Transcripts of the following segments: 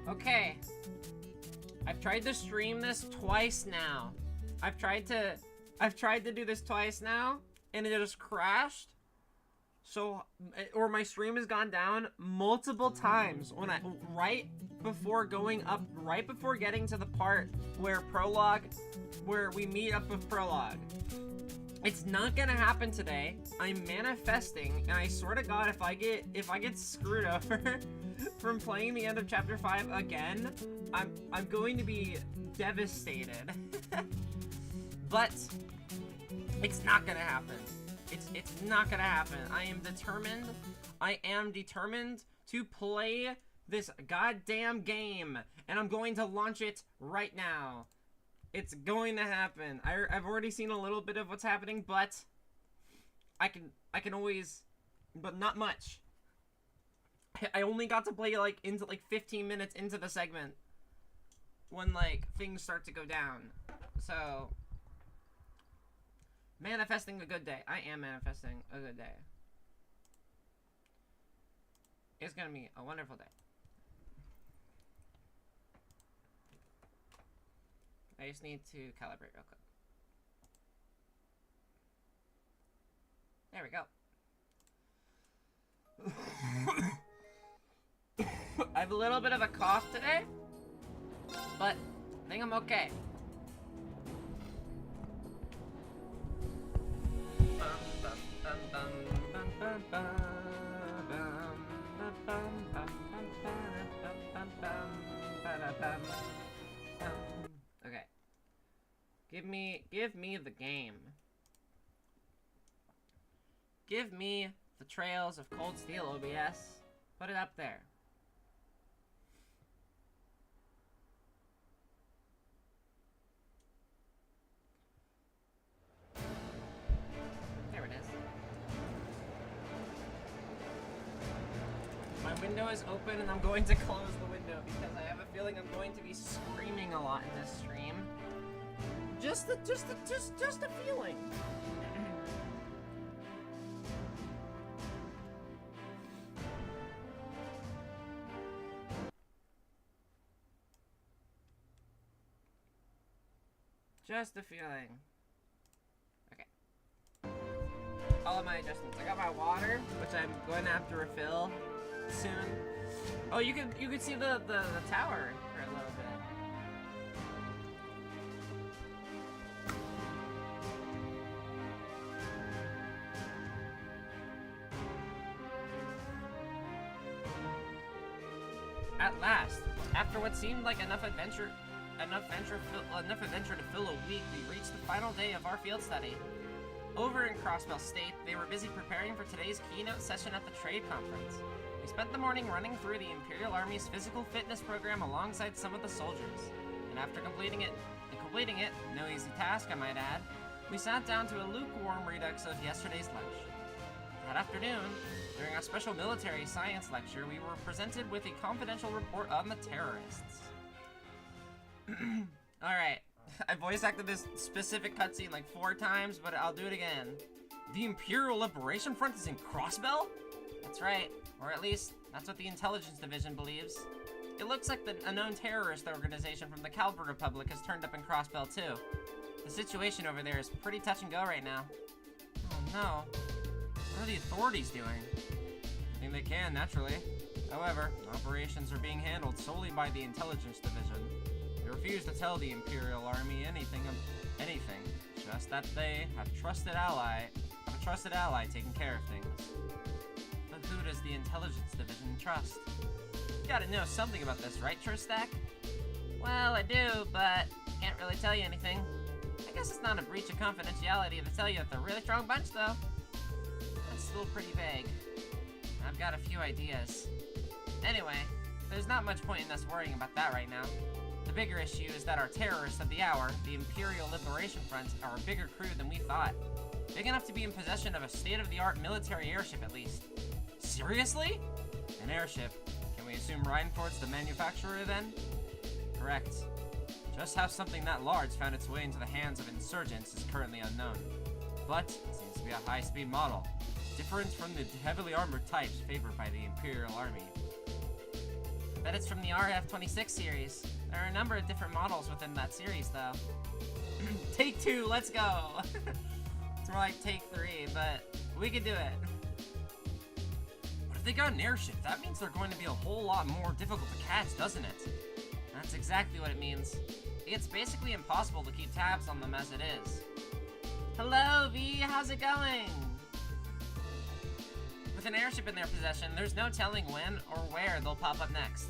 Okay. I've tried to stream this twice now. I've tried to do this twice now, and it just crashed. So, or my stream has gone down multiple times when right before getting to the part where where we meet up with prologue. It's not gonna happen today. I'm manifesting, and I swear to God, if I get screwed over from playing the end of chapter 5 again, I'm going to be devastated. But it's not gonna happen. It's not gonna happen. I am determined to play this goddamn game, and I'm going to launch it right now. It's going to happen. I've already seen a little bit of what's happening, but I can always, but not much. I only got to play like into like 15 minutes into the segment when like things start to go down. So manifesting a good day. I am manifesting a good day. It's gonna be a wonderful day. I just need to calibrate real quick. There we go. I have a little bit of a cough today, but I think I'm okay. Okay. Give me the game. Give me the Trails of Cold Steel OBS. Put it up there. There it is. My window is open and I'm going to close the window because I have a feeling I'm going to be screaming a lot in this stream. Just a feeling. Just a feeling. Okay. All of my adjustments. I got my water, which I'm going to have to refill soon. Oh, you could see the tower for a little bit. At last, after what seemed like enough adventure to fill a week, we reached the final day of our field study. Over in Crossbell State, they were busy preparing for today's keynote session at the trade conference. We spent the morning running through the Imperial Army's physical fitness program alongside some of the soldiers. And after completing it, no easy task I might add, we sat down to a lukewarm redux of yesterday's lunch. That afternoon, during our special military science lecture, we were presented with a confidential report on the terrorists. Alright, I voice acted this specific cutscene like 4 times, but I'll do it again. The Imperial Liberation Front is in Crossbell? That's right, or at least, that's what the Intelligence Division believes. It looks like a known terrorist organization from the Calvert Republic has turned up in Crossbell too. The situation over there is pretty touch and go right now. Oh no. What are the authorities doing? I think they can, naturally. However, operations are being handled solely by the Intelligence Division. They refuse to tell the Imperial Army anything, just that they have a trusted ally taking care of things. But who does the Intelligence Division trust? You gotta know something about this, right, Tristak? Well, I do, but can't really tell you anything. I guess it's not a breach of confidentiality to tell you that they're a really strong bunch, though. That's still pretty vague. I've got a few ideas. Anyway, there's not much point in us worrying about that right now. The bigger issue is that our terrorists of the hour, the Imperial Liberation Front, are a bigger crew than we thought. Big enough to be in possession of a state-of-the-art military airship, at least. Seriously? An airship. Can we assume Reinfort's the manufacturer, then? Correct. Just how something that large found its way into the hands of insurgents is currently unknown. But it seems to be a high-speed model, different from the heavily armored types favored by the Imperial Army. Bet it's from the RF-26 series. There are a number of different models within that series, though. Take 2, let's go! It's more like take 3, but we can do it. But if they got an airship, that means they're going to be a whole lot more difficult to catch, doesn't it? That's exactly what it means. It's basically impossible to keep tabs on them as it is. Hello, V, how's it going? With an airship in their possession, there's no telling when or where they'll pop up next.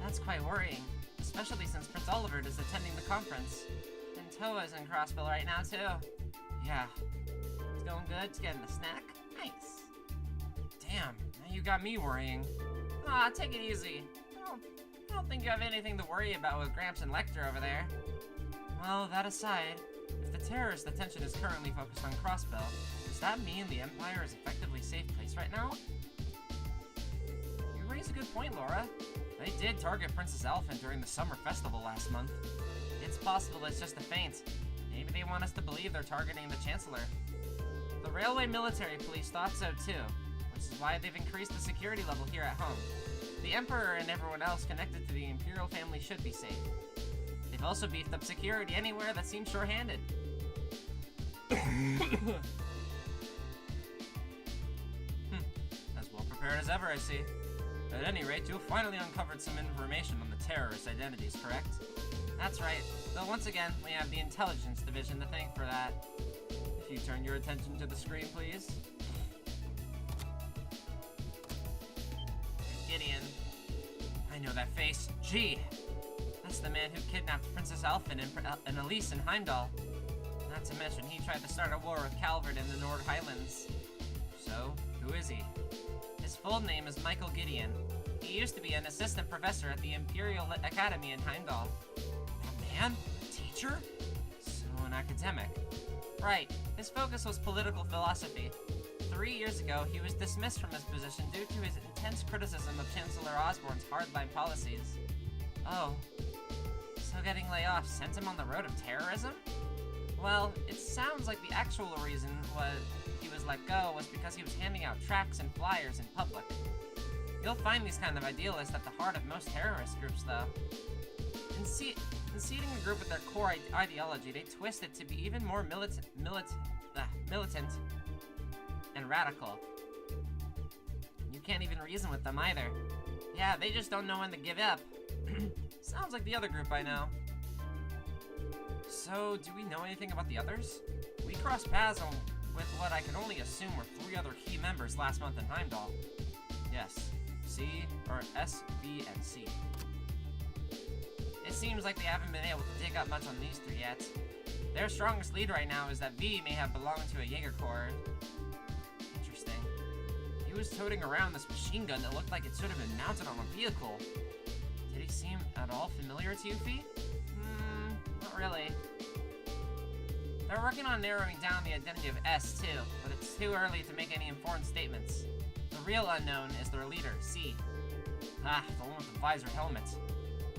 That's quite worrying, especially since Prince Oliver is attending the conference. And Toa's in Crossbill right now, too. Yeah. It's going good? It's getting a snack? Nice. Damn, now you got me worrying. Aw, take it easy. I don't think you have anything to worry about with Gramps and Lecter over there. Well, that aside, if the terrorist attention is currently focused on Crossbill, does that mean the Empire is effectively a safe place right now? You raise a good point, Laura. They did target Princess Elephant during the summer festival last month. It's possible it's just a feint. Maybe they want us to believe they're targeting the Chancellor. The Railway Military Police thought so too, which is why they've increased the security level here at home. The Emperor and everyone else connected to the Imperial family should be safe. They've also beefed up security anywhere that seems sure-handed. As well prepared as ever, I see. At any rate, you've finally uncovered some information on the terrorist identities, correct? That's right, though once again, we have the Intelligence Division to thank for that. If you turn your attention to the screen, please. Gideon. I know that face. Gee! That's the man who kidnapped Princess Elfin and Elise in Heimdall. Not to mention, he tried to start a war with Calvert in the Nord Highlands. So, who is he? His full name is Michael Gideon. He used to be an assistant professor at the Imperial Academy in Heimdall. A man? A teacher? So an academic. Right. His focus was political philosophy. 3 years ago, he was dismissed from his position due to his intense criticism of Chancellor Osborne's hardline policies. Oh. So getting layoff sent him on the road of terrorism? Well, it sounds like the actual reason he was let go was because he was handing out tracts and flyers in public. You'll find these kind of idealists at the heart of most terrorist groups, though. In seeding a group with their core ideology, they twist it to be even more militant and radical. You can't even reason with them either. Yeah, they just don't know when to give up. Sounds like the other group I know. So, do we know anything about the others? We crossed paths with what I can only assume were 3 other key members last month in Heimdall. Yes, S, V, and C. It seems like they haven't been able to dig up much on these 3 yet. Their strongest lead right now is that V may have belonged to a Jaeger Corps. Interesting. He was toting around this machine gun that looked like it should have been mounted on a vehicle. Did he seem at all familiar to you, V? Not really. They're working on narrowing down the identity of S, too, but it's too early to make any informed statements. The real unknown is their leader, C. Ah, the one with the visor helmet.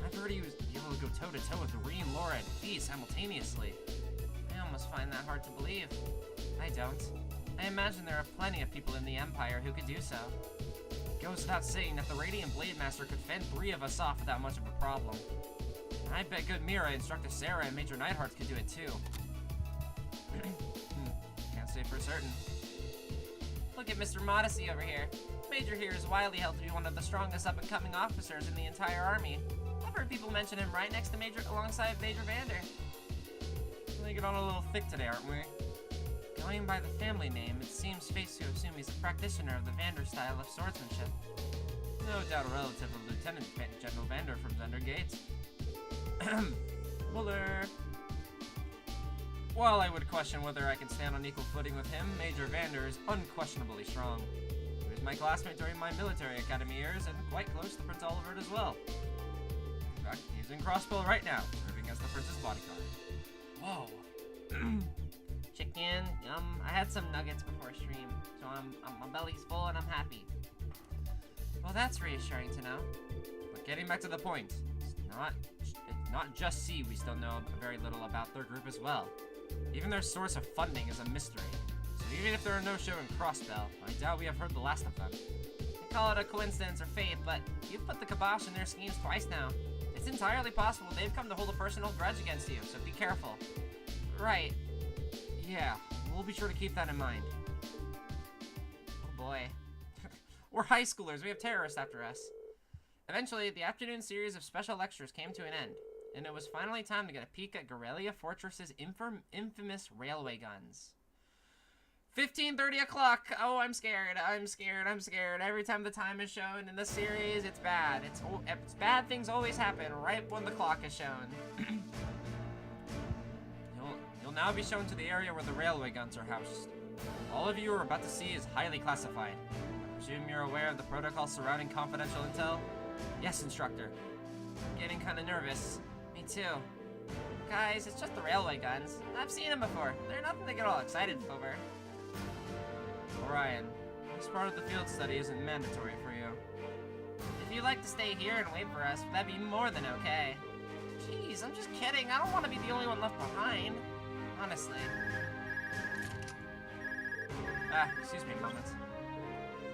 I've heard he was able to go toe-to-toe with Reen, Laura, and Fee simultaneously. I almost find that hard to believe. I don't. I imagine there are plenty of people in the Empire who could do so. It goes without saying that the Radiant Blade Master could fend 3 of us off without much of a problem. And I bet good Mira, Instructor Sarah, and Major Neidhart could do it too. Can't say for certain. Look at Mr. Modesty over here. Major here is widely held to be one of the strongest up-and-coming officers in the entire army. I've heard people mention him right next to alongside Major Vander. We get on a little thick today, aren't we? Going by the family name, it seems safe to assume he's a practitioner of the Vander style of swordsmanship. No doubt a relative of Lieutenant General Vander from Zendergate. Muller. While I would question whether I can stand on equal footing with him, Major Vander is unquestionably strong. He was my classmate during my military academy years and quite close to Prince Oliver as well. In fact, he's in Crossbill right now, serving as the Prince's bodyguard. Whoa. Chicken, I had some nuggets before stream, so my belly's full and I'm happy. Well, that's reassuring to know. But getting back to the point, it's not just C we still know very little about their group as well. Even their source of funding is a mystery. So even if there are no show in Crossbell, I doubt we have heard the last of them. Call it a coincidence or fate, but you've put the kibosh in their schemes twice now. It's entirely possible they've come to hold a personal grudge against you, so be careful. Right. Yeah, we'll be sure to keep that in mind. Oh boy. We're high schoolers, we have terrorists after us. Eventually, the afternoon series of special lectures came to an end, and it was finally time to get a peek at Guerrilla Fortress's infamous railway guns. 15:30 o'clock. Oh, I'm scared. I'm scared. I'm scared. Every time the time is shown in the series, it's bad. It's bad things always happen right when the clock is shown. You'll now be shown to the area where the railway guns are housed. All of you are about to see is highly classified. I presume you're aware of the protocol surrounding confidential intel? Yes, instructor. I'm getting kind of nervous. Me too. Guys, it's just the railway guns. I've seen them before. They're nothing to get all excited over. Orion, this part of the field study isn't mandatory for you. If you'd like to stay here and wait for us, that'd be more than okay. Jeez, I'm just kidding. I don't want to be the only one left behind. Honestly. Excuse me a moment.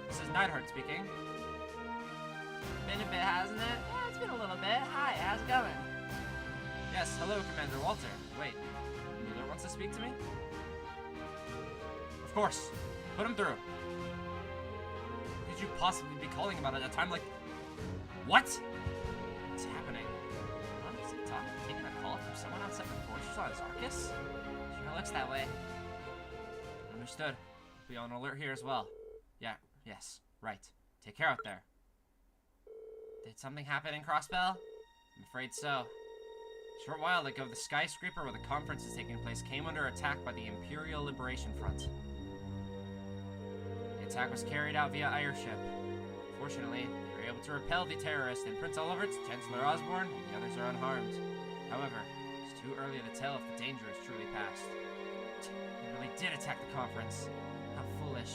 This is Neidhart speaking. Been a bit, hasn't it? Yeah, it's been a little bit. Hi, how's it going? Yes, hello, Commander Walter. Wait, Mueller wants to speak to me? Of course. Put him through. Could you possibly be calling about it at a time like... What? What's happening? What is he taking a call from someone outside the fortress on his Arcus? Sure looks that way. Understood. Be on alert here as well. Yeah, yes, right. Take care out there. Did something happen in Crossbell? I'm afraid so. A short while ago, the skyscraper where the conference is taking place came under attack by the Imperial Liberation Front. The attack was carried out via airship. Fortunately, they were able to repel the terrorists, and Prince Oliver, Chancellor Osborne, and the others are unharmed. However, it's too early to tell if the danger is truly past. They really did attack the conference. How foolish.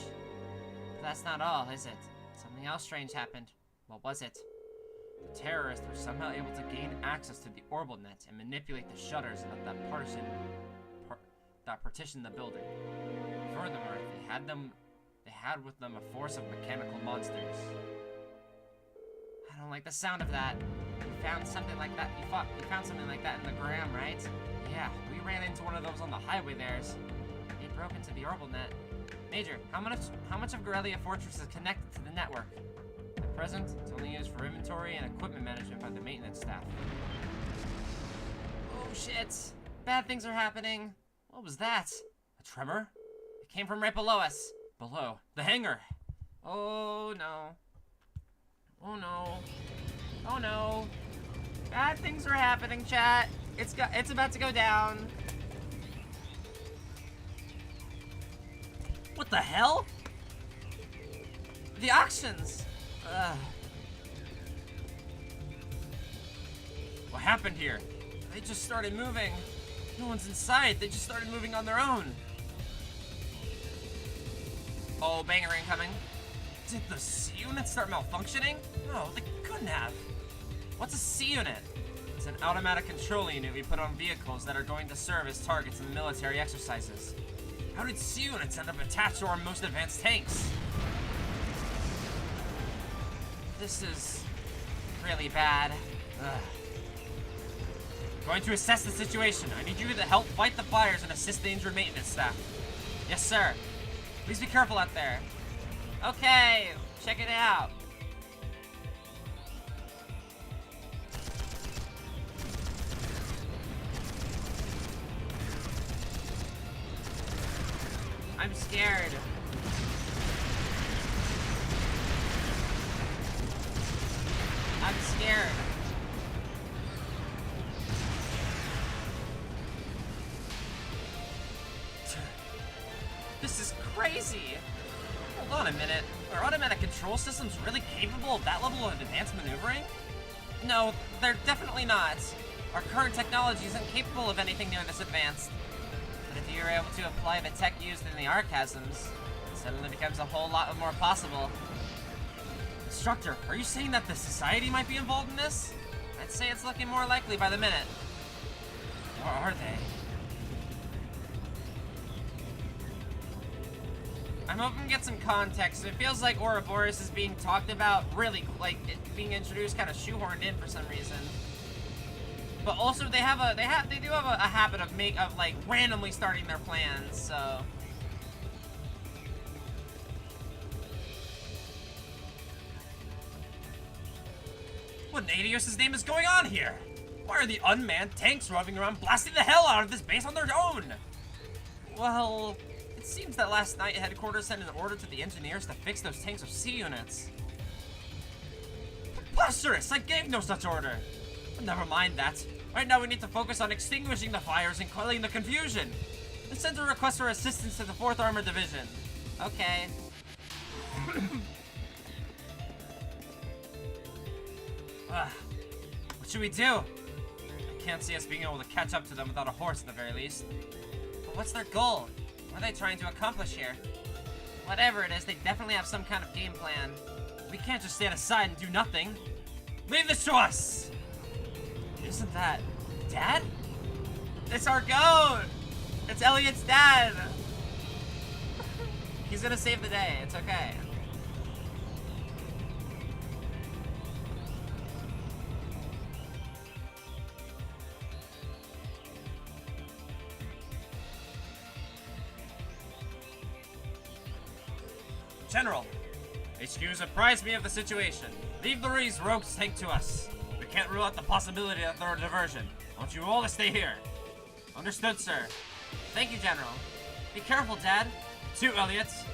But that's not all, is it? Something else strange happened. What was it? The terrorists were somehow able to gain access to the orbital net and manipulate the shutters that partitioned the building. Furthermore, they had with them a force of mechanical monsters. I don't like the sound of that. You found something like that. You found something like that in the Graham, right? Yeah, we ran into one of those on the highway there's. They broke into the orbital net. Major, how much of Guerrilla Fortress is connected to the network? At present, it's only used for inventory and equipment management by the maintenance staff. Oh shit! Bad things are happening. What was that? A tremor? It came from right below us. Below. The hangar. Oh no. Oh no. Oh no. Bad things are happening, chat. It's about to go down. What the hell? The auctions. What happened here? They just started moving. No one's inside. They just started moving on their own. Oh, banger incoming. Did the C-Unit start malfunctioning? No, they couldn't have. What's a C-Unit? It's an automatic control unit we put on vehicles that are going to serve as targets in the military exercises. How did C-Units end up attached to our most advanced tanks? This is really bad. Going to assess the situation. I need you to help fight the fires and assist the injured maintenance staff. Yes, sir. Please be careful out there. Okay, check it out. I'm scared. I'm scared. This is crazy. Hold on a minute. Are automatic control systems really capable of that level of advanced maneuvering? No, they're definitely not. Our current technology isn't capable of anything near this advanced. But if you're able to apply the tech used in the Archasms, it suddenly becomes a whole lot more possible. Instructor, are you saying that the Society might be involved in this? I'd say it's looking more likely by the minute. Or are they? I'm hoping to get some context. It feels like Ouroboros is being talked about really, like, being introduced kind of shoehorned in for some reason. But also they do have a habit of like randomly starting their plans, so. What in Adios' name is going on here? Why are the unmanned tanks roving around blasting the hell out of this base on their own? Well, it seems that last night headquarters sent an order to the engineers to fix those tanks with C units. Preposterous! I gave no such order! But never mind that. Right now we need to focus on extinguishing the fires and quelling the confusion. Let's send a request for assistance to the 4th Armored Division. Okay. What should we do? I can't see us being able to catch up to them without a horse at the very least. But what's their goal? What are they trying to accomplish here? Whatever it is, they definitely have some kind of game plan. We can't just stand aside and do nothing. Leave this to us! Isn't that Dad? It's our goat! It's Elliot's dad! He's gonna save the day, it's okay. General, HQ has apprised me of the situation. Leave the rogues tank to us. We can't rule out the possibility of their diversion. I want you all to stay here. Understood, sir. Thank you, General. Be careful, Dad. 2 Elliots.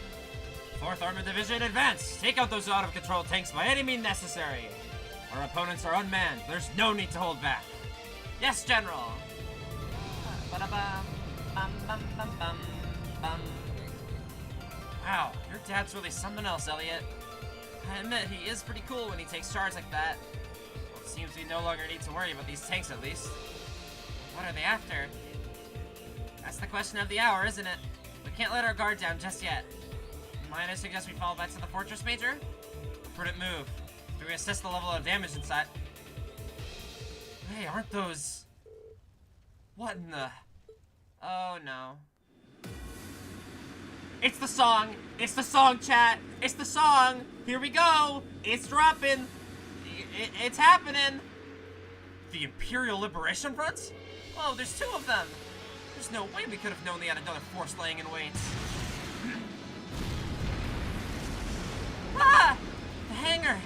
4th Armored Division, advance! Take out those out-of-control tanks by any means necessary. Our opponents are unmanned. There's no need to hold back. Yes, General. Wow, your dad's really something else, Elliot. I admit he is pretty cool when he takes charge like that. Well, it seems we no longer need to worry about these tanks, at least. What are they after? That's the question of the hour, isn't it? We can't let our guard down just yet. Might I suggest we fall back to the fortress, Major? A prudent move. Do we assess the level of damage inside? Hey, aren't those... What in the... Oh, no. It's the song! It's the song, chat! It's the song! Here we go! It's dropping! It's happening! The Imperial Liberation Front? Oh, there's 2 of them! There's no way we could have known they had another force laying in wait. Ah! The hangar!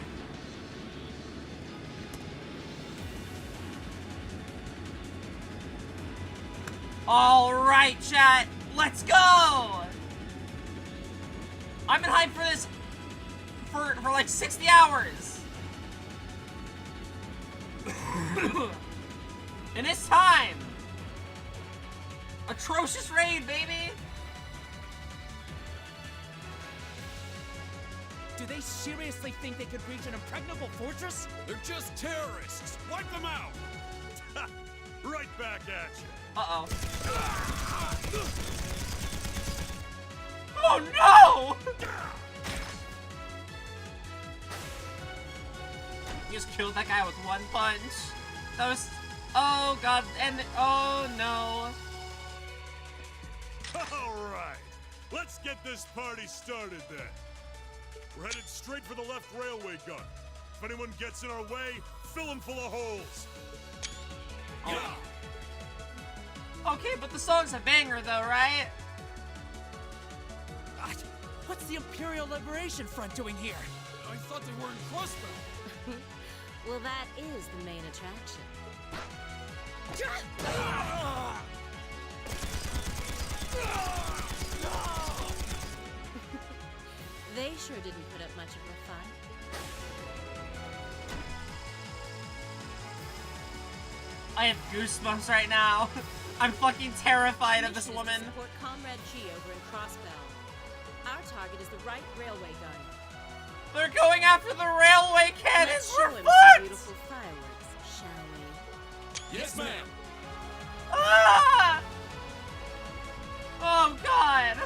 Alright, chat! Let's go! I've been hyped for this for like 60 hours. And it's time. Atrocious raid, baby. Do they seriously think they could reach an impregnable fortress? They're just terrorists. Wipe them out. Right back at you. Uh-oh. Oh no! You just killed that guy with 1 punch. That was... Oh god, and... Oh no. Alright. Let's get this party started then. We're headed straight for the left railway gun. If anyone gets in our way, fill them full of holes. Oh. Okay, but the song's a banger though, right? What's the Imperial Liberation Front doing here? I thought they were in Crossbow. Well, that is the main attraction. They sure didn't put up much of a fight. I have goosebumps right now. I'm fucking terrified of this Mission is woman. to support Comrade G over in Crossbell. Our target is the right railway gun. They're going after the railway cannons. Let's We're show him some fucked. beautiful fireworks, shall we? Yes, ma'am. Ah! Oh god.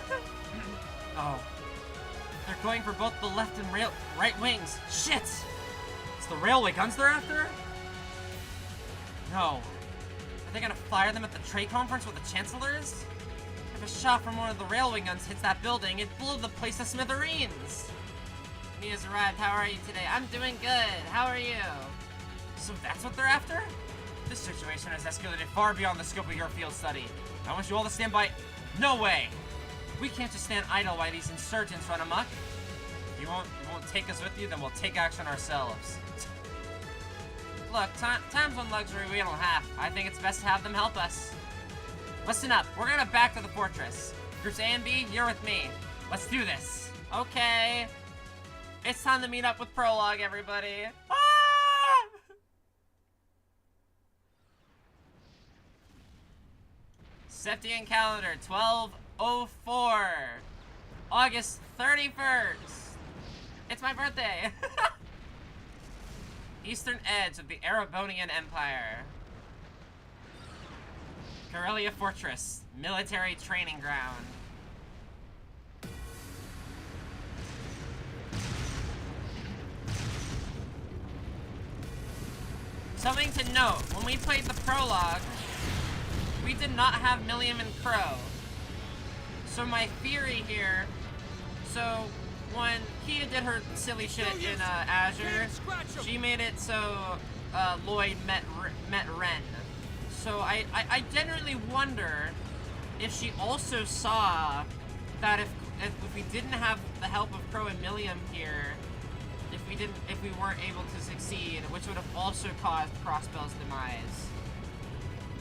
Oh. They're going for both the left and right wings. Shit. It's the railway guns they're after? No. Are they gonna fire them at the trade conference where the Chancellor is? If a shot from one of the railway guns hits that building, it'd blow the place to smithereens. Mia's arrived. How are you today? I'm doing good. How are you? So that's what they're after? This situation has escalated far beyond the scope of your field study. I want you all to stand by. No way! We can't just stand idle while these insurgents run amok. If you won't take us with you, then we'll take action ourselves. Look, time's one luxury we don't have. I think it's best to have them help us. Listen up, we're gonna back to the fortress. Groups A and B, you're with me. Let's do this. Okay. It's time to meet up with Prologue, everybody. Ah! Septian calendar, 1204. August 31st. It's my birthday. Eastern edge of the Erebonian Empire. Corellia Fortress, military training ground. Something to note, when we played the prologue, we did not have Milliam and Crow. So my theory here, so when Kia did her silly shit in Azure, she made it so Lloyd met Ren. So I genuinely wonder if she also saw that if we didn't have the help of Crow and Milliam here, if we weren't able to succeed, which would have also caused Crossbell's demise.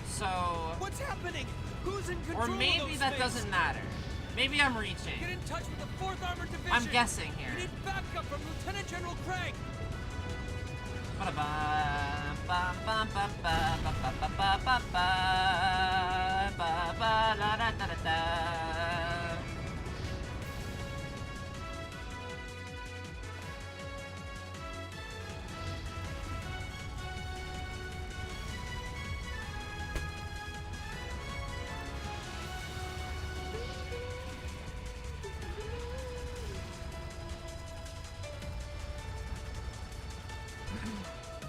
So What's happening? Who's in control? or maybe of those that things? doesn't matter. Maybe I'm reaching. Get in touch with the 4th Armored Division. I'm guessing here. We need backup from Lieutenant General Craig.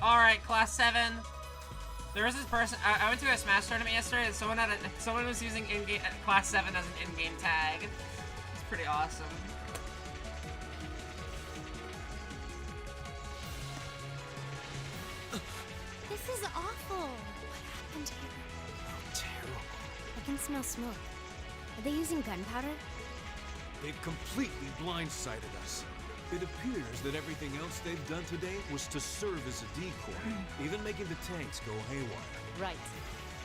Alright, Class 7. There was this person, I went to a Smash tournament yesterday and someone was using Class 7 as an in-game tag. It's pretty awesome. This is awful. What happened here? Terrible. I can smell smoke. Are they using gunpowder? They've completely blindsided us. It appears that everything else they've done today was to serve as a decoy, even making the tanks go haywire. Right.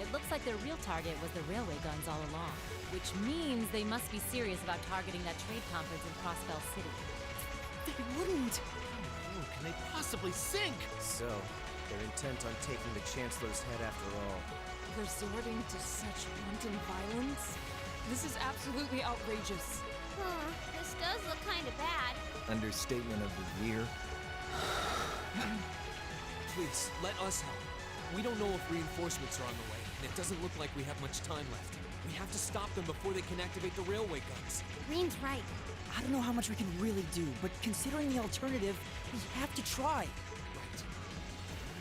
It looks like their real target was the railway guns all along, which means they must be serious about targeting that trade conference in Crossbell City. They wouldn't. How can they possibly sink? So, they're intent on taking the Chancellor's head after all. Resorting to such wanton violence? This is absolutely outrageous. This does look kind of bad. Understatement of the year. Please, let us help. We don't know if reinforcements are on the way, and it doesn't look like we have much time left. We have to stop them before they can activate the railway guns. Green's right. I don't know how much we can really do, but considering the alternative, we have to try. Right.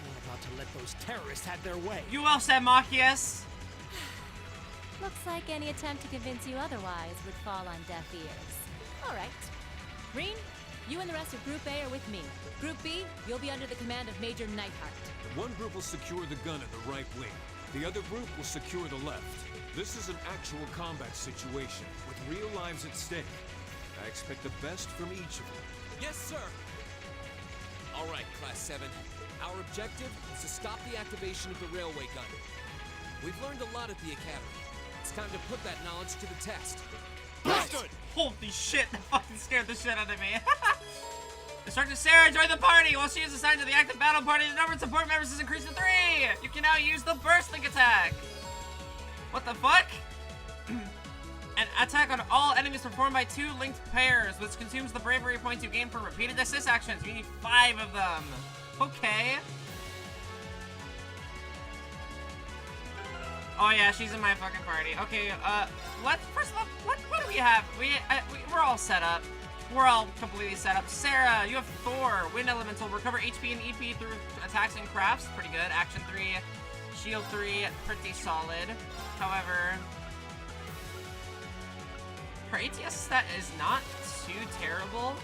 We're not about to let those terrorists have their way. You well said, Machias. Looks like any attempt to convince you otherwise would fall on deaf ears. All right. Green, you and the rest of Group A are with me. Group B, you'll be under the command of Major Neidhart. One group will secure the gun at the right wing. The other group will secure the left. This is an actual combat situation, with real lives at stake. I expect the best from each of you. Yes, sir. All right, Class 7. Our objective is to stop the activation of the railway gun. We've learned a lot at the Academy. It's time to put that knowledge to the test. Understood! Holy shit, that fucking scared the shit out of me. Instructor Sarah, join the party! While she is assigned to the active battle party, the number of support members is increased to 3! You can now use the Burst Link attack! What the fuck? An attack on all enemies performed by 2 linked pairs, which consumes the bravery points you gain for repeated assist actions. You need 5 of them. Okay. Oh yeah, she's in my fucking party. Okay, first off, what do we have? We're all set up. We're all completely set up. Sarah, you have Thor, Wind Elemental, recover HP and EP through attacks and crafts. Pretty good. Action 3, Shield 3, pretty solid. However, Her ATS stat is not too terrible.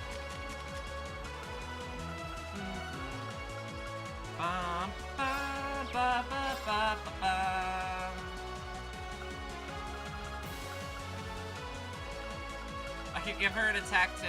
Bum, ba, ba, ba, ba, ba, ba. I could give her an attack too.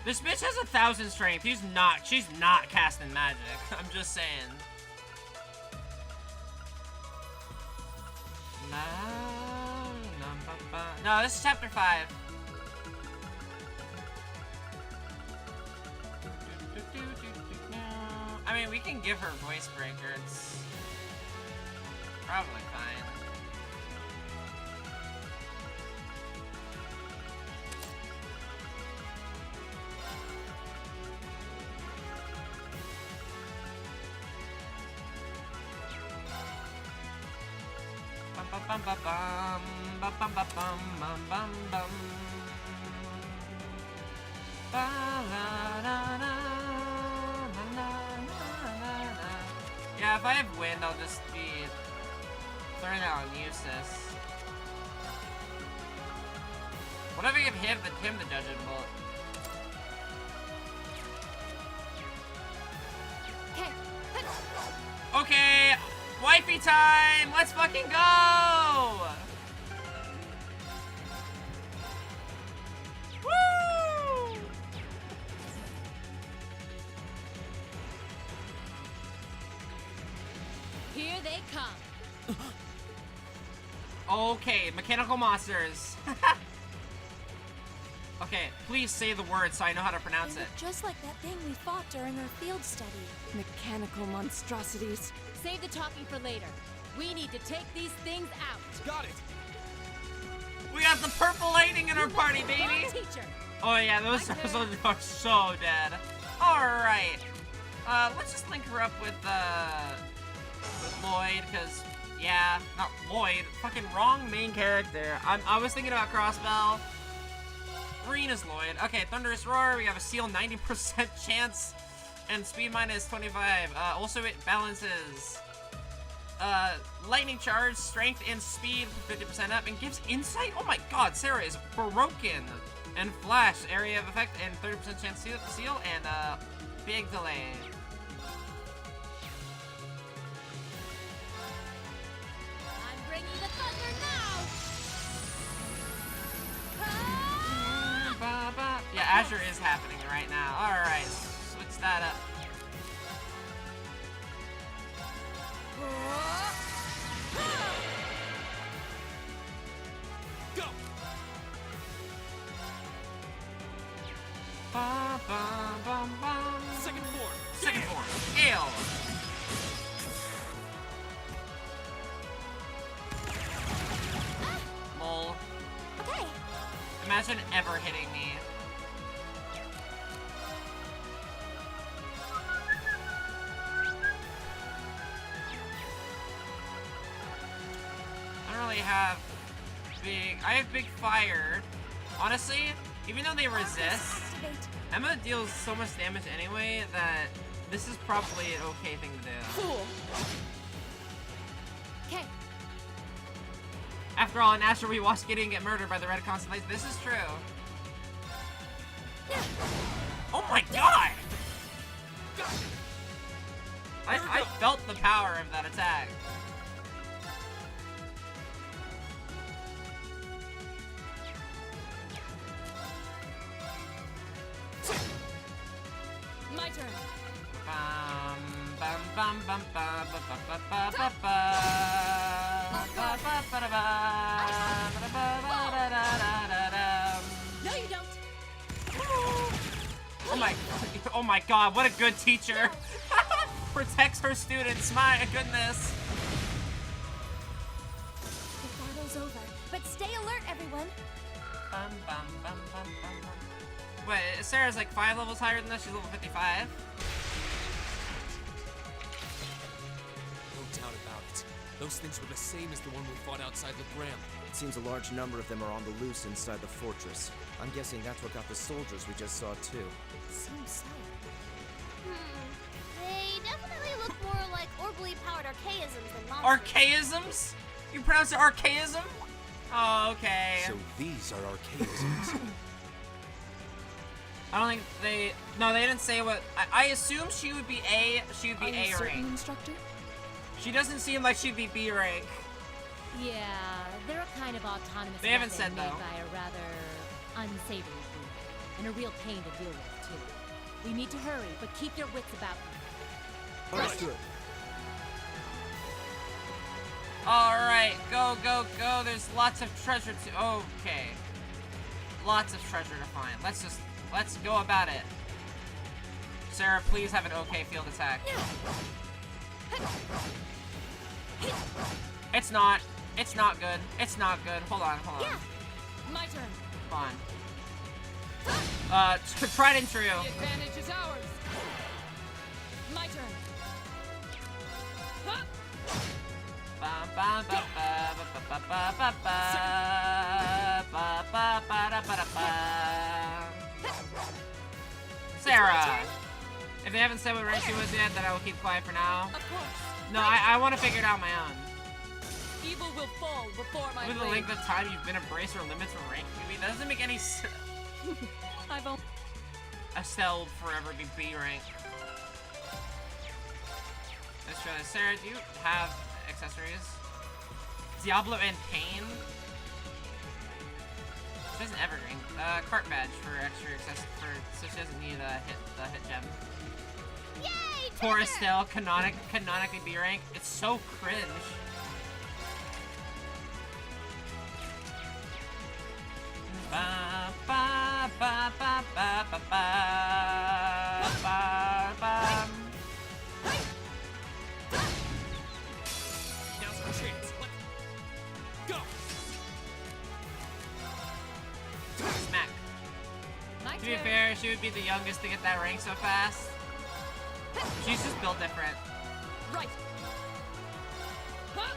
This bitch has 1,000 strength. She's not casting magic. I'm just saying. No, this is chapter 5. I mean, we can give her voice breaker. It's probably fine. Bum bum bum bum bum bum bum bum bum bum. Ba la la la la la la la. Yeah, if I have wind, I'll just be throwing out on Eustace. What if I give him the judging bolt? Okay, wifey time! Let's fucking go! Woo! Here they come. Okay, mechanical monsters. Okay, please say the word so I know how to pronounce They it. look just like that thing we fought during our field study. Mechanical monstrosities. Save the talking for later. We need to take these things out. Got it. We got the purple lightning in our party, Wrong baby! teacher. Oh yeah, those My turn. episodes are so dead. Alright. Let's just link her up with Lloyd, because, yeah, not Lloyd. Fucking wrong main character. I was thinking about Crossbell. Green is Lloyd. Okay, Thunderous Roar, we have a seal 90% chance, and speed minus 25. Also, it balances lightning charge, strength, and speed 50% up, and gives insight. Oh my god, Sarah is broken. And flash, area of effect, and 30% chance seal, and big delay. I'm bringing the thunder now. Yeah, Azure is happening right now. Alright, switch that up. Go. Ba, ba, bum, bum. Second form. Second form. Gale. Lol. Okay. Imagine ever hitting me. I don't really have big... I have big fire. Honestly, even though they resist, Activate. Emma deals so much damage anyway that this is probably an okay thing to do. Fool. Okay. After all, in Asher we watched Gideon get murdered by the Red Constellation. This is true. Oh my god! I felt the power of that attack. bum bum ba ba ba ba ba ba ba ba ba ba da ba ba ba da da da da. No, you don't. Oh my god, what a good teacher. Protects her students, my goodness. The battle's over, but stay alert, everyone. Bum, bum, bum, bum, bum, bum. Wait, Sarah's like 5 levels higher than us, she's level 55. No doubt about it. Those things were the same as the one we fought outside Legram. It seems a large number of them are on the loose inside the fortress. I'm guessing that's what got the soldiers we just saw too. Seems so. They definitely look more like orbally powered archaisms than monsters. Archaisms? You pronounce it archaism? Oh, okay. So these are archaisms. I don't think they... No, they didn't say what... I assume she would be A Are you A certain, rank. instructor? She doesn't seem like she'd be B rank. Yeah, they're a kind of autonomous They haven't weapon said, though. made by a rather unsavory group, and a real pain to deal with, too. We need to hurry, but keep your wits about you. Understood. Alright, go, go, go. There's lots of treasure to... Okay. Lots of treasure to find. Let's go about it. Sarah, please have an okay field attack. It's not. It's not good. It's not good. Hold on, hold on. My turn. Hold on. Tried and true. The advantage is ours. My turn. Huh? Ba ba ba ba ba ba ba ba ba ba ba ba da ba da ba. Sarah, if they haven't said what rank she was yet, then I will keep quiet for now. Of course. No, I want to figure it out on my own. Evil will fall before my With the blade. length of time you've been embraced or limits for rank, maybe that doesn't make any sense. I've only... Estelle will forever be B rank. Let's try this. Sarah, do you have accessories? Diablo and Pain? She has an evergreen. Cart badge for extra access so she doesn't need the hit gem. Yay! Poor treasure! Estelle, canonically B rank. It's so cringe. Ba ba ba ba ba ba ba ba ba. Now's our chance. Let's go. Smack. My To be turn. fair, she would be the youngest to get that rank so fast. She's just built different. Right. Huh?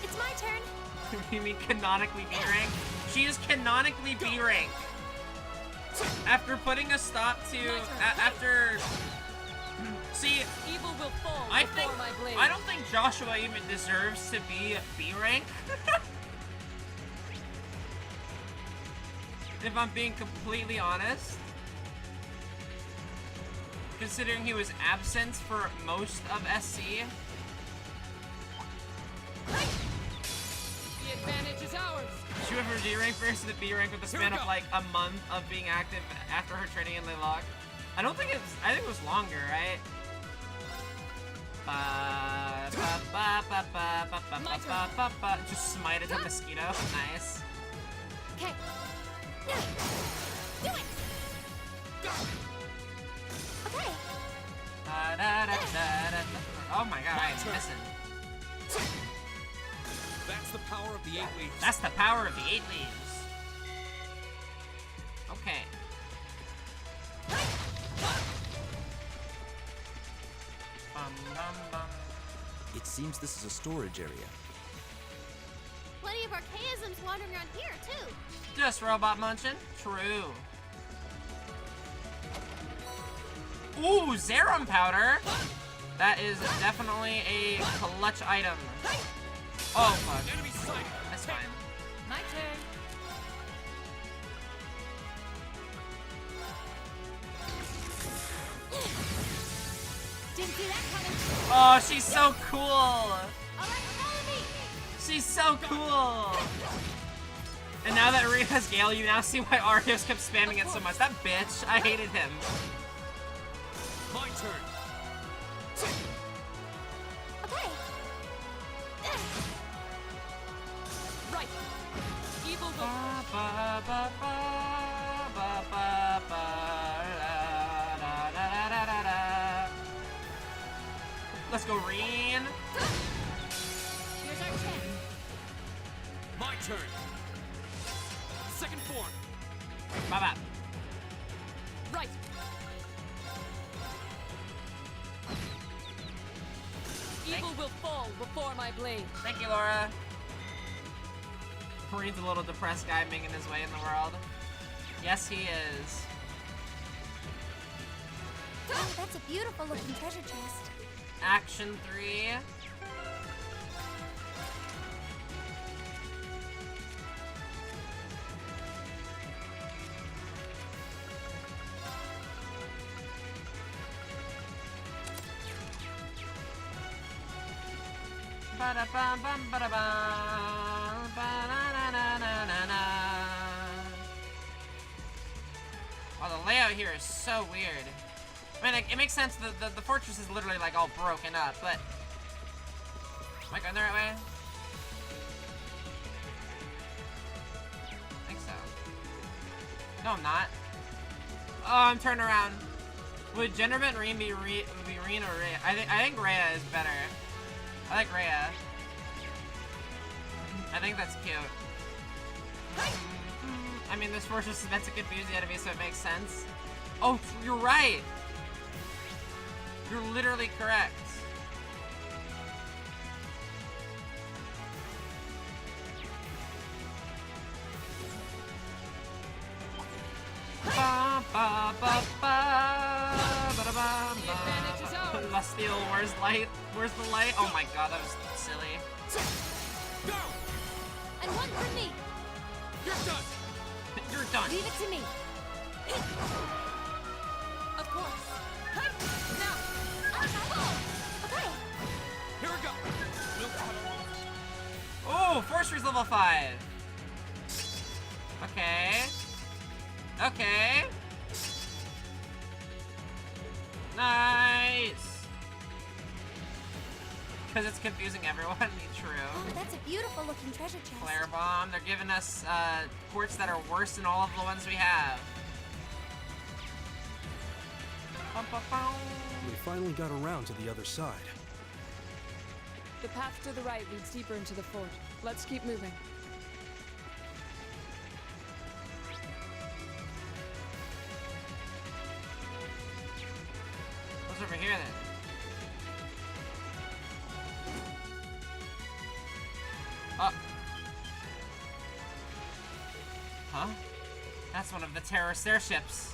It's my turn. You mean canonically B rank? She is canonically B rank. After putting a stop to after. See, Evil will fall I before think my blade. I don't think Joshua even deserves to be B rank. If I'm being completely honest. Considering he was absent for most of SC. The advantage is ours. She went from D rank versus the B rank with a Here span we of go. like a month of being active after her training in Laylock. I think it was longer, right? Ba ba ba ba ba ba ba My ba ba ba. Just smited the mosquito. Nice. Okay. Do it! Okay. Da, da, da, da, da. Oh my god, I'm turn. missing. That's the power of the 8 leaves. That's the power of the 8 leaves. Okay. Bum, bum, bum. It seems this is a storage area. Plenty of archaisms wandering around here, too. Just robot munching? True. Ooh, Zerum powder! That is definitely a clutch item. Oh, fuck. Enemy sighted. That's fine. My turn. Didn't see that coming. Oh, she's so cool! All right, follow me. She's so cool! And now that Rita has Gale, you now see why Arios kept spamming it so much. That bitch, I hated him. My turn. Okay. Right. Evil will. Ba, ba, ba, ba, ba, ba, ba, la, da, da, da, da, da. Let's go, Reen. Here's our chance. My turn. Second form. Ba, ba. Right. Evil will fall before my blade. Thank you, Laura. Reen's a little depressed guy making his way in the world. Yes, he is. Oh, that's a beautiful looking treasure chest. Action 3. Ba-da-bum, bum, ba-da-bum, ba-da-na-na-na-na-na. Oh, the layout here is so weird. I mean, like, it makes sense. The fortress is literally like all broken up, but am I going the right way? I think so. No, I'm not. Oh, I'm turned around. Would Jennifer and Reen be Reen or Rhea? I think Rhea is better. I like Rhea. I think that's cute. I mean, this fortress is meant to confuse the enemy, so it makes sense. Oh, you're right. You're literally correct. Ba, ba, ba, ba, ba, ba, The advantage is ours. Lucile, where's light? Where's the light? Oh my god, that was silly. Go! And one for me. You're done! You're done. Leave it to me. Of course. Hey, now. Okay. Here we go! Oh, Forcery's level 5. Okay. Okay. Nice. Because it's confusing everyone. True. Oh, that's a beautiful looking treasure chest. Flare bomb. They're giving us quartz that are worse than all of the ones we have. Bum, bum, bum. We finally got around to the other side. The path to the right leads deeper into the fort. Let's keep moving. What's over here then? Oh. Huh? That's one of the terrorist airships.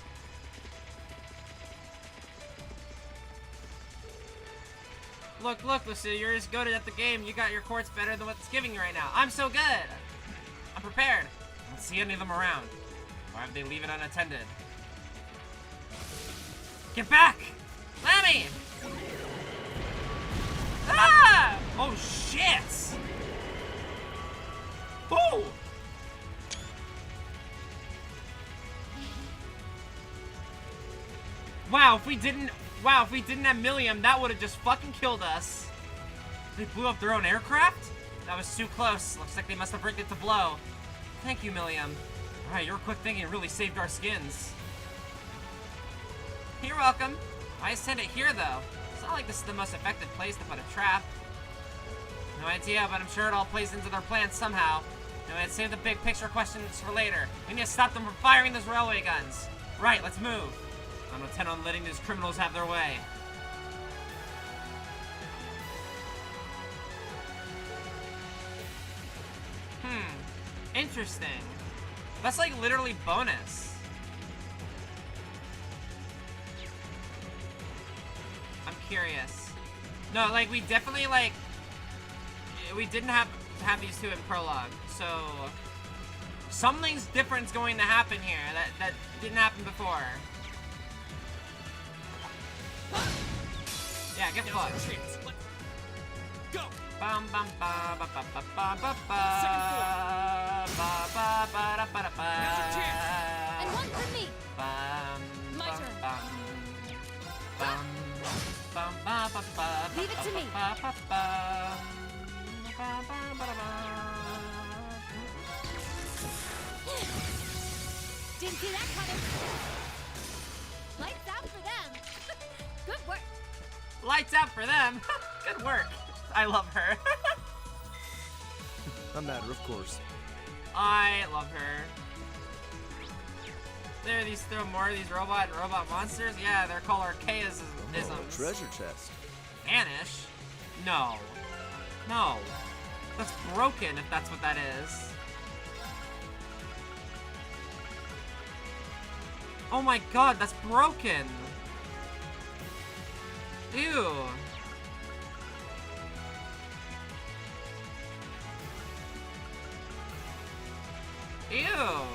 Look, Lucile, you're as good at the game. You got your quartz better than what's giving you right now. I'm so good. I'm prepared. I don't see any of them around. Why would they leave it unattended? Get back! Lammy! Ah! Oh, shit! Ooh! Wow, if we didn't have Millium, that would have just fucking killed us. They blew up their own aircraft? That was too close. Looks like they must have rigged it to blow. Thank you, Millium. Alright, your quick thinking really saved our skins. You're welcome. Why send it here, though? It's not like this is the most effective place to put a trap. No idea, but I'm sure it all plays into their plans somehow. Anyway, let's save the big picture questions for later. We need to stop them from firing those railway guns. Right, let's move. I don't intend on letting these criminals have their way. Interesting. That's like literally bonus. I'm curious. No, like we definitely like we didn't have these two in prologue, so something's different's going to happen here that didn't happen before. Yeah, get fucked. Go! Bum bum ba ba ba ba ba ba ba Second floor. ba ba ba da ba da ba. Now's your chance. And one for me. Bum My bum turn. bum bum bum ba ba ba Leave it to me. Didn't see that coming. Lights out for them. Good work. Lights out for them. Good work. I love her. A matter of course. I love her. There are more of these robot monsters? Yeah, they're called archaisms. Oh, treasure chest. Vanish? No. No. That's broken if that's what that is. Oh my god, that's broken. Ew. Ew.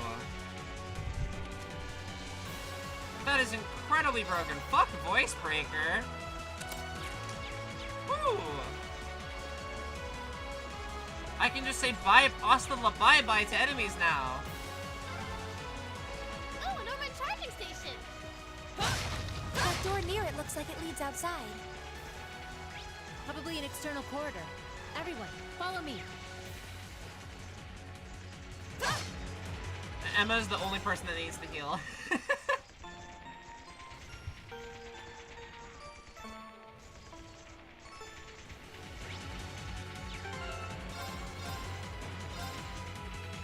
That is incredibly broken. Fuck voice breaker. Woo. I can just say bye, hasta la bye-bye to enemies now. Oh, an urban charging station! That door near it looks like it leads outside. Probably an external corridor. Everyone, follow me. Emma's the only person that needs to heal.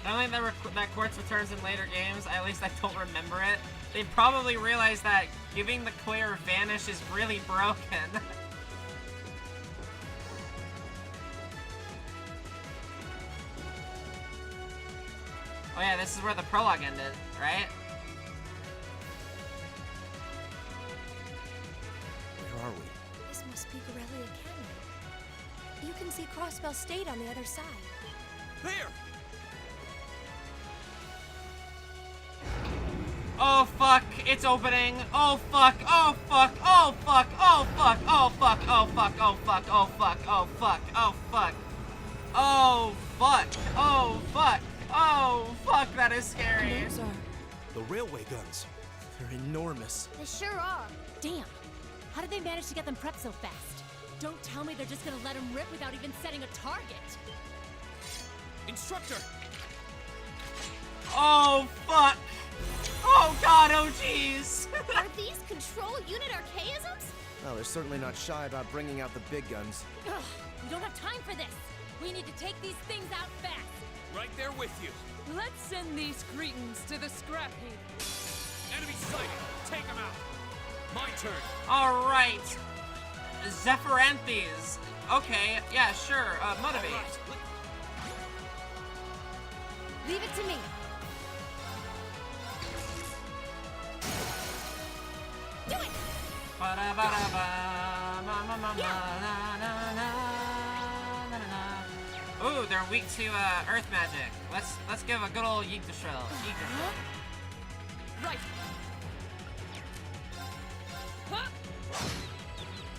I don't think that quartz returns in later games. At least I don't remember it. They probably realized that giving the clear vanish is really broken. Oh yeah, this is where the prologue ended, right? Where are we? This must be Corellia Canyon. You can see Crossbell State on the other side. There! Oh fuck, it's opening. Oh fuck, oh fuck, oh fuck, oh fuck, oh fuck, oh fuck, oh fuck, oh fuck, oh fuck, oh fuck. Oh fuck, oh fuck, oh fuck, that is scary. Those are... The railway guns. They're enormous. They sure are. Damn. How did they manage to get them prepped so fast? Don't tell me they're just gonna let them rip without even setting a target. Instructor! Oh fuck. Oh god, oh jeez. Are these control unit archaisms? Well, they're certainly not shy about bringing out the big guns. Ugh, we don't have time for this. We need to take these things out fast. Right there with you. Let's send these cretins to the scrap heap. Enemy sighted. Take them out. My turn. Alright. Zephyranthes. Okay, yeah, sure. Motivate. Right. Leave it to me. Do it! Ooh, they're weak to earth magic. Let's give a good old yeet to shrill. Right. Huh?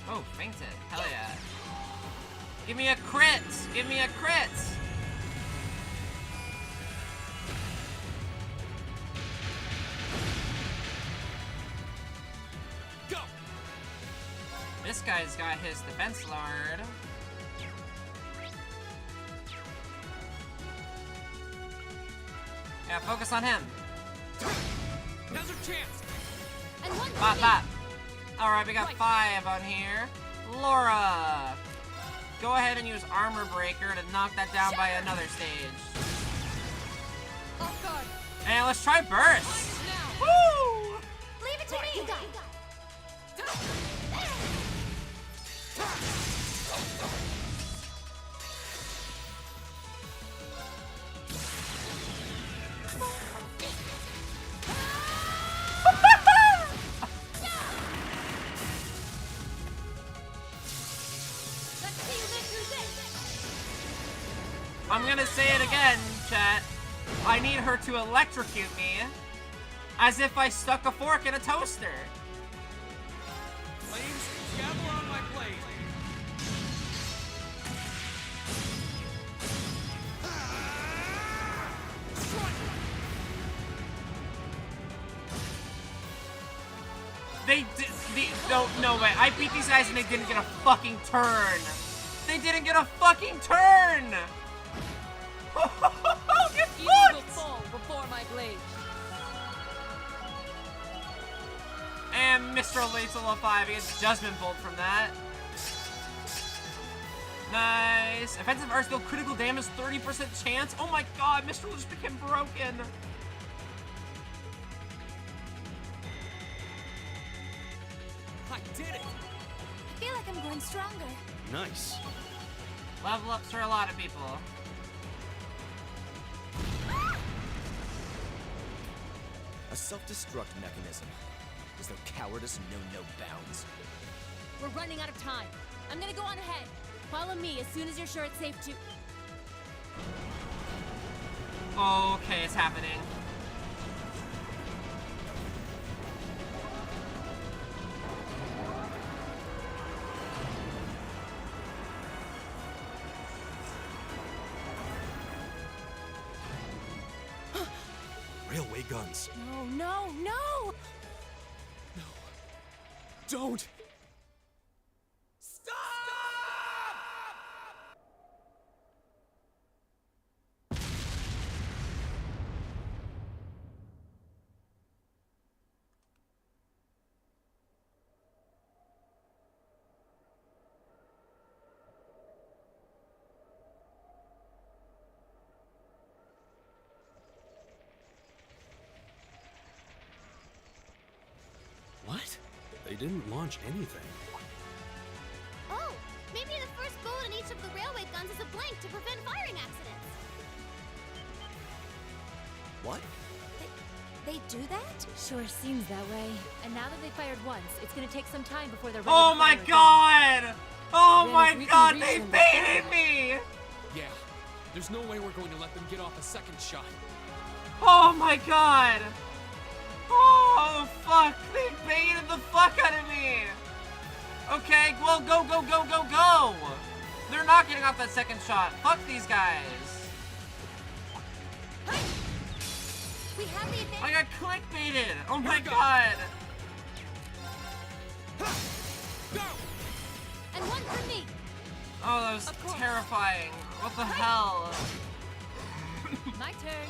Oh, fainted. Hell yeah. Give me a crit! Give me a crit! Go! This guy's got his defense lowered. Yeah, focus on him. Now's our chance. And one Bop, for me. bop. Alright, we got Right. 5 on here. Laura! Go ahead and use Armor Breaker to knock that down by another stage. Off guard. And let's try Burst! Now. Woo! Leave it to me. You got it. Let's see you live through this. I'm gonna say it again, chat. I need her to electrocute me as if I stuck a fork in a toaster. Flames, gather on my blade. No way. I beat these guys and they didn't get a fucking turn. They didn't get a fucking turn. Get You will fucked. fall before my blade. And Mr. Lethal 05 gets Judgment Bolt from that. Nice. Offensive arts deal critical damage, 30% chance. Oh my god, Mr. just became broken. I did it! I feel like I'm growing stronger. Nice. Level ups for a lot of people. A self-destruct mechanism. Does their cowardice know no bounds? We're running out of time. I'm gonna go on ahead. Follow me as soon as you're sure it's safe to. Okay, it's happening. Railway guns. No, no, no! Don't! What? They didn't launch anything. Oh, maybe the first bullet in each of the railway guns is a blank to prevent firing accidents. What? They do that? Sure seems that way. And now that they fired once, it's gonna take some time before they're ready Oh to my fire again. god! Oh Then my if we god, can they reach them baited before- me! Yeah, there's no way we're going to let them get off a second shot. Oh my god! Oh fuck! They baited the fuck out of me! Okay, well, go, go, go, go, go! They're not getting off that second shot. Fuck these guys. We have the I advantage. got clickbaited! Oh my go. god! Go! And one for me. Oh, that was Of course. terrifying. What the hell? My turn.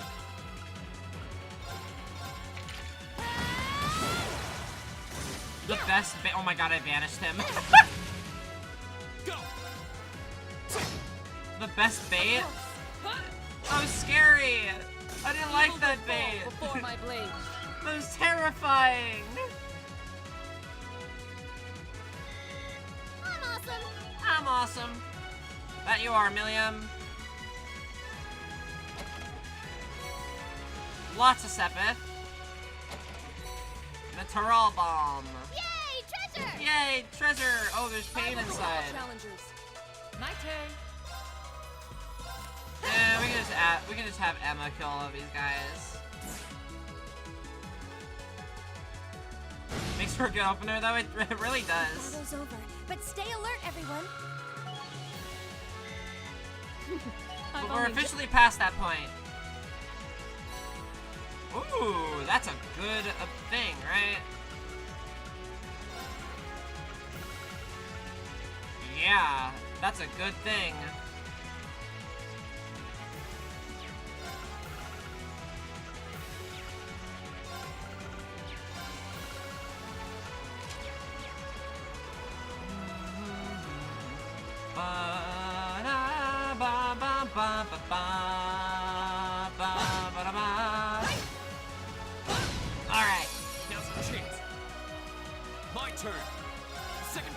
The best bait. Oh my god, I vanished him. Go! The best bait? That was scary. I didn't like that Fall bait. before my blade. That was terrifying. I'm awesome. I'm awesome. That you are, Milliam. Lots of Sepith. The Tyrol Bomb. Yay, treasure! Yay, treasure! Oh, there's pain inside. Challengers. My turn. Yeah, we can just have Emma kill all of these guys. Makes for a good opener, though. It really does. Battle's over, but stay alert, everyone. But we're officially past that point. Ooh, that's a good thing, right? Yeah, that's a good thing. Alright. Now's our chance. My turn. Second.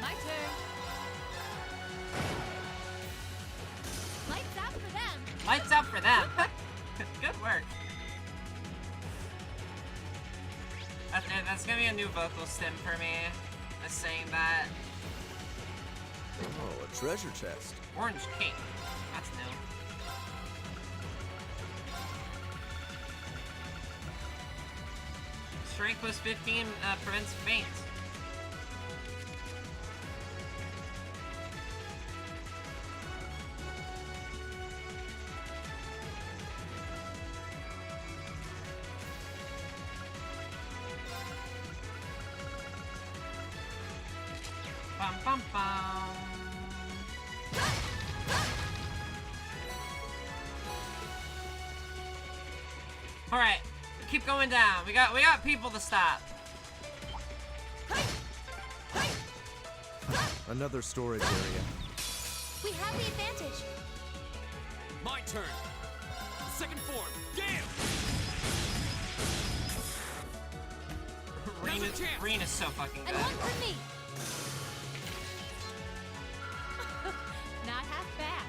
My turn. Lights out for them. Lights up for them. Good work. That's gonna be a new vocal stim for me. Just saying that. Oh, a treasure chest. Orange cake. That's new. Strength plus 15 prevents faint. Ba-ba-bum-bum. All right, keep going down. We got people to stop. Another storage area. We have the advantage. My turn. Second form. Gale! Reen is so fucking good. And one for me. Not half bad.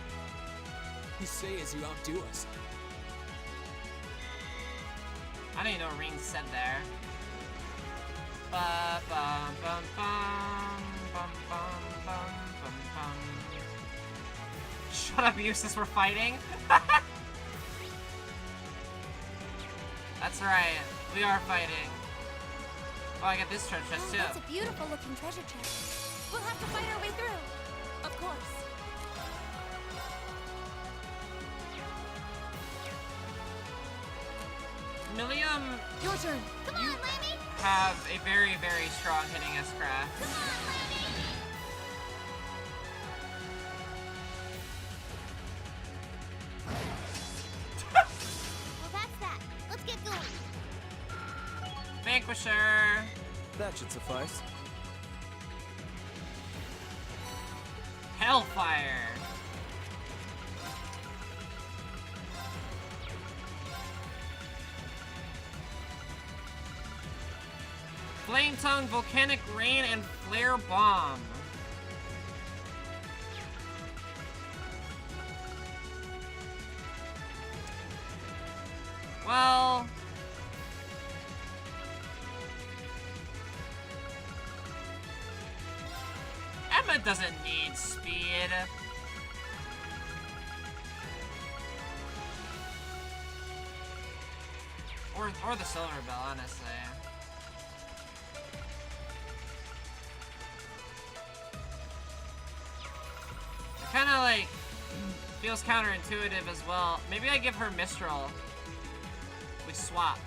You say as you outdo us. I don't even know what Reen said there. Ba bum bum bum bum bum bum bum bum. Shut up, Eustace, we're fighting. That's right, we are fighting. Oh, I got this treasure chest too. That's a beautiful looking treasure chest. We'll have to fight our way through. Of course. Millium, Your turn. Come on, Lamey! have a very, very strong hitting S-Craft. Come on, Lamey! Well, that's that. Let's get going. Vanquisher. That should suffice. Hellfire. Flame Tongue, Volcanic Rain, and Flare Bomb. Well... Emma doesn't need speed. Or the Silver Bell, honestly. It kind of like feels counterintuitive as well. Maybe I give her Mistral. We swap.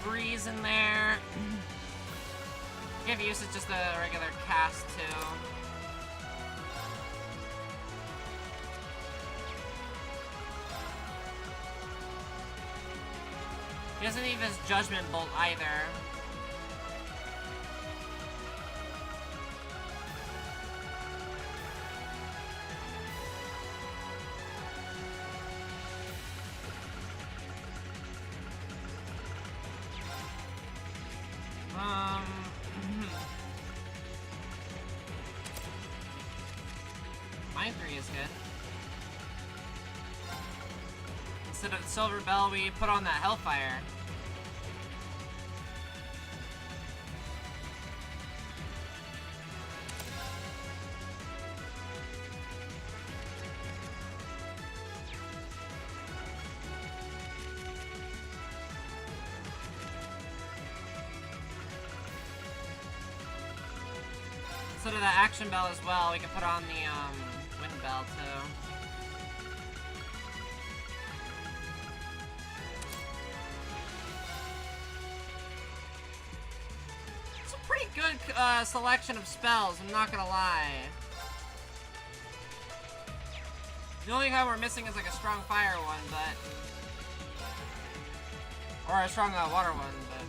Breeze in there. Give use of just a regular cast too. He doesn't need his Judgment Bolt either. Mind 3 is good. Instead of the Silver Bell, we put on that Hellfire. Instead of the Action Bell as well, we can put on the Wind Bell too. It's a pretty good selection of spells, I'm not gonna lie. The only kind we're missing is like a strong fire one, but... Or a strong water one, but...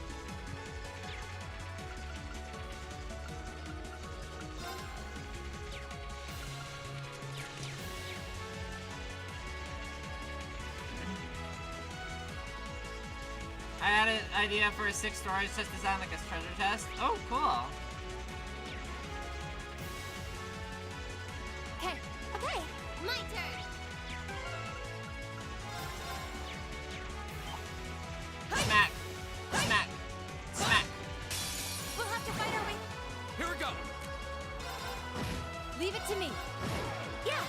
I had an idea for a 6 storage chest design like a treasure chest. Oh, cool. Okay, my turn. Smack. Smack. Smack. We'll have to fight our way. Here we go. Leave it to me. Yeah.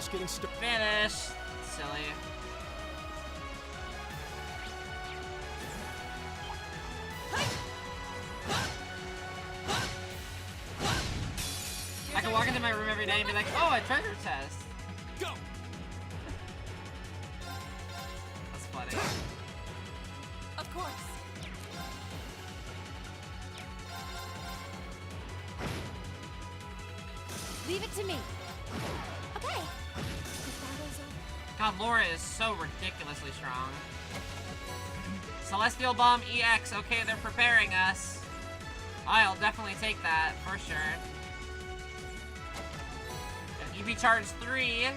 just getting started. Finish. Silly. I can walk into my room every day and be like, oh, a treasure chest. Go! That's funny. Of course. Leave it to me. Okay. God, Laura is so ridiculously strong. Celestial Bomb EX. Okay, they're preparing us. I'll definitely take that, for sure. EV Charge 3.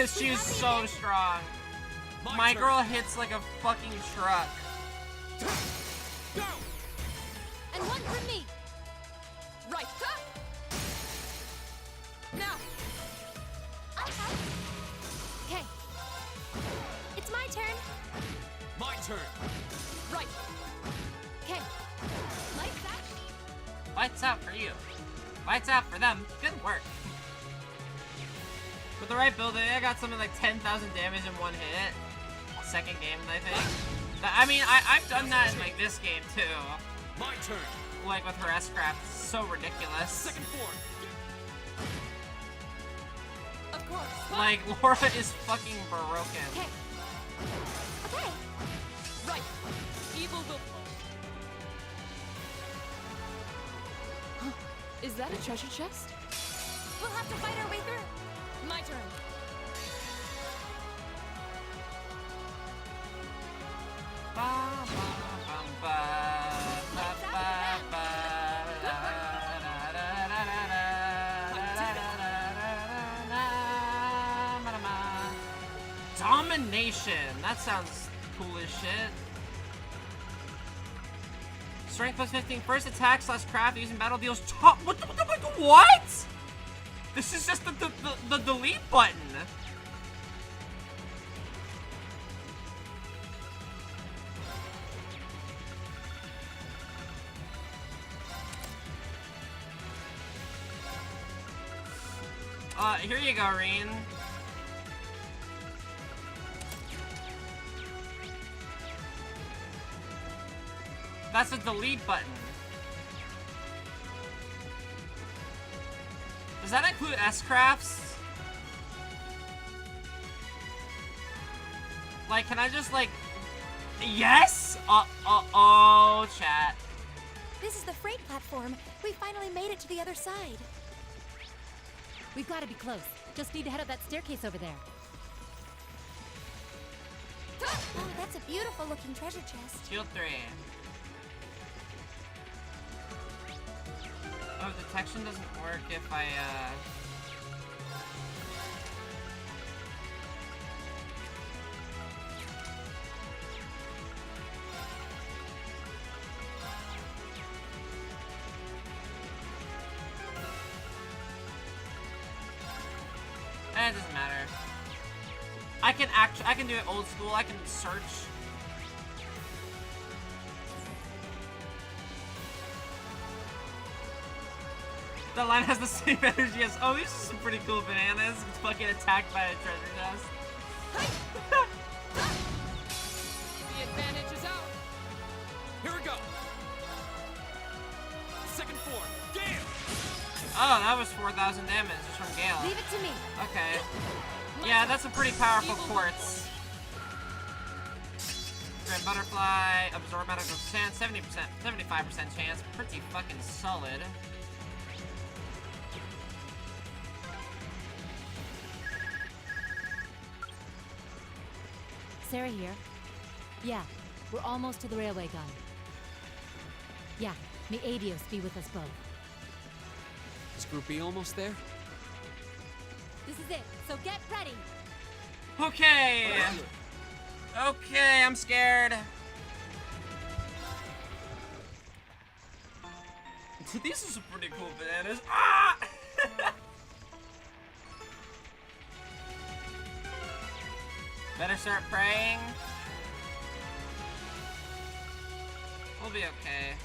She is so strong. My girl hits like a fucking truck. Go! And one for me. Right. Now. Okay. It's my turn. My turn. Right. Okay. Lights out. Lights out for you. Lights out for them. Good work. With the right building, I got something like 10,000 damage in one hit. Second game, I think. I mean, I've done that in like this game too. My turn. Like with her S-Craft. It's so ridiculous. Second form. Of course. Like, Laura is fucking broken. Okay. Okay. Right. Evil will. Huh. Is that a treasure chest? We'll have to fight our way through. My turn. Domination. That sounds cool as shit. Strength plus 15. First attack / craft using battle deals top. What? This is just the delete button. Here you go, Reen. That's a delete button. Does that include S-Crafts? Like, can I just, like... Yes? Oh, chat. This is the freight platform. We finally made it to the other side. We've got to be close. Just need to head up that staircase over there. Oh, that's a beautiful looking treasure chest. Shield 3. Oh, detection doesn't work if I, it doesn't matter. I can do it old school. I can search. The line has the same energy as. Oh, these are some pretty cool bananas. It's fucking attacked by a treasure chest. The advantage is out. Here we go. Second form. Gale. Oh, that was 4,000 damage just from Gale. Leave it to me. Okay. Yeah, that's a pretty powerful quartz. Grand Butterfly, absorb medical chance, 70%, 75% chance. Pretty fucking solid. Sarah here. Yeah, we're almost to the railway gun. Yeah, may Adios be with us both. Is Group B almost there? This is it, so get ready! Okay. Okay, I'm scared. These are some pretty cool bananas. Ah! Better start praying. We'll be okay.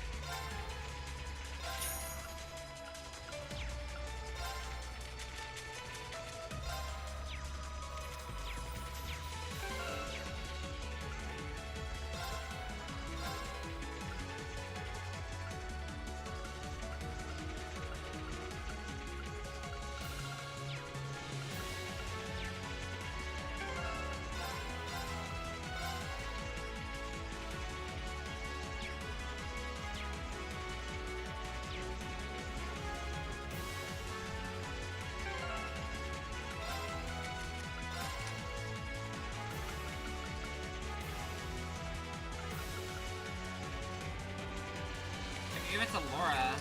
Give it to Laura.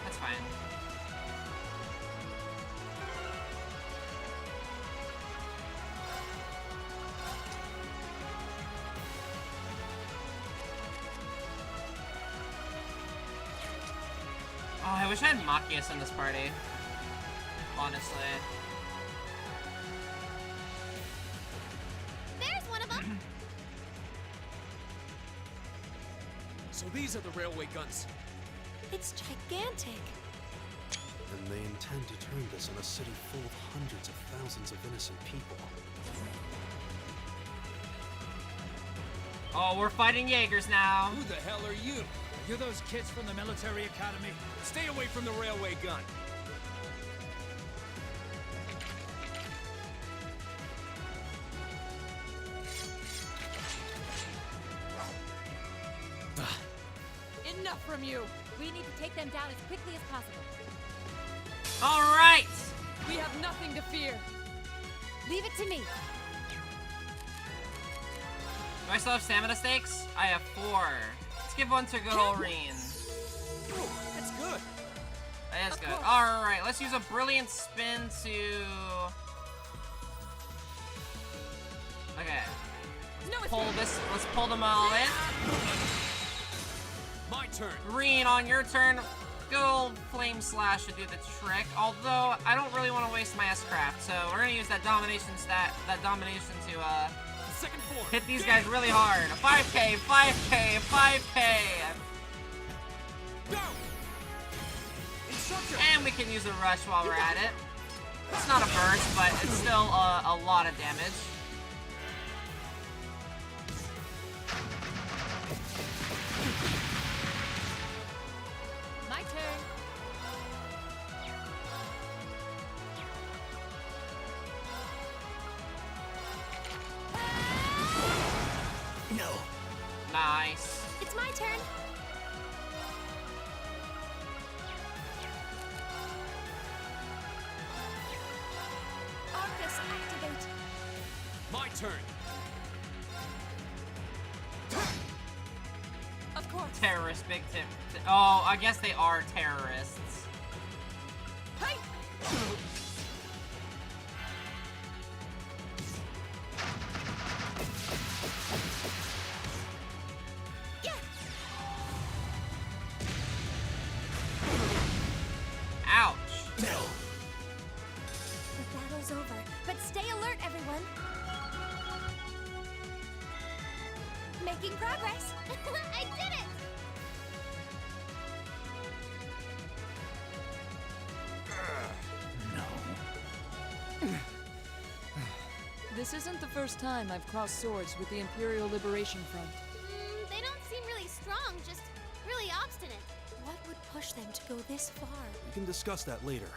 That's fine. Oh, I wish I had Machias in this party. Honestly. There's one of them. So these are the railway guns. It's gigantic. And they intend to turn this on a city full of hundreds of thousands of innocent people. Oh, we're fighting Jaegers now. Who the hell are you? You're those kids from the military academy? Stay away from the railway gun. Enough from you! We need to take them down as quickly as possible. All right. We have nothing to fear! Leave it to me. Do I still have stamina stakes? I have 4. Let's give one to good old Reen. Oh, that's good. That is good. Alright, let's use a brilliant spin to... Okay. Let's pull them all in. My turn. Reen, on your turn, good old Flame Slash should do the trick. Although, I don't really want to waste my S-Craft, so we're gonna use that domination to, Second form. hit these guys really hard. 5k, 5k, 5k! Go! Instructor. And we can use a rush while we're at it. It's not a burst, but it's still a lot of damage. My turn. No. Nice. It's my turn. Arcus, activate. My turn. Of course! Terrorist, big tip. Oh, I guess they are terrorists. Hey! Yeah. Ouch. No. The battle's over, but stay alert, everyone. Making progress. I did it. This isn't the first time I've crossed swords with the Imperial Liberation Front. They don't seem really strong, just really obstinate. What would push them to go this far? We can discuss that later.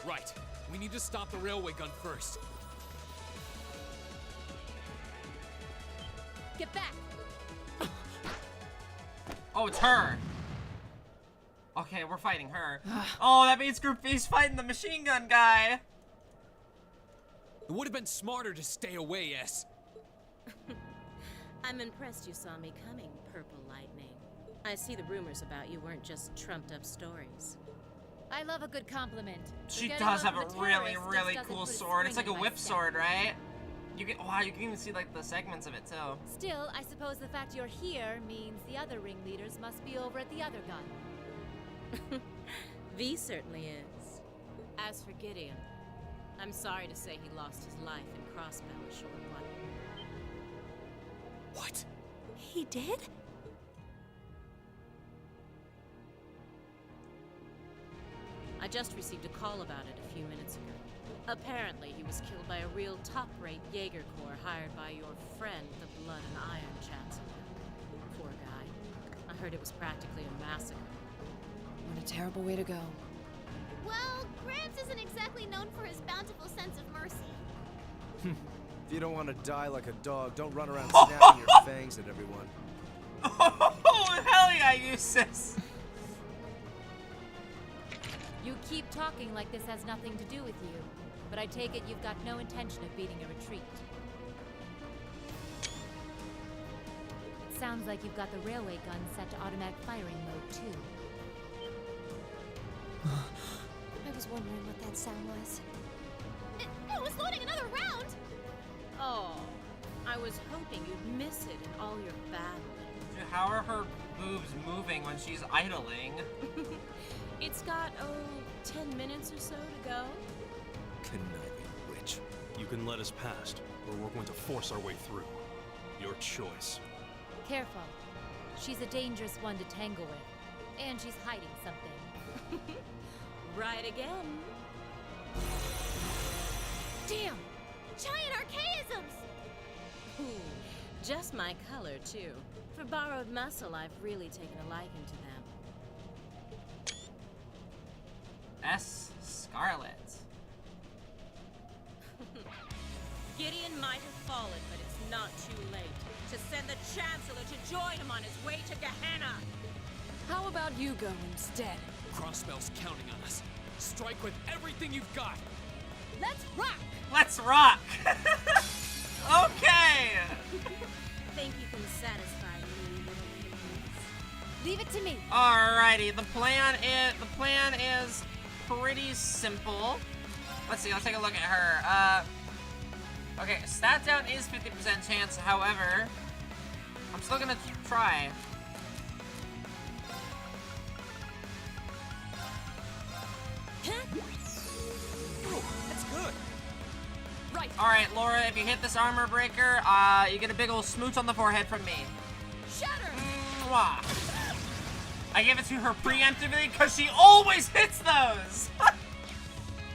Right. We need to stop the railway gun first. Get back! Oh, it's her. Okay, we're fighting her. Oh, that means Group B's fighting the machine gun guy. It would have been smarter to stay away, S. I'm impressed you saw me coming, Purple Lightning. I see the rumors about you weren't just trumped-up stories. I love a good compliment. She Getting does over have a the really, terrorists really just doesn't cool put a sword. It's like spring a in my whip step. sword, right? You can, wow, you can even see like the segments of it too. Still, I suppose the fact you're here means the other ringleaders must be over at the other gun. V certainly is. As for Gideon, I'm sorry to say he lost his life in Crossbow a short while. What? He did? I just received a call about it a few minutes ago. Apparently, he was killed by a real top-rate Jaeger Corps hired by your friend, the Blood and Iron Chancellor. Poor guy. I heard it was practically a massacre. What a terrible way to go. Well, Gramps isn't exactly known for his bountiful sense of mercy. If you don't want to die like a dog, don't run around snapping your fangs at everyone. Oh, hell yeah, Eustace! You keep talking like this has nothing to do with you, but I take it you've got no intention of beating a retreat. It sounds like you've got the railway gun set to automatic firing mode, too. I was wondering what that sound was. It was loading another round! Oh, I was hoping you'd miss it in all your battling. Dude, how are her boobs moving when she's idling? It's got, 10 minutes or so to go. Conniving witch. You can let us past, or we're going to force our way through. Your choice. Careful. She's a dangerous one to tangle with. And she's hiding something. Right again. Damn! Giant archaisms! Just my color, too. For borrowed muscle, I've really taken a liking to them. Scarlet. Gideon might have fallen, but it's not too late to send the Chancellor to join him on his way to Gehenna. How about you go instead? Crossbell's counting on us. Strike with everything you've got. Let's rock! Let's rock! Okay! Think you can satisfy me, little piggies? Leave it to me. Alrighty, the plan is pretty simple. Let's see, let's take a look at her. Okay, stat down is 50% chance, however, I'm still gonna try. Ooh, that's good. Right. Alright, Laura, if you hit this armor breaker, you get a big old smooch on the forehead from me. Shatter! Mwah. I gave it to her preemptively because she always hits those!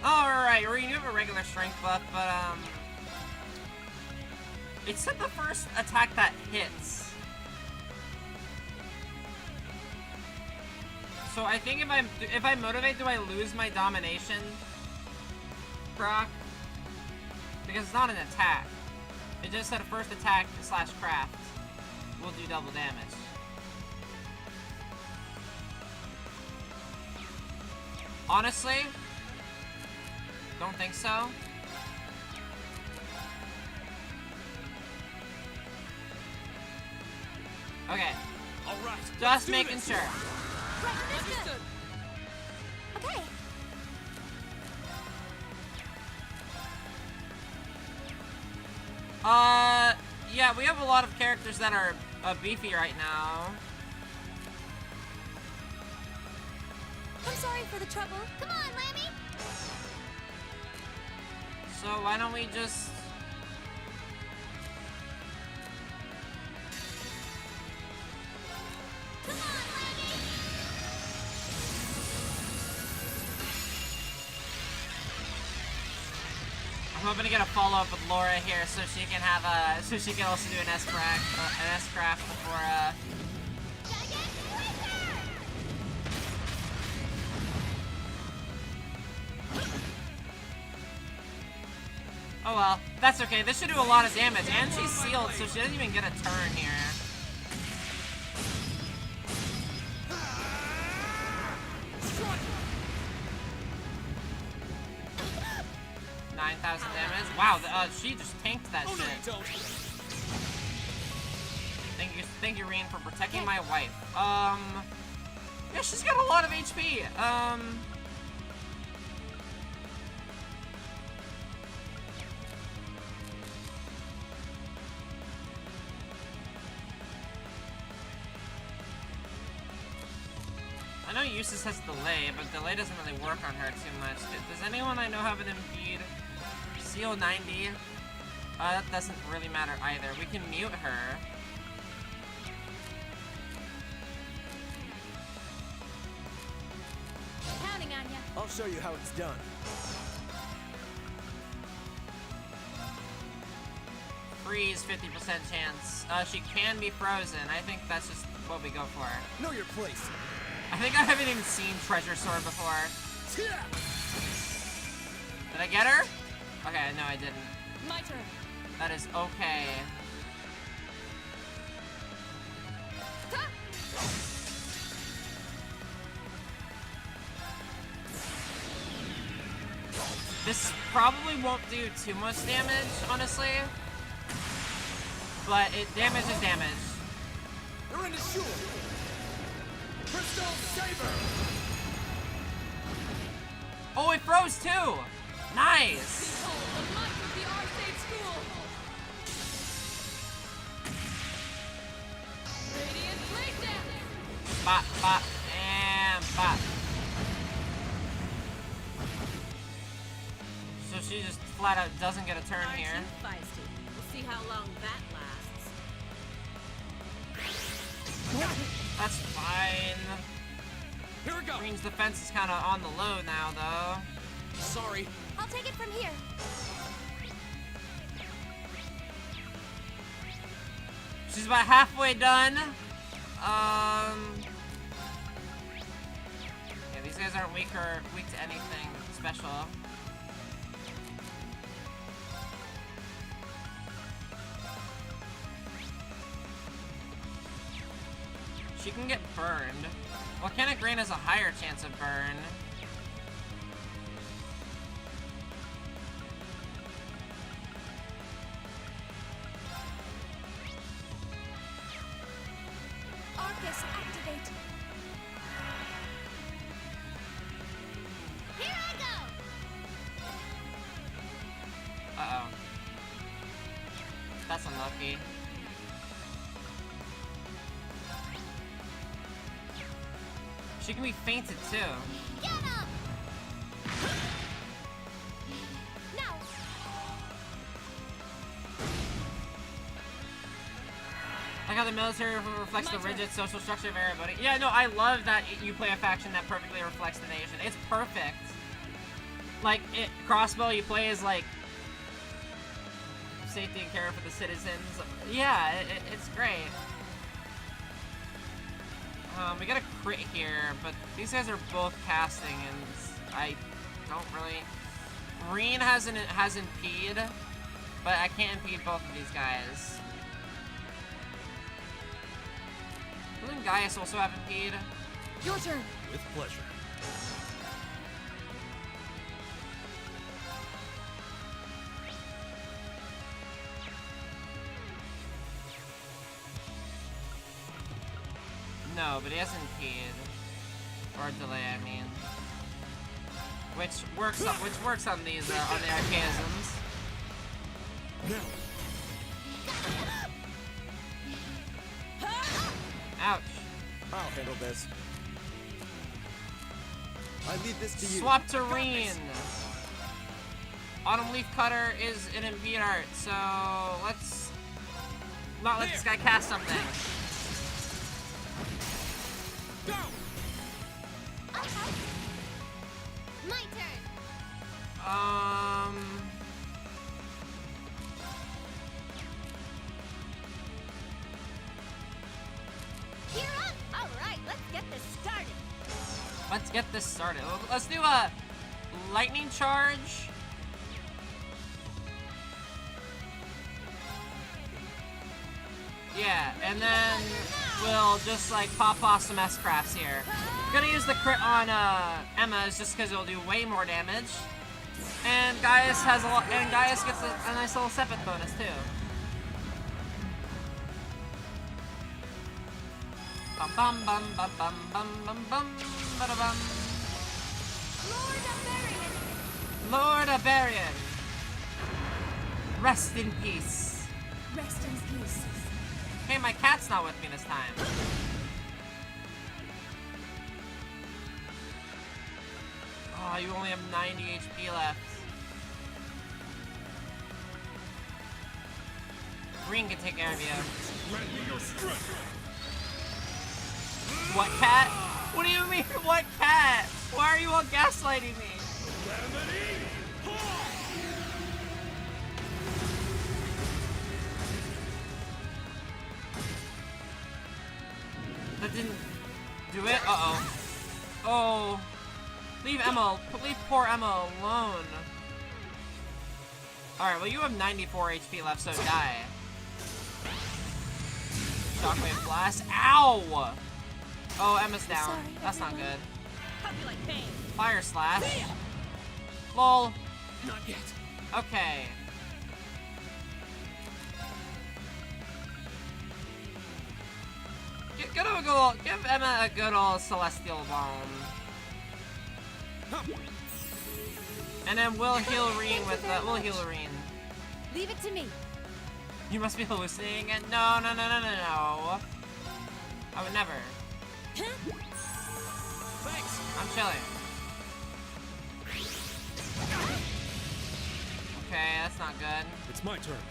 Alright, Reen, you have a regular strength buff, but, it's the first attack that hits. So I think if I motivate, do I lose my domination proc? Because it's not an attack. It just said first attack / craft will do double damage. Honestly, don't think so. Okay. All right. Just making sure. Understood. Okay. Yeah, we have a lot of characters that are beefy right now. I'm sorry for the trouble. Come on, Lammy! So why don't we just... Come on, Lammy! I'm hoping to get a follow-up with Laura here so she can have so she can also do an S-craft before, Oh well, that's okay. This should do a lot of damage, and she's sealed, so she doesn't even get a turn here. 9,000 damage. Wow, she just tanked that shit. Thank you, Reen, for protecting my wife. Yeah, she's got a lot of HP. I know Eustace has delay, but delay doesn't really work on her too much. Does anyone I know have an impede? Seal 90? That doesn't really matter either. We can mute her. I'll show you how it's done. Freeze, 50% chance. She can be frozen. I think that's just what we go for. Know your place. I think I haven't even seen Treasure Sword before. Did I get her? Okay, no, I didn't. My turn. That is okay. This probably won't do too much damage, honestly. But damage is damage. You're in the shore. Crystal Saber. Oh, it froze too! Nice! Behold the might of the Arcade School. Radiant Blade Dance. Bop, bop, and bop. So she just flat out doesn't get a turn Aren't here. you feisty? We'll see how long that lasts. That's fine. Here we go. Green's defense is kind of on the low now, though. Sorry. I'll take it from here. She's about halfway done. Yeah, these guys aren't weak to anything special. She can get burned. Volcanic Rain has a higher chance of burn. Arcus, activate. Here I go. Uh-oh. That's unlucky. She can be fainted too. Get him! Now. Like how the military reflects the rigid social structure of everybody. Yeah, no, I love that you play a faction that perfectly reflects the nation. It's perfect. Like, Crossbow, you play as, like, safety and care for the citizens. Yeah, it's great. We got a crit here, but these guys are both casting, and I don't really... Reen has impede, but I can't impede both of these guys. Doesn't Gaius also have impede? Your turn. With pleasure. No, but he has impede. Or delay, I mean. Which works on these on the archaisms. Ouch. I'll handle this. I leave this to you. Swap terrain. Autumn Leaf Cutter is an impede art, so let's not let this guy cast something. Go! My turn. Here on. All right, let's get this started. Let's get this started. Let's do a lightning charge. Yeah, and then we'll just like pop off some S-crafts here. Gonna use the crit on Emma's just because it'll do way more damage. And Gaius has Gaius gets a nice little Sepith bonus too. Bum bum bum bum bum bum bum bum bada bum. Lord Aberian. Rest in peace. Rest in peace. Hey, my cat's not with me this time. Oh, you only have 90 HP left. Green can take care of you. What cat? What do you mean, what cat? Why are you all gaslighting me? That didn't do it? Uh-oh. Oh. Leave poor Emma alone. Alright, well you have 94 HP left, so die. Shockwave blast. Ow! Oh, Emma's down. Sorry, that's not everyone. good. Hope you like pain. Fire slash. Lol. Not yet. Okay. Give Emma a good old celestial bomb. And then we'll heal Reen with the Reen. Leave it to me. You must be hallucinating again. No. I would never. Thanks. I'm chilling. Okay, that's not good. It's my turn.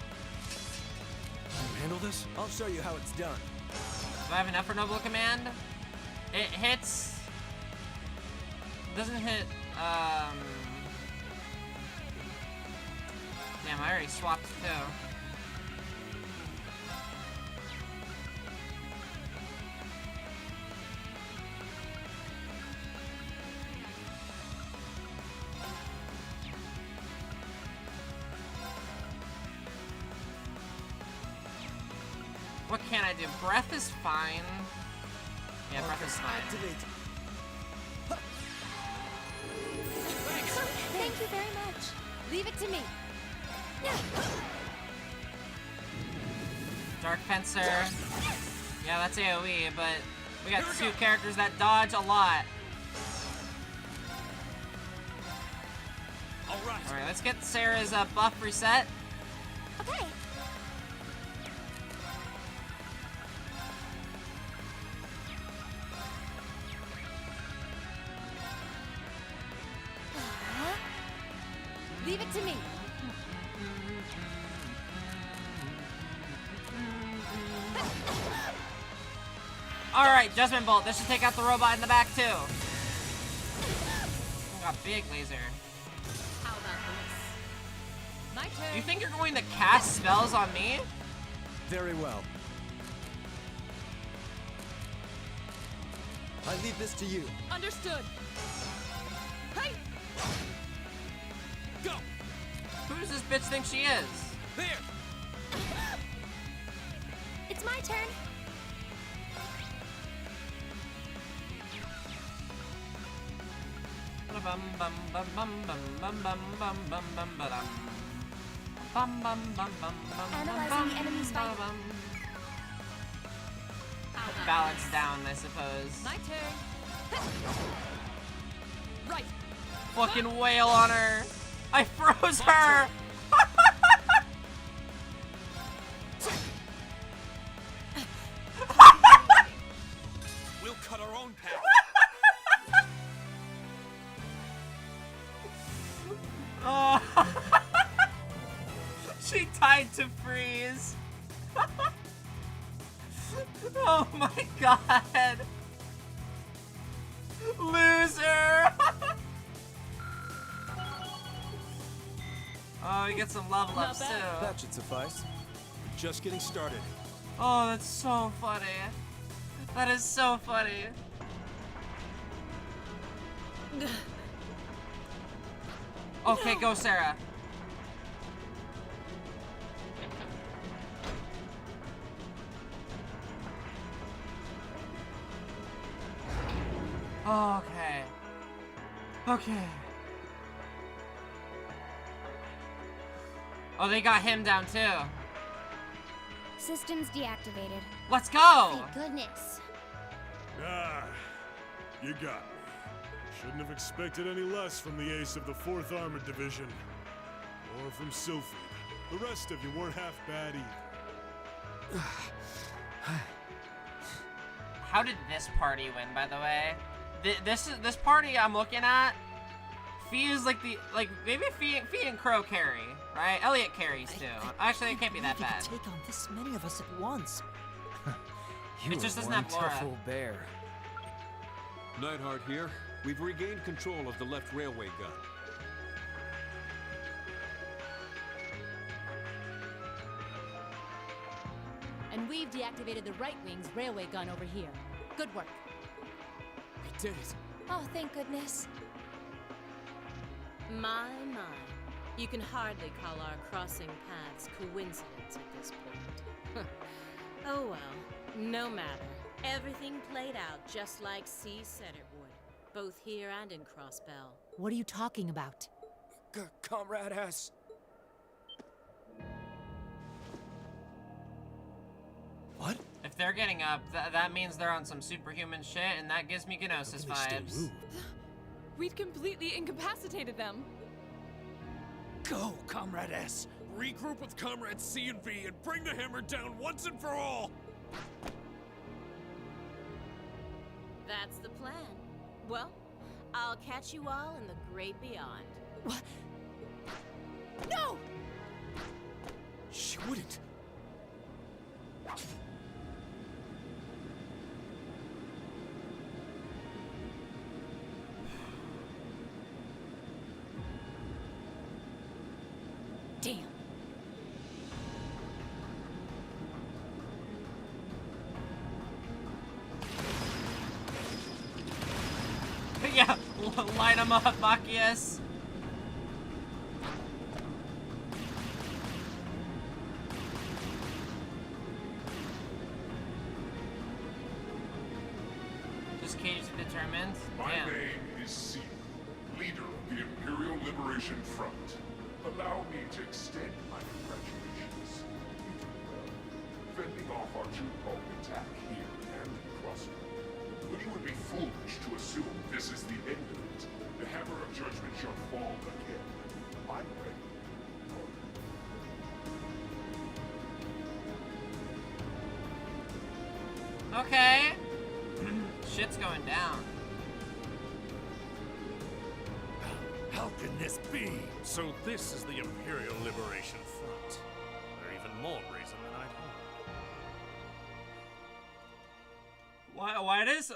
Can you handle this? I'll show you how it's done. Do I have enough for Noble Command? It hits... Doesn't hit, Damn, I already swapped too. What can I do? Breath is fine. Yeah, breath is fine. Activate. Thank you very much. Leave it to me. Dark Fencer. Yeah, that's AoE, but we got two characters that dodge a lot. Alright, let's get Sarah's buff reset. Okay. Leave it to me. Alright, Judgment Bolt. This should take out the robot in the back, too. Oh, got big laser. How about this? My turn. You think you're going to cast spells on me? Very well. I leave this to you. Understood. Hey! Go. Who does this bitch think she is? There. It's my turn. Analyzing the enemy's fight. Balance down, I suppose. My turn. Right. Fucking wail on her. I froze her. We'll cut our own path. Oh. She tied to freeze. Oh my god. Loser. Oh, you get some level ups too. That should suffice. We're just getting started. Oh, that's so funny. That is so funny. Okay, go Sarah. Okay. Okay. Oh, they got him down too. Systems deactivated. Let's go! Thank goodness. Ah, you got me. Shouldn't have expected any less from the ace of the 4th Armored Division. Or from Sylphid. The rest of you weren't half bad either. How did this party win, by the way? This party I'm looking at, Fee is like maybe Fee and Crow carry, right? Elliot carries too. Actually, it can't be that believe bad. you could take on this many of us at once. You It just are doesn't one have Laura. tough old bear. Neidhart here. We've regained control of the left railway gun. And we've deactivated the right wing's railway gun over here. Good work. We did it. Oh, thank goodness. My. You can hardly call our crossing paths coincidence at this point. Oh well, no matter. Everything played out just like C said it would, both here and in Crossbell. What are you talking about? Comrade S. What? If they're getting up, that means they're on some superhuman shit, and that gives me Gnosis How can they vibes. still move? We'd completely incapacitated them. Go, Comrade S. Regroup with Comrades C and V and bring the hammer down once and for all! That's the plan. Well, I'll catch you all in the great beyond. What? No! She wouldn't. Damn. Yeah, line them up, Bacchius. Just caged and determined. My Damn. name is C, leader of the Imperial Liberation Front. Allow me to extend my congratulations. You did well, fending off our two-pronged attack here and in Crossbell. But you would be foolish to assume this is the end of it. The hammer of judgment shall fall again. I'm ready. Okay. Shit's going down. How can this be? So this is the Imperial Liberation Front. They're even more brazen than I'd hoped.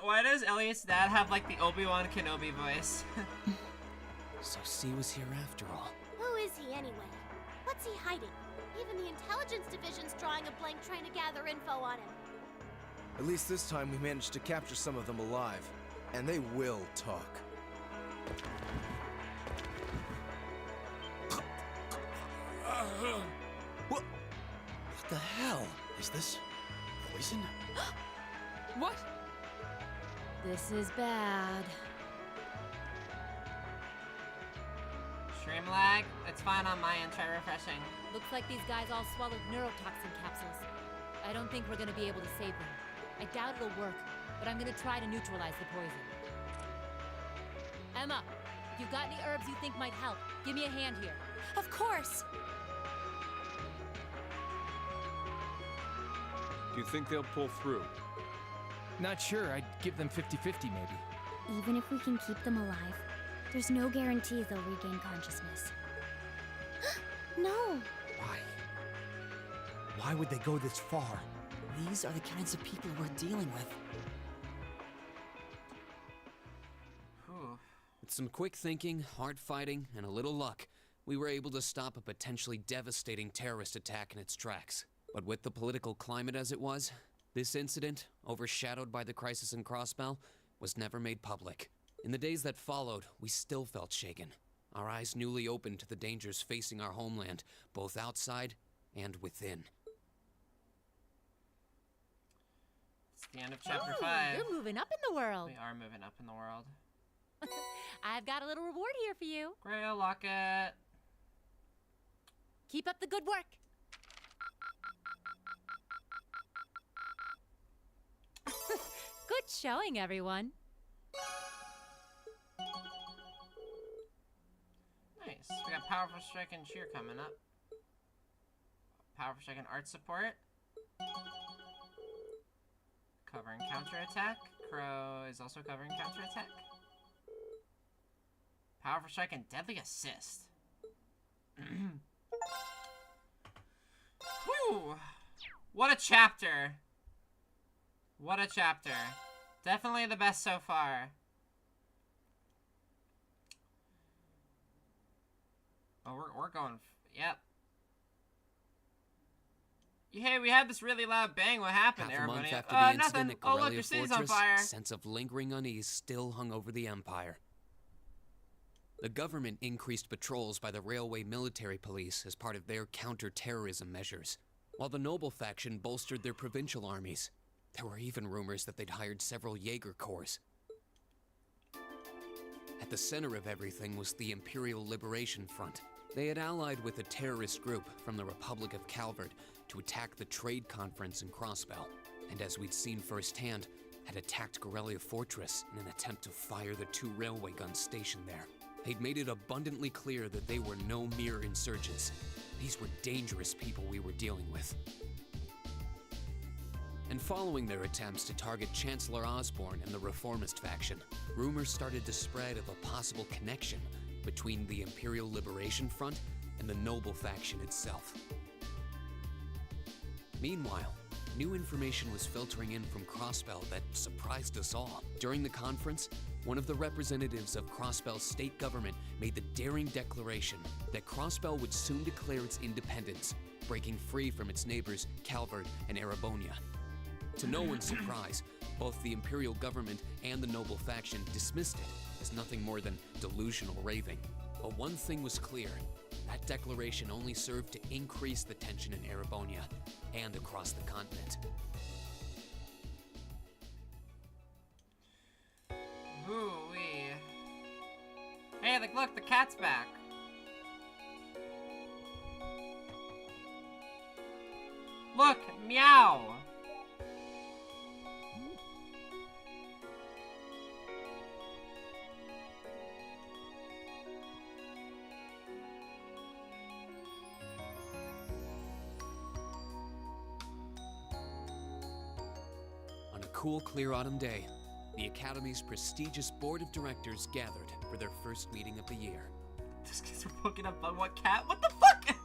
Why does Elliot's dad have like the Obi-Wan Kenobi voice? So C was here after all. Who is he anyway? What's he hiding? Even the intelligence division's drawing a blank trying to gather info on him. At least this time we managed to capture some of them alive. And they will talk. What the hell? Is this poison? What? This is bad. Stream lag? It's fine on my end, try refreshing. Looks like these guys all swallowed neurotoxin capsules. I don't think we're gonna be able to save them. I doubt it'll work, but I'm gonna try to neutralize the poison. Emma, if you've got any herbs you think might help, give me a hand here. Of course! Do you think they'll pull through? Not sure. I'd give them 50-50 maybe. Even if we can keep them alive, there's no guarantee they'll regain consciousness. No! Why? Why would they go this far? These are the kinds of people we're dealing with. Whew. With some quick thinking, hard fighting, and a little luck, we were able to stop a potentially devastating terrorist attack in its tracks. But with the political climate as it was, this incident, overshadowed by the crisis in Crossbell, was never made public. In the days that followed, we still felt shaken, our eyes newly opened to the dangers facing our homeland, both outside and within. It's the end of chapter Ooh, 5. You're moving up in the world. We are moving up in the world. I've got a little reward here for you. Grail locket. Keep up the good work. Good showing, everyone. Nice. We got Powerful Strike and Cheer coming up. Powerful Strike and Art Support. Covering counterattack. Crow is also covering counterattack. Powerful Strike and Deadly Assist. Whew! What a chapter! What a chapter. Definitely the best so far. Oh, we're going. Yep. Hey, we had this really loud bang. What happened there, Half a month everybody? after the incident Nothing. at Oh, look, Corellia your city's on Fortress, fire. a sense of lingering unease still hung over the Empire. The government increased patrols by the railway military police as part of their counter-terrorism measures, while the noble faction bolstered their provincial armies. There were even rumors that they'd hired several Jaeger Corps. At the center of everything was the Imperial Liberation Front. They had allied with a terrorist group from the Republic of Calvert to attack the trade conference in Crossbell, and as we'd seen firsthand, had attacked Corellia Fortress in an attempt to fire the 2 railway guns stationed there. They'd made it abundantly clear that they were no mere insurgents. These were dangerous people we were dealing with. And following their attempts to target Chancellor Osborne and the Reformist faction, rumors started to spread of a possible connection between the Imperial Liberation Front and the noble faction itself. Meanwhile, new information was filtering in from Crossbell that surprised us all. During the conference, one of the representatives of Crossbell's state government made the daring declaration that Crossbell would soon declare its independence, breaking free from its neighbors Calvert and Erebonia. To no one's surprise, both the Imperial government and the noble faction dismissed it as nothing more than delusional raving. But one thing was clear. That declaration only served to increase the tension in Erebonia and across the continent. Ooh-wee. Hey, look, the cat's back. Look, meow. On a cool, clear autumn day, the Academy's prestigious board of directors gathered for their first meeting of the year. These kids are poking up on what cat? What the fuck?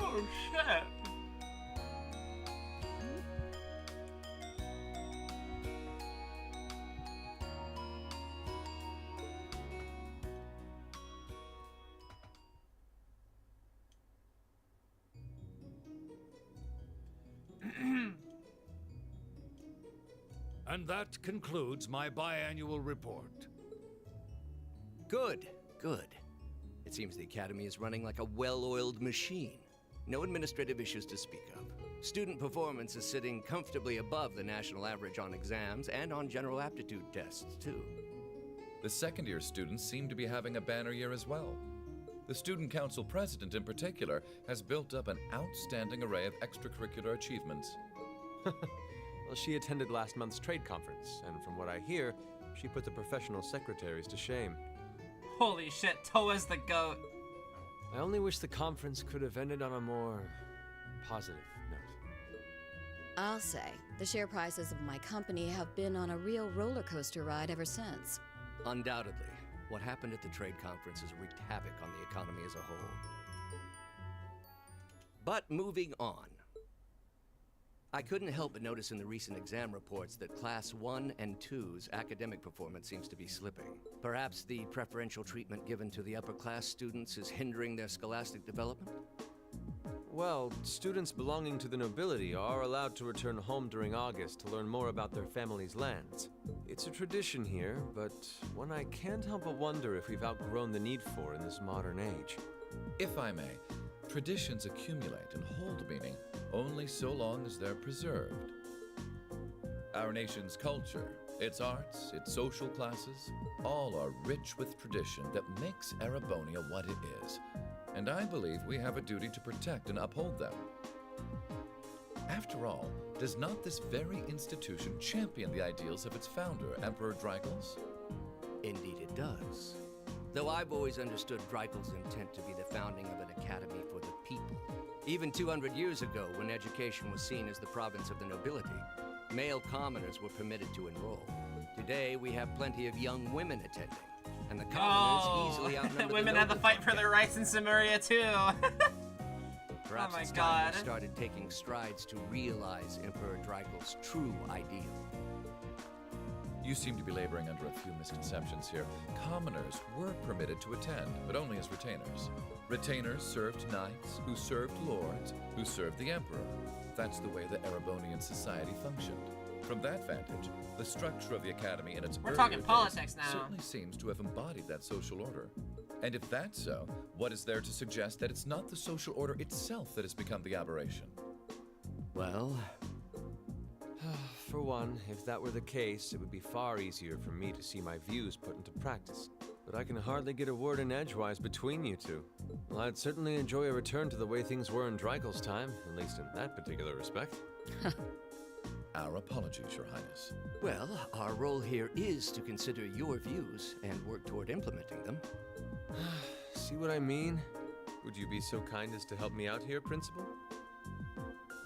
Oh shit. And that concludes my biannual report. Good, good. It seems the Academy is running like a well-oiled machine. No administrative issues to speak of. Student performance is sitting comfortably above the national average on exams and on general aptitude tests, too. The second-year students seem to be having a banner year as well. The Student Council president, in particular, has built up an outstanding array of extracurricular achievements. Well, she attended last month's trade conference, and from what I hear, she put the professional secretaries to shame. Holy shit, Toa's the goat. I only wish the conference could have ended on a more positive note. I'll say, the share prices of my company have been on a real roller coaster ride ever since. Undoubtedly, what happened at the trade conference has wreaked havoc on the economy as a whole. But moving on. I couldn't help but notice in the recent exam reports that Class 1 and 2's academic performance seems to be slipping. Perhaps the preferential treatment given to the upper-class students is hindering their scholastic development? Well, students belonging to the nobility are allowed to return home during August to learn more about their family's lands. It's a tradition here, but one I can't help but wonder if we've outgrown the need for in this modern age. If I may, traditions accumulate and hold meaning only so long as they're preserved. Our nation's culture, its arts, its social classes, all are rich with tradition that makes Erebonia what it is, and I believe we have a duty to protect and uphold them. After all, does not this very institution champion the ideals of its founder, Emperor Dreigels? Indeed it does. Though I've always understood Dreigels' intent to be the founding of an academy for the people. Even 200 years ago, when education was seen as the province of the nobility, male commoners were permitted to enroll. Today, we have plenty of young women attending, and the commoners easily outnumber Women the had to noble fight for their rights in Samaria too. Perhaps my it's time we God. started taking strides to realize Emperor Dreikel's true ideal. You seem to be laboring under a few misconceptions here. Commoners were permitted to attend, but only as retainers. Retainers served knights, who served lords, who served the emperor. That's the way the Erebonian society functioned. From that vantage, the structure of the academy in its We're earlier talking days politics now. certainly seems to have embodied that social order. And if that's so, what is there to suggest that it's not the social order itself that has become the aberration? Well, For one, if that were the case, it would be far easier for me to see my views put into practice. But I can hardly get a word in edgewise between you two. Well, I'd certainly enjoy a return to the way things were in Dreikel's time, at least in that particular respect. Our apologies, Your Highness. well, our role here is to consider your views and work toward implementing them. See what I mean? Would you be so kind as to help me out here, Principal?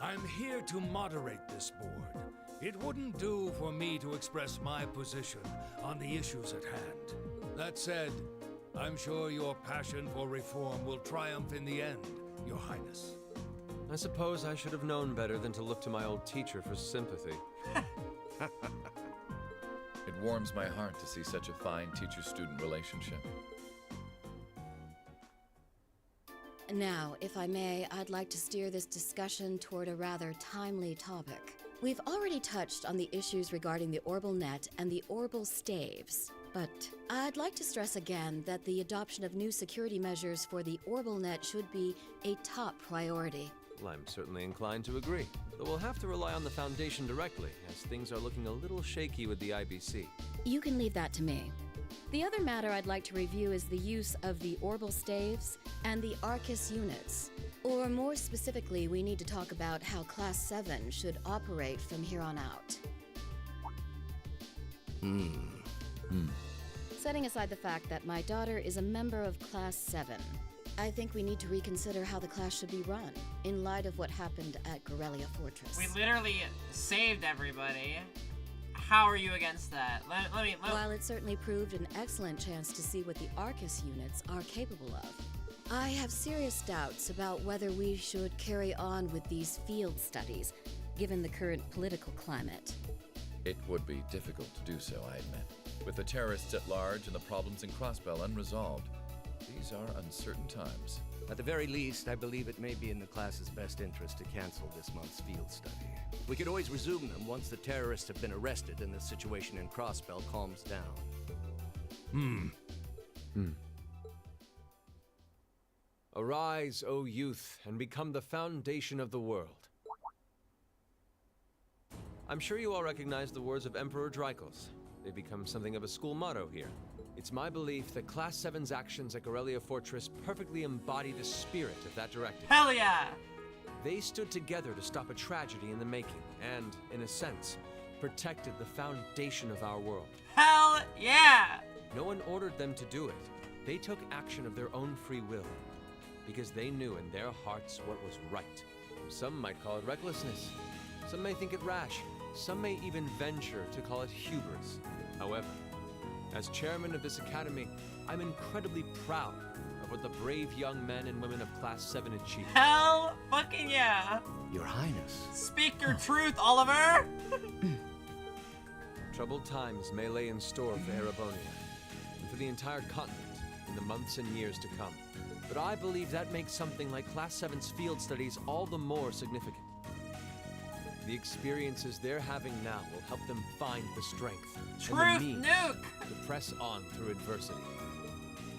I'm here to moderate this board. It wouldn't do for me to express my position on the issues at hand. That said, I'm sure your passion for reform will triumph in the end, Your Highness. I suppose I should have known better than to look to my old teacher for sympathy. It warms my heart to see such a fine teacher-student relationship. Now, if I may, I'd like to steer this discussion toward a rather timely topic. We've already touched on the issues regarding the Orbal Net and the Orbal Staves, but I'd like to stress again that the adoption of new security measures for the Orbal Net should be a top priority. Well, I'm certainly inclined to agree, but we'll have to rely on the Foundation directly, as things are looking a little shaky with the IBC. You can leave that to me. The other matter I'd like to review is the use of the Orbal Staves and the Arcus units. Or more specifically, we need to talk about how Class 7 should operate from here on out. Setting aside the fact that my daughter is a member of Class 7, I think we need to reconsider how the class should be run, in light of what happened at Corellia Fortress. We literally saved everybody. How are you against that? Let me. While it certainly proved an excellent chance to see what the Arcus units are capable of, I have serious doubts about whether we should carry on with these field studies, given the current political climate. It would be difficult to do so, I admit. With the terrorists at large and the problems in Crossbell unresolved, these are uncertain times. At the very least, I believe it may be in the class's best interest to cancel this month's field study. We could always resume them once the terrorists have been arrested and the situation in Crossbell calms down. Arise, O youth, and become the foundation of the world. I'm sure you all recognize the words of Emperor Dreikel's. They've become something of a school motto here. It's my belief that Class 7's actions at Corellia Fortress perfectly embody the spirit of that directive. Hell yeah! They stood together to stop a tragedy in the making, and, in a sense, protected the foundation of our world. Hell yeah! No one ordered them to do it. They took action of their own free will, because they knew in their hearts what was right. Some might call it recklessness. Some may think it rash. Some may even venture to call it hubris. However, as chairman of this academy, I'm incredibly proud of what the brave young men and women of Class 7 achieved. Hell fucking yeah! Your Highness. Speak your truth, Oliver! Troubled times may lay in store for Erebonia, and for the entire continent in the months and years to come. But I believe that makes something like Class 7's field studies all the more significant. The experiences they're having now will help them find the strength and the means to press on through adversity.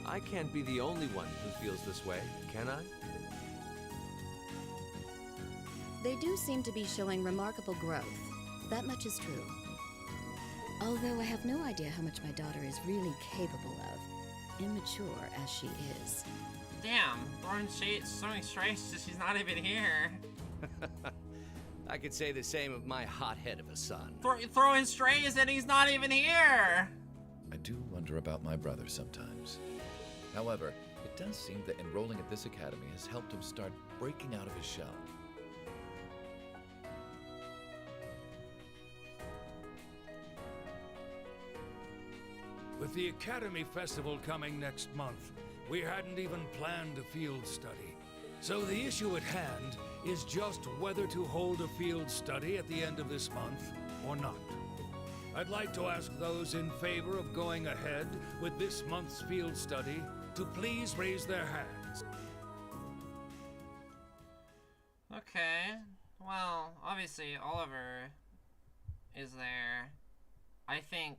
I can't be the only one who feels this way, can I? They do seem to be showing remarkable growth. That much is true. Although I have no idea how much my daughter is really capable of, immature as she is. Damn, throwing strays, she's not even here. I could say the same of my hothead of a son. Throwing strays and he's not even here! I do wonder about my brother sometimes. However, it does seem that enrolling at this academy has helped him start breaking out of his shell. With the Academy Festival coming next month, we hadn't even planned a field study. So the issue at hand is just whether to hold a field study at the end of this month or not. I'd like to ask those in favor of going ahead with this month's field study to please raise their hands. Okay. Well, obviously Oliver is there. I think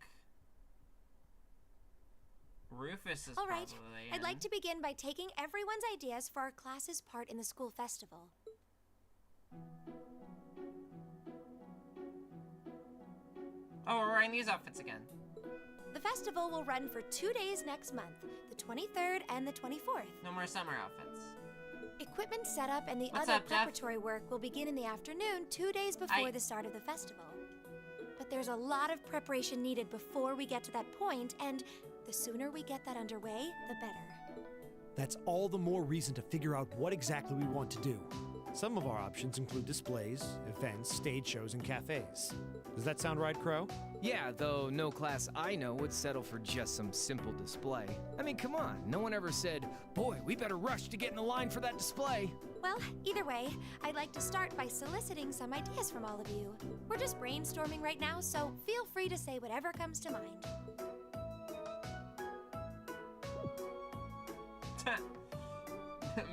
Rufus is All right. probably I'd in. like to begin by taking everyone's ideas for our class's part in the school festival. Oh, we're wearing these outfits again. The festival will run for 2 days next month, the 23rd and the 24th. No more summer outfits. Equipment setup and the What's other up, Jeff? preparatory work will begin in the afternoon, 2 days before the start of the festival. But there's a lot of preparation needed before we get to that point, and the sooner we get that underway, the better. That's all the more reason to figure out what exactly we want to do. Some of our options include displays, events, stage shows, and cafes. Does that sound right, Crow? Yeah, though no class I know would settle for just some simple display. I mean, come on, no one ever said, boy, we better rush to get in the line for that display. Well, either way, I'd like to start by soliciting some ideas from all of you. We're just brainstorming right now, so feel free to say whatever comes to mind.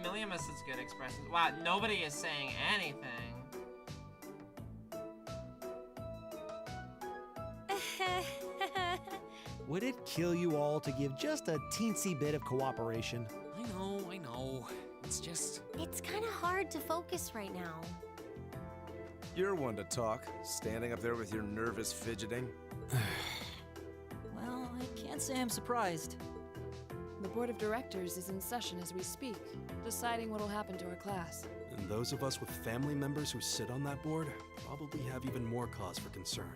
Milliam has such good expressions. Wow, nobody is saying anything. Would it kill you all to give just a teensy bit of cooperation? I know. It's just... It's kind of hard to focus right now. You're one to talk, standing up there with your nervous fidgeting. Well, I can't say I'm surprised. The board of directors is in session as we speak, deciding what'll happen to our class. And those of us with family members who sit on that board probably have even more cause for concern.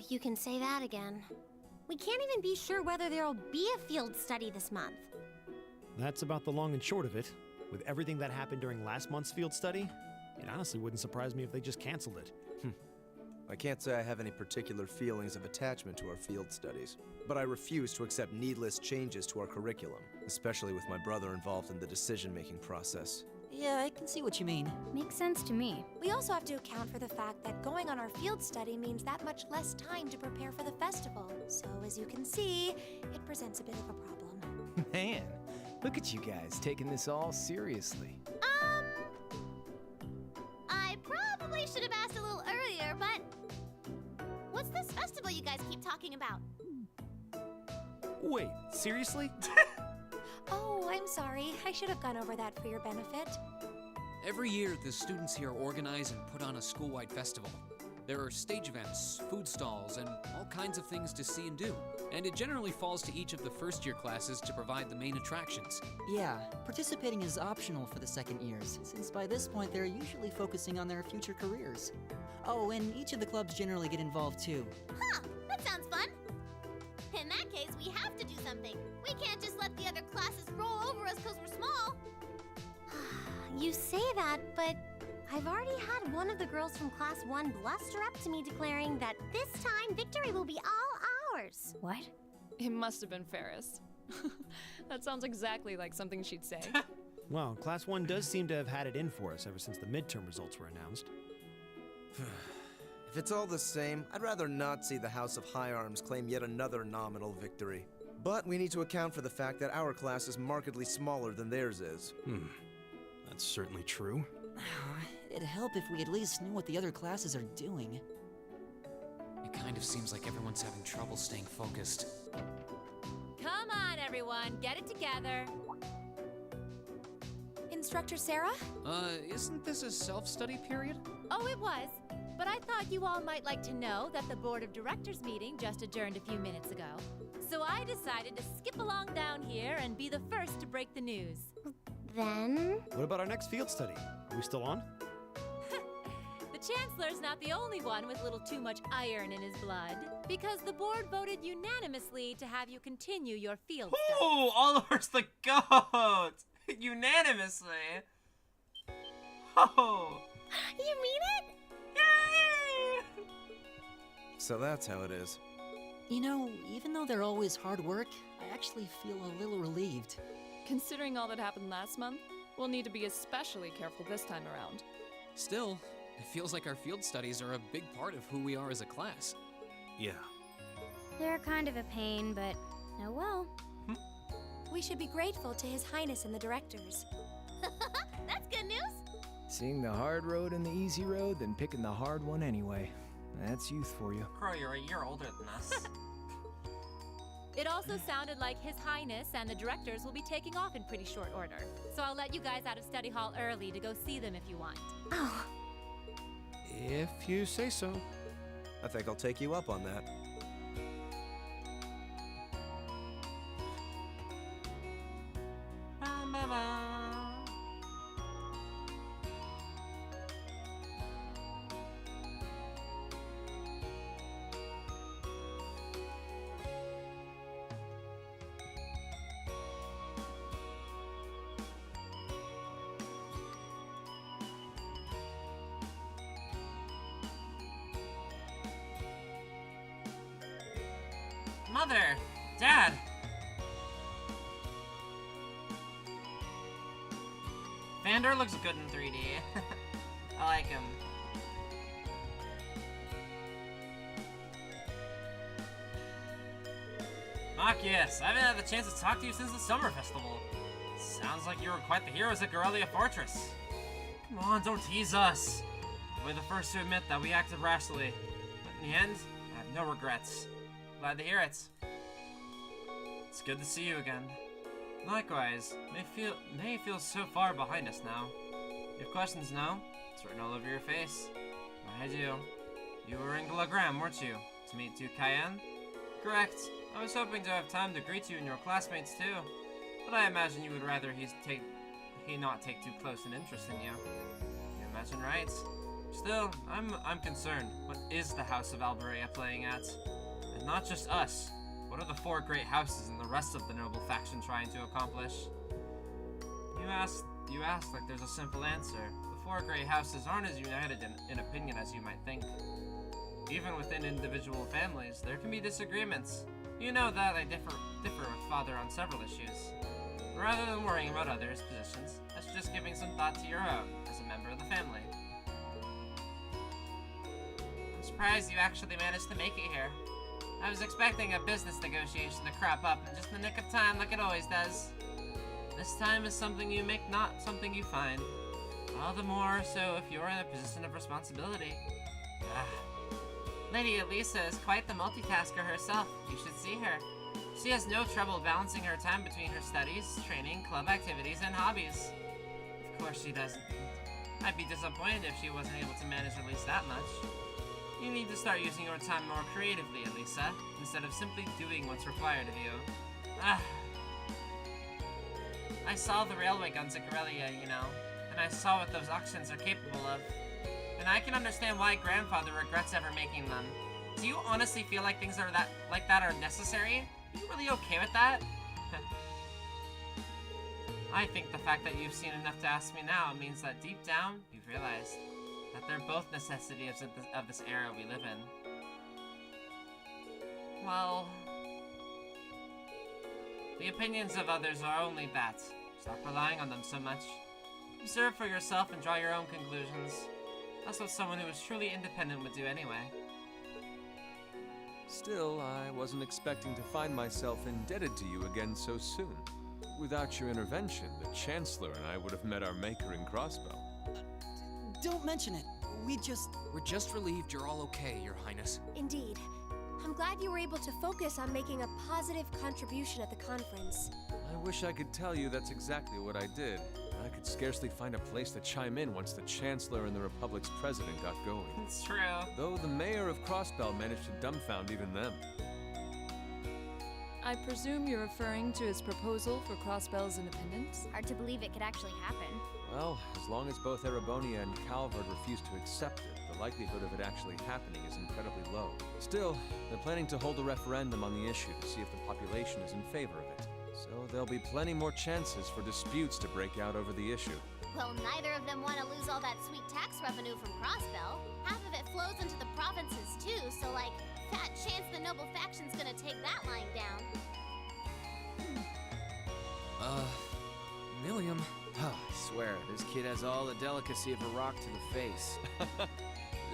You can say that again. We can't even be sure whether there'll be a field study this month. That's about the long and short of it. With everything that happened during last month's field study, it honestly wouldn't surprise me if they just canceled it. I can't say I have any particular feelings of attachment to our field studies, but I refuse to accept needless changes to our curriculum, especially with my brother involved in the decision-making process. Yeah, I can see what you mean. Makes sense to me. We also have to account for the fact that going on our field study means that much less time to prepare for the festival. So as you can see, it presents a bit of a problem. Man, look at you guys taking this all seriously. I probably should have asked a little earlier, but what's this festival you guys keep talking about? Wait, seriously? Oh, I'm sorry. I should have gone over that for your benefit. Every year, the students here organize and put on a school-wide festival. There are stage events, food stalls, and all kinds of things to see and do. And it generally falls to each of the first-year classes to provide the main attractions. Yeah, participating is optional for the second years, since by this point they're usually focusing on their future careers. Oh, and each of the clubs generally get involved too. Huh, that sounds fun. In that case, we have to do something. We can't just let the other classes roll over us because we're small. You say that, but I've already had one of the girls from Class 1 bluster up to me declaring that this time victory will be all ours. What? It must have been Ferris. That sounds exactly like something she'd say. Well, Class 1 does seem to have had it in for us ever since the midterm results were announced. If it's all the same, I'd rather not see the House of High Arms claim yet another nominal victory. But we need to account for the fact that our class is markedly smaller than theirs is. That's certainly true. It'd help if we at least knew what the other classes are doing. It kind of seems like everyone's having trouble staying focused. Come on, everyone, get it together. Instructor Sarah? Isn't this a self-study period? Oh, it was. But I thought you all might like to know that the Board of Directors meeting just adjourned a few minutes ago. So I decided to skip along down here and be the first to break the news. Then? What about our next field study? Are we still on? The Chancellor's not the only one with a little too much iron in his blood, because the board voted unanimously to have you continue your field study. Oh, Oliver's the goat! Unanimously. Oh. You mean it? Yay! So that's how it is. You know, even though they're always hard work, I actually feel a little relieved. Considering all that happened last month, we'll need to be especially careful this time around. Still, it feels like our field studies are a big part of who we are as a class. Yeah. They're kind of a pain, but oh well. We should be grateful to His Highness and the directors. That's good news. Seeing the hard road and the easy road, then picking the hard one anyway. That's youth for you. Crow, you're a year older than us. It also sounded like His Highness and the directors will be taking off in pretty short order. So I'll let you guys out of study hall early to go see them if you want. Oh. If you say so. I think I'll take you up on that. Mother! Dad! Vander looks good in 3D. I like him. Machias, I haven't had the chance to talk to you since the summer festival. Sounds like you were quite the heroes at Corellia Fortress. Come on, don't tease us. We're the first to admit that we acted rashly. But in the end, I have no regrets. Glad to hear it. It's good to see you again. Likewise, May feels so far behind us now. You have questions now? It's written all over your face. I do. You were in Glagram, weren't you? To meet Duke Cayenne? Correct. I was hoping to have time to greet you and your classmates too. But I imagine you would rather he not take too close an interest in you. You imagine right? Still, I'm concerned. What is the House of Alberia playing at? And not just us. What are the 4 great houses and the rest of the noble faction trying to accomplish? You ask like there's a simple answer. The 4 great houses aren't as united in opinion as you might think. Even within individual families, there can be disagreements. You know that I differ with Father on several issues. Rather than worrying about others' positions, that's just giving some thought to your own, as a member of the family. I'm surprised you actually managed to make it here. I was expecting a business negotiation to crop up in just the nick of time like it always does. This time is something you make, not something you find. All the more so if you're in a position of responsibility. Lady Elisa is quite the multitasker herself. You should see her. She has no trouble balancing her time between her studies, training, club activities, and hobbies. Of course she doesn't. I'd be disappointed if she wasn't able to manage at least that much. You need to start using your time more creatively, Elisa, instead of simply doing what's required of you. I saw the railway guns at Corellia, you know, and I saw what those auctions are capable of. And I can understand why Grandfather regrets ever making them. Do you honestly feel like things like that are necessary? Are you really okay with that? I think the fact that you've seen enough to ask me now means that deep down, you've realized that they're both necessities of this era we live in. Well, the opinions of others are only that. Stop relying on them so much. Observe for yourself and draw your own conclusions. That's what someone who is truly independent would do anyway. Still, I wasn't expecting to find myself indebted to you again so soon. Without your intervention, the Chancellor and I would have met our maker in Crossbow. Don't mention it. We're just relieved you're all okay, Your Highness. Indeed. I'm glad you were able to focus on making a positive contribution at the conference. I wish I could tell you that's exactly what I did. I could scarcely find a place to chime in once the Chancellor and the Republic's president got going. It's true. Though the mayor of Crossbell managed to dumbfound even them. I presume you're referring to his proposal for Crossbell's independence? Hard to believe it could actually happen. Well, as long as both Erebonia and Calvard refuse to accept it, the likelihood of it actually happening is incredibly low. Still, they're planning to hold a referendum on the issue to see if the population is in favor of it. So there'll be plenty more chances for disputes to break out over the issue. Well, neither of them want to lose all that sweet tax revenue from Crossbell. Half of it flows into the provinces too, so like, Fat chance the noble faction's gonna take that lying down. Milliam. I swear, this kid has all the delicacy of a rock to the face.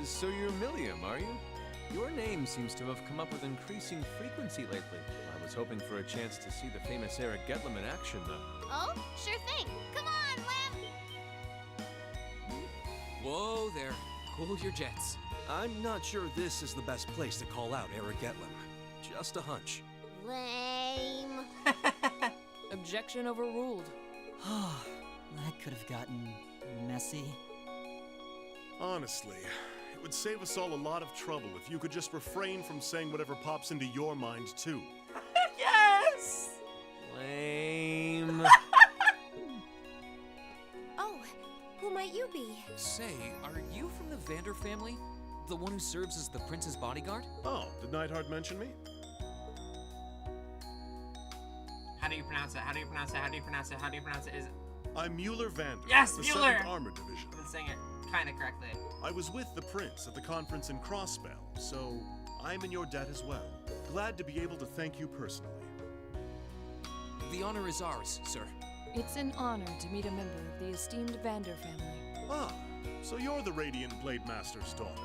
So you're Milliam, are you? Your name seems to have come up with increasing frequency lately. I was hoping for a chance to see the famous Eric Getlem in action, though. Oh, sure thing. Come on, Lamb! Whoa there. Cool your jets. I'm not sure this is the best place to call out Eric Getlem. Just a hunch. Lame. Objection overruled. That could have gotten messy. Honestly, it would save us all a lot of trouble if you could just refrain from saying whatever pops into your mind, too. Yes! Lame. Oh, who might you be? Say, are you from the Vander family? The one who serves as the prince's bodyguard? Oh, did Neidhart mention me? How do you pronounce it? How do you pronounce it? How do you pronounce it? How do you pronounce it? Is it? I'm Mueller Vander. Yes, the Mueller! 7th Armored Division. I've been saying it kind of correctly. I was with the prince at the conference in Crossbell, so I'm in your debt as well. Glad to be able to thank you personally. The honor is ours, sir. It's an honor to meet a member of the esteemed Vander family. Ah, so you're the Radiant Blade Master's daughter.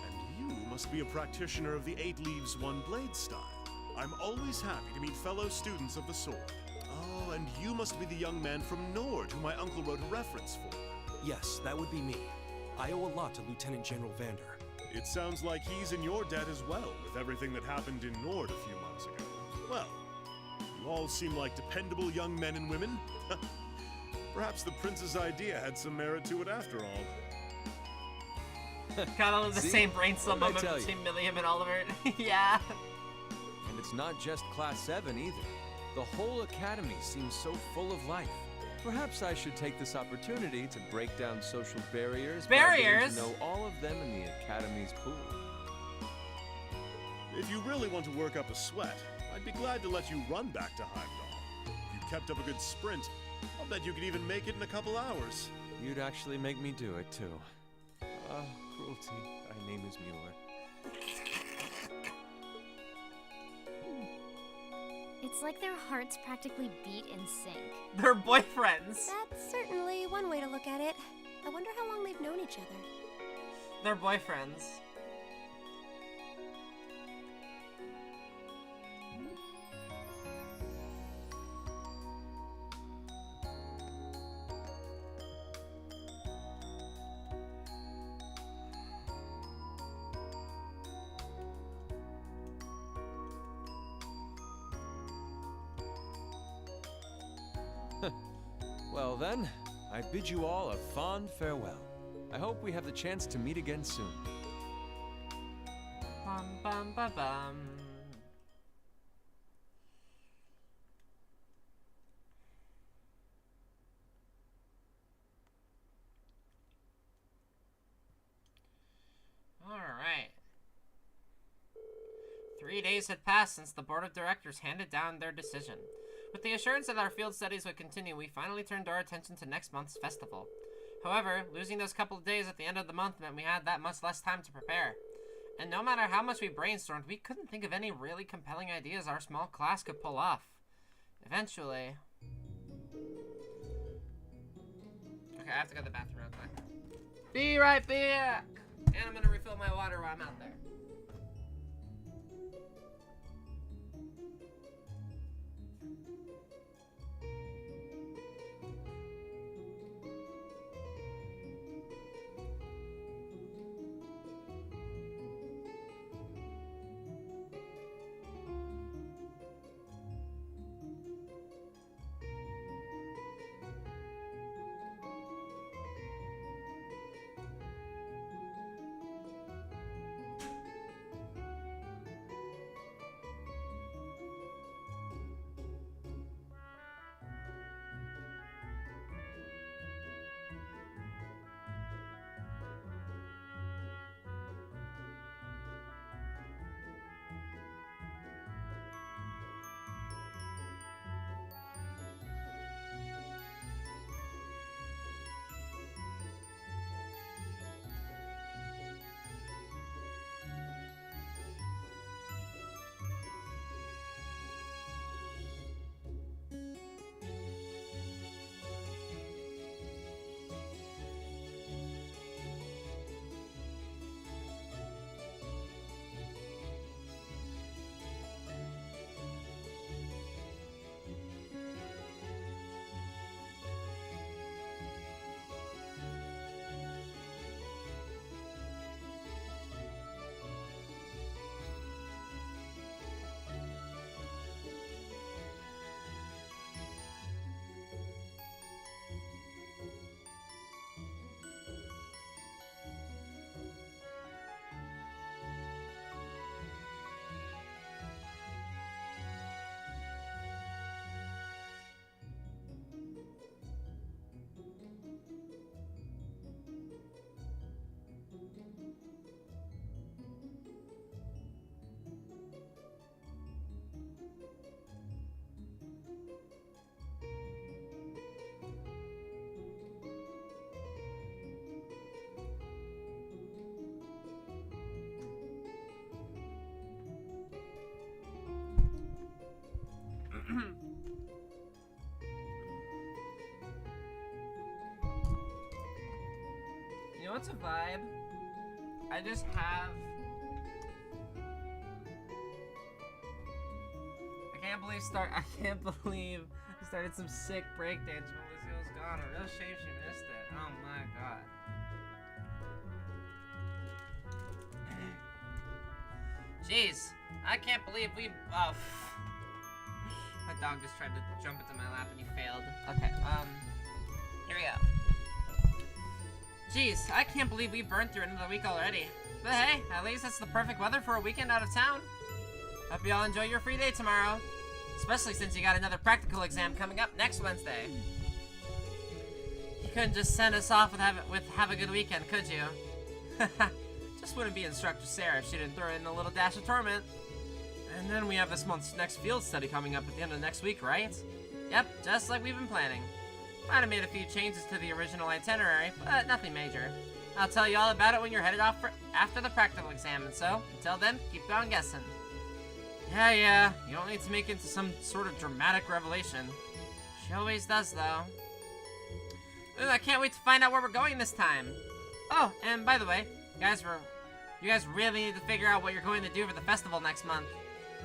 And you must be a practitioner of the 8 Leaves, 1 Blade style. I'm always happy to meet fellow students of the sword. Oh, and you must be the young man from Nord who my uncle wrote a reference for. Yes, that would be me. I owe a lot to Lieutenant General Vander. It sounds like he's in your debt as well, with everything that happened in Nord a few months ago. Well, you all seem like dependable young men and women. Perhaps the prince's idea had some merit to it after all. Kind of the See? same brainstorm What did I moment tell you? between Milliam and Oliver. Yeah. And it's not just Class 7 either. The whole academy seems so full of life. Perhaps I should take this opportunity to break down social barriers by Barriers? getting to know all of them in the academy's pool. If you really want to work up a sweat, I'd be glad to let you run back to Heimdall. If you kept up a good sprint, I'll bet you could even make it in a couple hours. You'd actually make me do it, too. Ah, cruelty. My name is Mueller. It's like their hearts practically beat in sync. They're boyfriends. That's certainly one way to look at it. I wonder how long they've known each other. They're boyfriends. Well then, I bid you all a fond farewell. I hope we have the chance to meet again soon. Bum bum ba bum. Alright. 3 days had passed since the board of directors handed down their decision. With the assurance that our field studies would continue, we finally turned our attention to next month's festival. However, losing those couple of days at the end of the month meant we had that much less time to prepare. And no matter how much we brainstormed, we couldn't think of any really compelling ideas our small class could pull off. Eventually... Okay, I have to go to the bathroom real quick. Be right back! And I'm gonna refill my water while I'm out there. it's a vibe? I just have... I can't believe I started some sick breakdance when Lucille was gone. A real shame she missed it. Oh my god. Jeez, I can't believe we... Oh, my dog just tried to jump into my lap and he failed. Okay, here we go. Jeez, I can't believe we burned through another week already. But hey, at least it's the perfect weather for a weekend out of town. Hope you all enjoy your free day tomorrow. Especially since you got another practical exam coming up next Wednesday. You couldn't just send us off with have a good weekend, could you? Just wouldn't be Instructor Sarah if she didn't throw in a little dash of torment. And then we have this month's next field study coming up at the end of next week, right? Yep, just like we've been planning. Might have made a few changes to the original itinerary, but nothing major. I'll tell you all about it when you're headed off after the practical exam, and so, until then, keep on guessing. Yeah, you don't need to make it into some sort of dramatic revelation. She always does, though. Ooh, I can't wait to find out where we're going this time. Oh, and by the way, you guys really need to figure out what you're going to do for the festival next month.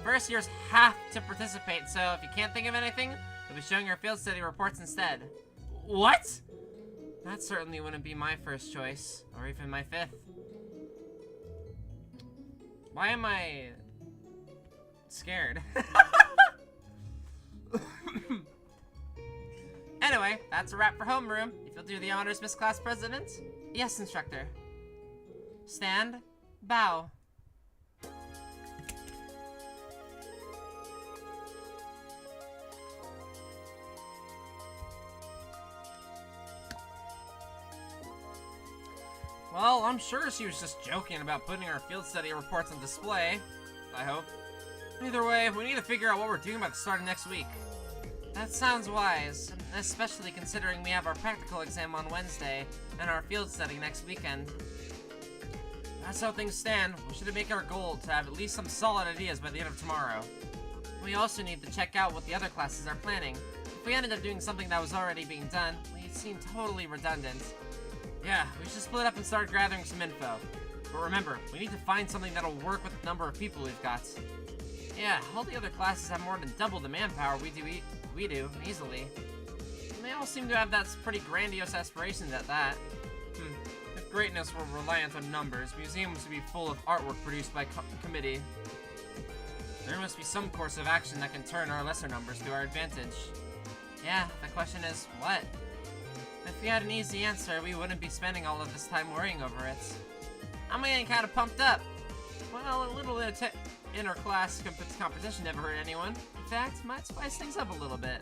First years have to participate, so if you can't think of anything, you'll be showing your field study reports instead. What? That certainly wouldn't be my first choice, or even my fifth. Why am I scared? Anyway, that's a wrap for homeroom. If you'll do the honors, Miss Class President. Yes, instructor. Stand. Bow. Well, I'm sure she was just joking about putting our field study reports on display. I hope. Either way, we need to figure out what we're doing by the start of next week. That sounds wise, especially considering we have our practical exam on Wednesday and our field study next weekend. That's how things stand. We should make our goal to have at least some solid ideas by the end of tomorrow. We also need to check out what the other classes are planning. If we ended up doing something that was already being done, we'd seem totally redundant. Yeah, we should split up and start gathering some info. But remember, we need to find something that'll work with the number of people we've got. Yeah, all the other classes have more than double the manpower we do, easily. And they all seem to have that pretty grandiose aspirations at that. If greatness were reliant on numbers, museums would be full of artwork produced by committee. There must be some course of action that can turn our lesser numbers to our advantage. Yeah, the question is, what? If we had an easy answer, we wouldn't be spending all of this time worrying over it. I'm getting kind of pumped up. Well, a little inter-class competition never hurt anyone. In fact, might spice things up a little bit.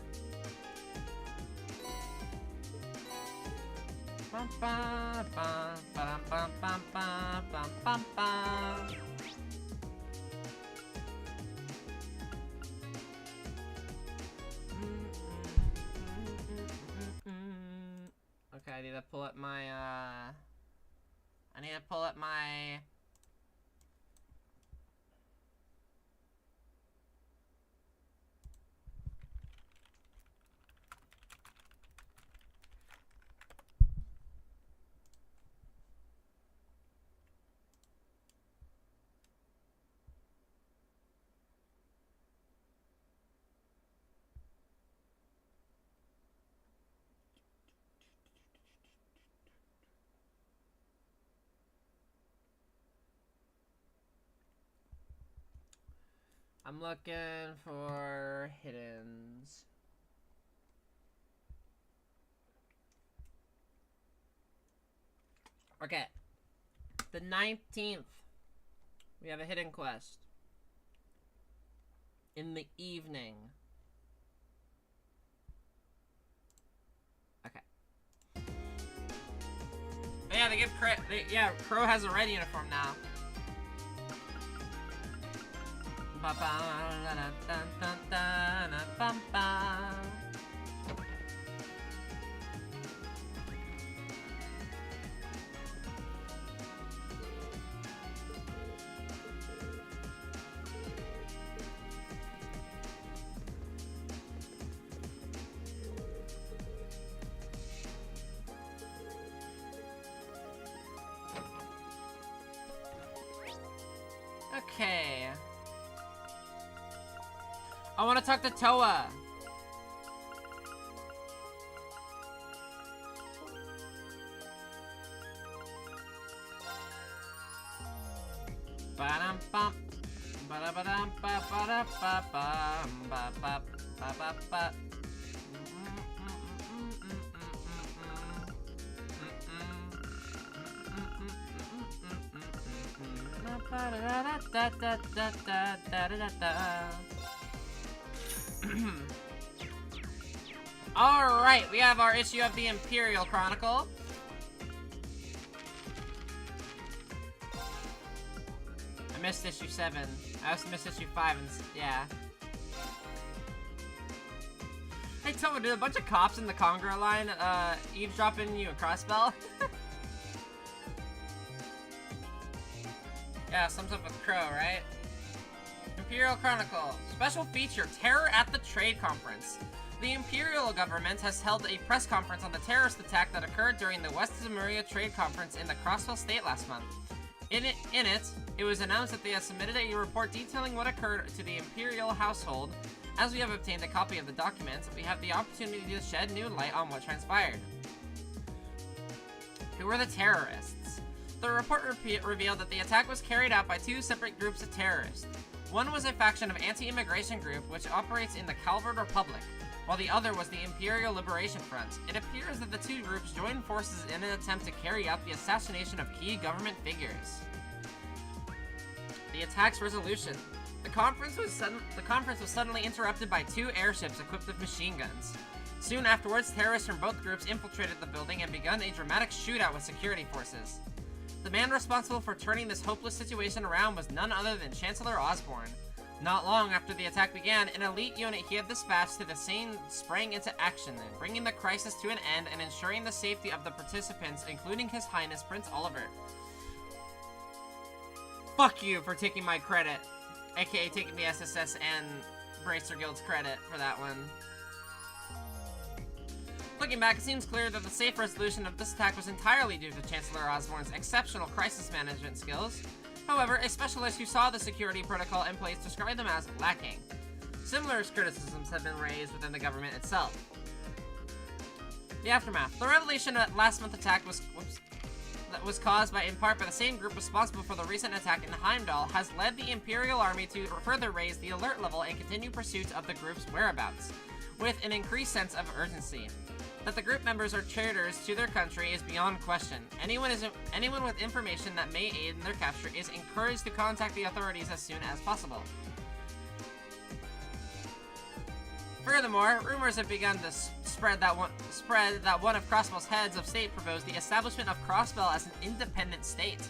Okay, I need to pull up my, I'm looking for hiddens. Okay. The 19th. We have a hidden quest. In the evening. Okay. But yeah, they give Crow has a red uniform now. Okay. I want to talk to Toa. Ba-dum bum. Ba-da-ba-dum ba-ba-da-ba-bum ba-ba-ba-ba-ba. Alright, we have our issue of the Imperial Chronicle. I missed issue 7. I also missed issue 5 and yeah. Hey Tomo, did a bunch of cops in the Congra line eavesdropping you a crossbell? Yeah, sums up with Crow, right? Imperial Chronicle. Special feature, Terror at the Trade Conference. The Imperial government has held a press conference on the terrorist attack that occurred during the West Zemuria Trade Conference in the Crossville State last month. In it was announced that they had submitted a report detailing what occurred to the Imperial household. As we have obtained a copy of the documents, we have the opportunity to shed new light on what transpired. Who were the terrorists? The report revealed that the attack was carried out by 2 separate groups of terrorists. One was a faction of anti-immigration group which operates in the Calvard Republic, while the other was the Imperial Liberation Front. It appears that the 2 groups joined forces in an attempt to carry out the assassination of key government figures. The attack's resolution. The conference was suddenly interrupted by 2 airships equipped with machine guns. Soon afterwards, terrorists from both groups infiltrated the building and begun a dramatic shootout with security forces. The man responsible for turning this hopeless situation around was none other than Chancellor Osborne. Not long after the attack began, an elite unit he had dispatched to the scene sprang into action, bringing the crisis to an end and ensuring the safety of the participants, including His Highness Prince Oliver. Fuck you for taking my credit, aka taking the SSS and Bracer Guild's credit for that one. Looking back, it seems clear that the safe resolution of this attack was entirely due to Chancellor Osborne's exceptional crisis management skills. However, a specialist who saw the security protocol in place described them as lacking. Similar criticisms have been raised within the government itself. The aftermath. The revelation that last month's attack was caused in part by the same group responsible for the recent attack in Heimdall has led the Imperial Army to further raise the alert level and continue pursuit of the group's whereabouts, with an increased sense of urgency. That the group members are traitors to their country is beyond question. Anyone with information that may aid in their capture is encouraged to contact the authorities as soon as possible. Furthermore, rumors have begun to spread that one of Crossbell's heads of state proposed the establishment of Crossbell as an independent state.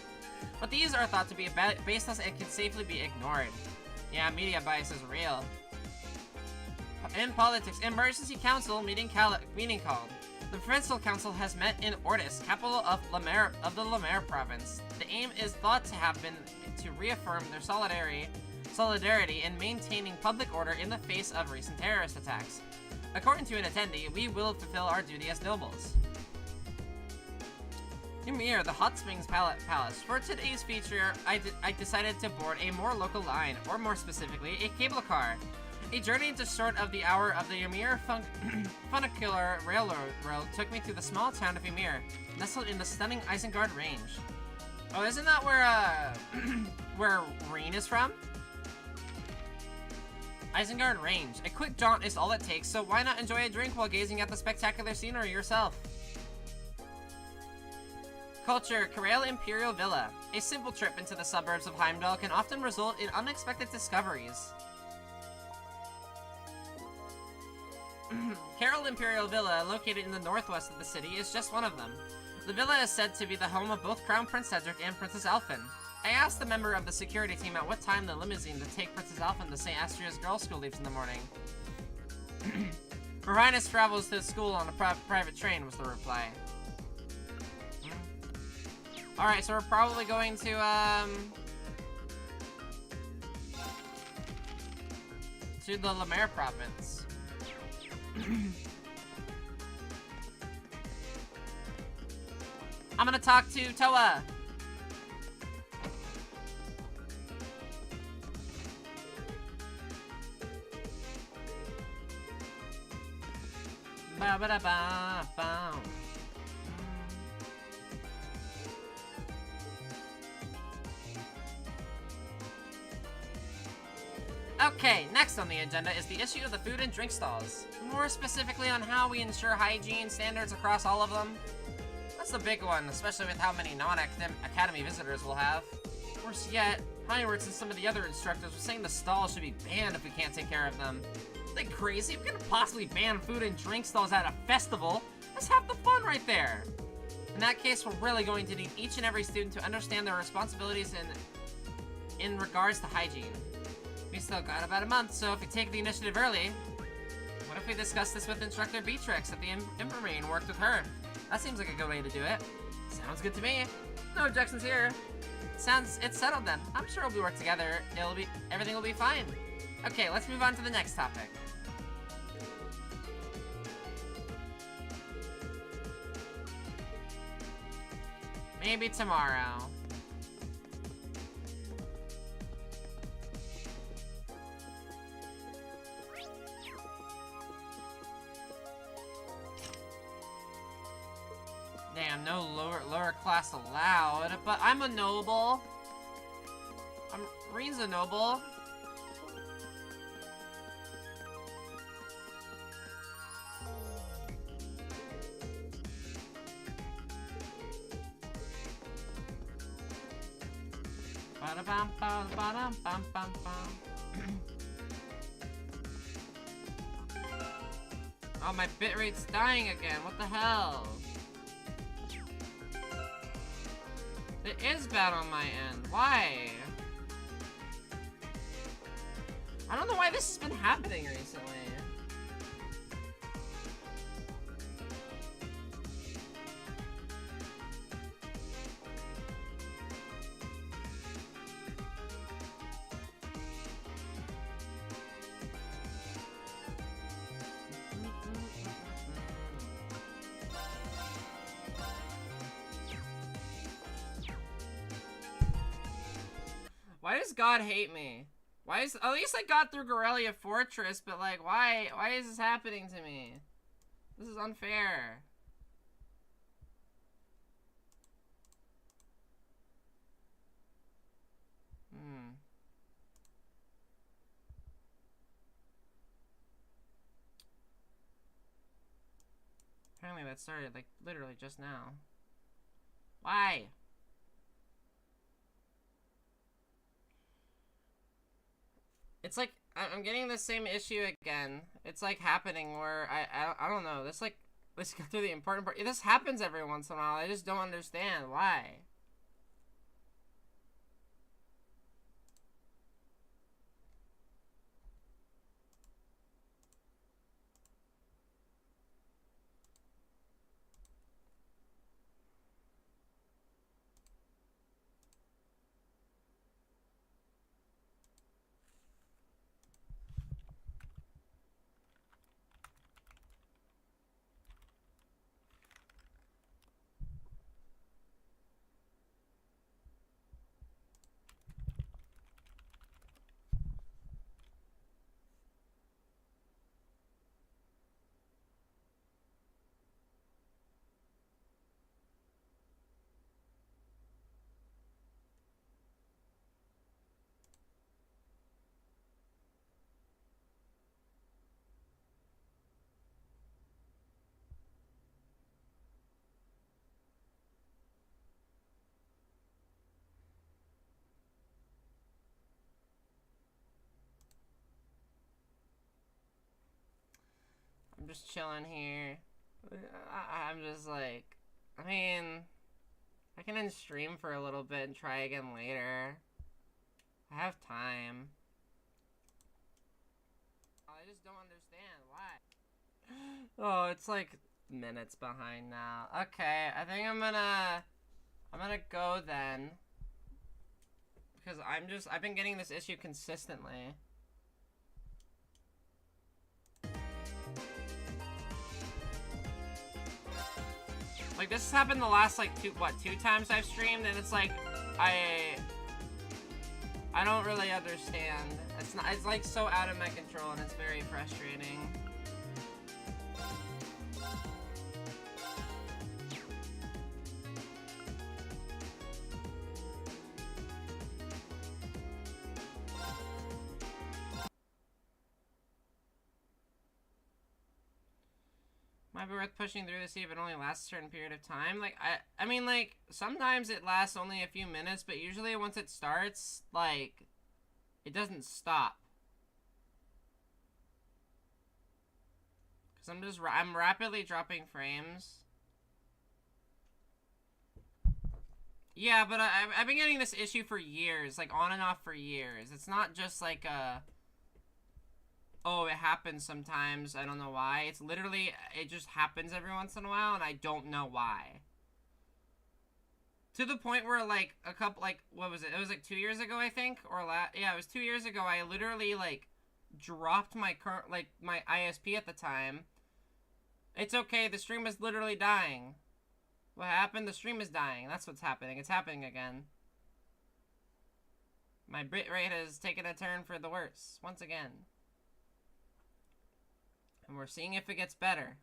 But these are thought to be baseless and can safely be ignored. Yeah, media bias is real. In politics, emergency council meeting called. The provincial council has met in Ortis, capital of the Lemaire province. The aim is thought to have been to reaffirm their solidarity in maintaining public order in the face of recent terrorist attacks. According to an attendee, we will fulfill our duty as nobles. Ymir, the Hot Springs Palace. For today's feature, I decided to board a more local line, or more specifically, a cable car. A journey into short of the hour of the Ymir funicular railroad took me to the small town of Ymir, nestled in the stunning Isengard Range. Oh, isn't that where Reen is from? Isengard Range. A quick jaunt is all it takes, so why not enjoy a drink while gazing at the spectacular scenery yourself? Culture, Corral Imperial Villa. A simple trip into the suburbs of Heimdall can often result in unexpected discoveries. Carroll Imperial Villa, located in the northwest of the city, is just one of them. The villa is said to be the home of both Crown Prince Cedric and Princess Elphin. I asked the member of the security team at what time the limousine to take Princess Elphin to St. Astria's Girls' School leaves in the morning. Her Highness travels to school on a private train, was the reply. Alright, so we're probably going to the Lemaire province. I'm gonna talk to Toa. Ba ba da ba ba. Okay, next on the agenda is the issue of the food and drink stalls. More specifically on how we ensure hygiene standards across all of them. That's the big one, especially with how many non-academy visitors we'll have. Worse yet, Heinrichs and some of the other instructors were saying the stalls should be banned if we can't take care of them. Are they crazy? We couldn't possibly ban food and drink stalls at a festival. That's half the fun right there. In that case, we're really going to need each and every student to understand their responsibilities in regards to hygiene. We still got about a month, so if we take the initiative early, what if we discuss this with Instructor Beatrix at the infirmary and worked with her? That seems like a good way to do it. Sounds good to me. No objections here. It's settled then. I'm sure we'll work together. Everything will be fine. Okay, let's move on to the next topic. Maybe tomorrow. Damn, no lower class allowed, but I'm a noble. Reen's a noble. Ba-da-bum, ba-da-bum, bum-bum-bum. Oh, my bitrate's dying again. What the hell? It is bad on my end. Why? I don't know why this has been happening recently. Why does God hate me? Why is at least I got through Gorelia Fortress, but like why is this happening to me? This is unfair. Apparently that started like literally just now. Why? It's like, I'm getting the same issue again. It's like happening where, I don't know, let's go through the important part. This happens every once in a while, I just don't understand why. I'm just chilling here. I'm just like, I mean, I can end stream for a little bit and try again later. I have time. I just don't understand why. Oh, it's like minutes behind now. Okay, I think I'm gonna go then. Because I've been getting this issue consistently. Like, this has happened the last, like, two times I've streamed, and it's like, I don't really understand. It's like, so out of my control, and it's very frustrating. Might be worth pushing through to see if it only lasts a certain period of time. Like, I mean, like, sometimes it lasts only a few minutes, but usually once it starts, like, it doesn't stop. Because I'm rapidly dropping frames. Yeah, but I've been getting this issue for years, like, on and off for years. It's not just, like, oh, it happens sometimes, I don't know why. It's literally, it just happens every once in a while, and I don't know why. To the point where, like, a couple, like, what was it? It was, like, 2 years ago, I think? Or, yeah, it was 2 years ago. I literally, like, dropped my current, like, my ISP at the time. It's okay, the stream is literally dying. What happened? The stream is dying. That's what's happening. It's happening again. My bitrate has taken a turn for the worse, once again. And we're seeing if it gets better.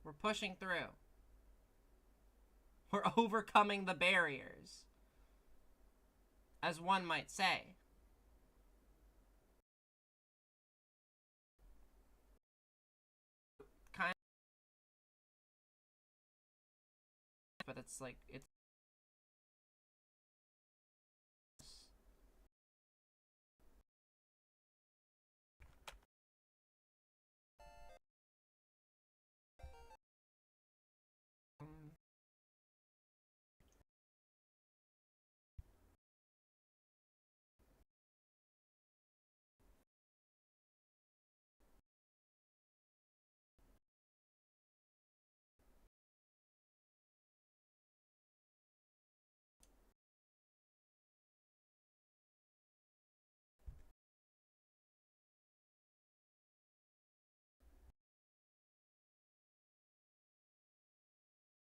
We're pushing through. We're overcoming the barriers, as one might say. Kind of, but it's like, it's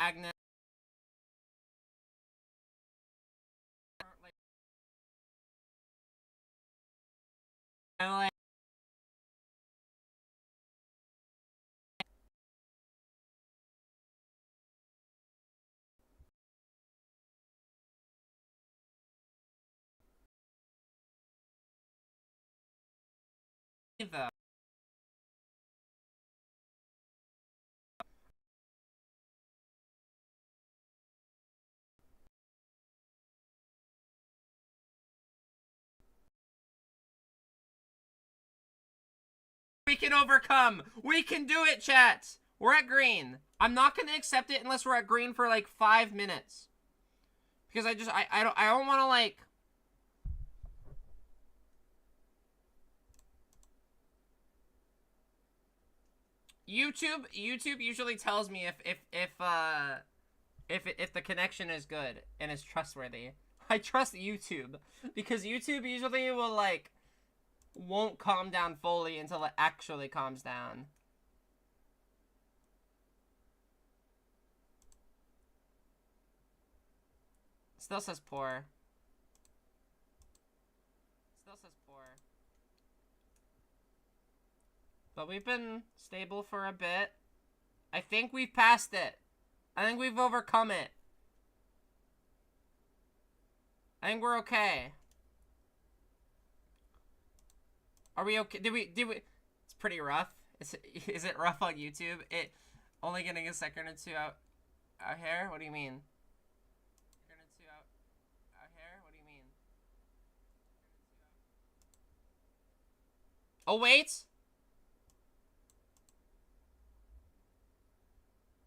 Agnes. I'm like, though. We can overcome. We can do it, chat. We're at green. I'm not gonna accept it unless we're at green for like 5 minutes. Because I don't want to like. YouTube usually tells me if the connection is good and is trustworthy. I trust YouTube because YouTube usually will like won't calm down fully until it actually calms down. Still says poor. Still says poor. But we've been stable for a bit. I think we've passed it. I think we've overcome it. I think we're okay. Are we okay? Did we? It's pretty rough. Is it rough on YouTube? It only getting a second or two out here? What do you mean? Second or two out here? What do you mean? Oh wait!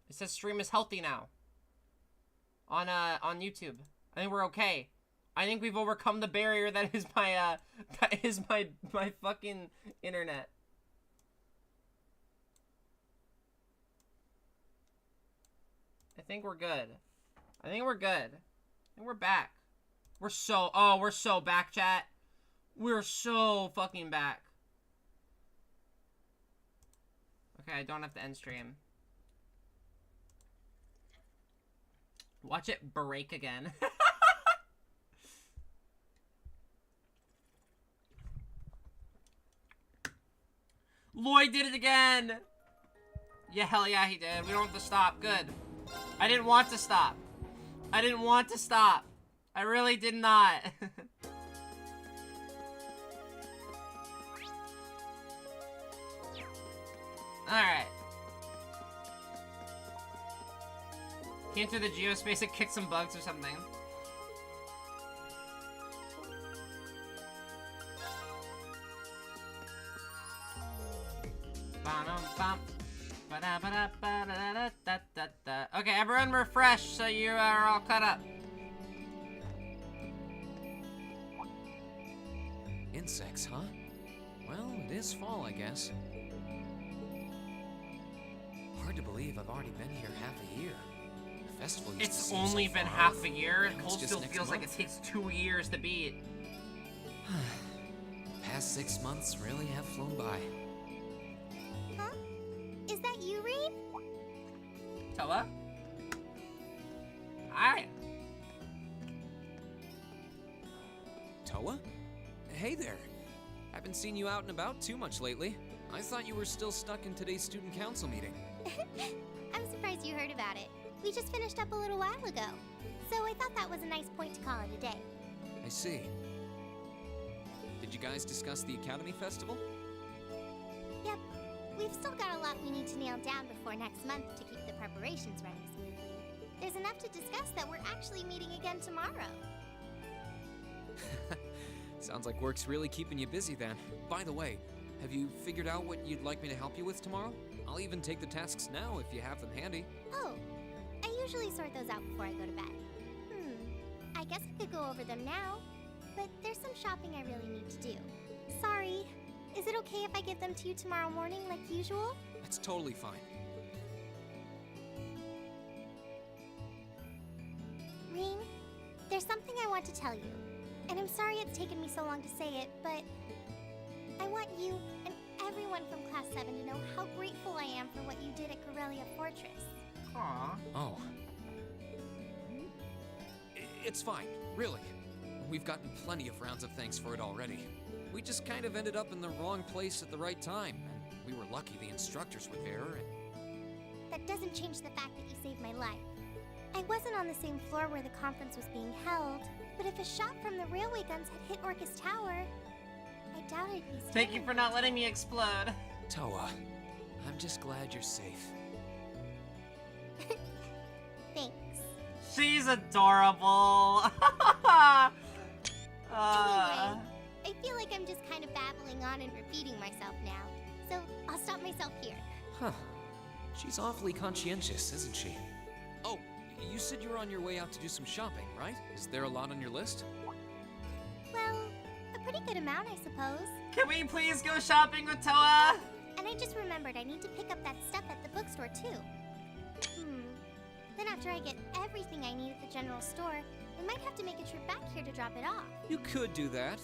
It says stream is healthy now. On YouTube. I think we're okay. I think we've overcome the barrier that is my fucking internet. I think we're good. I think we're good. I think we're back. We're so back, chat. We're so fucking back. Okay, I don't have to end stream. Watch it break again. Lloyd did it again! Yeah, hell yeah, he did. We don't have to stop. Good. I didn't want to stop. I didn't want to stop. I really did not. Alright. Came through the geospace and kicked some bugs or something. Okay, everyone refresh so you are all caught up. Insects, huh? Well, it is fall, I guess. Hard to believe I've already been here half a year. The festival used to It's seem only so been far half off. a year. Now it's Cold just still next feels like it month. takes 2 years to beat. Past 6 months really have flown by. Huh? Is that you, Reed? Toa? Hi. Toa? Hey there. Haven't seen you out and about too much lately. I thought you were still stuck in today's student council meeting. I'm surprised you heard about it. We just finished up a little while ago. So I thought that was a nice point to call it a day. I see. Did you guys discuss the Academy Festival? Yep. We've still got a lot we need to nail down before next month to keep the preparations running smoothly. There's enough to discuss that we're actually meeting again tomorrow. Sounds like work's really keeping you busy then. By the way, have you figured out what you'd like me to help you with tomorrow? I'll even take the tasks now if you have them handy. Oh, I usually sort those out before I go to bed. I guess I could go over them now, but there's some shopping I really need to do. Sorry. Is it okay if I give them to you tomorrow morning like usual? That's totally fine. Reen, there's something I want to tell you. And I'm sorry it's taken me so long to say it, but I want you and everyone from Class 7 to know how grateful I am for what you did at Corellia Fortress. Aww. Oh. It's fine, really. We've gotten plenty of rounds of thanks for it already. We just kind of ended up in the wrong place at the right time, and we were lucky the instructors were there, and... That doesn't change the fact that you saved my life. I wasn't on the same floor where the conference was being held, but if a shot from the railway guns had hit Orcus Tower, I doubt I'd be Thank you for not letting me explode. Toa, I'm just glad you're safe. Thanks. She's adorable. Anyway, I feel like I'm just kind of babbling on and repeating myself now, so I'll stop myself here. Huh. She's awfully conscientious, isn't she? Oh, you said you were on your way out to do some shopping, right? Is there a lot on your list? Well, a pretty good amount, I suppose. Can we please go shopping with Toa? And I just remembered I need to pick up that stuff at the bookstore, too. Then after I get everything I need at the general store, I might have to make a trip back here to drop it off. You could do that.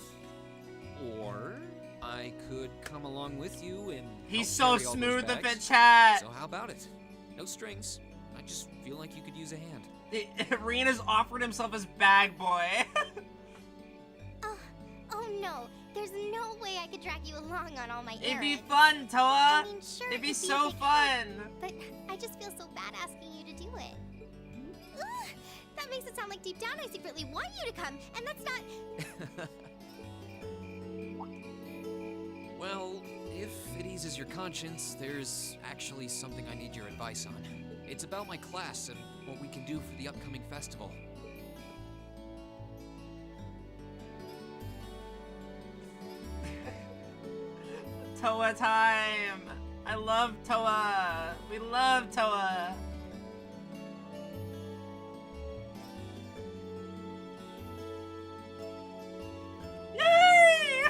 Or I could come along with you and He's help so carry all those smooth with bags. the chat. So how about it? No strings. I just feel like you could use a hand. Rena's offered himself as bag boy. Oh no, there's no way I could drag you along on all my It'd errands. be fun, Toa. I mean, sure, It'd be a so big fun. help, but I just feel so bad asking you to do it. Ugh, that makes it sound like deep down I secretly want you to come, and that's not... Well, if it eases your conscience, there's actually something I need your advice on. It's about my class and what we can do for the upcoming festival. Toa time. I love Toa. We love Toa. Yay!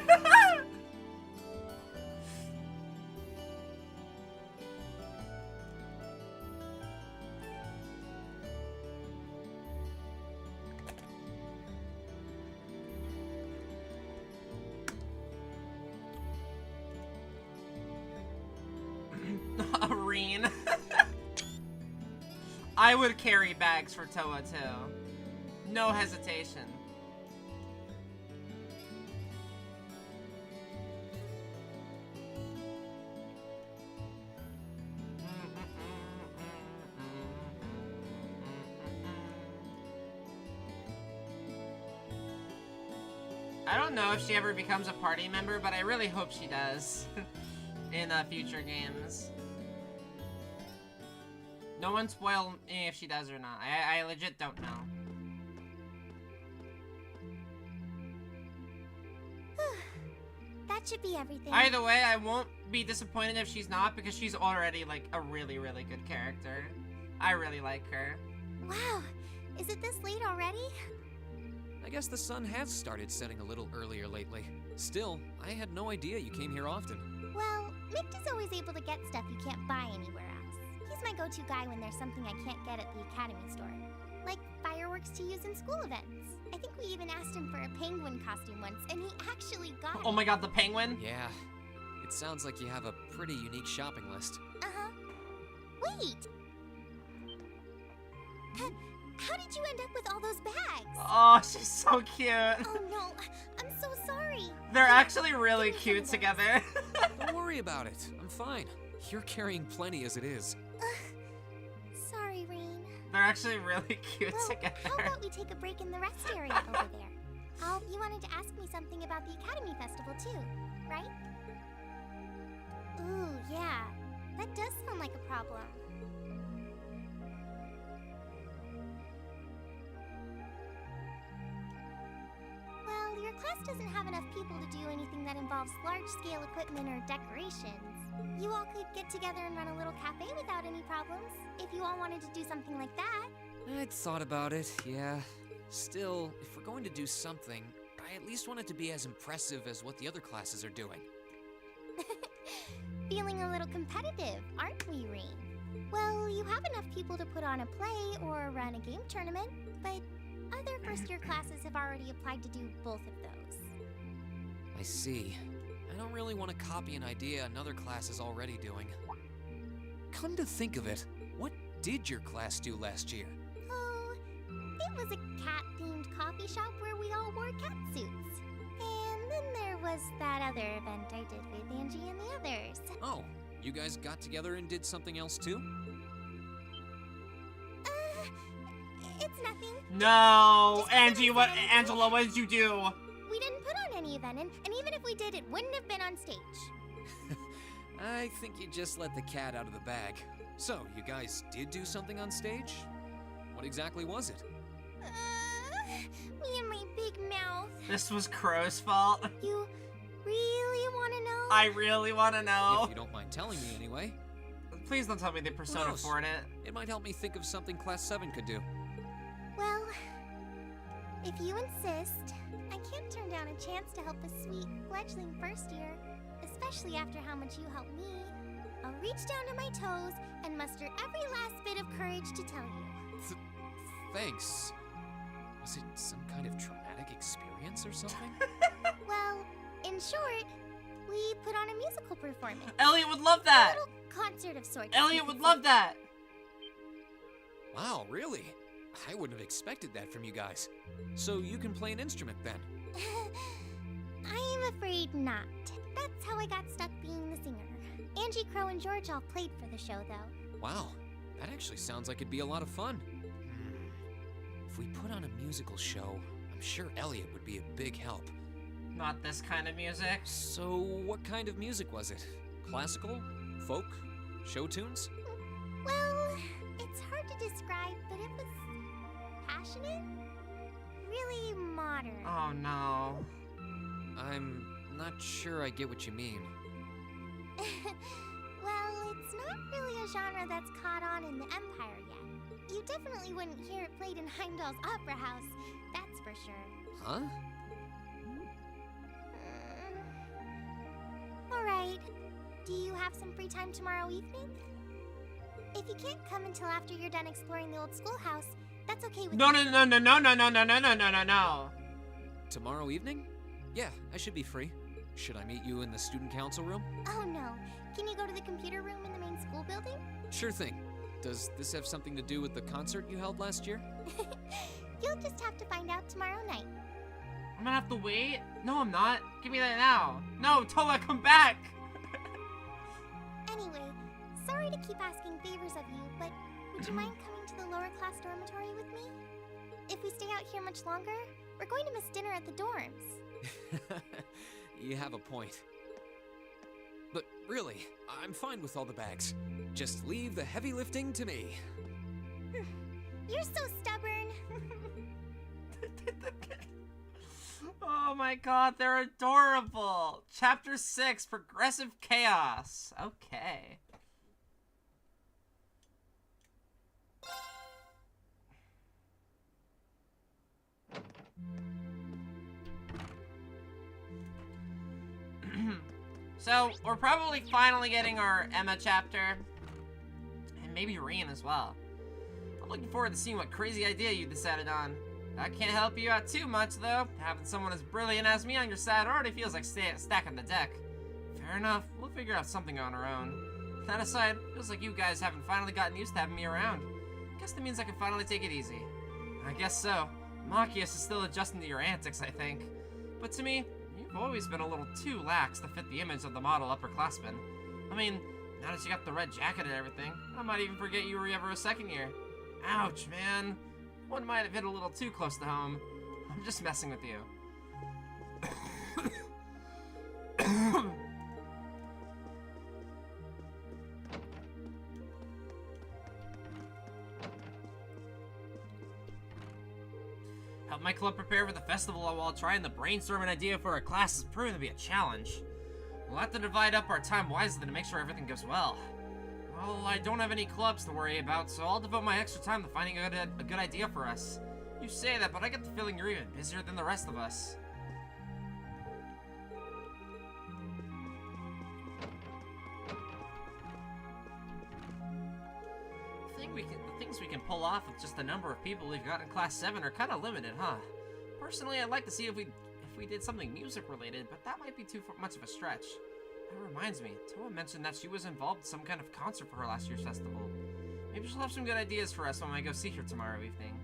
Areen. I would carry bags for Toa too. No hesitation. I don't know if she ever becomes a party member, but I really hope she does in future games. No one spoil me if she does or not. I legit don't know. That should be everything. Either way, I won't be disappointed if she's not, because she's already like a really, really good character. I really like her. Wow, is it this late already? I guess the sun has started setting a little earlier lately. Still, I had no idea you came here often. Well, Mick is always able to get stuff you can't buy anywhere else. He's my go-to guy when there's something I can't get at the Academy store. Like fireworks to use in school events. I think we even asked him for a penguin costume once, and he actually got it. Oh my god, the penguin? Yeah. It sounds like you have a pretty unique shopping list. Uh-huh. Wait! How did you end up with all those bags? Oh, she's so cute. Oh no, I'm so sorry. They're actually really cute together. Don't worry about it. I'm fine. You're carrying plenty as it is. Sorry, Rain. They're actually really cute Well, together. how about we take a break in the rest area over there? You wanted to ask me something about the Academy Festival too, right? Ooh, yeah. That does sound like a problem. Well, your class doesn't have enough people to do anything that involves large-scale equipment or decorations. You all could get together and run a little cafe without any problems, if you all wanted to do something like that. I'd thought about it, yeah. Still, if we're going to do something, I at least want it to be as impressive as what the other classes are doing. Feeling a little competitive, aren't we, Rain? Well, you have enough people to put on a play or run a game tournament, but other first-year classes have already applied to do both of those. I see. I don't really want to copy an idea another class is already doing. Come to think of it, what did your class do last year? Oh, it was a cat-themed coffee shop where we all wore cat suits. And then there was that other event I did with Angie and the others. Oh, you guys got together and did something else too? It's nothing. No, Angie, Angela, what did you do? We didn't put on any event, and even if we did, it wouldn't have been on stage. I think you just let the cat out of the bag. So, you guys did do something on stage? What exactly was it? Me and my big mouth. This was Crow's fault. You really want to know? I really want to know. If you don't mind telling me anyway. Please don't tell me they Persona 4'd it. It might help me think of something Class 7 could do. Well, if you insist, I can't turn down a chance to help a sweet, fledgling first year, especially after how much you helped me. I'll reach down to my toes and muster every last bit of courage to tell you. Thanks. Was it some kind of traumatic experience or something? Well, in short, we put on a musical performance. Elliot would love that! A little concert of sorts. Elliot would love that! Wow, really? I wouldn't have expected that from you guys. So you can play an instrument then? I'm afraid not. That's how I got stuck being the singer. Angie, Crow, and George all played for the show, though. Wow, that actually sounds like it'd be a lot of fun. If we put on a musical show, I'm sure Elliot would be a big help. Not this kind of music. So what kind of music was it? Classical? Folk? Show tunes? Well, it's hard to describe, but it was passionate. Really modern. Oh no. I'm not sure I get what you mean. Well, it's not really a genre that's caught on in the Empire yet. You definitely wouldn't hear it played in Heimdall's Opera House, that's for sure. Huh? Alright. Do you have some free time tomorrow evening? If you can't come until after you're done exploring the old schoolhouse, that's okay with me. No. Tomorrow evening? Yeah, I should be free. Should I meet you in the student council room? Oh no. Can you go to the computer room in the main school building? Sure thing. Does this have something to do with the concert you held last year? You'll just have to find out tomorrow night. I'm gonna have to wait? No, I'm not. Give me that now. No, Tola, come back! Anyway, sorry to keep asking favors of you, but would you mind coming to the lower class dormitory with me? If we stay out here much longer, we're going to miss dinner at the dorms. You have a point. But really, I'm fine with all the bags. Just leave the heavy lifting to me. You're so stubborn. Oh my god, they're adorable! Chapter 6, Progressive Chaos. Okay. So, we're probably finally getting our Emma chapter. And maybe Reen as well. I'm looking forward to seeing what crazy idea you decided on. I can't help you out too much, though. Having someone as brilliant as me on your side already feels like stacking the deck. Fair enough, we'll figure out something on our own. That aside, feels like you guys haven't finally gotten used to having me around. Guess that means I can finally take it easy. I guess so. Machias is still adjusting to your antics, I think. But to me, you've always been a little too lax to fit the image of the model upperclassman. I mean, now that you got the red jacket and everything, I might even forget you were ever a second year. Ouch, man. One might have hit a little too close to home. I'm just messing with you. Help my club prepare for the festival while trying to brainstorm an idea for our class has proven to be a challenge. We'll have to divide up our time wisely to make sure everything goes well. Well, I don't have any clubs to worry about, so I'll devote my extra time to finding a good idea for us. You say that, but I get the feeling you're even busier than the rest of us. The things we can pull off with just the number of people we've got in Class 7 are kind of limited, huh? Personally, I'd like to see if we did something music-related, but that might be too much of a stretch. That reminds me, Toa mentioned that she was involved in some kind of concert for her last year's festival. Maybe she'll have some good ideas for us when I go see her tomorrow evening.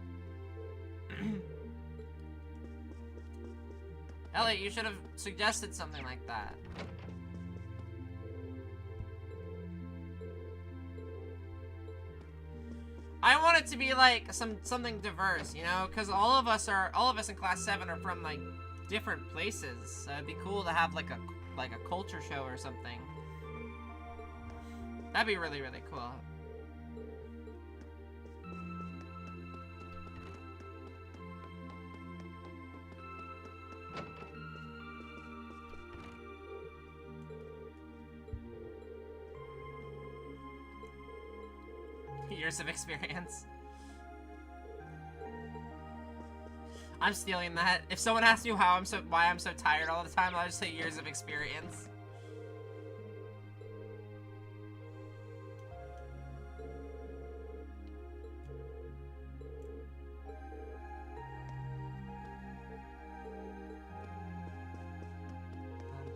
Elliot, you should have suggested something like that. I want it to be like something diverse, you know, because all of us in Class 7 are from like different places. So it'd be cool to have like a culture show or something. That'd be really, really cool. Years of experience. I'm stealing that. If someone asks me why I'm so tired all the time, I'll just say years of experience.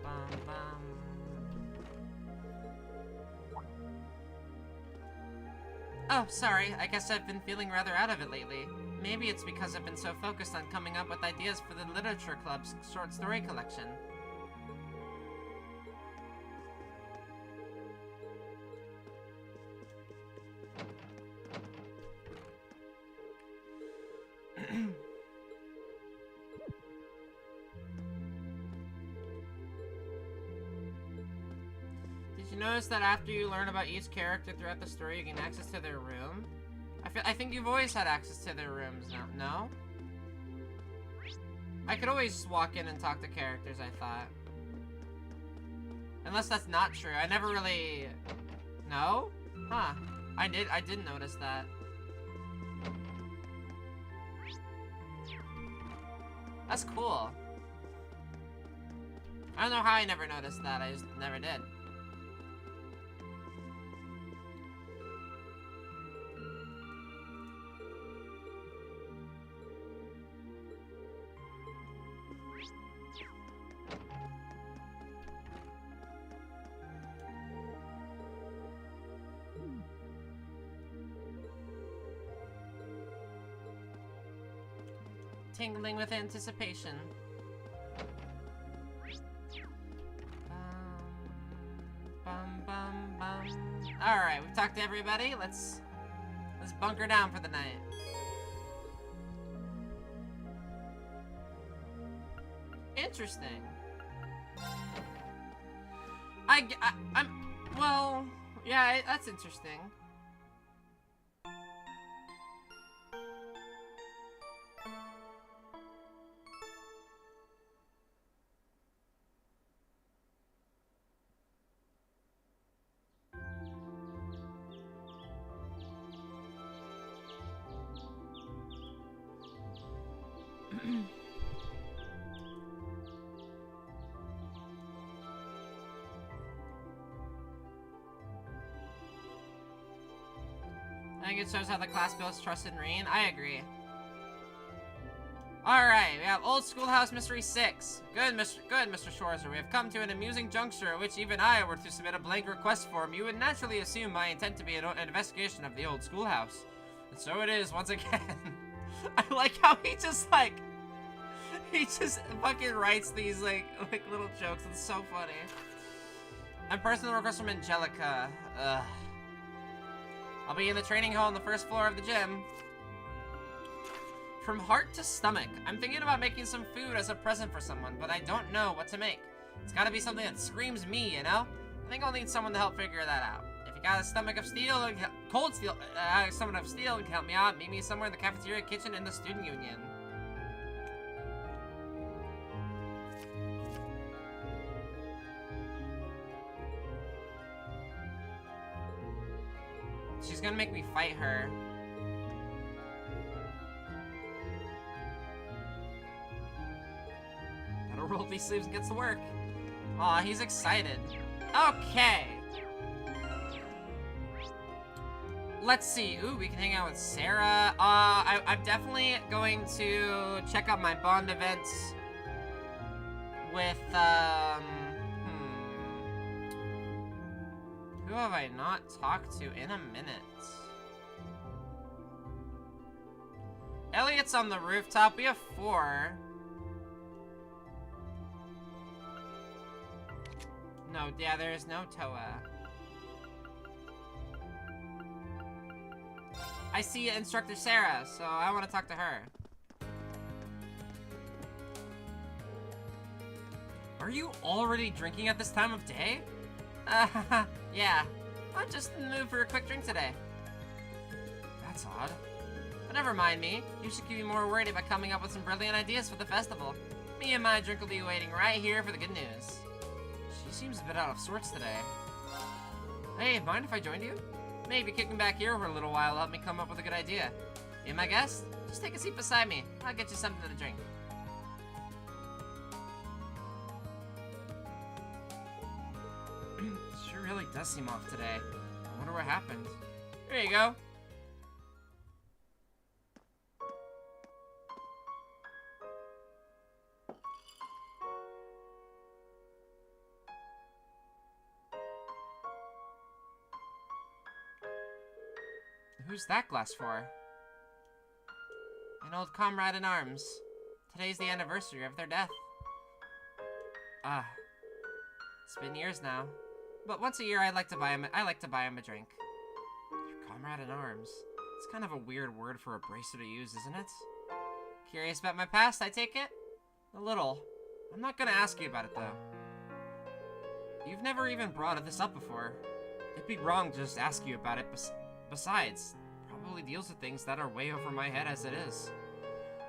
Bum, bum, bum. Oh, sorry. I guess I've been feeling rather out of it lately. Maybe it's because I've been so focused on coming up with ideas for the Literature Club's short story collection. Did you notice that after you learn about each character throughout the story, you gain access to their room? I think you've always had access to their rooms now. No? I could always just walk in and talk to characters, I thought. Unless that's not true. I never really... No? Huh. I did notice that. That's cool. I don't know how I never noticed that. I just never did. Tingling with anticipation. Alright, we've talked to everybody. Let's bunker down for the night. Interesting. Well, yeah, that's interesting. I think it shows how the class builds trust in Reen. I agree. Alright, we have Old Schoolhouse Mystery 6. Good, Mr. Schwarzer. We have come to an amusing juncture which even I were to submit a blank request form. You would naturally assume my intent to be an investigation of the old schoolhouse. And so it is, once again. I like how he just fucking writes these, like little jokes. It's so funny. And personal request from Angelica. Ugh. I'll be in the training hall on the first floor of the gym. From heart to stomach, I'm thinking about making some food as a present for someone, but I don't know what to make. It's gotta be something that screams me, you know? I think I'll need someone to help figure that out. If you got a stomach of steel, cold steel, someone of steel can help me out, meet me somewhere in the cafeteria, kitchen, in the student union. She's gonna make me fight her. Gotta roll up these sleeves and get to work. Aw, he's excited. Okay. Let's see. Ooh, we can hang out with Sarah. I'm definitely going to check out my Bond events with, who have I not talked to in a minute? Elliot's on the rooftop. We have 4. No, yeah, there is no Toa. I see Instructor Sarah, so I want to talk to her. Are you already drinking at this time of day? Yeah. I'm just in the mood for a quick drink today. That's odd. But never mind me. You should be more worried about coming up with some brilliant ideas for the festival. Me and my drink will be waiting right here for the good news. She seems a bit out of sorts today. Hey, mind if I joined you? Maybe kicking back here for a little while will help me come up with a good idea. Be my guest? Just take a seat beside me. I'll get you something to drink. Sure really does seem off today. I wonder what happened. There you go. Who's that glass for? An old comrade in arms. Today's the anniversary of their death. Ah. It's been years now. But once a year I like to buy him a drink. Your comrade in arms. It's kind of a weird word for a bracer to use, isn't it? Curious about my past, I take it? A little. I'm not gonna ask you about it though. You've never even brought this up before. It'd be wrong to just ask you about it. Besides, probably deals with things that are way over my head as it is.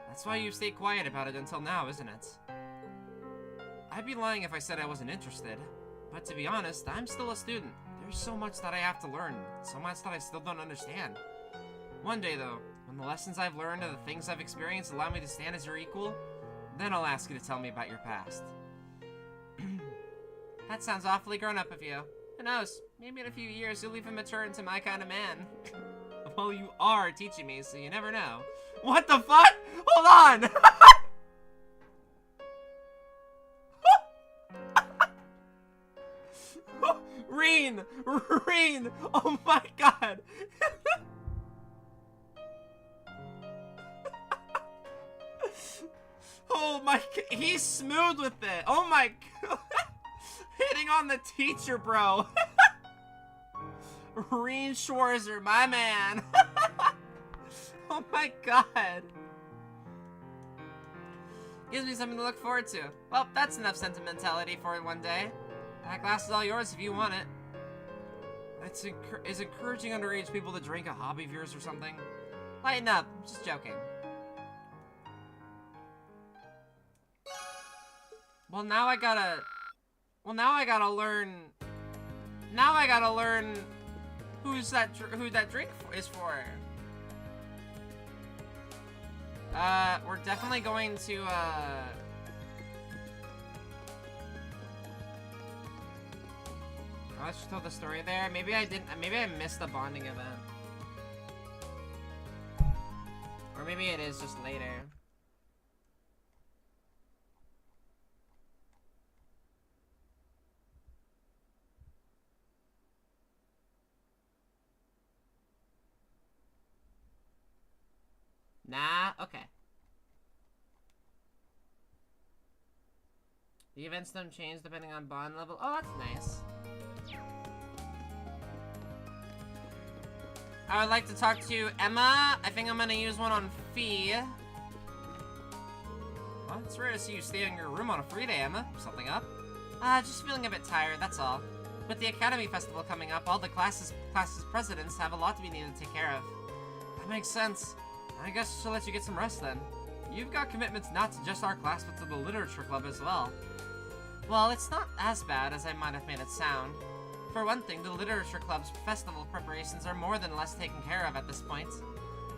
That's why you've stayed quiet about it until now, isn't it? I'd be lying if I said I wasn't interested. But to be honest, I'm still a student. There's so much that I have to learn, so much that I still don't understand. One day though, when the lessons I've learned and the things I've experienced allow me to stand as your equal, then I'll ask you to tell me about your past. That sounds awfully grown up of you. Who knows? Maybe in a few years you'll even mature into my kind of man. Well, you are teaching me, so you never know. What the fuck? Hold on! Reen! Reen! Oh my god! Oh my, he's smooth with it. Oh my god. Hitting on the teacher, bro. Reen Schwarzer, my man. Oh my god. Gives me something to look forward to. Well, that's enough sentimentality for one day. That glass is all yours if you want it. Is encouraging underage people to drink a hobby of yours or something? Lighten up. I'm just joking. Well, now I gotta learn. Now I gotta learn who that drink is for. We're definitely going to I just told the story there. Maybe I didn't. Maybe I missed the bonding event, or maybe it is just later. Nah, okay. The events don't change depending on bond level. Oh, that's nice. I would like to talk to Emma. I think I'm gonna use one on Fee. Well, it's rare to see you stay in your room on a free day, Emma. Something up? Just feeling a bit tired, that's all. With the Academy Festival coming up, all the classes presidents have a lot to be needed to take care of. That makes sense. I guess I should let you get some rest then. You've got commitments not to just our class, but to the literature club as well. Well, it's not as bad as I might have made it sound. For one thing, the literature club's festival preparations are more than less taken care of at this point.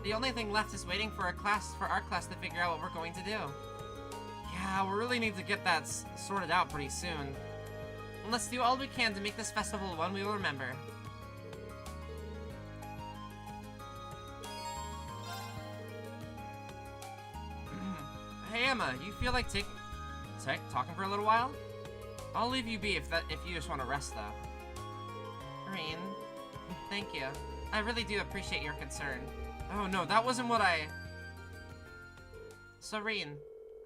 The only thing left is waiting for our class to figure out what we're going to do. Yeah, we really need to get that sorted out pretty soon. And let's do all we can to make this festival one we will remember. Hey Emma, you feel like talking for a little while? I'll leave you be if you just want to rest though. Rean, thank you. I really do appreciate your concern. Oh no, that wasn't what I... So Rean,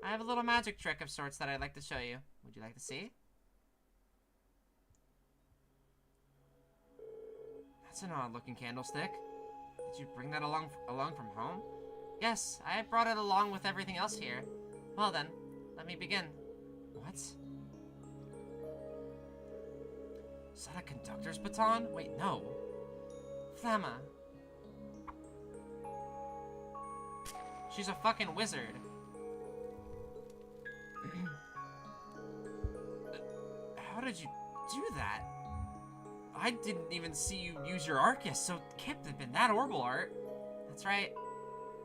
I have a little magic trick of sorts that I'd like to show you. Would you like to see? That's an odd looking candlestick. Did you bring that along from home? Yes, I brought it along with everything else here. Well then, let me begin. What? Is that a conductor's baton? Wait, no. Flamma. She's a fucking wizard. How did you do that? I didn't even see you use your Arcus, so it can't have been that horrible art. That's right.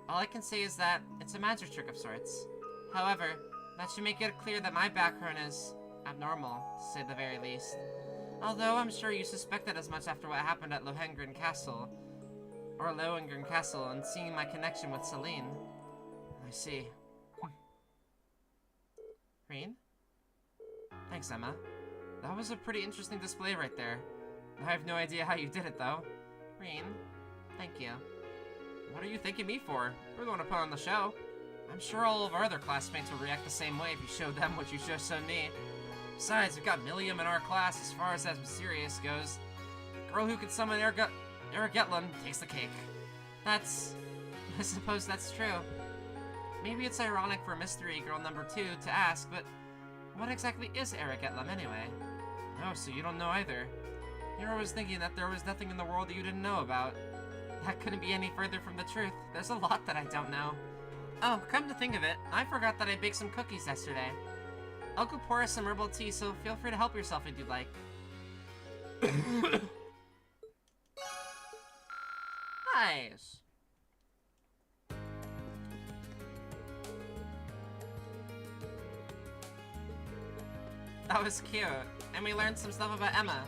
All I can say is that it's a magic trick of sorts. However, that should make it clear that my background is abnormal, to say the very least. Although I'm sure you suspected as much after what happened at Lohengrin Castle, and seeing my connection with Celine. I see. Rean? Thanks, Emma. That was a pretty interesting display right there. I have no idea how you did it, though. Rean, thank you. What are you thanking me for? You're the one who put on the show. I'm sure all of our other classmates will react the same way if you showed them what you just showed me. Besides, we've got Millium in our class as far as that mysterious goes. Girl who can summon Eragetlum takes the cake. I suppose that's true. Maybe it's ironic for Mystery Girl number 2 to ask, but what exactly is Eragetlum anyway? Oh, so you don't know either. You're always thinking that there was nothing in the world that you didn't know about. That couldn't be any further from the truth. There's a lot that I don't know. Oh, come to think of it, I forgot that I baked some cookies yesterday. I'll go pour us some herbal tea, so feel free to help yourself if you'd like. Nice. That was cute. And we learned some stuff about Emma.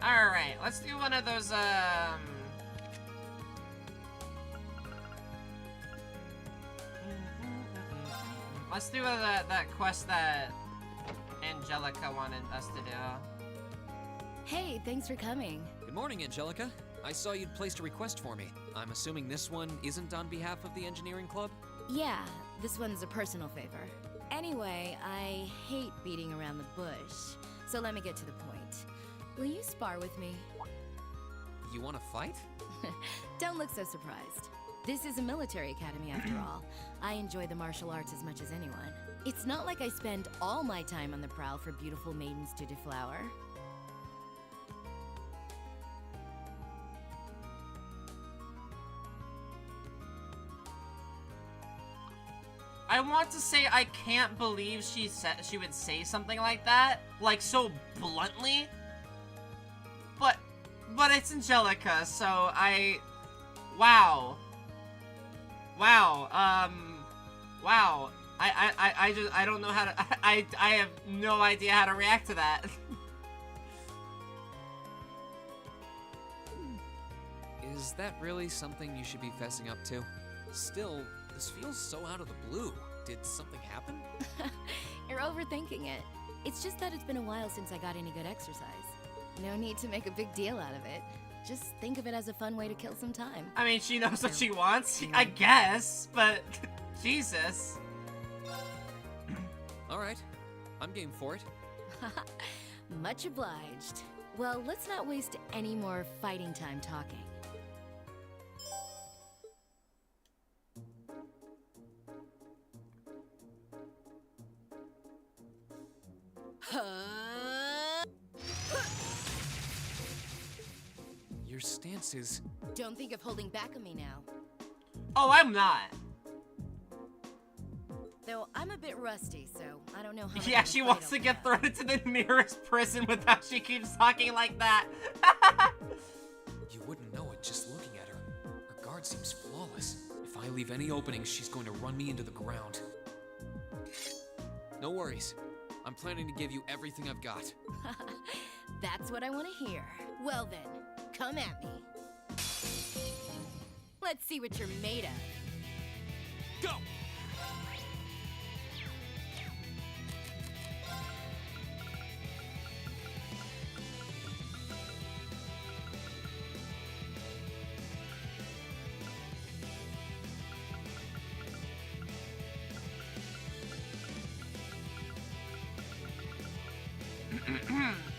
Alright, let's do one of those, let's do that quest that Angelica wanted us to do. Hey, thanks for coming. Good morning, Angelica. I saw you'd placed a request for me. I'm assuming this one isn't on behalf of the engineering club? Yeah, this one's a personal favor. Anyway, I hate beating around the bush, so let me get to the point. Will you spar with me? You want to fight? Don't look so surprised. This is a military academy after all. I enjoy the martial arts as much as anyone. It's not like I spend all my time on the prowl for beautiful maidens to deflower. I want to say I can't believe she would say something like that, like so bluntly. But it's Angelica, so wow. Wow. I don't know how to, I have no idea how to react to that. Is that really something you should be fessing up to? Still, this feels so out of the blue. Did something happen? You're overthinking it. It's just that it's been a while since I got any good exercise. No need to make a big deal out of it. Just think of it as a fun way to kill some time. I mean, she knows what she wants, I guess, but Jesus. Alright, I'm game for it. Much obliged. Well, let's not waste any more fighting time talking. Your stance is... Don't think of holding back on me now. Oh, I'm not. Though I'm a bit rusty, so I don't know how. Yeah, she wants to get thrown into the nearest prison with how she keeps talking like that. You wouldn't know it just looking at her. Her guard seems flawless. If I leave any openings, she's going to run me into the ground. No worries. I'm planning to give you everything I've got. That's what I want to hear. Well then, come at me. Let's see what you're made of. Go!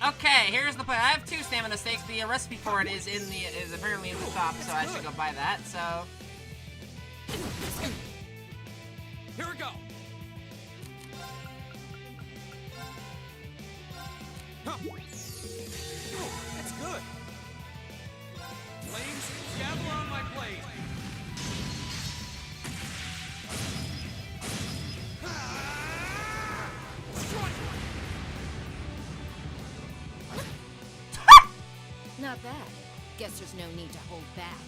Okay, here's the plan. I have 2 stamina stakes. The recipe for it is apparently in the shop, so I should go buy that. So here we go. Huh. Oh, that's good. Flames, gather on my blade. Not bad. Guess there's no need to hold back.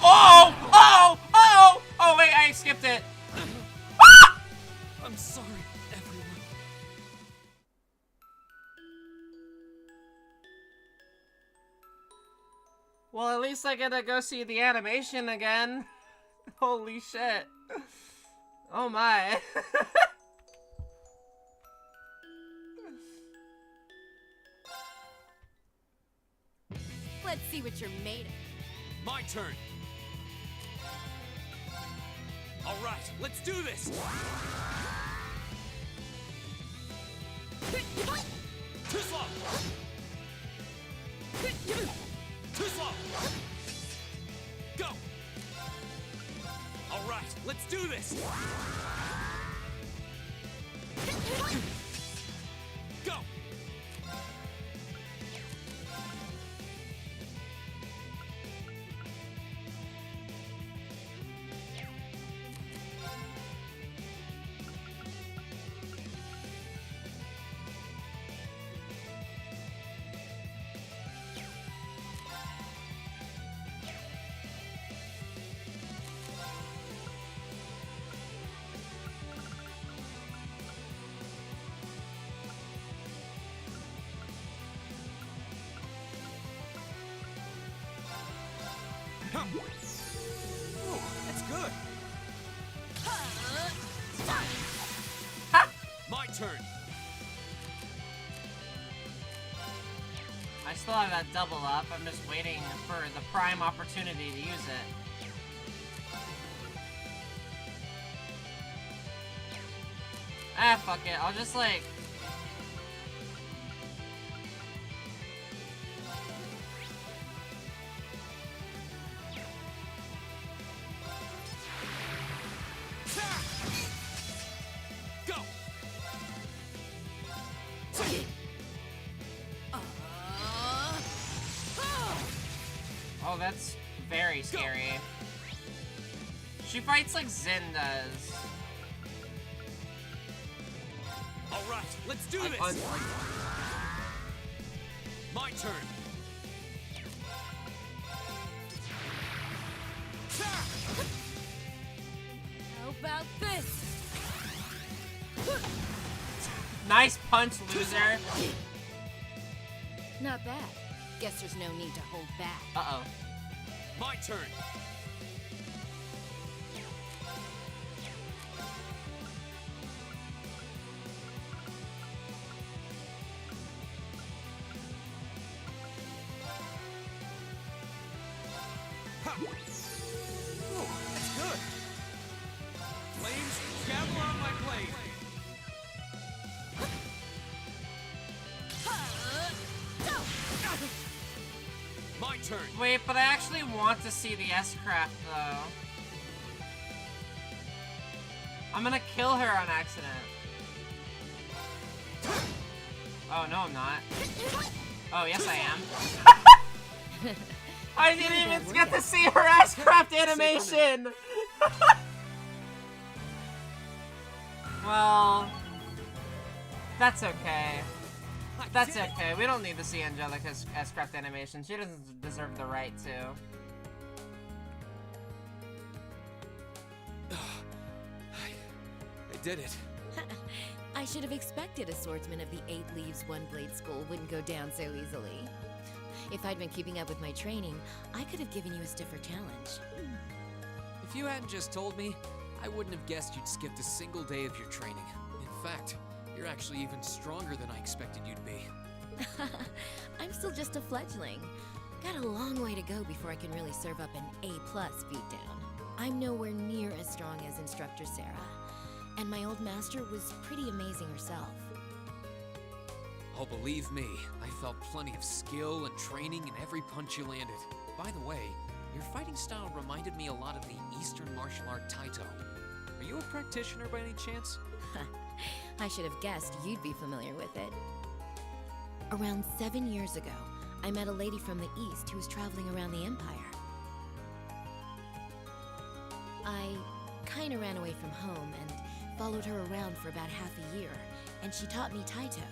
Oh! Oh! Oh! Oh wait, I skipped it. I'm sorry, everyone. Well, at least I get to go see the animation again. Holy shit. Oh my. Let's see what you're made of. My turn. All right, let's do this. Too slow. Too slow. Go. All right, let's do this. Go. Ooh, that's good. My turn. I still have that double up. I'm just waiting for the prime opportunity to use it. Ah, fuck it. I'll just like... Oh, that's very scary. She fights like Zin does. All right, let's do this. My turn. How about this? Nice punch, loser. Not bad. Guess there's no need to hold back. Uh-oh. My turn. Ooh, that's good. Flames, gather on my blade. My turn. Wait, but I actually want to see the S-Craft, though. I'm gonna kill her on accident. Oh, no, I'm not. Oh, yes, I am. I didn't even get to see her S-Craft animation! Well, that's okay. That's okay. We don't need to see Angelica's S-Craft animation. She doesn't deserve the right to. I did it. I should have expected a swordsman of the 8 Leaves One Blade School wouldn't go down so easily. If I'd been keeping up with my training, I could have given you a stiffer challenge. If you hadn't just told me, I wouldn't have guessed you'd skipped a single day of your training. In fact, you're actually even stronger than I expected you'd be. I'm still just a fledgling. Got a long way to go before I can really serve up an A+ beatdown. I'm nowhere near as strong as Instructor Sarah, and my old master was pretty amazing herself. Oh, believe me, I felt plenty of skill and training in every punch you landed. By the way, your fighting style reminded me a lot of the Eastern martial art Taito. Are you a practitioner by any chance? I should have guessed you'd be familiar with it. Around 7 years ago, I met a lady from the East who was traveling around the Empire. I kinda ran away from home and followed her around for about half a year, and she taught me Taito.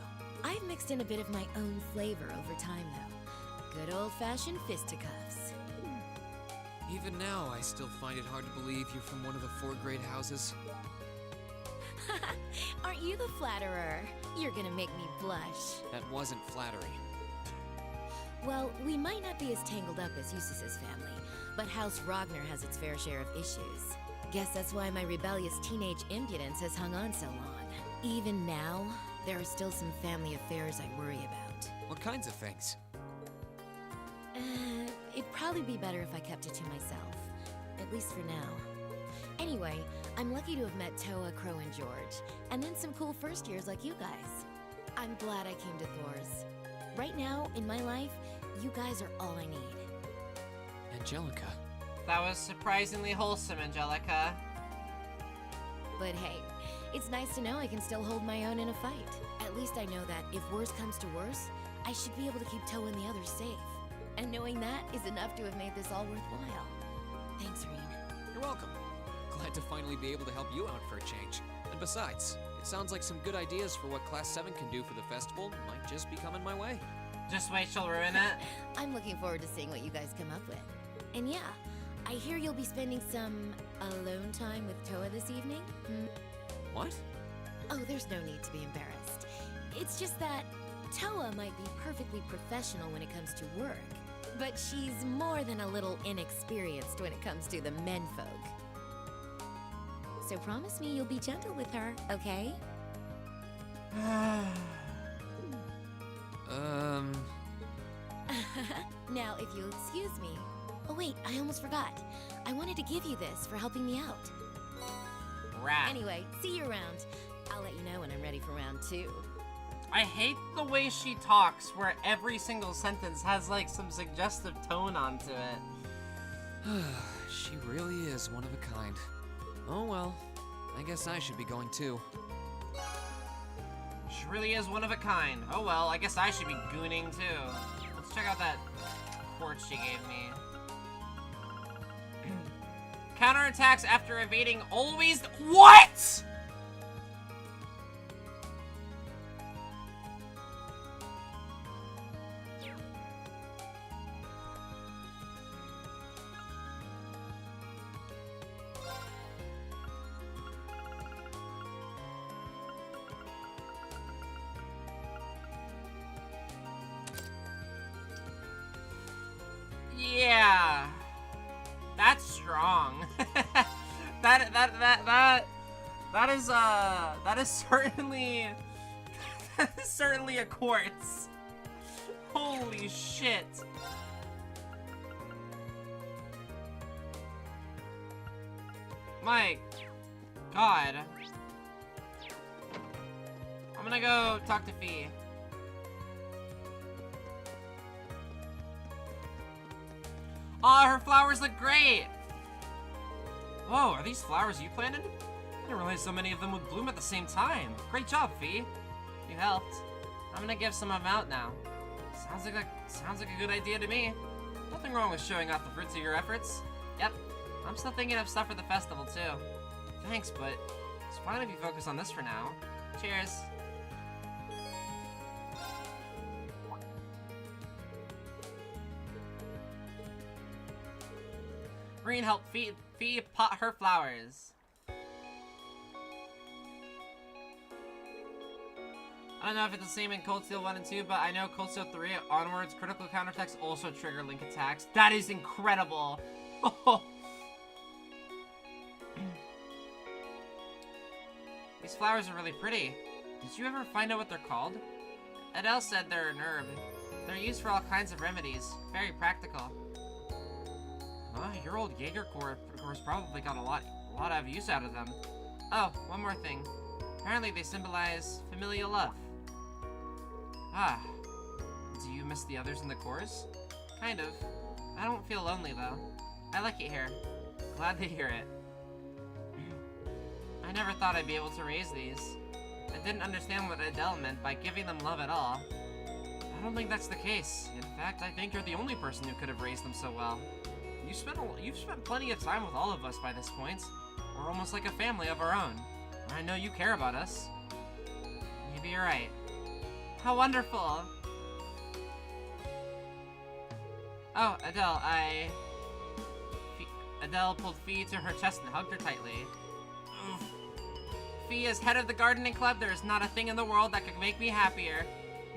I've mixed in a bit of my own flavor over time, though. Good old-fashioned fisticuffs. Even now, I still find it hard to believe you're from one of the 4 great houses. Aren't you the flatterer? You're gonna make me blush. That wasn't flattery. Well, we might not be as tangled up as Eustace's family, but House Ragnar has its fair share of issues. Guess that's why my rebellious teenage impudence has hung on so long. Even now, there are still some family affairs I worry about. What kinds of things? It'd probably be better if I kept it to myself. At least for now. Anyway, I'm lucky to have met Toa, Crow, and George, and then some cool first years like you guys. I'm glad I came to Thor's. Right now, in my life, you guys are all I need. Angelica. That was surprisingly wholesome, Angelica. But hey, it's nice to know I can still hold my own in a fight. At least I know that if worse comes to worse, I should be able to keep Toa and the others safe. And knowing that is enough to have made this all worthwhile. Thanks, Rean. You're welcome. Glad to finally be able to help you out for a change. And besides, it sounds like some good ideas for what Class 7 can do for the festival might just be coming my way. Just wait, she'll ruin it. I'm looking forward to seeing what you guys come up with. And yeah, I hear you'll be spending some alone time with Toa this evening? What? Oh, there's no need to be embarrassed. It's just that Toa might be perfectly professional when it comes to work, but she's more than a little inexperienced when it comes to the menfolk. So promise me you'll be gentle with her, okay? Now, if you'll excuse me. Oh wait, I almost forgot. I wanted to give you this for helping me out. Rat. Anyway, see you around. I'll let you know when I'm ready for round 2. I hate the way she talks, where every single sentence has like some suggestive tone onto it. She really is one of a kind. Oh well, I guess I should be going too. She really is one of a kind. Oh well, I guess I should be gooning too. Let's check out that quartz she gave me. Counterattacks after evading always. What? Yeah, that's strong. that is certainly that is certainly a quartz. Holy shit. My God. I'm gonna go talk to Fee. Aw, her flowers look great! Whoa, are these flowers you planted? I didn't realize so many of them would bloom at the same time. Great job, Fee. You helped. I'm gonna give some of them out now. Sounds like a good idea to me. Nothing wrong with showing off the fruits of your efforts. Yep, I'm still thinking of stuff for the festival too. Thanks, but it's fine if you focus on this for now. Cheers. Green helped Fee pot her flowers. I don't know if it's the same in Cold Steel 1 and 2, but I know Cold Steel 3 onwards, critical counterattacks also trigger link attacks. That is incredible! These flowers are really pretty. Did you ever find out what they're called? Adele said they're an herb. They're used for all kinds of remedies. Very practical. Your old Jaeger course probably got a lot of use out of them. Oh, one more thing. Apparently they symbolize familial love. Ah. Do you miss the others in the course? Kind of. I don't feel lonely though. I like it here. Glad to hear it. I never thought I'd be able to raise these. I didn't understand what Adele meant by giving them love at all. I don't think that's the case. In fact, I think you're the only person who could have raised them so well. You've spent plenty of time with all of us by this point. We're almost like a family of our own. I know you care about us. Maybe you're right. How wonderful! Oh, Adele, Adele pulled Fee to her chest and hugged her tightly. Oof. Fee, as head of the gardening club, there is not a thing in the world that could make me happier.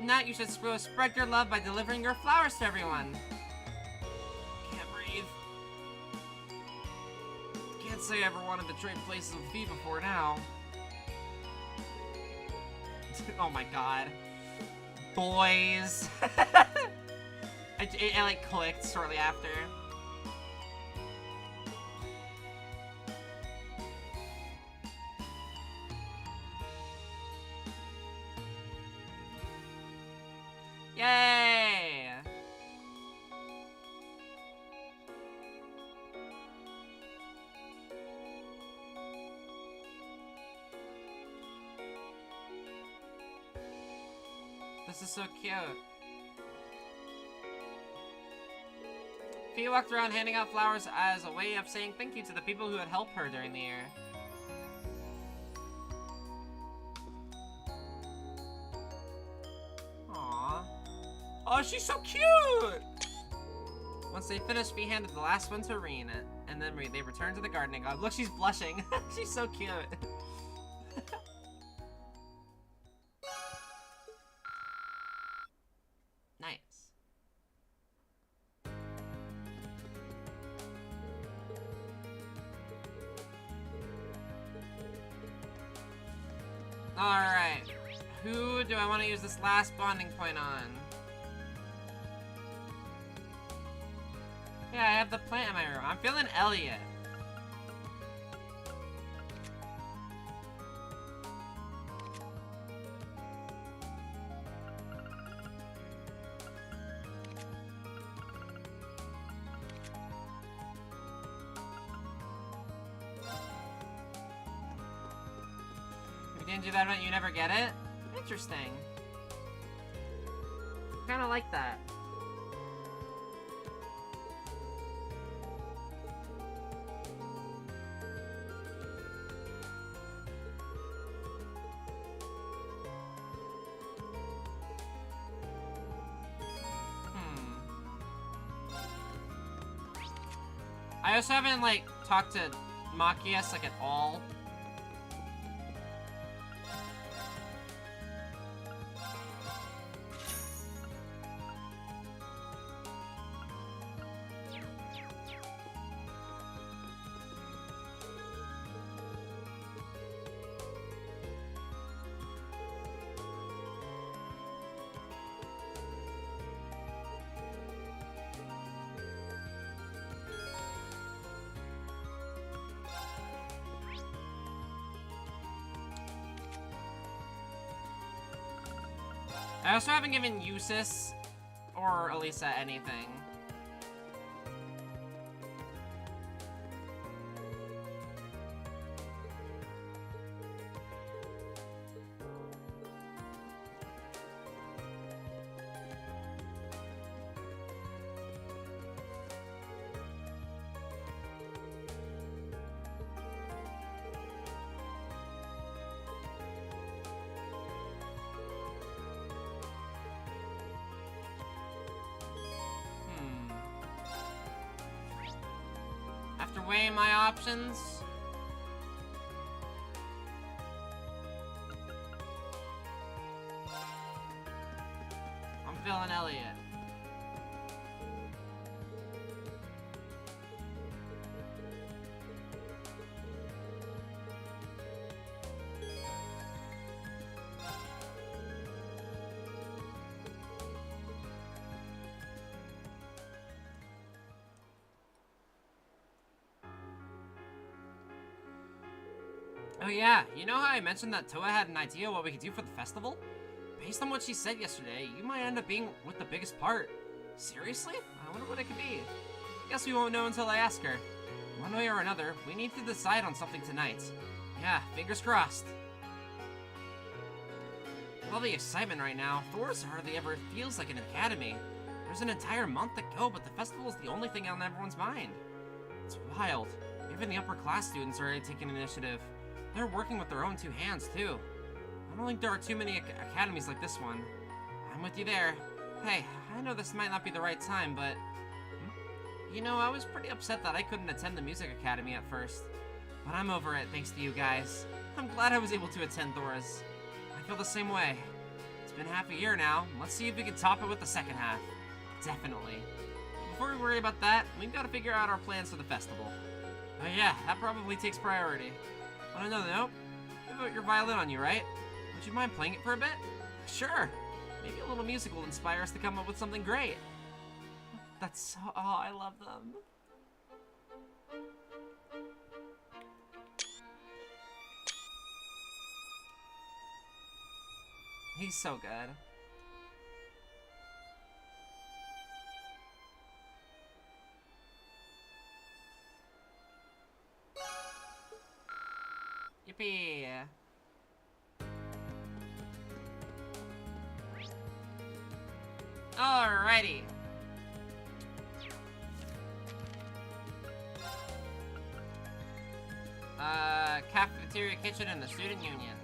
Not you should spread your love by delivering your flowers to everyone. Can't say I ever wanted to trade places with Fee before now. Oh my god. Boys. it like clicked shortly after. Yay! This is so cute. Fee walked around handing out flowers as a way of saying thank you to the people who had helped her during the year. Aww. Oh, she's so cute! Once they finished, Fee handed the last one to Reen, and then they returned to the gardening club. Look, she's blushing. She's so cute. Nice. Alright. Who do I want to use this last bonding point on? Yeah, I have the plant in my room. I'm feeling Elliot. If you didn't do that event, you never get it? Interesting. Kinda like that. I also haven't, like, talked to Machias, like, at all. I also haven't given Eusis or Elisa anything. After weighing my options, I'm feeling Elliot. Oh yeah, you know how I mentioned that Toa had an idea what we could do for the festival? Based on what she said yesterday, you might end up being with the biggest part. Seriously? I wonder what it could be. Guess we won't know until I ask her. One way or another, we need to decide on something tonight. Yeah, fingers crossed. With all the excitement right now, Thor's hardly ever feels like an academy. There's an entire month to go, but the festival is the only thing on everyone's mind. It's wild. Even the upper class students are already taking initiative. They're working with their own two hands, too. I don't think there are too many academies like this one. I'm with you there. Hey, I know this might not be the right time, but... You know, I was pretty upset that I couldn't attend the music academy at first. But I'm over it, thanks to you guys. I'm glad I was able to attend Thora's. I feel the same way. It's been half a year now. Let's see if we can top it with the second half. Definitely. But before we worry about that, we've got to figure out our plans for the festival. Oh yeah, that probably takes priority. On another note, you have your violin on you, right? Would you mind playing it for a bit? Sure. Maybe a little music will inspire us to come up with something great. That's so... Oh, I love them. He's so good. Yippee! Alrighty. Cafeteria kitchen and the student union.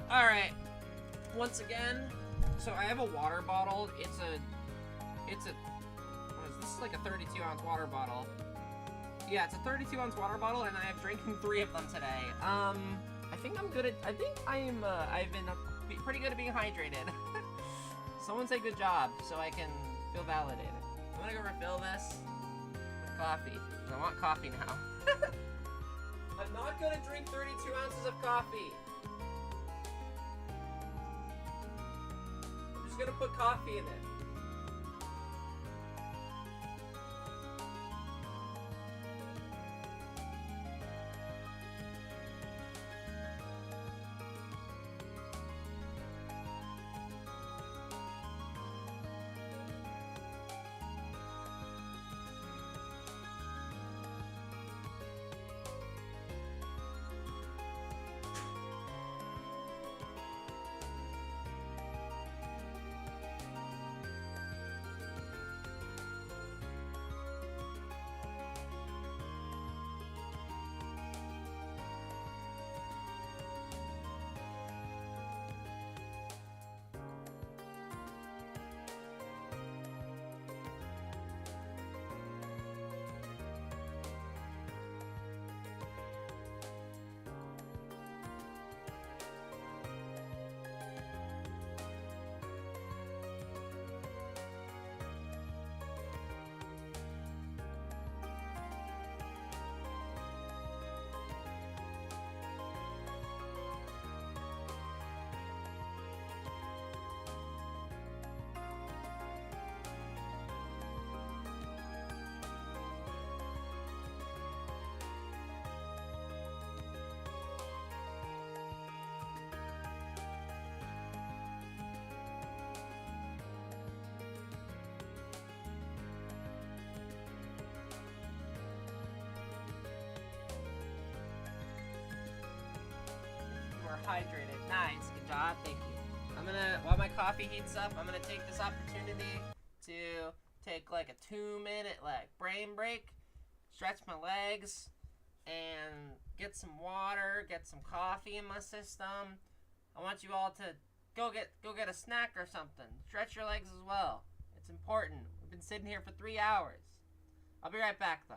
Alright. Once again, so I have a water bottle. It's a, what is this? Is like a 32-ounce water bottle. Yeah, it's a 32-ounce water bottle, and I have drinking 3 of them today. I think I'm good at, I think I've been pretty good at being hydrated. Someone say good job, so I can feel validated. I'm gonna go refill this with coffee, because I want coffee now. I'm not gonna drink 32 ounces of coffee. I'm just gonna put coffee in it. hydrated. Nice, good job, thank you. I'm gonna, while my coffee heats up, I'm gonna take this opportunity to take like a 2-minute like brain break, stretch my legs, and get some water, get some coffee in my system. I want you all to go get a snack or something. Stretch your legs as well. It's important. We've been sitting here for 3 hours. I'll be right back though.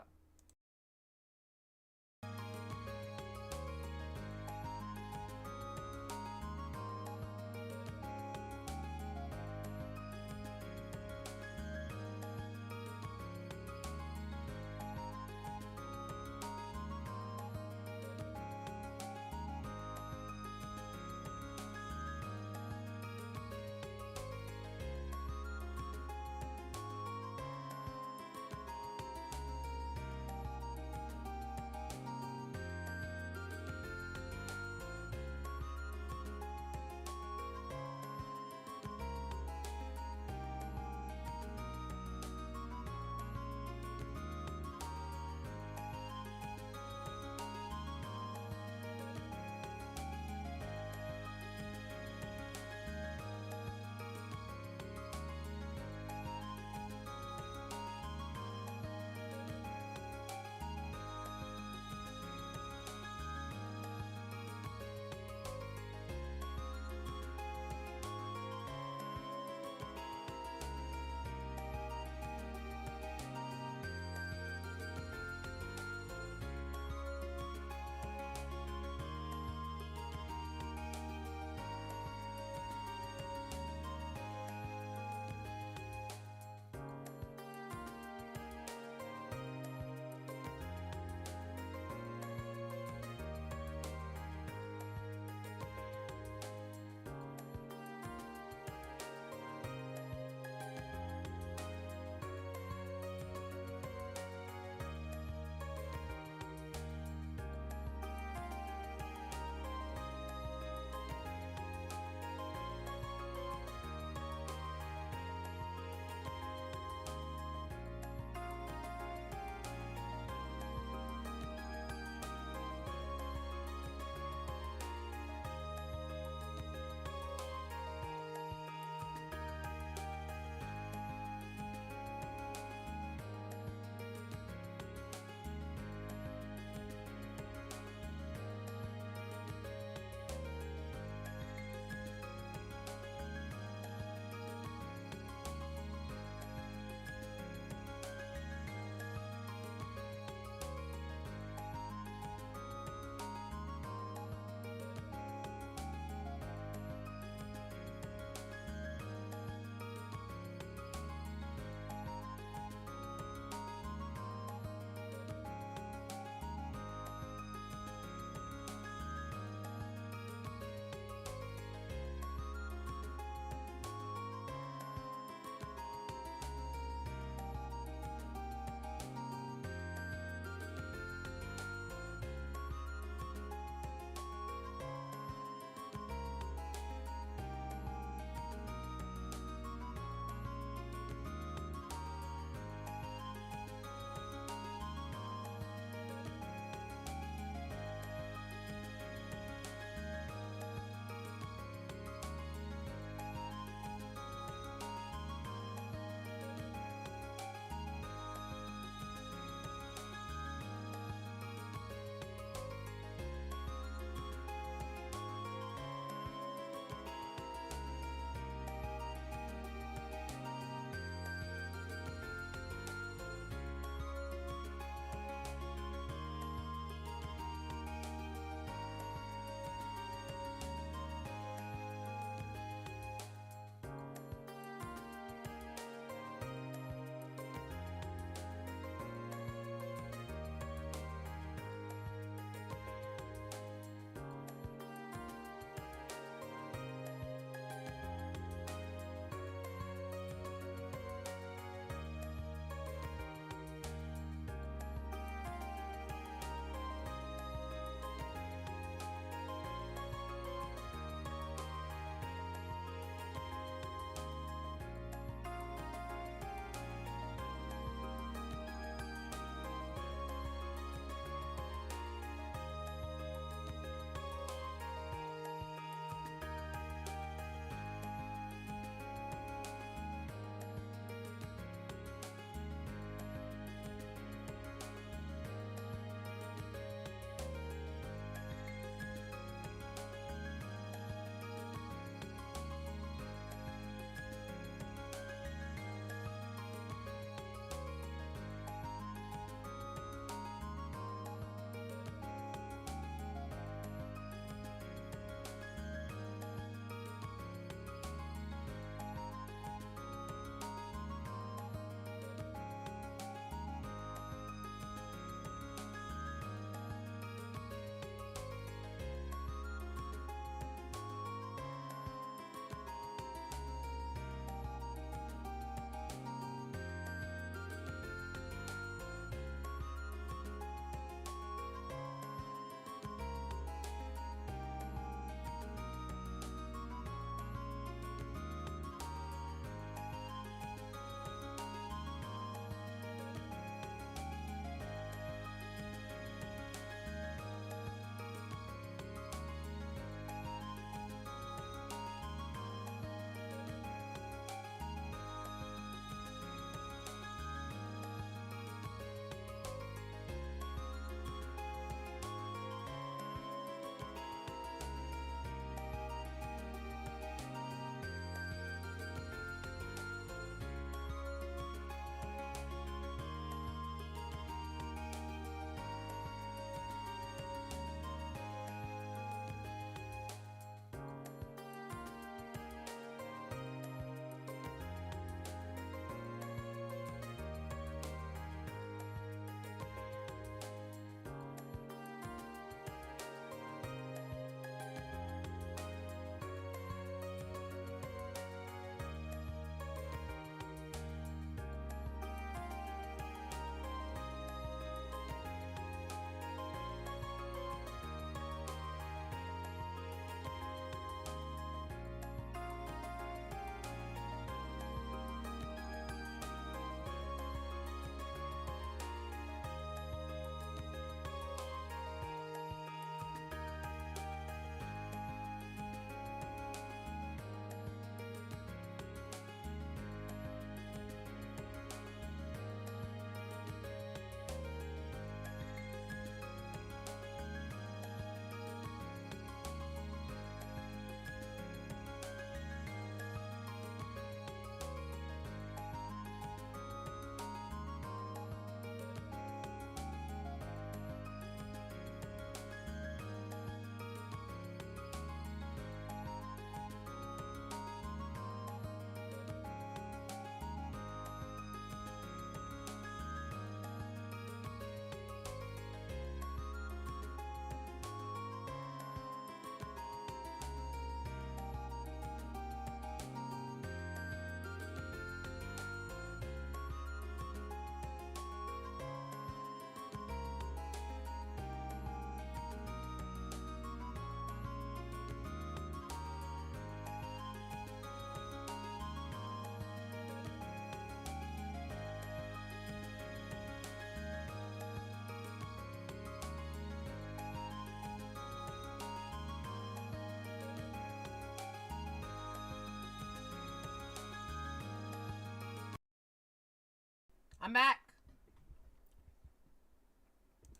I'm back.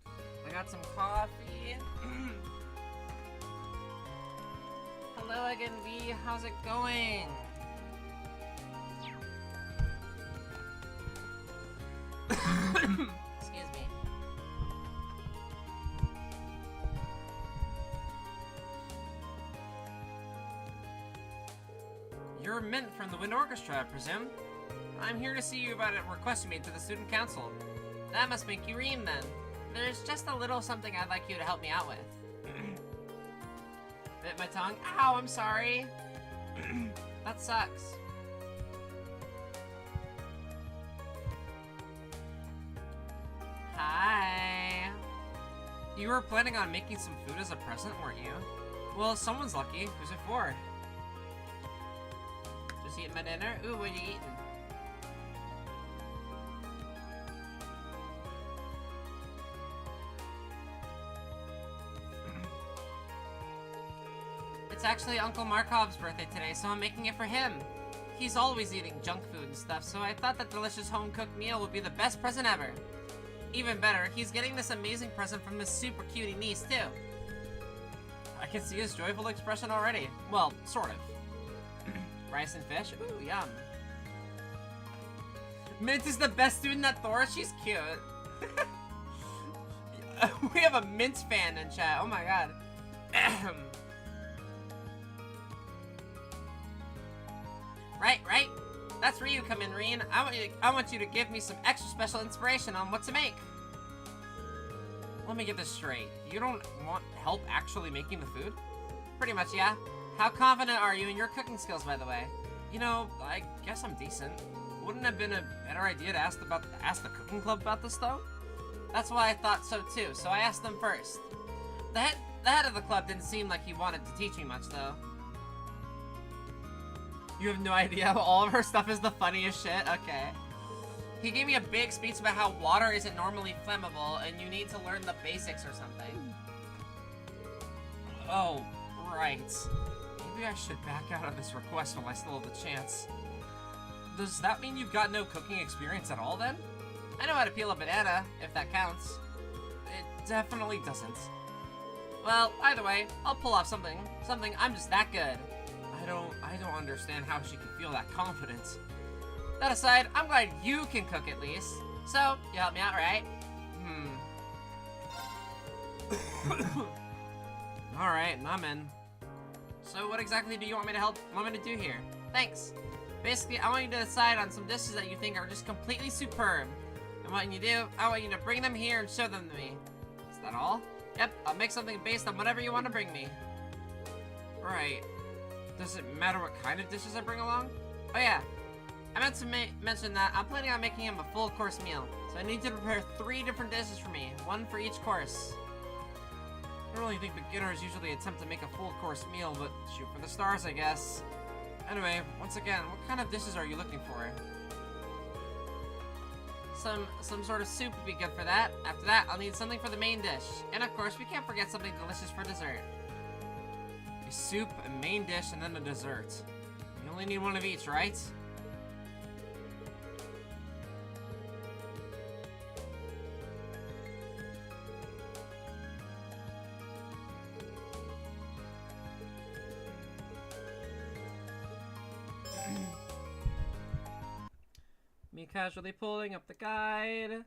I got some coffee. Hello again, V. How's it going? Excuse me. You're Mint from the Wind Orchestra, I presume? I'm here to see you about a request you made to the student council. That must make you Reem, then. There's just a little something I'd like you to help me out with. Bit my tongue. Ow, I'm sorry. That sucks. Hi. You were planning on making some food as a present, weren't you? Well, someone's lucky. Who's it for? Just eating my dinner? Ooh, what are you eating? It's actually Uncle Markov's birthday today, so I'm making it for him. He's always eating junk food and stuff, so I thought that delicious home-cooked meal would be the best present ever. Even better, he's getting this amazing present from his super cutie niece, too. I can see his joyful expression already. Well, sort of. Rice and fish? Ooh, yum. Mint is the best student at Thor. She's cute. We have a Mint fan in chat. Oh my god. Right. That's where you come in, Reen. I want you to give me some extra special inspiration on what to make. Let me get this straight. You don't want help actually making the food? Pretty much, yeah. How confident are you in your cooking skills, by the way? You know, I guess I'm decent. Wouldn't it have been a better idea to ask the cooking club about this, though? That's why I thought so, too, so I asked them first. The head of the club didn't seem like he wanted to teach me much, though. You have no idea how all of her stuff is the funniest shit? Okay. He gave me a big speech about how water isn't normally flammable and you need to learn the basics or something. Oh, right. Maybe I should back out of this request while I still have the chance. Does that mean you've got no cooking experience at all, then? I know how to peel a banana, if that counts. It definitely doesn't. Well, either way, I'll pull off something. I'm just that good. I don't understand how she can feel that confident. That aside, I'm glad you can cook at least. So, you help me out, right? Alright, I'm in. So what exactly do you want me to do here? Thanks. Basically, I want you to decide on some dishes that you think are just completely superb. And what you do, I want you to bring them here and show them to me. Is that all? Yep, I'll make something based on whatever you want to bring me. Right. Does it matter what kind of dishes I bring along? Oh yeah, I meant to mention that I'm planning on making him a full course meal. So I need you to prepare 3 different dishes for me, 1 for each course. I don't really think beginners usually attempt to make a full course meal, but shoot for the stars, I guess. Anyway, once again, what kind of dishes are you looking for? Some sort of soup would be good for that. After that, I'll need something for the main dish. And of course, we can't forget something delicious for dessert. A soup, a main dish, and then a dessert. You only need 1 of each, right? Me casually pulling up the guide.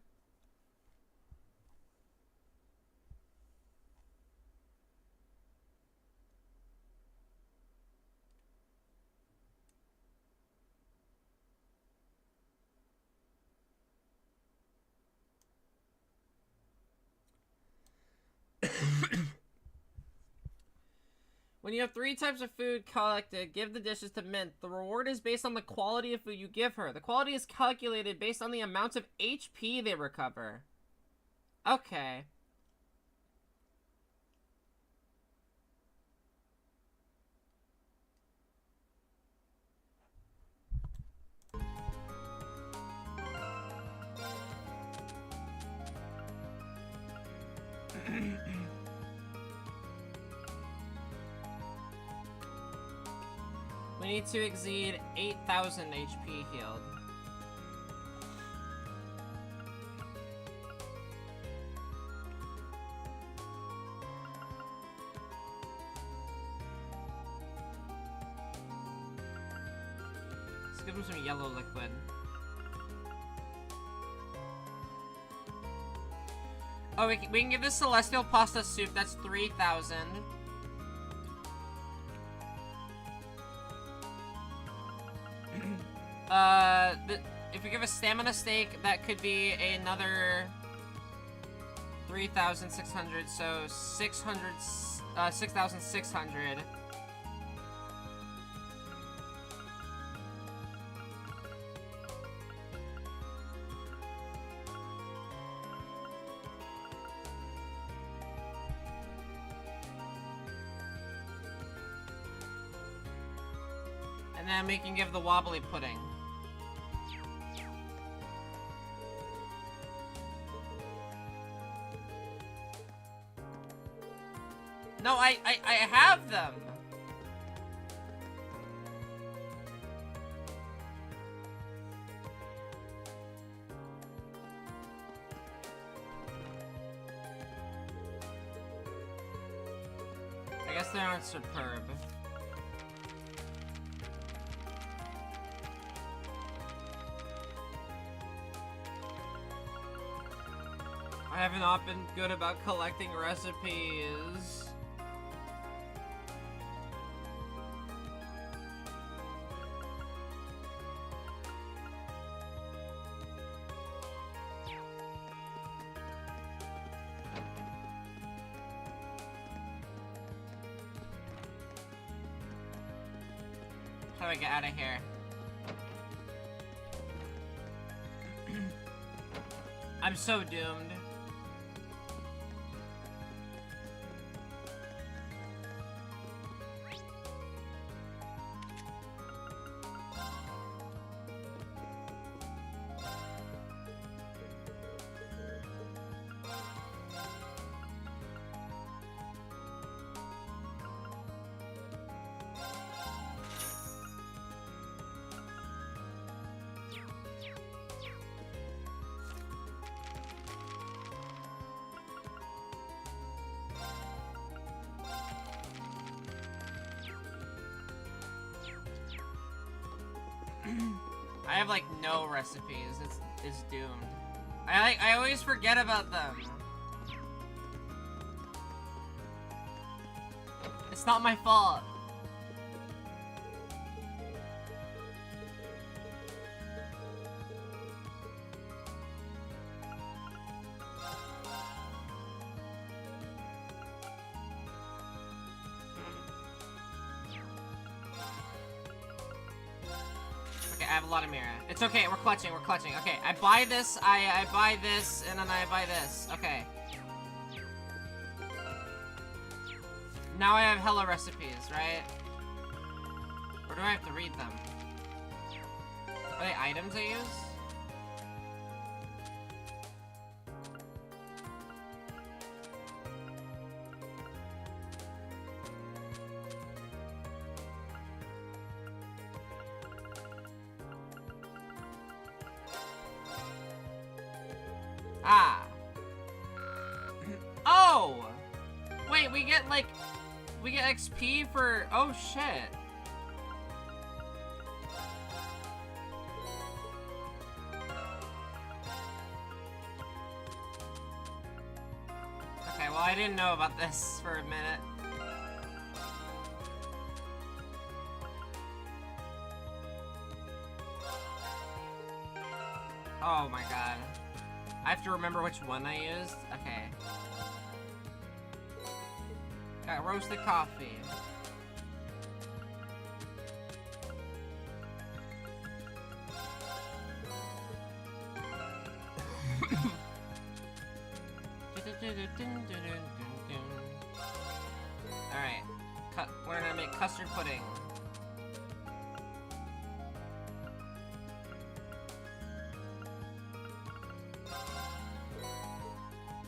When you have 3 types of food collected, give the dishes to Mint. The reward is based on the quality of food you give her. The quality is calculated based on the amount of HP they recover. Okay. We need to exceed 8,000 HP healed. Let's give him some yellow liquid. Oh, we can give this celestial pasta soup. That's 3,000. If we give a stamina steak, that could be another 3,600. So 6,600. And then we can give the wobbly pudding. No, I have them. I guess they aren't superb. I have not been good about collecting recipes. How do I get out of here? I'm so doomed. I have like no recipes. It's doomed. I always forget about them. It's not my fault. I have a lot of mirror. It's okay, we're clutching. Okay, I buy this, I buy this, and then I buy this. Okay. Now I have hella recipes, right? Or do I have to read them? Are they items I use? Ah. Oh! Wait, we get XP for... Oh, shit. Okay, well, I didn't know about this for a minute. Oh my god. I have to remember which one I used? Okay. Got roasted coffee. Alright. We're gonna make custard pudding.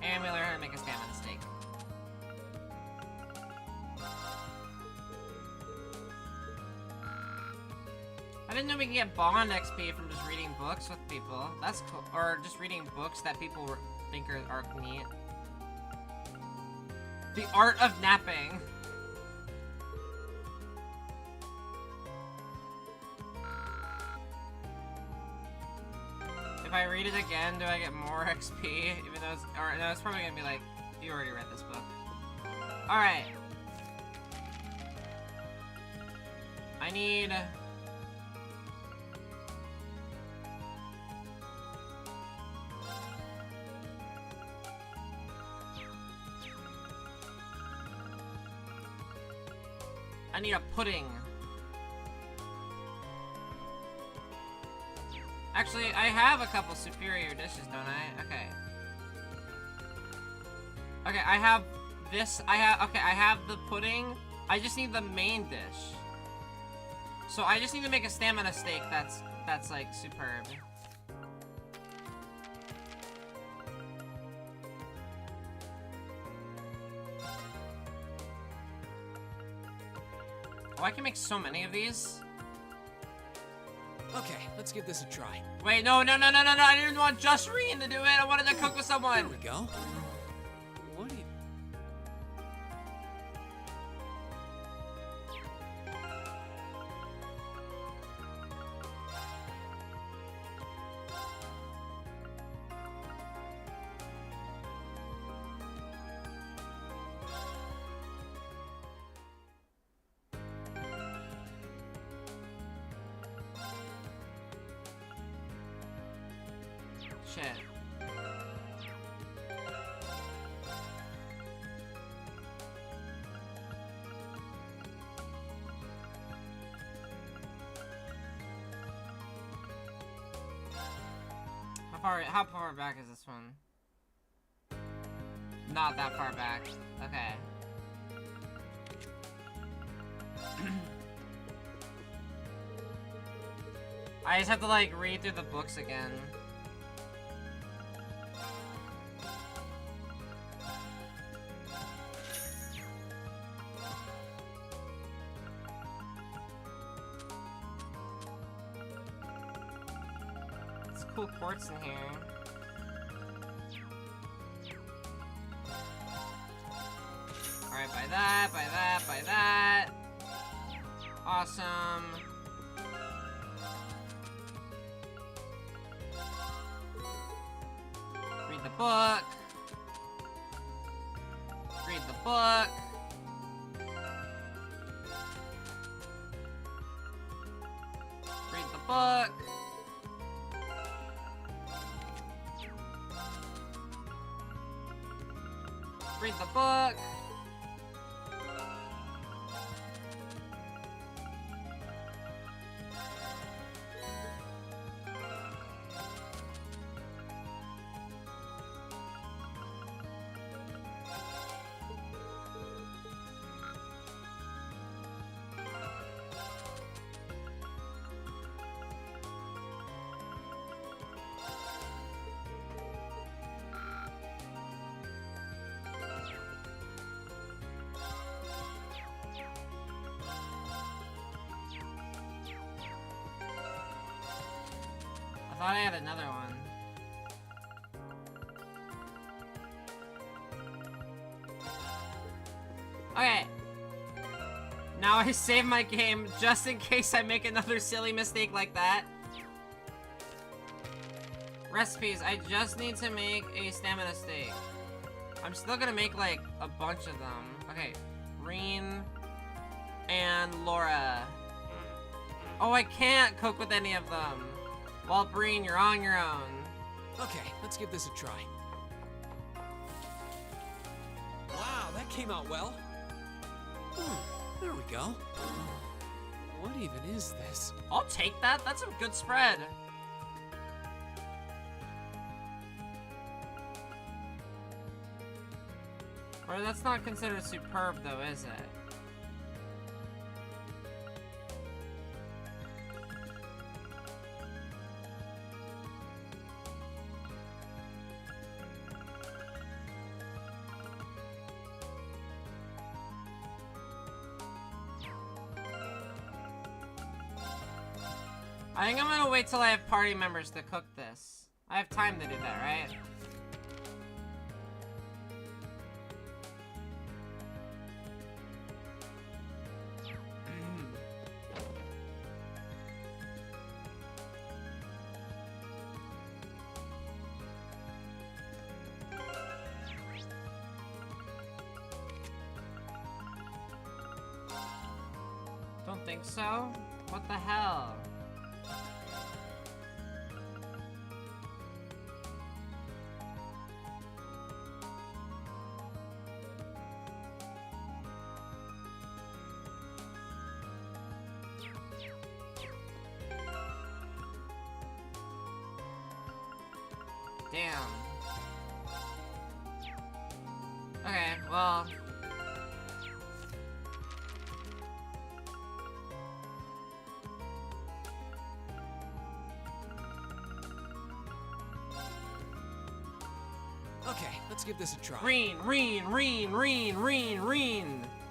And we learn how to make a stamina steak. I didn't know we could get bond XP from just reading books with people. That's cool. Or just reading books that people think are neat. The art of napping. If I read it again, do I get more XP? Even though it's... Or, no, it's probably gonna be like... You already read this book. Alright. I need... I need a pudding. Actually, I have a couple superior dishes, don't I? Okay. Okay, I have this. I have the pudding. I just need the main dish. So I just need to make a stamina steak that's like superb. Oh, I can make so many of these. Okay, let's give this a try. Wait, no, I didn't want just Reen to do it. I wanted to cook with someone. There we go. What do you... Shit. How far back is this one? Not that far back. Okay. I just have to like read through the books again. Cool quartz in here. Alright, buy that, buy that, buy that. Awesome. Read the book. Read the book. Read the book. Read the book. I thought I had another one. Okay. Now I save my game just in case I make another silly mistake like that. Recipes. I just need to make a stamina steak. I'm still gonna make like a bunch of them. Okay. Reen and Laura. Oh, I can't cook with any of them. Well, Breen, you're on your own. Okay, let's give this a try. Wow, that came out well. There we go. What even is this? I'll take that. That's a good spread. Or that's not considered superb, though, is it? I think I'm gonna wait till I have party members to cook this. I have time to do that, right? don't think so. What the hell? Damn. Okay, well. Okay, let's give this a try. Reen.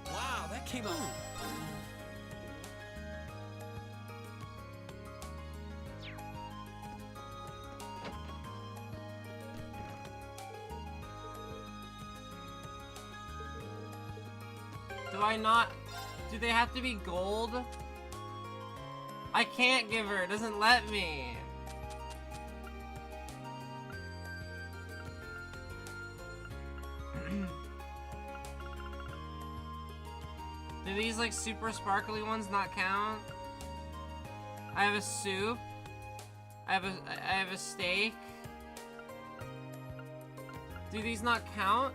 Wow, that came out. Do I not? Do they have to be gold? I can't give her. It doesn't let me. Do these like super sparkly ones not count? I have a soup. I have a steak. Do these not count?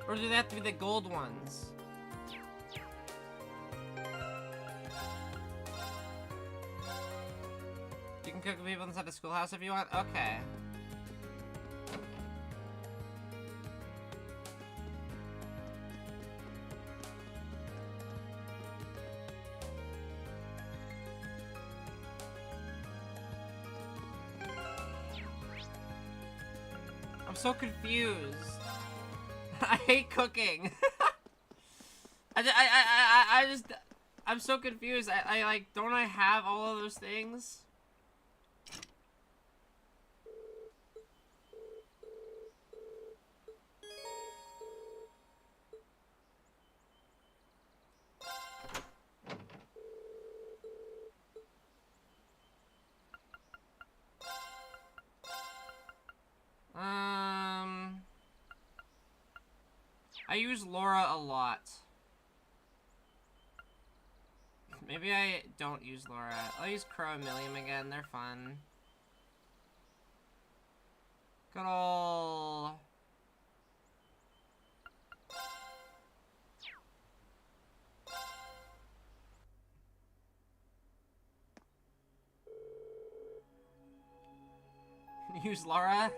Or do they have to be the gold ones? You can cook with people inside the schoolhouse if you want? Okay. I'm so confused. I hate cooking. I'm so confused. I like, don't I have all of those things? I use Laura a lot. Maybe I don't use Laura. I'll use Crow and Milliam again. They're fun. Good ol'... Use Laura?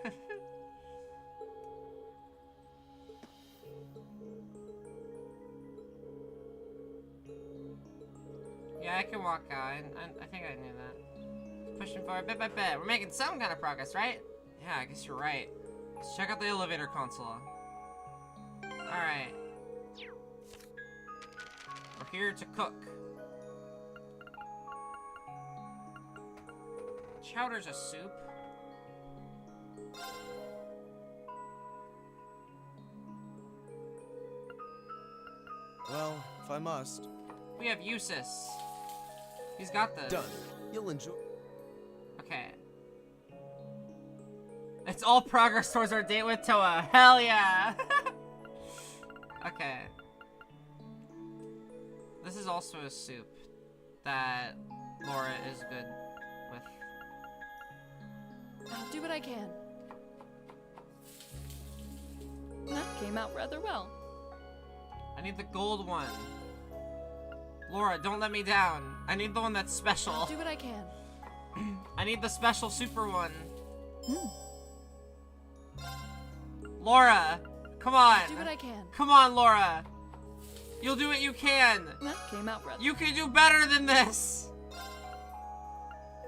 Yeah, I can walk out. I think I knew that. Pushing forward bit by bit. We're making some kind of progress, right? Yeah, I guess you're right. Let's check out the elevator console. Alright. We're here to cook. Chowder's a soup. Well, if I must. We have Eustace. He's got this. Done. You'll enjoy. Okay. It's all progress towards our date with Toa. Hell yeah! Okay. This is also a soup that Laura is good with. I'll do what I can. That came out rather well. I need the gold one. Laura, don't let me down. I need the one that's special. I'll do what I can. I need the special super one. Laura, come on. I'll do what I can. Come on, Laura. You'll do what you can. That came out rather. You can do better than this.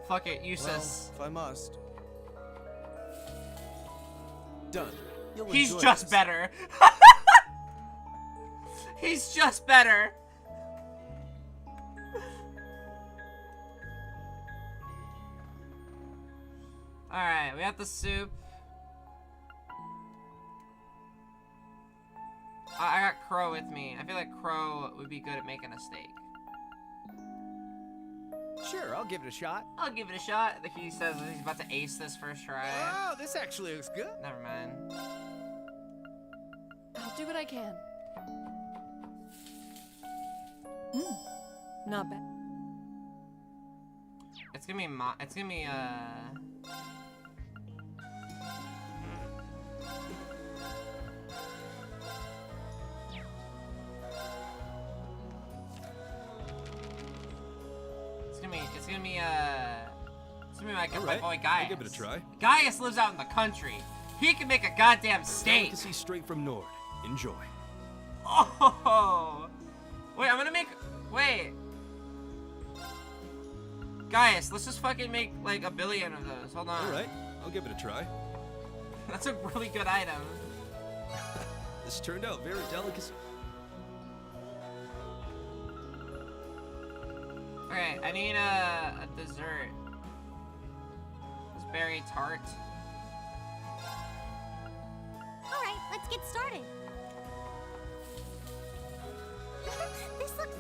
Fuck it, Eustace. Well, if I must. Done. You'll He's enjoy just this. better. He's just better. Alright, we have the soup. I got Crow with me. I feel like Crow would be good at making a steak. Sure, I'll give it a shot. I'll give it a shot. He says he's about to ace this first try. Oh, this actually looks good. Never mind. I'll do what I can. Not bad. It's gonna be my boy Gaius. I'll give it a try. Gaius lives out in the country. He can make a goddamn steak. Delicacy straight from Nord. Enjoy. Oh! Wait, I'm gonna make... Wait. Gaius, let's just fucking make, like, a billion of those. Hold on. Alright, I'll give it a try. That's a really good item. This turned out very delicate. Okay, I need a dessert. This berry tart. Alright, let's get started. This looks...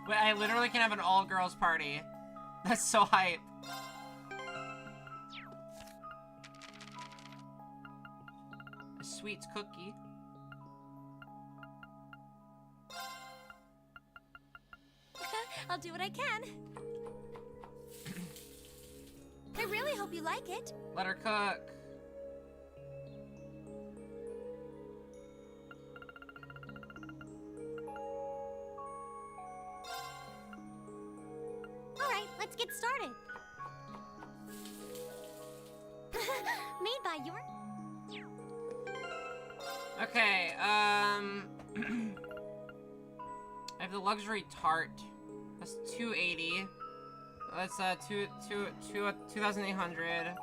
Wait, I literally can have an all-girls party. That's so hype. A sweet cookie. I'll do what I can. I really hope you like it. Let her cook. Alright, let's get started. Made by your... Okay, I have the luxury tart. That's 280. That's 2,800.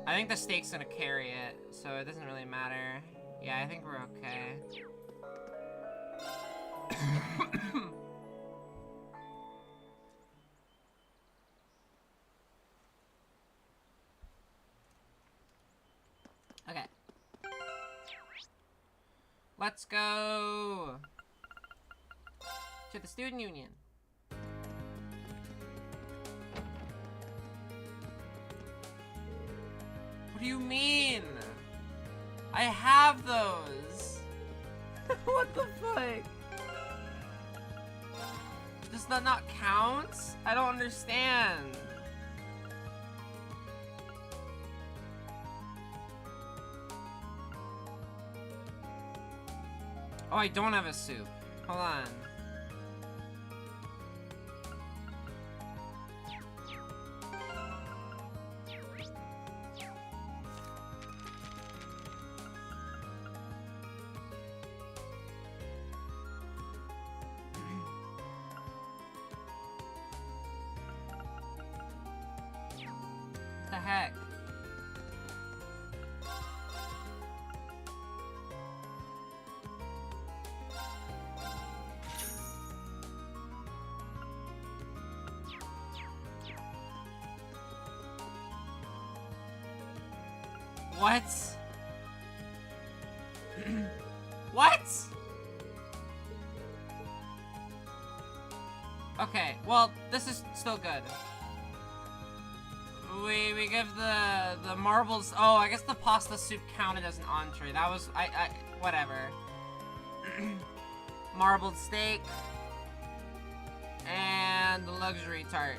I think the steak's gonna carry it, so it doesn't really matter. Yeah, I think we're okay. Okay. Let's go to the student union. What do you mean? I have those. What the fuck? Does that not count? I don't understand. Oh, I don't have a soup. Hold on. What the heck? What? What? Okay, well, this is still good. We give the marbles. Oh, I guess the pasta soup counted as an entree. That was whatever. Marbled steak and the luxury tart.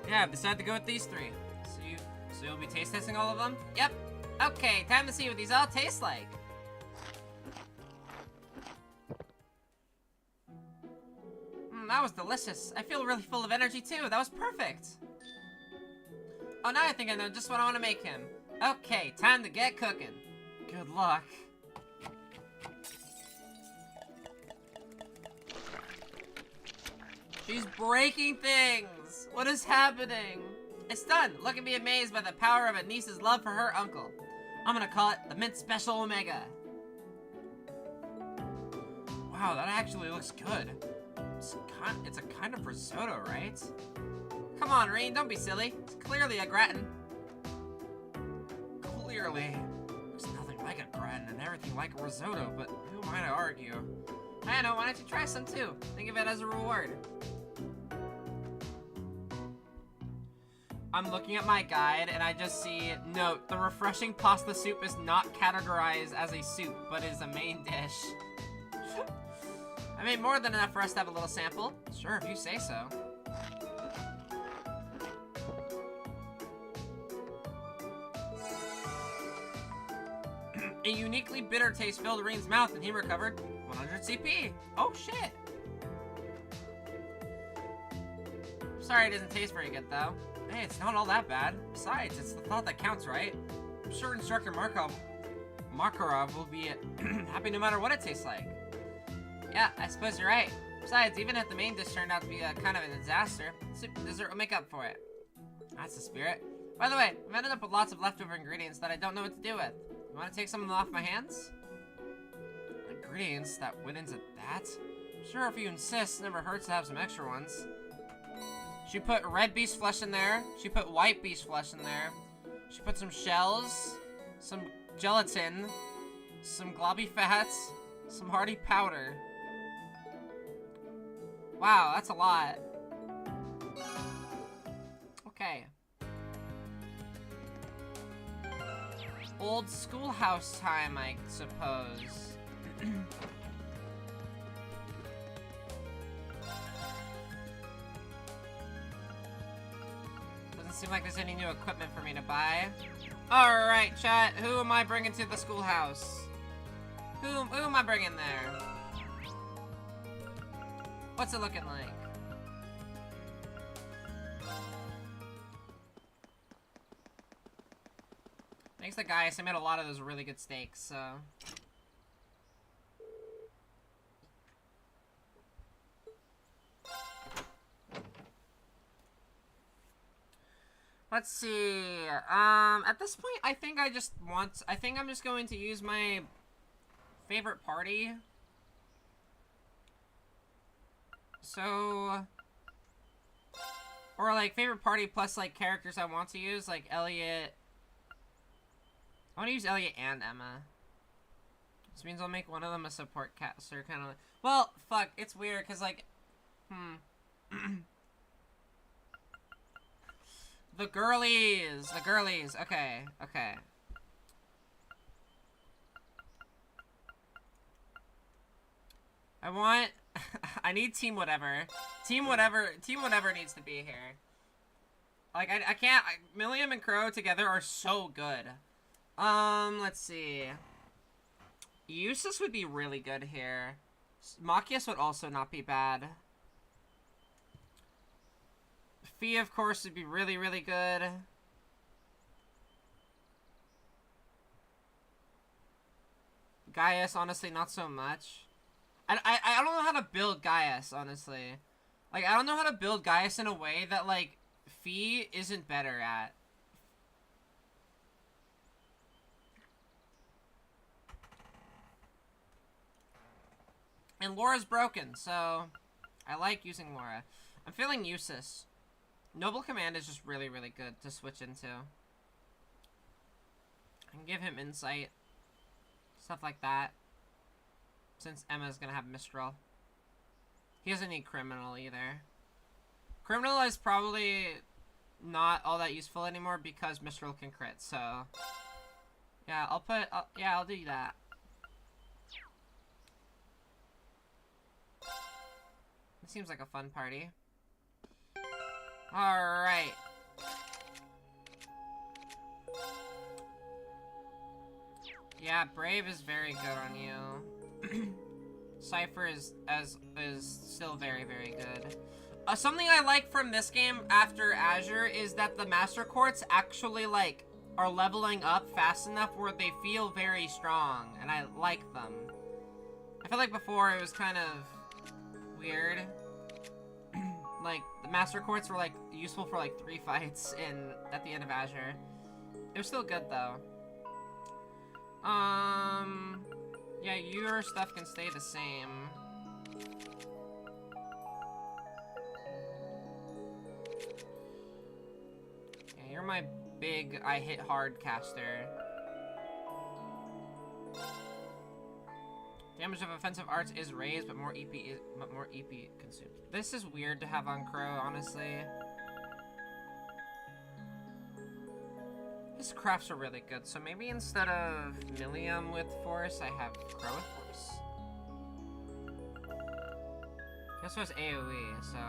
Yeah, I've decided to go with these three. So you'll be taste testing all of them? Yep. Okay, time to see what these all taste like. That was delicious. I feel really full of energy too. That was perfect. Oh, now I think I know just what I want to make him. Okay, time to get cooking. Good luck. She's breaking things. What is happening? It's done. Look at me amazed by the power of a niece's love for her uncle. I'm gonna call it the Mint Special Omega. Wow, that actually looks good. It's a kind of risotto, right? Come on, Reen, don't be silly. It's clearly a gratin. clearly. There's nothing like a gratin and everything like a risotto, but who am I to argue? I know, why don't you try some too? Think of it as a reward. I'm looking at my guide and I just see, note, the refreshing pasta soup is not categorized as a soup, but is a main dish. I made more than enough for us to have a little sample. Sure, if you say so. A uniquely bitter taste filled Reen's mouth and he recovered 100 CP. Oh shit. Sorry it doesn't taste very good though. Hey, it's not all that bad. Besides, it's the thought that counts, right? I'm sure Instructor Makarov will be happy no matter what it tastes like. Yeah, I suppose you're right. Besides, even if the main dish turned out to be kind of a disaster, soup and dessert will make up for it. That's the spirit. By the way, I've ended up with lots of leftover ingredients that I don't know what to do with. You want to take some of them off my hands? Ingredients that went into that? Sure, if you insist, it never hurts to have some extra ones. She put red beast flesh in there. She put white beast flesh in there. She put some shells, some gelatin, some globby fats, some hearty powder. Wow, that's a lot. Okay. Old schoolhouse time, I suppose. Doesn't seem like there's any new equipment for me to buy. Alright, chat, who am I bringing to the schoolhouse? Who am I bringing there? What's it looking like? Thanks to Gaius, I made a lot of those really good steaks, so... Let's see, at this point, I think I'm just going to use my favorite party. So... Or, like, favorite party plus, like, characters I want to use, like Elliot... I want to use Elliot and Emma. This means I'll make one of them a support caster, kind of like... Well, fuck, it's weird, because, like... The girlies! The girlies! Okay, okay. I want... I need Team Whatever. Team Whatever needs to be here. Like, I can't... Milliam and Crow together are so good. Let's see. Eustace would be really good here. Machias would also not be bad. Fee, of course, would be really, really good. Gaius, honestly, not so much. I don't know how to build Gaius, honestly. Like, I don't know how to build Gaius in a way that, like, Fee isn't better at. And Laura's broken, so I like using Laura. I'm feeling Eustace. Noble Command is just really, really good to switch into. I can give him insight. Stuff like that. Since Emma's gonna have Mistral. He doesn't need Criminal either. Criminal is probably not all that useful anymore because Mistral can crit, so... Yeah, I'll do that. It seems like a fun party. Alright. Yeah, Brave is very good on you. Cypher is still very, very good. Something I like from this game after Azure is that the Master Quartz actually, like, are leveling up fast enough where they feel very strong, and I like them. I feel like before it was kind of weird. Like, the Master Quartz were, like, useful for, like, 3 fights at the end of Azure. It was still good, though. Yeah, your stuff can stay the same. Yeah, you're my big I hit hard caster. Damage of offensive arts is raised, but more EP consumed. This is weird to have on Crow, honestly. His crafts are really good, so maybe instead of Millium with Force, I have Crow with Force. He also has AoE, so...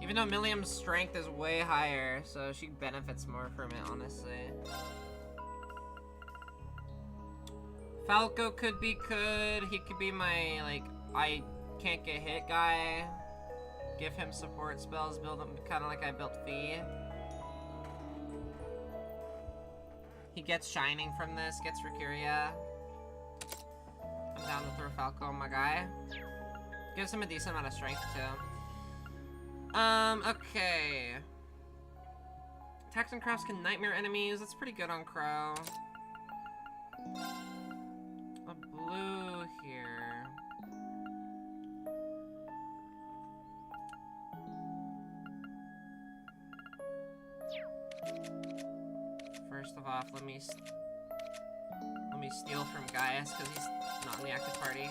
Even though Millium's strength is way higher, so she benefits more from it, honestly. Falco could be good. He could be my, like, I can't get hit guy. Give him support spells, build him kind of like I built Fee. He gets Shining from this, gets Rikuria. I'm down to throw Falco on my guy. Gives him a decent amount of strength, too. Okay. Attacks and crafts can nightmare enemies. That's pretty good on Crow. A blue here. First of all, let me steal from Gaius because he's not in the active party.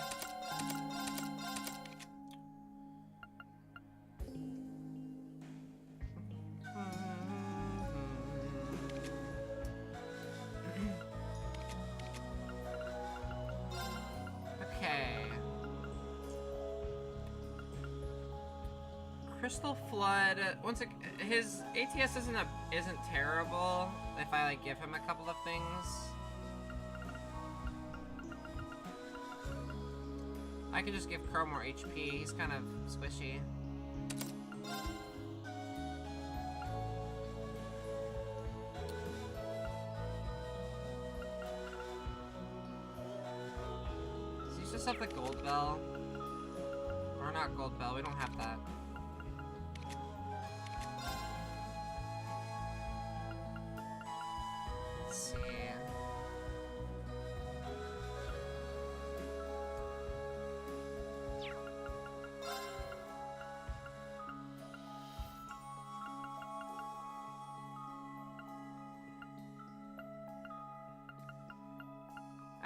Crystal Flood. His ATS isn't terrible if I like give him a couple of things. I can just give Crow more HP. He's kind of squishy. Does he just have the Gold Bell? Or not Gold Bell, we don't have that.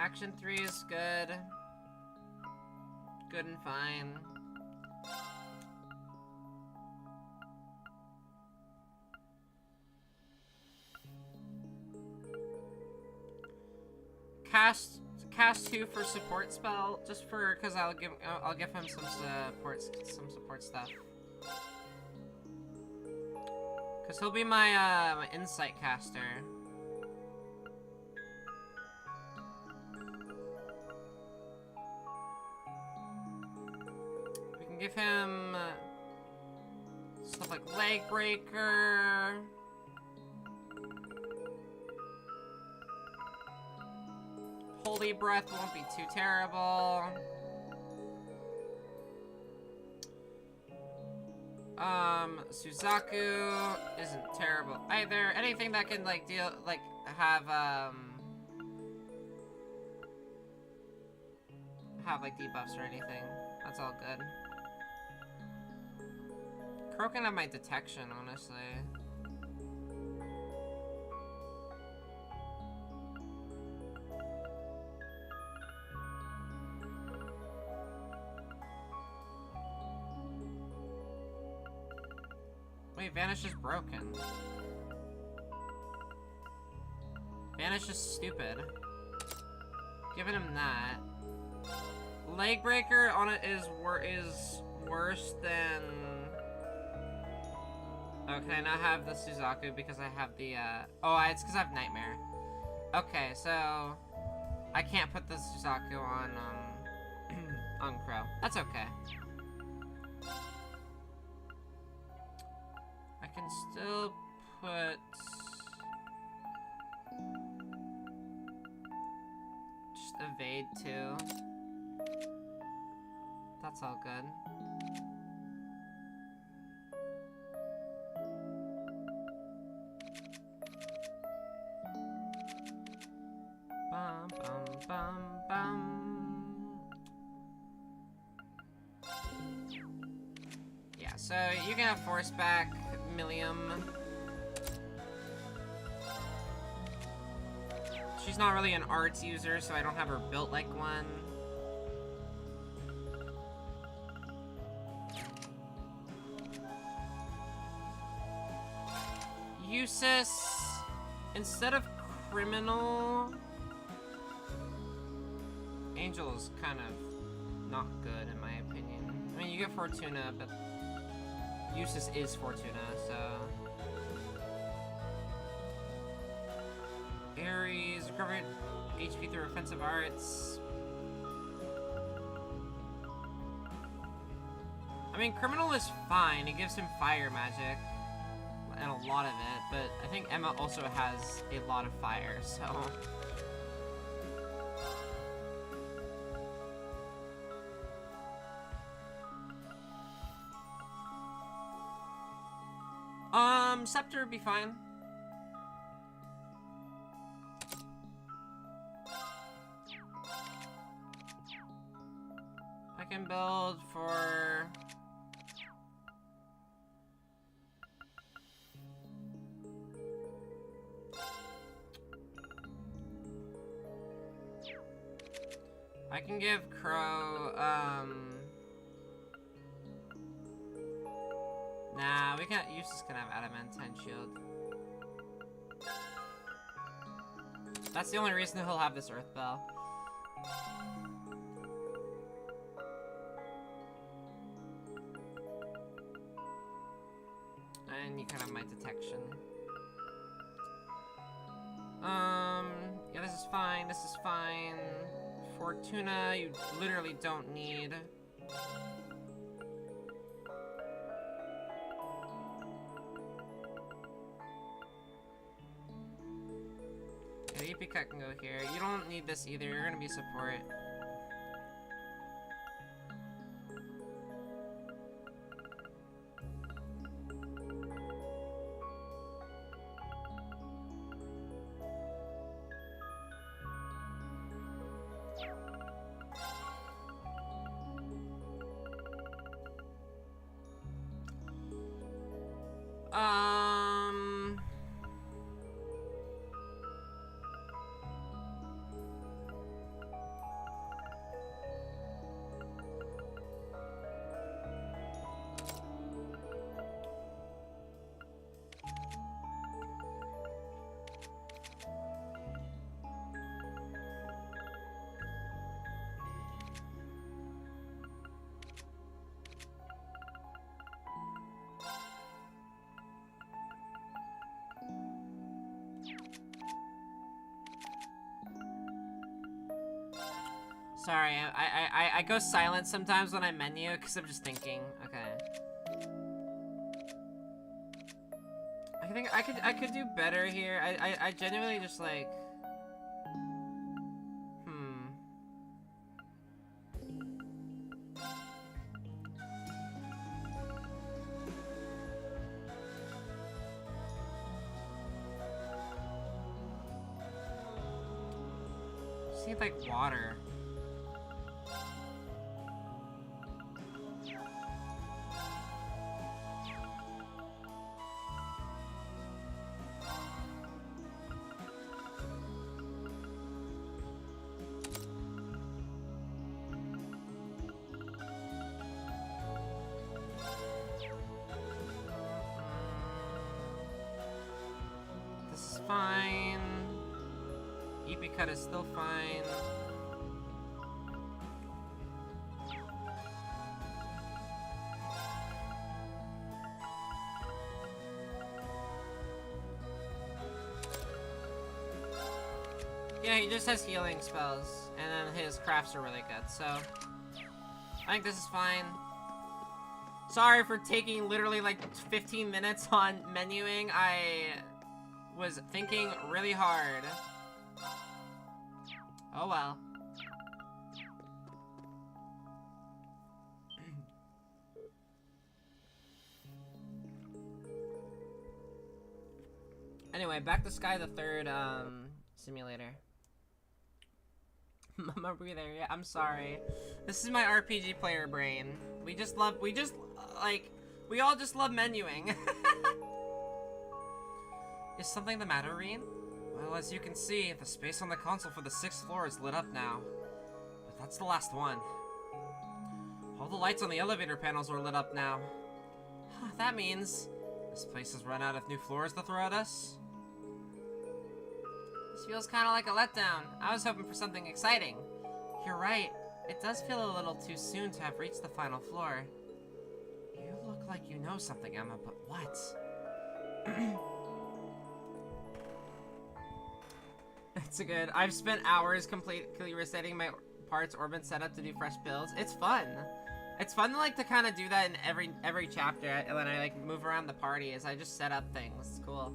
Action 3 is good. Good and fine. Cast 2 for support spell, just for because I'll give him some support stuff. Cause he'll be my my insight caster. Give him stuff like Leg Breaker. Holy Breath won't be too terrible. Suzaku isn't terrible either. Anything that can like have like debuffs or anything. That's all good. Crow can have my detection, honestly. Wait, Vanish is broken. Vanish is stupid. Giving him that. Leg Breaker on it is worse than... Oh, can I not have the Suzaku because I have the, Oh, it's because I have Nightmare. Okay, so... I can't put the Suzaku on, on Crow. That's okay. I can still put... just evade too. That's all good. Bum, bum, bum, bum. Yeah, so you can have Force back, Millium. She's not really an arts user, so I don't have her built like one. Usus, instead of criminal, Angel is kind of not good in my opinion. I mean, you get Fortuna, but Usus is Fortuna, so. Ares, recovered HP through offensive arts. I mean, criminal is fine. It gives him fire magic. And a lot of it, but I think Emma also has a lot of fire, so. Scepter would be fine. I can build for... I can give Crow, nah, we can't. Eustace can have adamantine shield. That's the only reason he'll have this Earth Bell. And you can have my detection. Yeah, this is fine. This is fine. Fortuna, you literally don't need. Yeah, EP Cut can go here. You don't need this either. You're gonna be support. Sorry, I go silent sometimes when I menu because I'm just thinking. Okay. I think I could do better here. I genuinely just like. Just need like water. Fine. EP Cut is still fine. Yeah, he just has healing spells, and then his crafts are really good, so I think this is fine. Sorry for taking literally like 15 minutes on menuing. I was thinking really hard. Oh well. Anyway, back to Sky the Third simulator. Mama breather, yeah, I'm sorry. This is my RPG player brain. We all just love menuing. Is something the matter, Reen? Well, as you can see, the space on the console for the 6th floor is lit up now. But that's the last one. All the lights on the elevator panels are lit up now. That means this place has run out of new floors to throw at us. This feels kind of like a letdown. I was hoping for something exciting. You're right. It does feel a little too soon to have reached the final floor. You look like you know something, Emma, but what? It's a good. I've spent hours completely resetting my parts or been set up to do fresh builds. It's fun. It's fun to kind of do that in every chapter when I like move around the party. Is I just set up things. It's cool.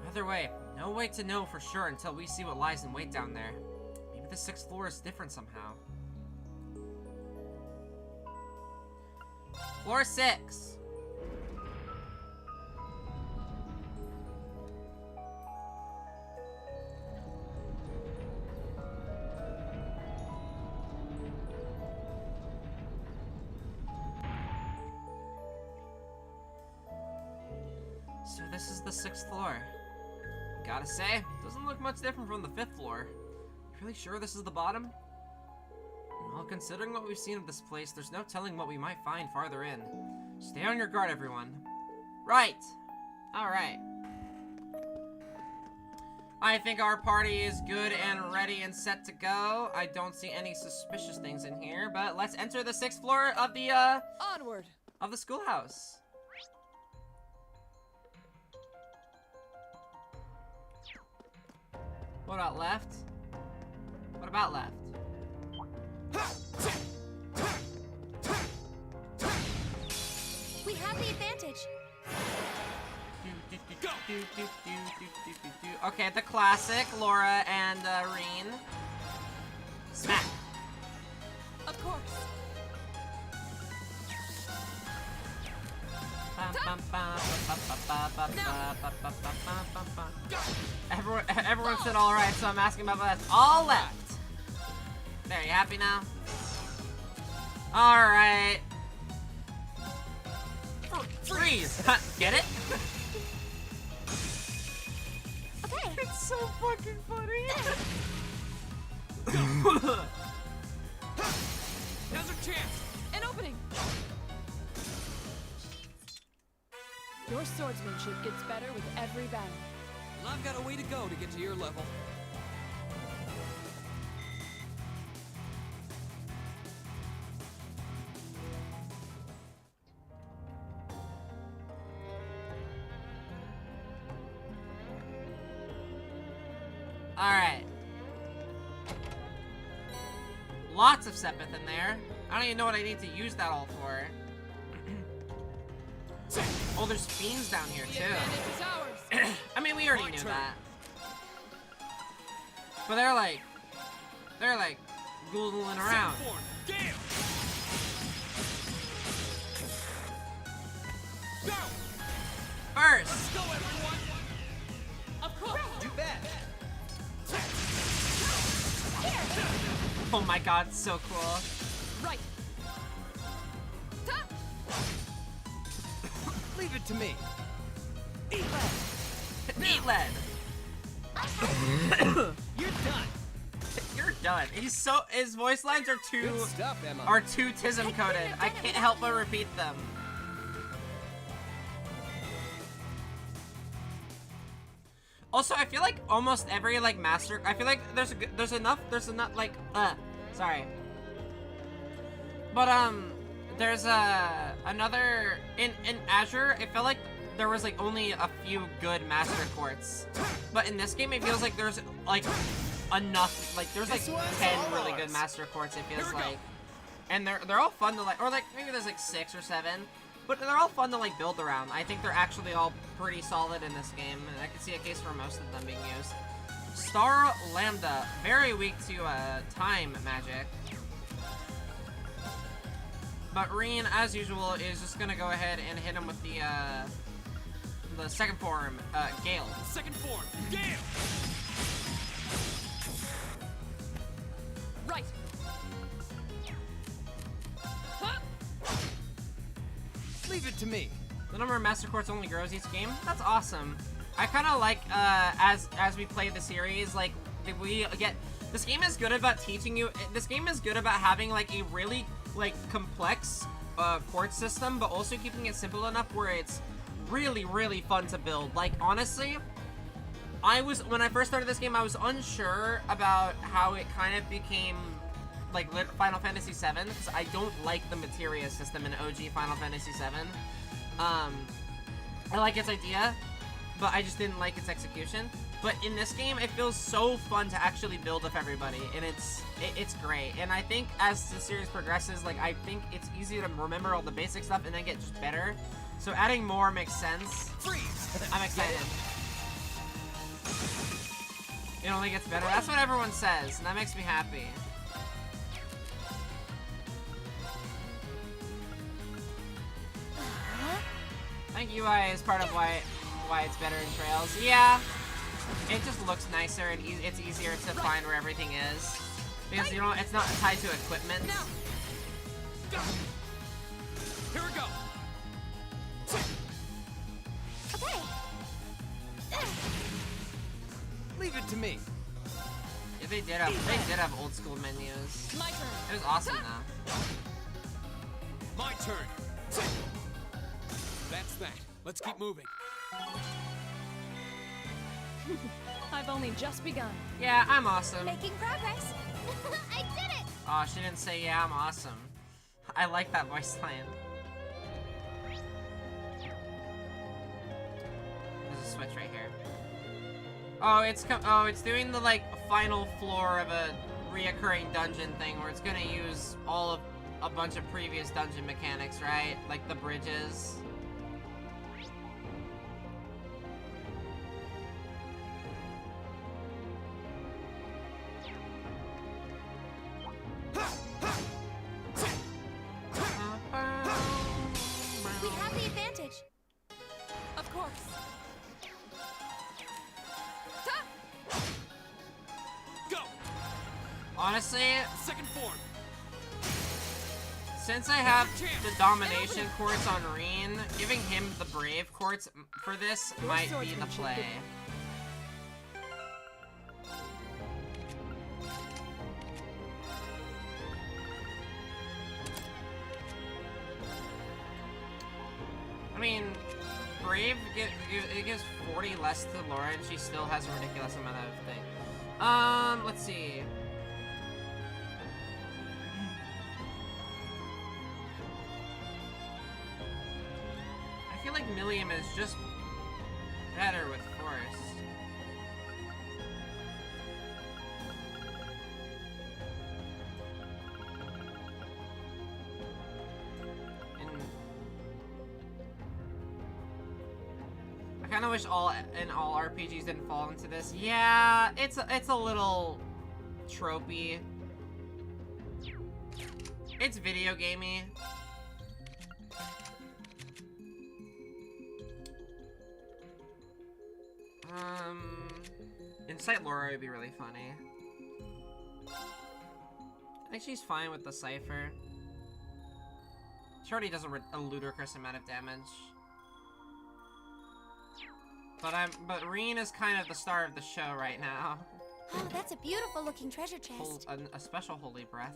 Either way, no way to know for sure until we see what lies in wait down there. Maybe the 6th floor is different somehow. Floor 6. So this is the 6th floor. Gotta say, doesn't look much different from the 5th floor. You really sure this is the bottom? Well, considering what we've seen of this place, there's no telling what we might find farther in. Stay on your guard, everyone. Right. Alright. I think our party is good and ready and set to go. I don't see any suspicious things in here, but let's enter the 6th floor of the, Onward! Of the schoolhouse. What about left? What about left? We have the advantage. Okay, the classic, Laura and Reen. Smack. Of course. Everyone said all right, so I'm asking about that. All left. There, you happy now? All right. Freeze. Get it? Okay. It's so fucking funny. Now's our chance. An opening. Your swordsmanship gets better with every battle. Well, I've got a way to go to get to your level. Alright. Lots of Sepith in there. I don't even know what I need to use that all for. Oh, there's fiends down here too. I mean, we already knew that. But they're like googling around. First. Let's go, everyone. Of course. You bet. Oh my god, so cool. Right. Leave it to me. Eat lead. Eat lead. You're done. You're done. His voice lines are too Good stuff, Emma. Tism coded. I can't help but repeat them. Also, I feel like almost every master. I feel like there's enough like sorry. But there's another in Azure. It felt like there was only a few good master courts, but in this game it feels like there's enough. There's 10 really good master courts. It feels like, and they're all fun to or maybe there's 6 or 7. But they're all fun to build around. I think they're actually all pretty solid in this game, and I can see a case for most of them being used. Star Lambda, very weak to time magic. But Reen, as usual, is just gonna go ahead and hit him with the second form, Gale. Second form, Gale. Right. Huh? it to me. The number of master quartz only grows each game. That's awesome. I kind of like as we play the series, like we get. This game is good about teaching you. This game is good about having like a really like complex quartz system, but also keeping it simple enough where it's really, really fun to build. Like honestly, when I first started this game, I was unsure about how it kind of became like Final Fantasy VII, because I don't like the materia system in OG Final Fantasy VII. I like its idea, but I just didn't like its execution. But in this game, it feels so fun to actually build with everybody, and it's great. And I think as the series progresses, like I think it's easy to remember all the basic stuff and then get just better. So adding more makes sense. Freeze! I'm excited. It only gets better. That's what everyone says, and that makes me happy. I think UI is part of why it's better in Trails. Yeah. It just looks nicer and it's easier to find where everything is. Because, you know, it's not tied to equipment. Here we go. Okay. Leave it to me. Yeah, they did have old school menus. My turn. It was awesome though. My turn. That's that. Let's keep moving. I've only just begun. Yeah, I'm awesome. Making progress. I did it! Oh, she didn't say yeah, I'm awesome. I like that voice line. There's a switch right here. Oh, it's doing the like final floor of a reoccurring dungeon thing where it's gonna use all of a bunch of previous dungeon mechanics, right? Like the bridges. We have the advantage. Of course. Go! Honestly, Second form. since I have the domination quartz on Reen, giving him the brave quartz for this might be the play. I mean, Brave, it gives 40 less to Laura, and she still has a ridiculous amount of thing. Let's see. I feel like Millium is just better with Force. I kind of wish all RPGs didn't fall into this. Yeah, it's a little tropey. It's video gamey. Incite Laura would be really funny. I think she's fine with the Cypher. She already does a ludicrous amount of damage. But Reen is kind of the star of the show right now. Oh, that's a beautiful looking treasure chest. A special holy breath.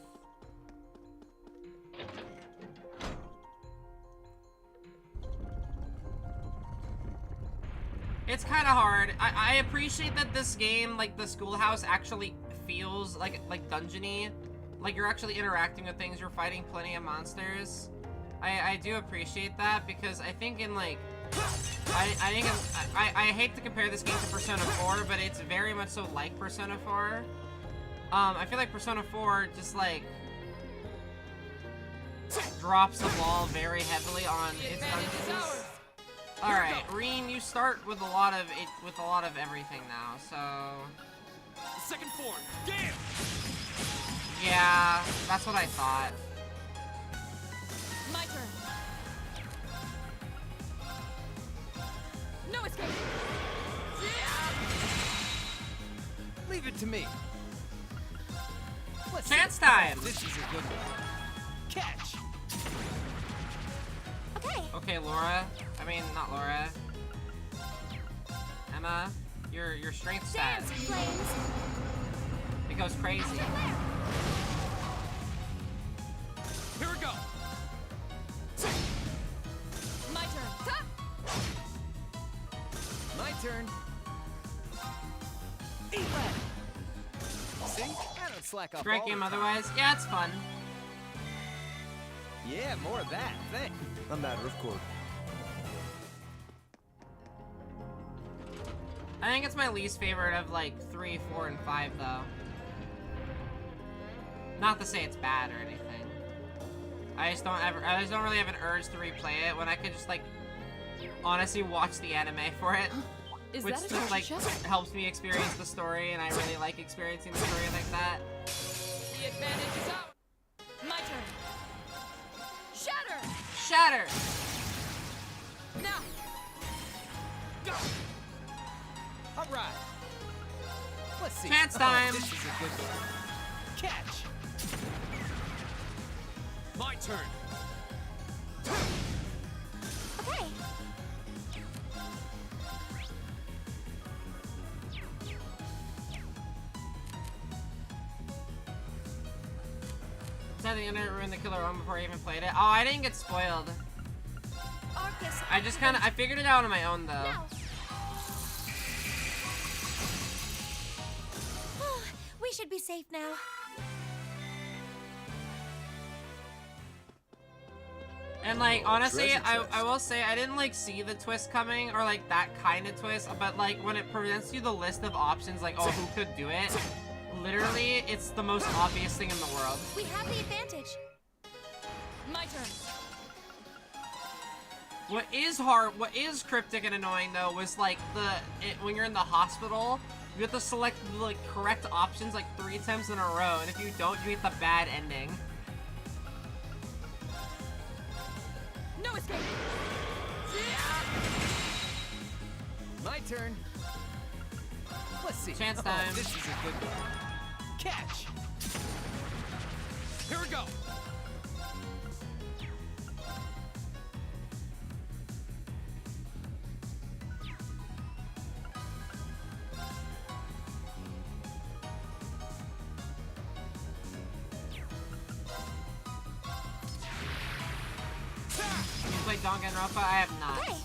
It's kind of hard. I appreciate that this game, like the schoolhouse, actually feels like dungeony. Like you're actually interacting with things. You're fighting plenty of monsters. I do appreciate that because I think in like I hate to compare this game to Persona 4, but it's very much so like Persona 4. I feel like Persona 4 just like drops the ball very heavily on its dungeons. All right, Reen, you start with a lot of everything now, so. Second form. Damn. Yeah, that's what I thought. My turn. No escape. Leave it to me. Chance time. This is a good one. Catch. Okay, Laura. I mean, not Laura. Emma, your strength stat. It goes crazy. Here we go. My turn. My turn. Eat lead. See? I don't slack off Great all game the time. otherwise. Yeah, it's fun. Yeah, more of that. Thanks. A matter of course. I think it's my least favorite of like 3, 4, and 5 though. Not to say it's bad or anything. I just don't really have an urge to replay it when I could just like honestly watch the anime for it. Is which that a just like treasure chest? helps me experience the story, and I really like experiencing the story like that. The advantage is out. My turn. Shatter. Shatter! Now. Go. All right. Let's see. Chance time. This is a good one. Catch. My turn. Okay. Said the internet ruined the killer one before I even played it. Oh, I didn't get spoiled. Arcus. I just I figured it out on my own though. Now. We should be safe now. And like honestly, Treasure I will say I didn't like see the twist coming or like that kind of twist, but like when it presents you the list of options like oh who could do it, literally it's the most obvious thing in the world. We have the advantage. My turn. What is cryptic and annoying though was like when you're in the hospital, you have to select the like correct options like 3 times in a row, and if you don't, you get the bad ending. No escape. My turn. Let's see. Chance time. This is a good one. Catch. Here we go. You played Danganronpa? I have not. Okay.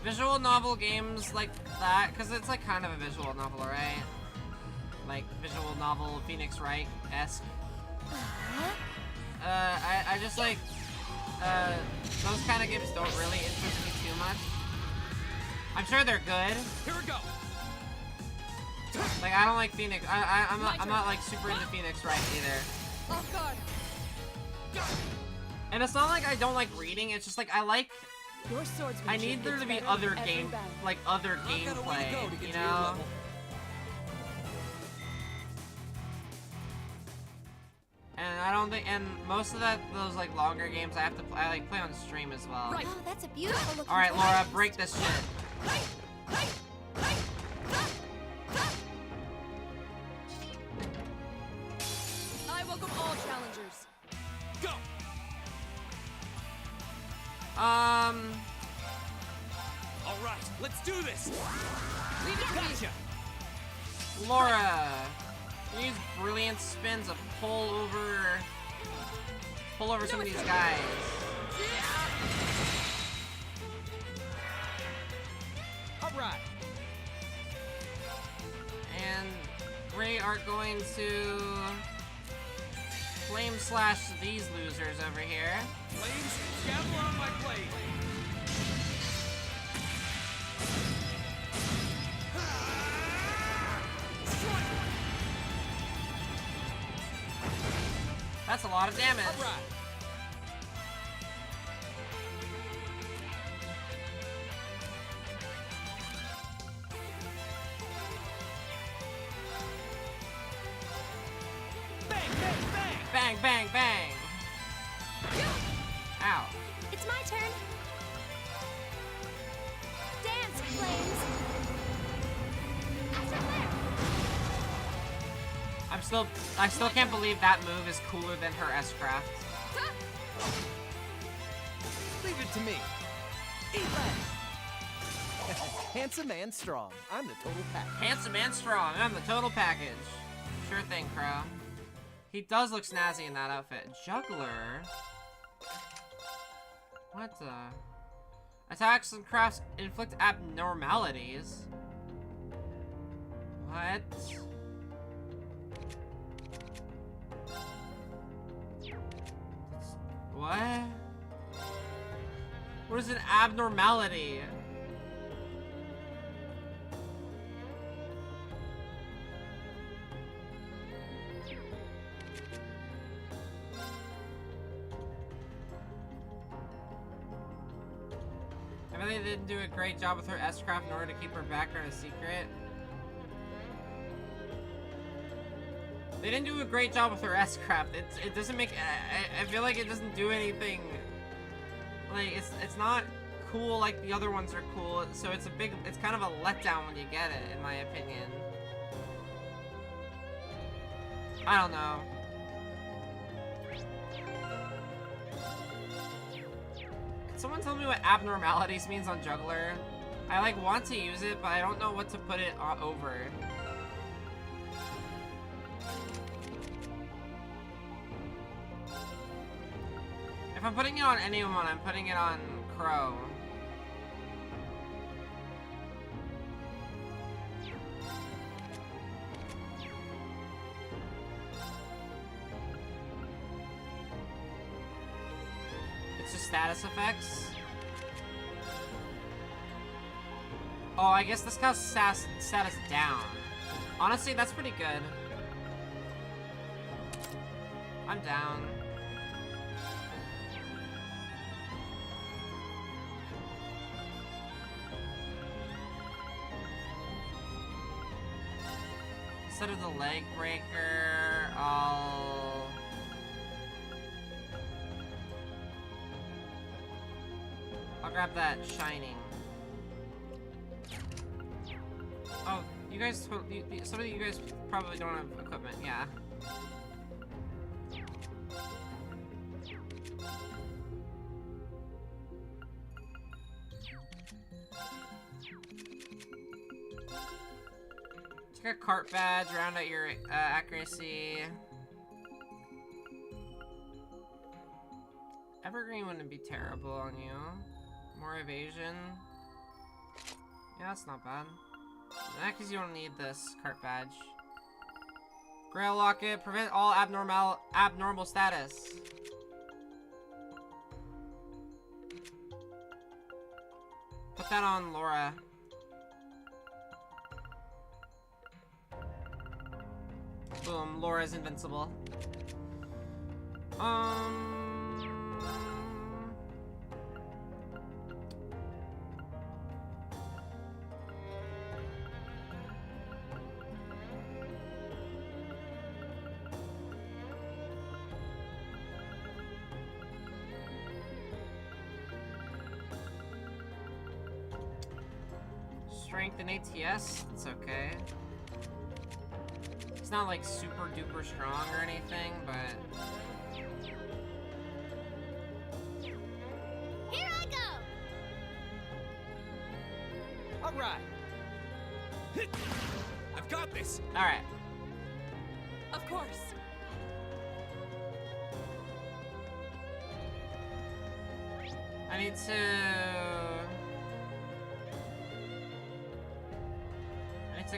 Visual novel games like that, because it's like kind of a visual novel, right? Like visual novel Phoenix Wright-esque. I just like those kind of games don't really interest me too much. I'm sure they're good. Here we go. Like I don't like Phoenix. I'm not like super into Phoenix Wright either. Off guard. And it's not like I don't like reading. It's just like I like. Your swordsmanship I need there gets to be better other with every game, battle. like other I've got a way to gameplay, go to get you to your know. level. And I don't think, and most of those like longer games I have to play, I like play on stream as well. Right. Oh, that's a beautiful looking All right, toy. Laura, break this shit. I welcome all challengers. Go. All right, let's do this. Leave it to me. Gotcha. Laura, use brilliant spins to pull over some of these guys. All right. And we are going to flame slash these losers over here. Flames, gather on my blade. That's a lot of damage. All right. Bang, bang, bang. Bang, bang, bang. Ow. It's my turn. Dance, flames. After flare. I still can't believe that move is cooler than her S-Craft. Leave it to me. Eat that. Handsome and strong. I'm the total package. Handsome and strong. I'm the total package. Sure thing, Crow. He does look snazzy in that outfit. Juggler? What the? Attacks and crafts inflict abnormalities. What? What? What is an abnormality? I really didn't do a great job with her S-craft in order to keep her background a secret. They didn't do a great job with her S-craft. It doesn't make. I feel like it doesn't do anything. Like it's not cool like the other ones are cool. So it's kind of a letdown when you get it, in my opinion. I don't know. Can someone tell me what abnormalities means on Juggler? I like want to use it, but I don't know what to put it over. If I'm putting it on anyone, I'm putting it on Crow. It's just status effects. Oh, I guess this counts status down. Honestly, that's pretty good. I'm down. Instead of the leg breaker, I'll grab that shining. Oh, you guys, some of you guys probably don't have equipment, yeah. Take a cart badge, round out your accuracy. Evergreen wouldn't be terrible on you. More evasion. Yeah, that's not bad. Because you don't need this cart badge. Grail locket, prevent all abnormal status. Put that on Laura. Boom, Laura's invincible. Strength and ATS, it's okay. It's not like super duper strong or anything, but... Here I go! Alright! I've got this! Alright. Of course. I need to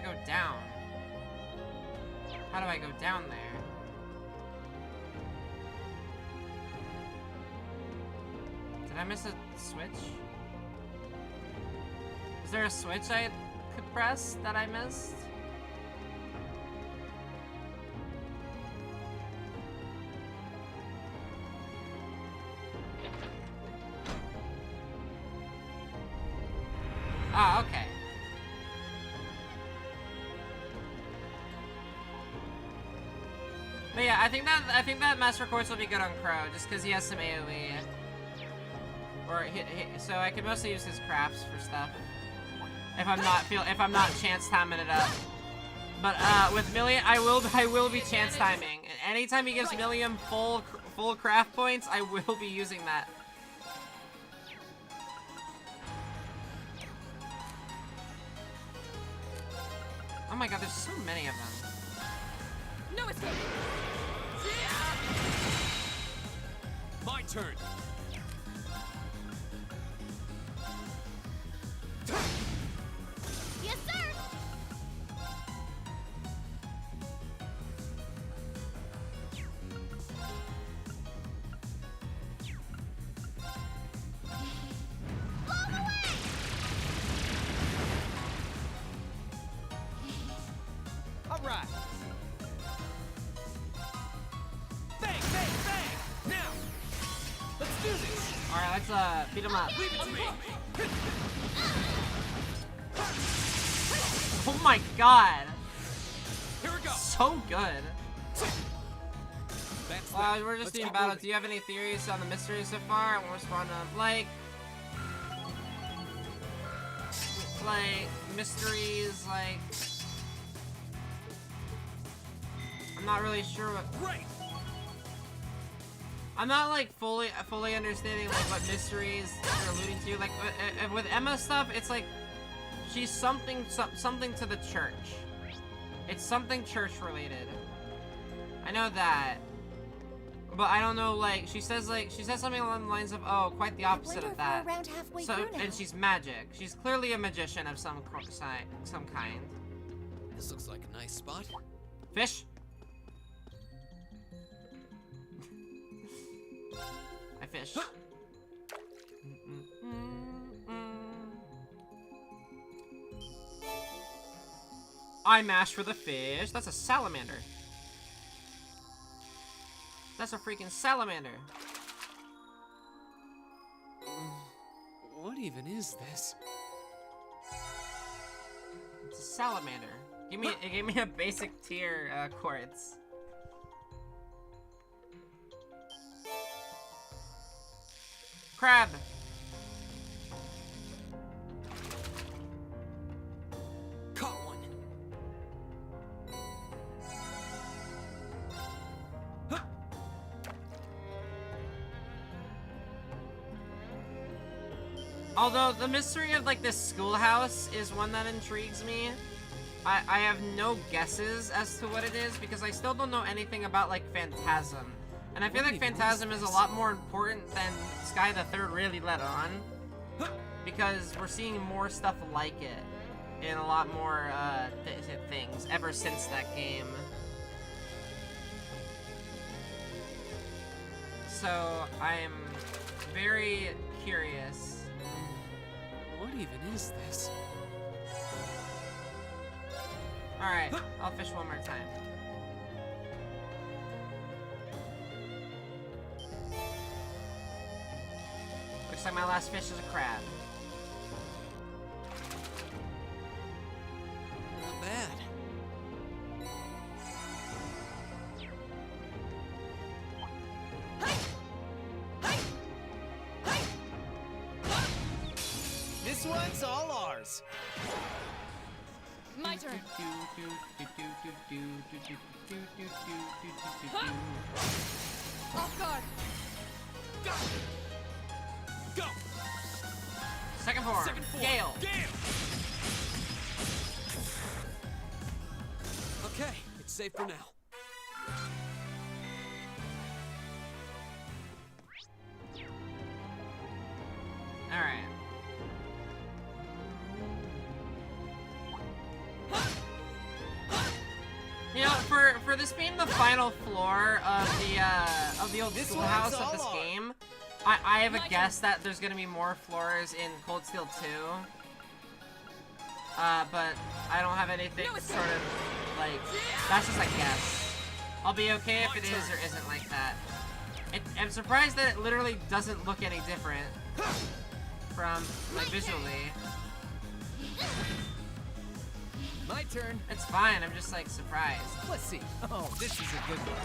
go down. How do I go down there? Did I miss a switch? Is there a switch I could press that I missed? Ah, okay. But yeah, I think that Master Quartz will be good on Crow, just because he has some AoE. Or so I can mostly use his crafts for stuff. If I'm not chance timing it up. But with Million, I will be chance timing. Anytime he gives Million full craft points, I will be using that. Oh my god, there's so many of them. No escape. My turn. Yes, sir. All right. Bang, bang, bang! Now, let's do this. All right, let's beat him up. Leave it to me. Oh my god. Here we go. So good. That's Well, that. we're just Let's doing keep battles. moving. Do you have any theories on the mystery so far? I won't respond to them. Like mysteries, like I'm not really sure what. Right. I'm not like fully understanding like what mysteries you're alluding to. Like with Emma stuff, it's like she's something to the church. It's something church related. I know that, but I don't know. Like she says something along the lines of, "Oh, quite the opposite of that." Around halfway So, through now. and she's magic. She's clearly a magician of some kind. This looks like a nice spot. Fish. I fish. I mash for the fish. That's a salamander. That's a freaking salamander. What even is this? It's a salamander. It gave me a basic tier quartz. Crab. Caught one. Although the mystery of like this schoolhouse is one that intrigues me. I have no guesses as to what it is because I still don't know anything about like Phantasm. And I feel like Phantasm is a lot more important than Sky the Third really let on. Because we're seeing more stuff like it in a lot more things ever since that game. So I'm very curious. What even is this? Alright, I'll fish one more time. Looks like my last fish is a crab. Not bad. This one's all ours. My turn. Off guard. Go. Second form. Gale. Okay, it's safe for now. All right. You know, for this being the final floor of the old schoolhouse of this game, I have a guess that there's gonna be more floors in Cold Steel 2. But I don't have anything sort of like that's just a guess. I'll be okay if it is or isn't like that. I'm surprised that it literally doesn't look any different from like visually. My turn. It's fine. I'm just like surprised. Let's see. Oh, this is a good one.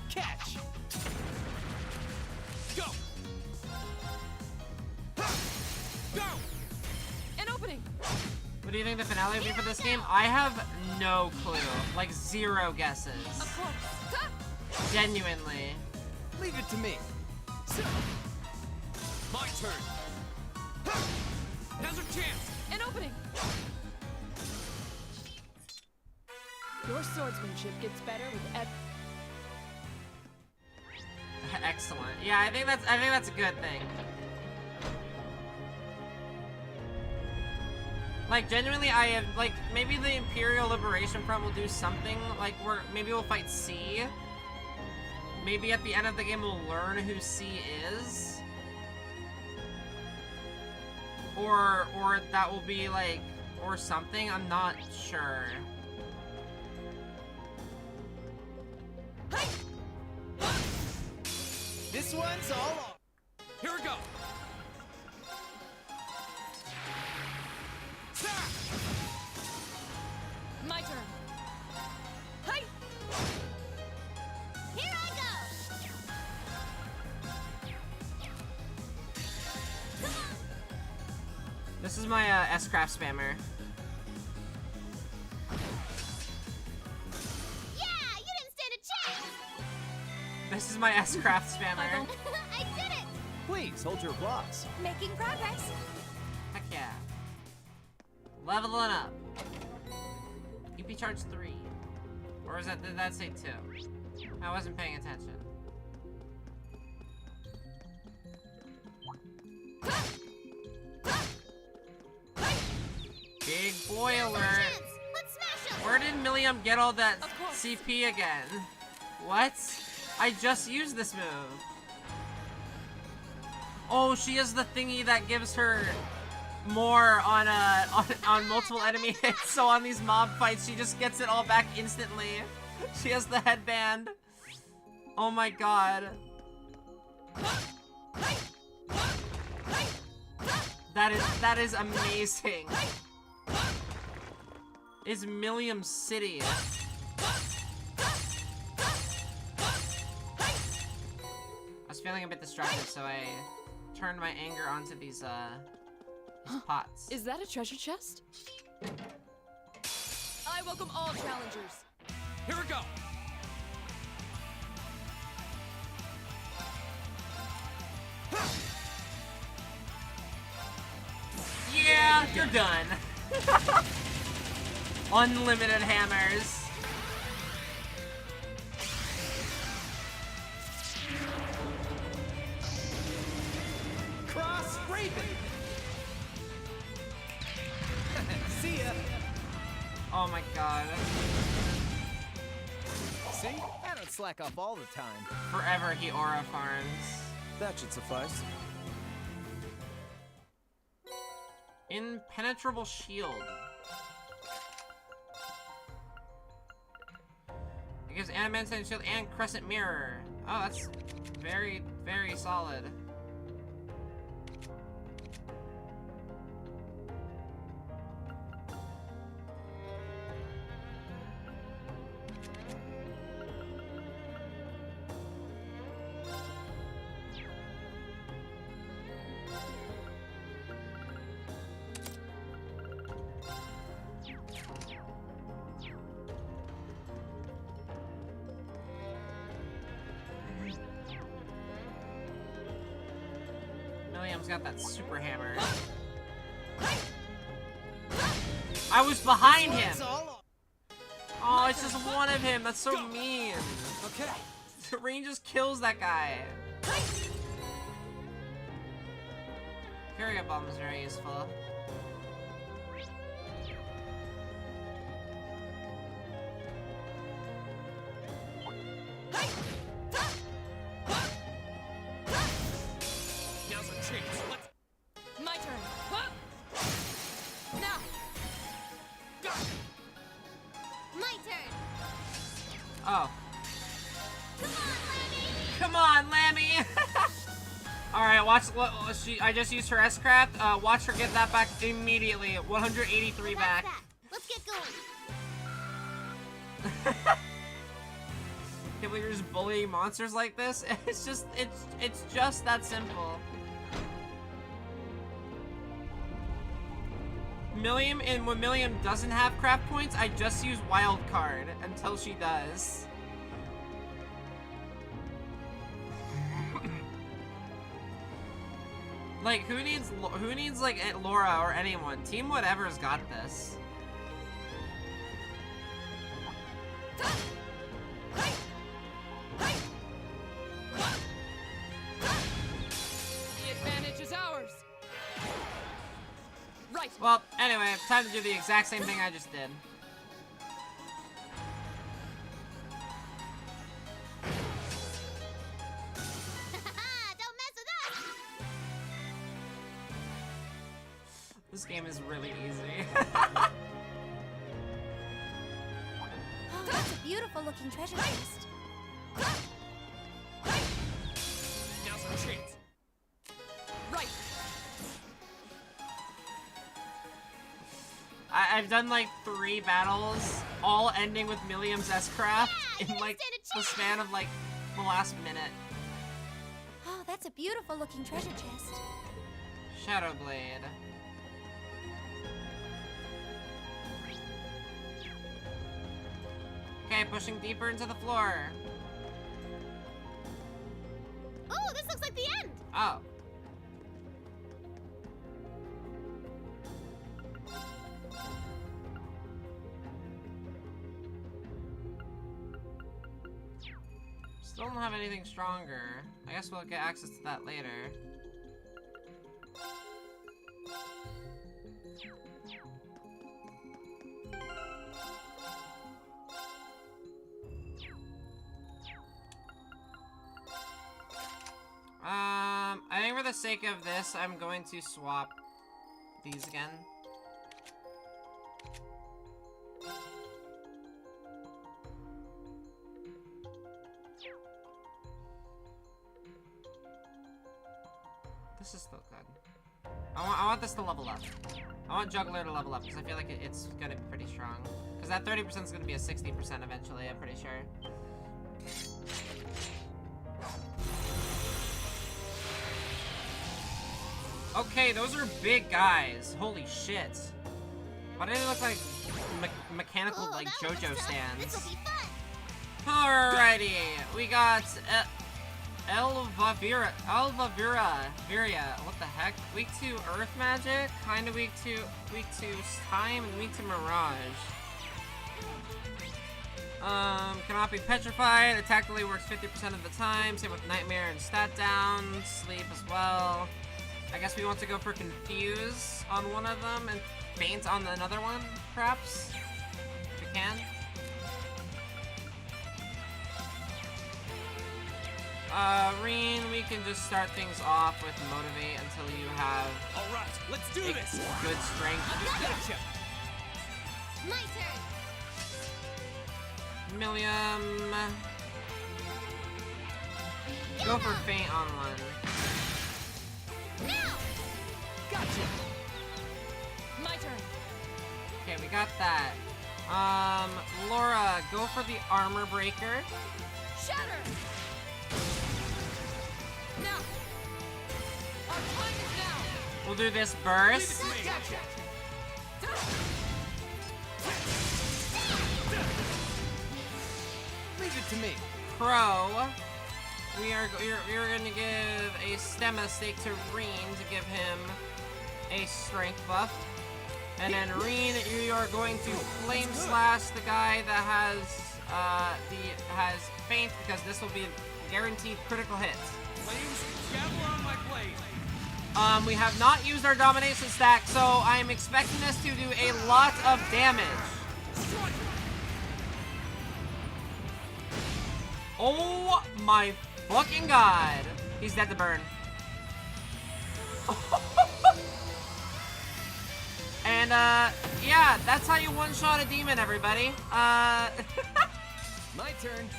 Catch. Go. Go. An opening. What do you think the finale will be for this game? I have no clue. Like zero guesses. Of course. Genuinely. Leave it to me. My turn. Now's our chance. An opening. Your swordsmanship gets better with Excellent. Yeah, I think that's a good thing. Like, genuinely, I have, like, maybe the Imperial Liberation Front will do something, like, maybe we'll fight C. Maybe at the end of the game we'll learn who C is. Or that will be, like, or something, I'm not sure. This one's all on. Here we go. my turn. Hi. Here I go. This is my S-Craft spammer. Yeah, you didn't stand a chance. This is my S-Craft spammer. I did it. Please hold your applause. Making progress. Heck yeah. Leveling up. EP charge 3. Or is that, did that say 2? I wasn't paying attention. Big boy alert. Where did Milliam get all that CP again? What? I just used this move. Oh, she is the thingy that gives her more on multiple enemy hits, so on these mob fights she just gets it all back instantly. She has the headband. Oh my god. That is amazing. It's Milliam City. I was feeling a bit distracted, so I turned my anger onto these pots. Is that a treasure chest? I welcome all challengers. Here we go. Yeah, you're done. Unlimited hammers. Cross Raven. See ya. Oh my god. See? I don't slack off all the time. Forever he aura farms. That should suffice. Impenetrable shield. It gives adamantine shield and crescent mirror. Oh, that's very, very solid. Milliam's got that super hammer. I was behind him! Oh, it's just one of him. That's so mean. Okay. The rain just kills that guy. Fury Bomb is very useful. Now's a chance. Let's... My turn. Now. My turn. Oh. Come on, Lammy! Alright, watch. I just used her S-Craft. Watch her get that back immediately. 183 back. Let's get going. Can't believe you're just bullying monsters like this. It's just that simple. Milliam, and when Milliam doesn't have craft points, I just use wild card until she does. Like, who needs like Laura or anyone? Team Whatever's got this. time to do the exact same thing I just did. Don't mess with us! This game is really easy. Oh, that's a beautiful looking treasure chest. Now's our chance. Right. I've done like 3 battles, all ending with Milliam's S-Craft in like the span of like the last minute. Oh, that's a beautiful looking treasure chest. Shadowblade. Okay, pushing deeper into the floor. Oh, this looks like the end! Oh. Still don't have anything stronger. I guess we'll get access to that later. I think for the sake of this, I'm going to swap these again. This is still good. I want this to level up. I want Juggler to level up because I feel like it's gonna be pretty strong. Because that 30% is gonna be a 60% eventually, I'm pretty sure. Okay, those are big guys. Holy shit. Why do they look like mechanical, like, JoJo stands? Alrighty, we got Viria. What the heck? Weak to Earth Magic, kinda weak to Time, and weak to Mirage. Cannot be petrified. Attack delay works 50% of the time. Same with Nightmare and Stat Down. Sleep as well. I guess we want to go for Confuse on one of them and Faint on another one, perhaps? If we can. Reen, we can just start things off with Motivate until you have... Alright, let's do this! Good strength. Gotcha! My turn! Milliam... Go for Faint on one. Now! Gotcha! My turn. Okay, we got that. Laura, go for the Armor Breaker. Shatter! Now! Our time is now! We'll do this burst. Gotcha! Leave it to me. Crow. We're gonna give a Stemma stake to Reen to give him a strength buff. And then Reen, you are going to Flame Slash the guy that has Faint, because this will be a guaranteed critical hit. Flames, javelin on my blade. We have not used our domination stack, so I'm expecting this to do a lot of damage. Oh my fucking god. He's dead to burn. And, yeah, that's how you one-shot a demon, everybody. My turn.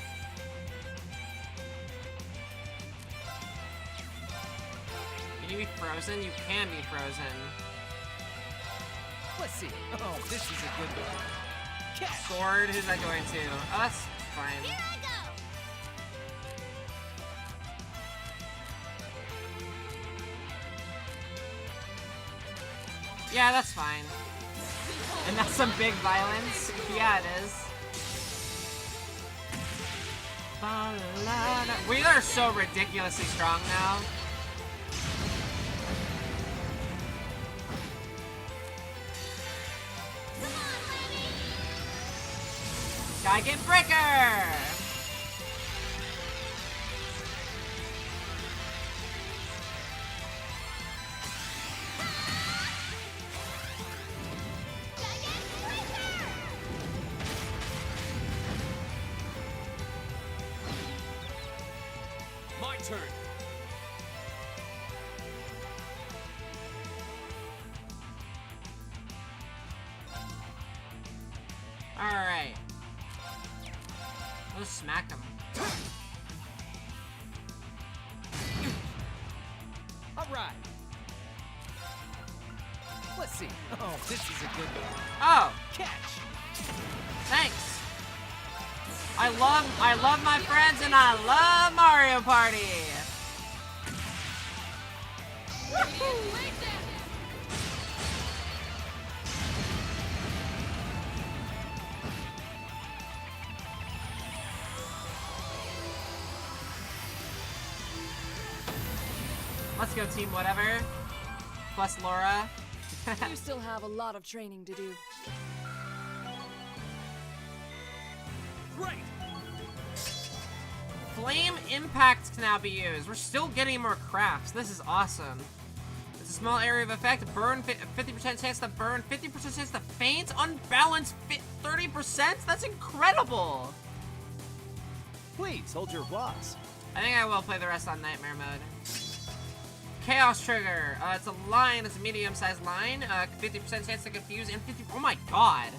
Can you be frozen? You can be frozen. Let's see. Oh, this is a good one. Catch. Sword, who's that going to? Oh, that's fine. Here I go! Yeah, that's fine. And that's some big violence. Yeah, it is. We are so ridiculously strong now. Gigant Breaker! turn. Alright. Let's smack him. Alright. Let's see. Oh, this is a good one. Oh! Catch! Thanks! I love my friends and I love Mario Party! Let's go team whatever. Plus Laura. You still have a lot of training to do. Great! Flame Impact can now be used. We're still getting more crafts. This is awesome. It's a small area of effect. Burn 50% chance to burn. 50% chance to faint. Unbalanced 30%? That's incredible. Please, hold your applause. I think I will play the rest on Nightmare mode. Chaos Trigger. It's a line. It's a medium-sized line. 50% chance to confuse and 50... Oh my god.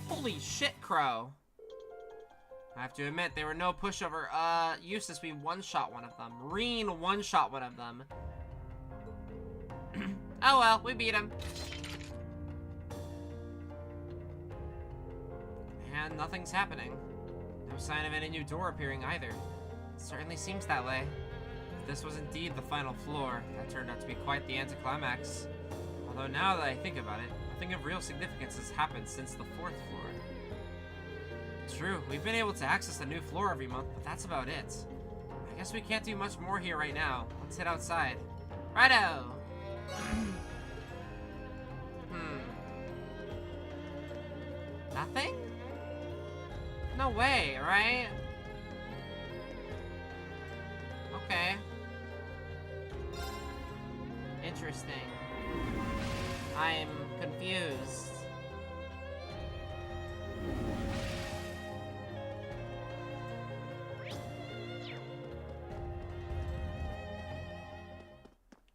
Holy shit, Crow. I have to admit, they were no pushover. Eustace, we one-shot one of them. Reen one-shot one of them. Oh well, we beat him. And nothing's happening. No sign of any new door appearing either. It certainly seems that way. If this was indeed the final floor, that turned out to be quite the anticlimax. Although now that I think about it, nothing of real significance has happened since the 4th floor. True, we've been able to access a new floor every month, but that's about it. I guess we can't do much more here right now. Let's head outside. Righto! Nothing? No way, right? Okay. Interesting. I'm confused.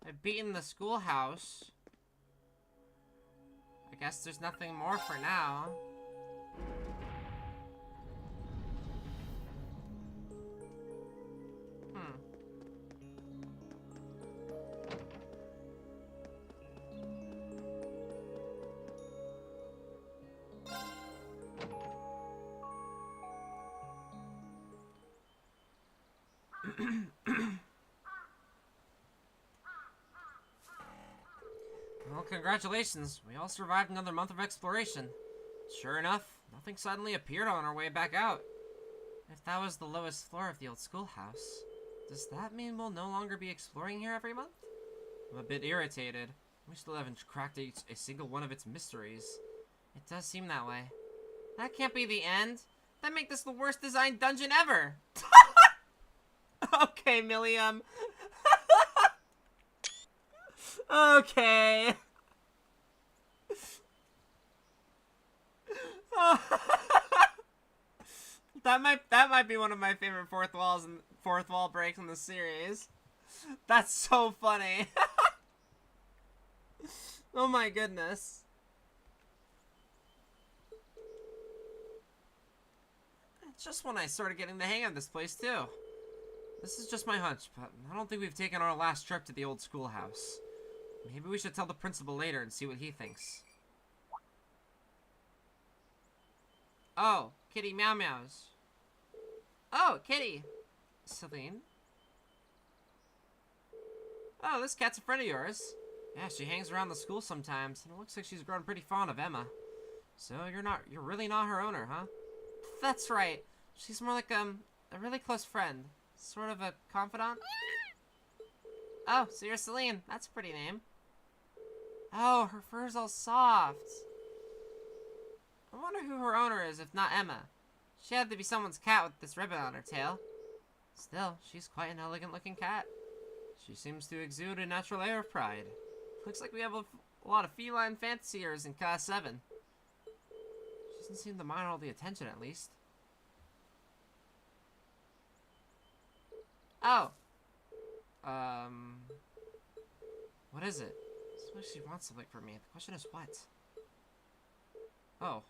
I've beaten the schoolhouse. I guess there's nothing more for now. Well, congratulations. We all survived another month of exploration. Sure enough, nothing suddenly appeared on our way back out. If that was the lowest floor of the old schoolhouse, does that mean we'll no longer be exploring here every month? I'm a bit irritated. We still haven't cracked a single one of its mysteries. It does seem that way. That can't be the end. That'd make this the worst designed dungeon ever. Okay, Milliam. Okay. That might be one of my favorite fourth wall breaks in the series. That's so funny. Oh my goodness. Just when I started getting the hang of this place too. This is just my hunch, but I don't think we've taken our last trip to the old schoolhouse. Maybe we should tell the principal later and see what he thinks. Oh, Kitty Meow Meows. Oh, Kitty. Celine. Oh, this cat's a friend of yours. Yeah, she hangs around the school sometimes, and it looks like she's grown pretty fond of Emma. So you're really not her owner, huh? That's right. She's more like, a really close friend. Sort of a confidant? Oh, so you're Celine. That's a pretty name. Oh, her fur's all soft. I wonder who her owner is, if not Emma. She had to be someone's cat with this ribbon on her tail. Still, she's quite an elegant-looking cat. She seems to exude a natural air of pride. Looks like we have a lot of feline fanciers in Class 7. She doesn't seem to mind all the attention, at least. Oh. What is it? Suppose she wants something from me. The question is what? Oh.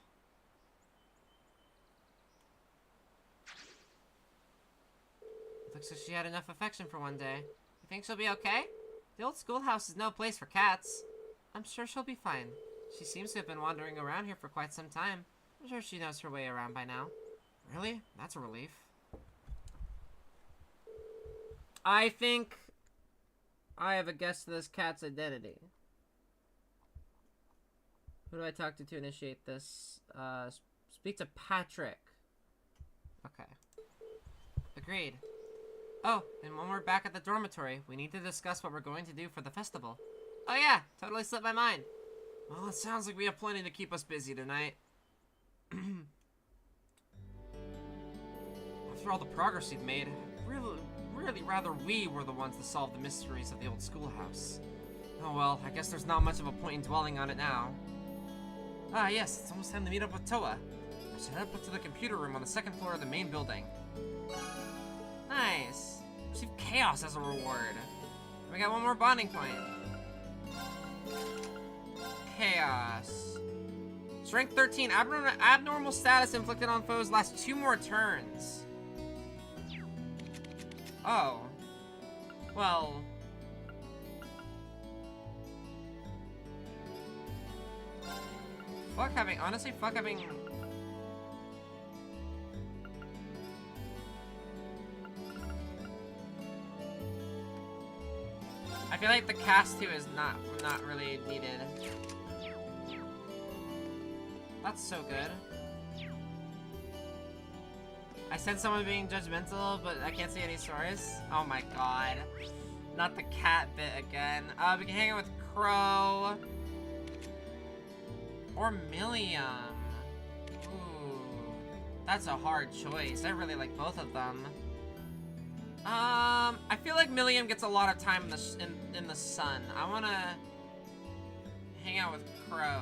Looks like she had enough affection for one day. You think she'll be okay? The old schoolhouse is no place for cats. I'm sure she'll be fine. She seems to have been wandering around here for quite some time. I'm sure she knows her way around by now. Really? That's a relief. I think I have a guess to this cat's identity. Who do I talk to initiate this? Speak to Patrick. Okay. Agreed. Oh, and when we're back at the dormitory, we need to discuss what we're going to do for the festival. Oh yeah, totally slipped my mind. Well, it sounds like we have plenty to keep us busy tonight. After all the progress we've made, really rather we were the ones to solve the mysteries of the old schoolhouse. Oh well, I guess there's not much of a point in dwelling on it now. Ah yes, it's almost time to meet up with Toa. I should head up to the computer room on the second floor of the main building. Nice. Receive chaos as a reward. We got one more bonding point. Chaos. Strength 13. Abnormal status inflicted on foes lasts 2 more turns. Oh. Well. Fuck having, honestly, fuck having... I feel like the cast 2 is not really needed. That's so good. I said someone being judgmental, but I can't see any source. Oh my god. Not the cat bit again. We can hang out with Crow. Or Milliam. Ooh. That's a hard choice. I really like both of them. I feel like Milliam gets a lot of time in the sun. I wanna hang out with Crow.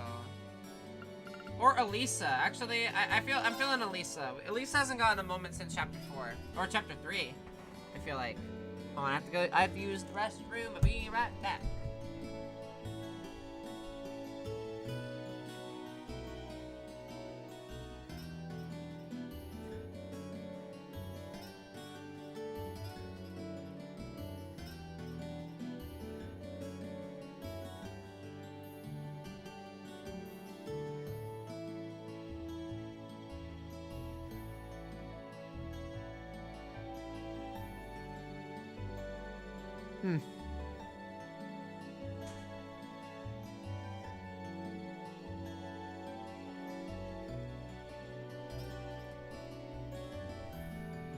Or Elisa. Actually, I'm feeling Elisa. Elisa hasn't gotten a moment since chapter 4. Or chapter 3. I feel like. Oh, I have to use the restroom. I'll be right back.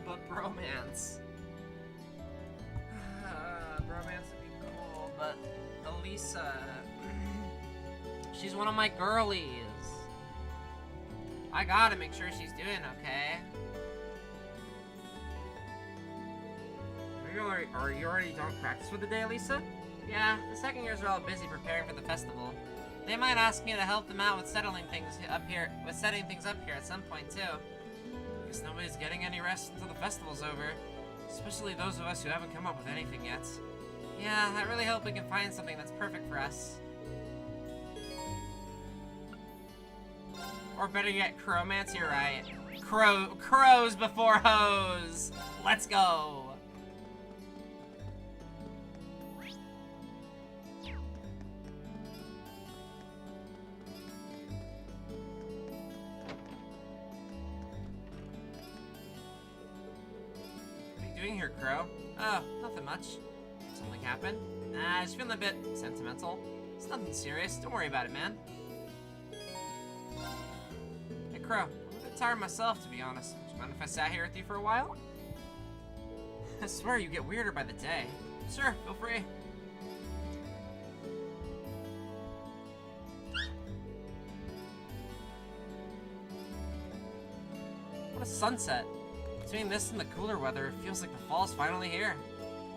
But bromance. Bromance would be cool, but Elisa... she's one of my girlies. I gotta make sure she's doing okay. Are you already done practice for the day, Elisa? Yeah, the second years are all busy preparing for the festival. They might ask me to help them out with setting things up here at some point too. Guess nobody's getting any rest until the festival's over. Especially those of us who haven't come up with anything yet. Yeah, I really hope we can find something that's perfect for us. Or better yet, crowmance, you're right. Crows before hoes! Let's go! Here, Crow. Oh, nothing much. Something happened? Nah, I just feeling a bit sentimental. It's nothing serious. Don't worry about it, man. Hey, Crow. I'm a bit tired myself, to be honest. Do you mind if I sat here with you for a while? I swear you get weirder by the day. Sure, feel free. What a sunset. Between this and the cooler weather, it feels like the fall's finally here.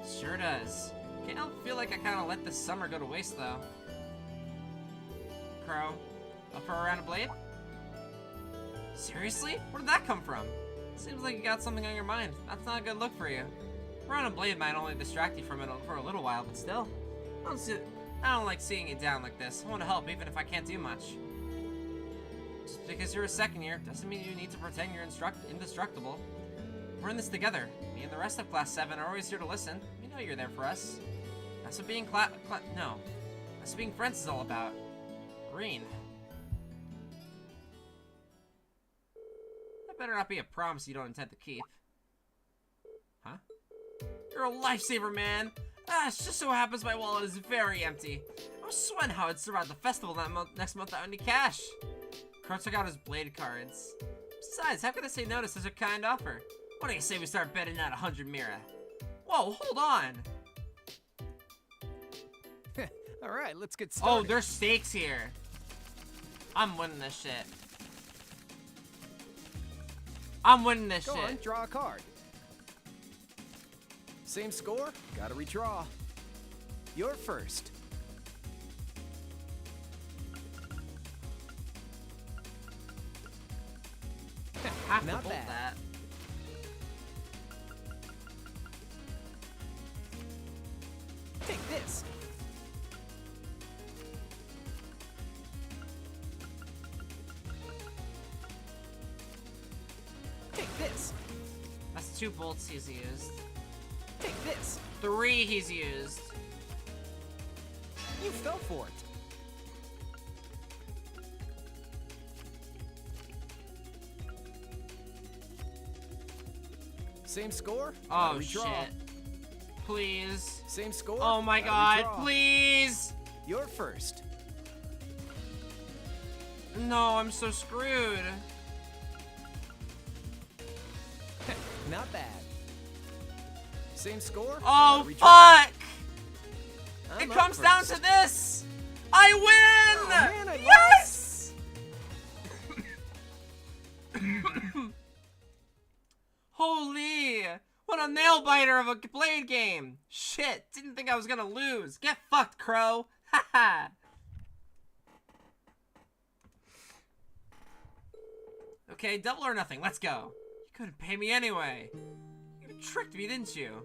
Sure does. Can't help feel like I kind of let this summer go to waste, though. Crow, up for a round of Blade? Seriously? Where did that come from? Seems like you got something on your mind. That's not a good look for you. Throwing a blade might only distract you from it for a little while, but still, I don't like seeing you down like this. I want to help even if I can't do much. Just because you're a second year doesn't mean you need to pretend you're indestructible. We're in this together. Me and the rest of Class 7 are always here to listen. We know you're there for us. That's what being that's what being friends is all about. Green. That better not be a promise you don't intend to keep. Huh? You're a lifesaver, man! Ah, it just so happens my wallet is very empty. I was sweating how I'd survive the festival next month without any cash. Crow took out his blade cards. Besides, how could I say no to such a kind offer? What do you say we start betting at 100 Mira? Whoa, hold on! Alright, let's get started. Oh, there's stakes here. I'm winning this shit. I'm winning this shit. Go on, draw a card. Same score? Gotta redraw. You're first. Have Not to bolt bad. that. Take this. Take this. That's 2 bolts he's used. Take this. 3 he's used. You fell for it. Same score? Oh, Gotta redraw. shit. Please. Same score? Oh my Gotta god, redraw. please! You're first. No, I'm so screwed. Not bad. Same score? Oh, Gotta redraw. fuck! I'm It up comes down first. to this! I win! Oh, man, I yes! Holy! What a nail biter of a blade game! Shit, didn't think I was gonna lose. Get fucked, Crow! Haha! Okay, double or nothing, let's go. You couldn't pay me anyway. You tricked me, didn't you?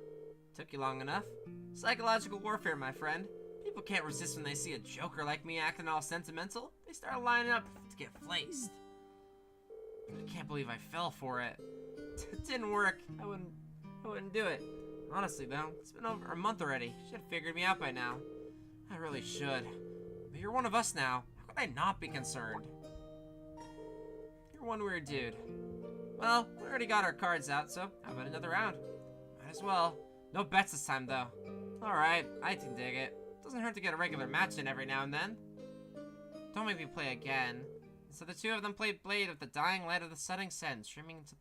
Took you long enough. Psychological warfare, my friend. People can't resist when they see a joker like me acting all sentimental. They start lining up to get flaced. I can't believe I fell for it. It didn't work. I wouldn't do it. Honestly, though, it's been over a month already. You should have figured me out by now. I really should. But you're one of us now. How could I not be concerned? You're one weird dude. Well, we already got our cards out, so how about another round? Might as well. No bets this time, though. Alright, I can dig it. Doesn't hurt to get a regular match in every now and then. Don't make me play again. So the two of them played Blade with the dying light of the setting sun streaming into...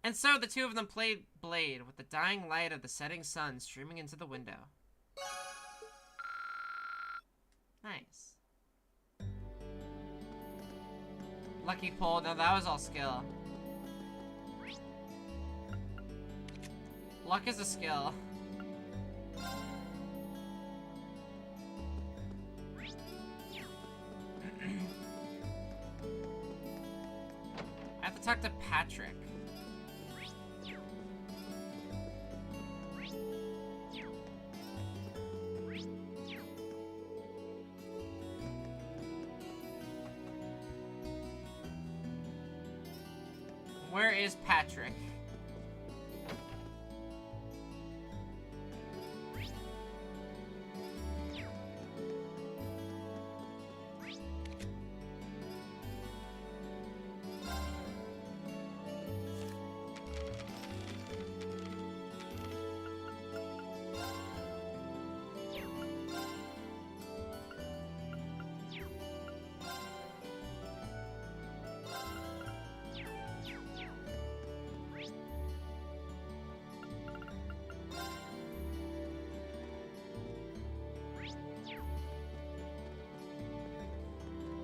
And so the two of them played Blade with the dying light of the setting sun streaming into the window. Nice. Lucky pull. No, that was all skill. Luck is a skill. I have to talk to Patrick. Where is Patrick?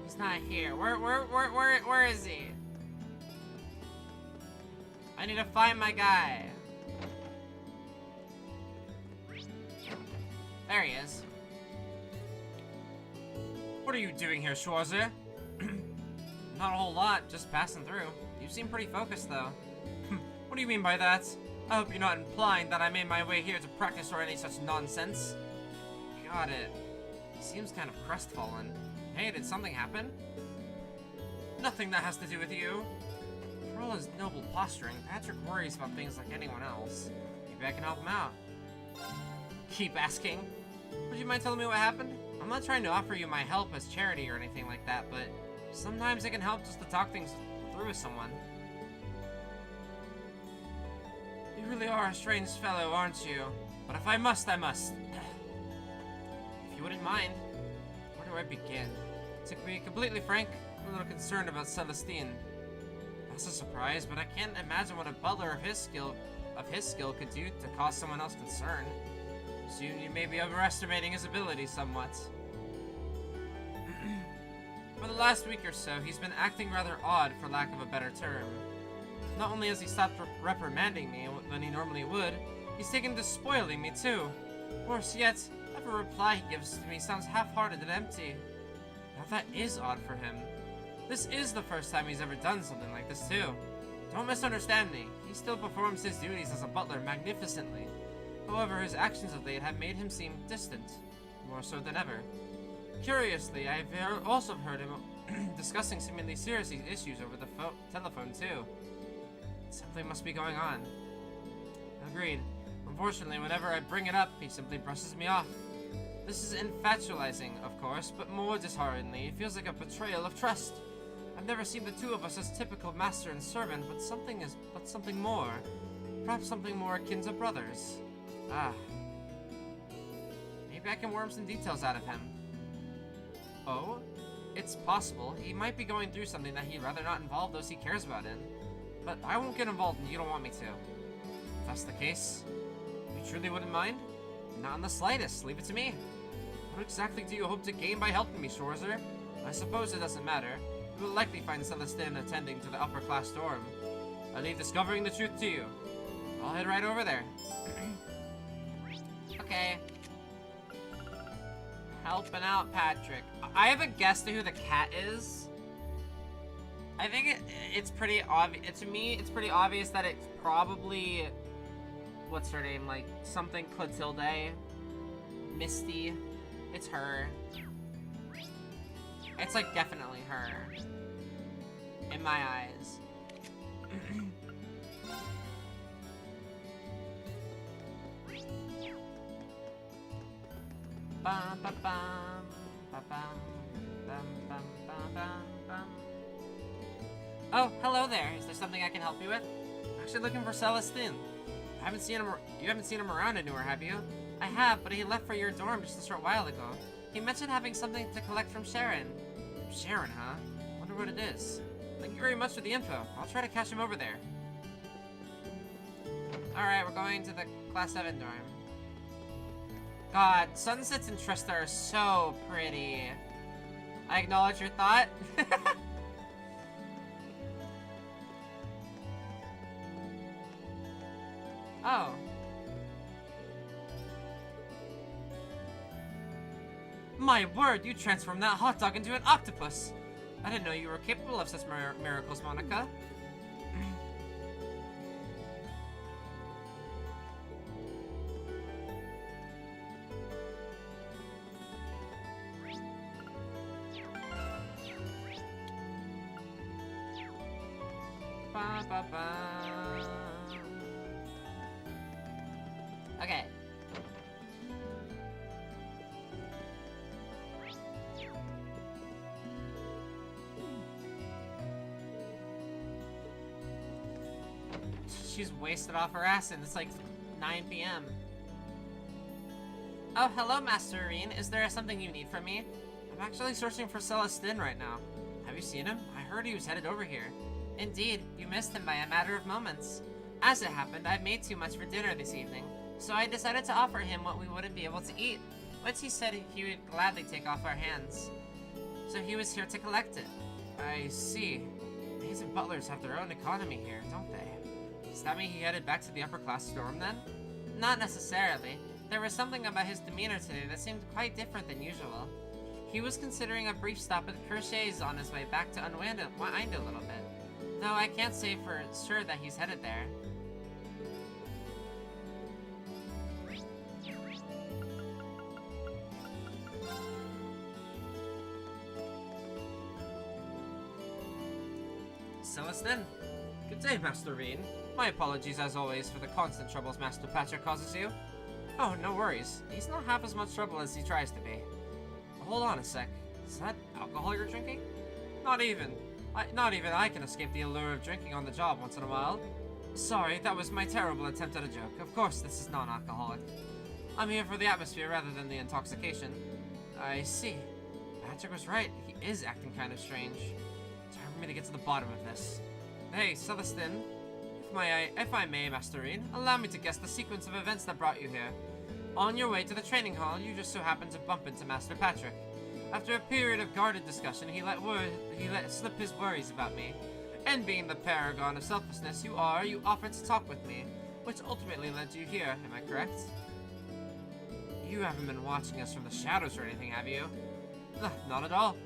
He's not here. Where is he? I need to find my guy. There he is. What are you doing here, Schwarzer? Not a whole lot, just passing through. You seem pretty focused, though. What do you mean by that? I hope you're not implying that I made my way here to practice or any such nonsense. Got it. He seems kind of crestfallen. Hey, did something happen? Nothing that has to do with you. For all his noble posturing, Patrick worries about things like anyone else. Maybe I can help him out. Keep asking. Would you mind telling me what happened? I'm not trying to offer you my help as charity or anything like that, but sometimes it can help just to talk things through with someone. You really are a strange fellow, aren't you? But if I must, I must. If you wouldn't mind, where do I begin? To be completely frank, I'm a little concerned about Celestine. That's a surprise, but I can't imagine what a butler of his skill could do to cause someone else concern. Soon you may be overestimating his abilities somewhat. For the last week or so, he's been acting rather odd, for lack of a better term. Not only has he stopped reprimanding me when he normally would, he's taken to spoiling me too. Worse yet, every reply he gives to me sounds half-hearted and empty. Now that is odd for him. This is the first time he's ever done something like this too. Don't misunderstand me. He still performs his duties as a butler magnificently. However, his actions of late have made him seem distant, more so than ever. Curiously, I've also heard him discussing seemingly serious issues over the telephone too. Something must be going on. Agreed. Unfortunately, whenever I bring it up, he simply brushes me off. This is infatualizing, of course, but more dishearteningly, it feels like a betrayal of trust. I've never seen the two of us as typical master and servant, but something more. Perhaps something more akin to brothers. Ah. Maybe I can worm some details out of him. Oh? It's possible. He might be going through something that he'd rather not involve those he cares about in. But I won't get involved and you don't want me to. If that's the case, you truly wouldn't mind? Not in the slightest. Leave it to me. What exactly do you hope to gain by helping me, Schwarzer? I suppose it doesn't matter. You will likely find Celestine attending to the upper class dorm. I leave discovering the truth to you. I'll head right over there. Okay. Helping out Patrick. I have a guess to who the cat is. I think it's pretty obvious. To me, it's pretty obvious that it's probably... What's her name? Like, something Clotilde. Misty. It's her. It's like definitely her. In my eyes. Bum, ba, bum, ba, bum, bum, bum, bum, bum, bum. Oh, hello there. Is there something I can help you with? I'm actually looking for Celestine. You haven't seen him around anywhere, have you? I have, but he left for your dorm just a short while ago. He mentioned having something to collect from Sharon. Sharon, huh? Wonder what it is. Thank you very much for the info. I'll try to catch him over there. Alright, we're going to the Class 7 dorm. God, sunsets in Trista are so pretty. I acknowledge your thought. Oh. My word, you transformed that hot dog into an octopus. I didn't know you were capable of such miracles, Monica. Ba, ba, ba. Okay. She's wasted off her acid. It's like 9 p.m. Oh, hello, Master Irene. Is there something you need from me? I'm actually searching for Celestine right now. Have you seen him? I heard he was headed over here. Indeed, you missed him by a matter of moments. As it happened, I made too much for dinner this evening, so I decided to offer him what we wouldn't be able to eat, which he said he would gladly take off our hands. So he was here to collect it. I see. Maids and butlers have their own economy here, don't they? Does that mean he headed back to the upper class dorm then? Not necessarily. There was something about his demeanor today that seemed quite different than usual. He was considering a brief stop at Crochet's on his way back to unwind a little bit. Though I can't say for sure that he's headed there. Celestine. Good day, Master Reen. My apologies as always for the constant troubles Master Patrick causes you. Oh, no worries. He's not half as much trouble as he tries to be. Hold on a sec. Is that alcohol you're drinking? Not even I can escape the allure of drinking on the job once in a while. Sorry, that was my terrible attempt at a joke. Of course, this is non-alcoholic. I'm here for the atmosphere rather than the intoxication. I see. Patrick was right. He is acting kind of strange. It's hard for me to get to the bottom of this. Hey, Celestine. If I may, Master Reen, allow me to guess the sequence of events that brought you here. On your way to the training hall, you just so happened to bump into Master Patrick. After a period of guarded discussion, he let slip his worries about me. And being the paragon of selflessness you offered to talk with me, which ultimately led you here, am I correct? You haven't been watching us from the shadows or anything, have you? Not at all.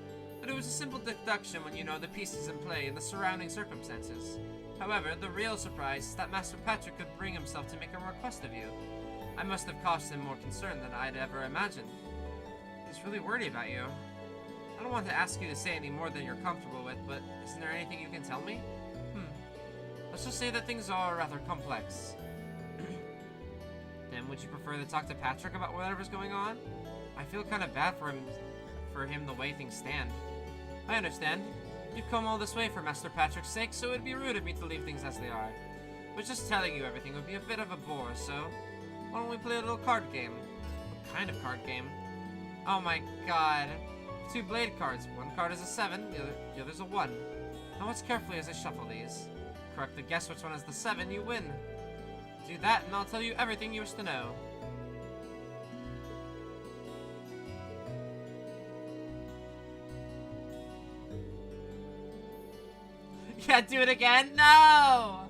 But it was a simple deduction when you know the pieces in play and the surrounding circumstances. However, the real surprise is that Master Patrick could bring himself to make a request of you. I must have caused him more concern than I'd ever imagined. He's really worried about you. I don't want to ask you to say any more than you're comfortable with, but isn't there anything you can tell me? Let's just say that things are rather complex. Then would you prefer to talk to Patrick about whatever's going on? I feel kind of bad for him the way things stand. I understand. You've come all this way for Master Patrick's sake, so it'd be rude of me to leave things as they are. But just telling you everything would be a bit of a bore, so why don't we play a little card game? What kind of card game? Oh my god. 2 blade cards. One card is a 7, the other's a 1. Now watch carefully as I shuffle these. Correctly guess which one is the 7, you win. Do that and I'll tell you everything you wish to know. Yeah, do it again? No!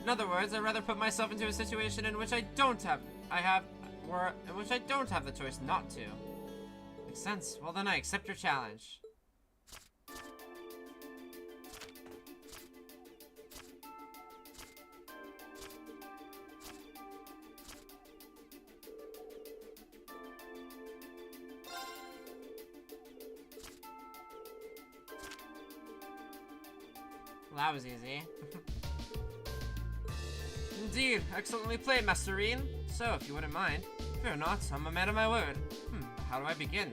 In other words, I'd rather put myself into a situation in which I don't have the choice not to. Makes sense. Well then I accept your challenge. Well, that was easy. Indeed, excellently played, Master Reen. So, if you wouldn't mind, fear not, I'm a man of my word. How do I begin?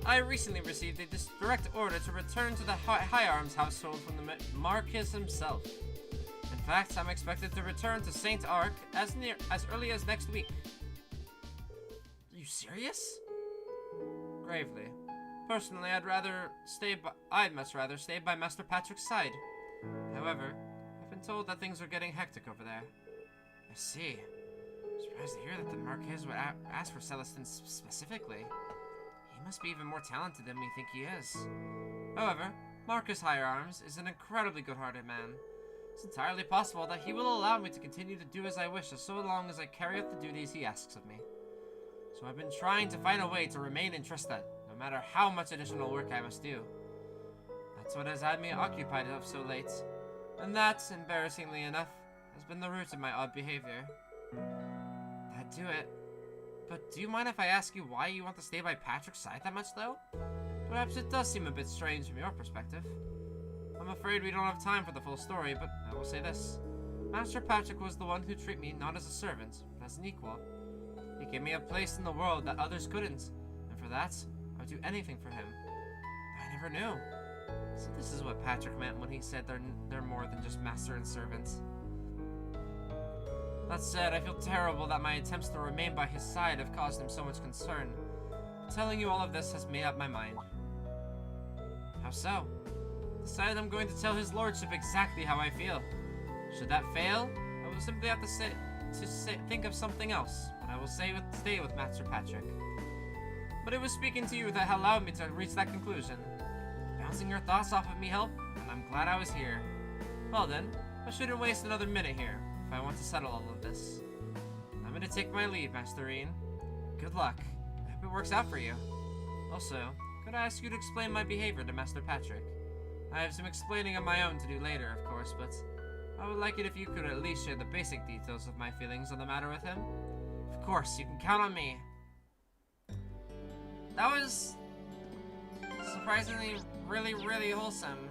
I recently received a direct order to return to the High Arms household from the Marquis himself. In fact, I'm expected to return to St. Arc as early as next week. Are you serious? Gravely. Personally, I'd much rather stay by Master Patrick's side. However, I've been told that things are getting hectic over there. I see. I'm surprised to hear that the Marquis would ask for Celestine specifically. He must be even more talented than we think he is. However, Marcus High Arms is an incredibly good-hearted man. It's entirely possible that he will allow me to continue to do as I wish so long as I carry out the duties he asks of me. So I've been trying to find a way to remain in Tristad, no matter how much additional work I must do. That's what has had me occupied up so late. And that, embarrassingly enough, has been the root of my odd behavior. That'd do it. But do you mind if I ask you why you want to stay by Patrick's side that much, though? Perhaps it does seem a bit strange from your perspective. I'm afraid we don't have time for the full story, but I will say this. Master Patrick was the one who treated me not as a servant, but as an equal. He gave me a place in the world that others couldn't, and for that, I would do anything for him. I never knew. So this is what Patrick meant when he said they're more than just master and servant. That said, I feel terrible that my attempts to remain by his side have caused him so much concern. But telling you all of this has made up my mind. How so? Decided I'm going to tell his lordship exactly how I feel. Should that fail, I will simply have to think of something else, and I will stay with Master Patrick. But it was speaking to you that allowed me to reach that conclusion. Bouncing your thoughts off of me helped, and I'm glad I was here. Well then, I shouldn't waste another minute here, if I want to settle all of this. I'm gonna take my leave, Master Reen. Good luck. I hope it works out for you. Also, could I ask you to explain my behavior to Master Patrick? I have some explaining of my own to do later, of course, but I would like it if you could at least share the basic details of my feelings on the matter with him. Of course, you can count on me. That was surprisingly really wholesome.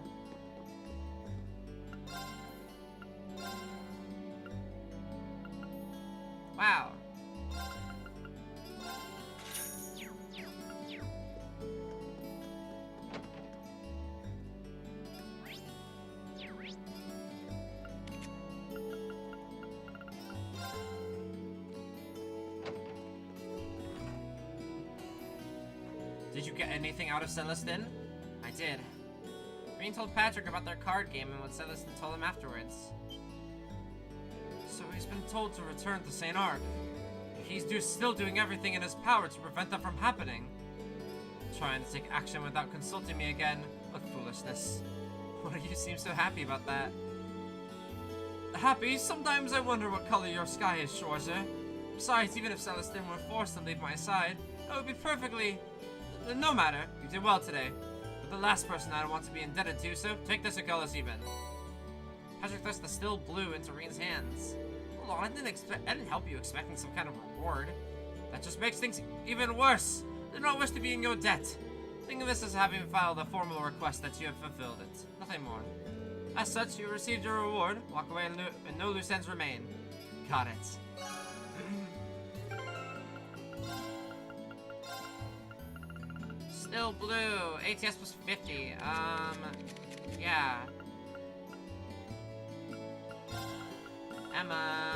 Wow. Did you get anything out of Celestin? I did. Green told Patrick about their card game and what Celestin told him afterwards. So he's been told to return to St. Arc. He's still doing everything in his power to prevent that from happening. Trying to take action without consulting me again. What foolishness. Why do you seem so happy about that? Happy? Sometimes I wonder what color your sky is, Schwarzer. Besides, even if Celestin were forced to leave my side, that would be perfectly... No matter. You did well today. But the last person I want to be indebted to, so take this and call us even. Patrick thrust the still blue into Reen's hands. Hold on, I didn't help you expecting some kind of reward. That just makes things even worse. I do not wish to be in your debt. Think of this as having filed a formal request that you have fulfilled it. Nothing more. As such, you received your reward. Walk away and no loose ends remain. Got it. Still blue. ATS was 50. Yeah. Emma.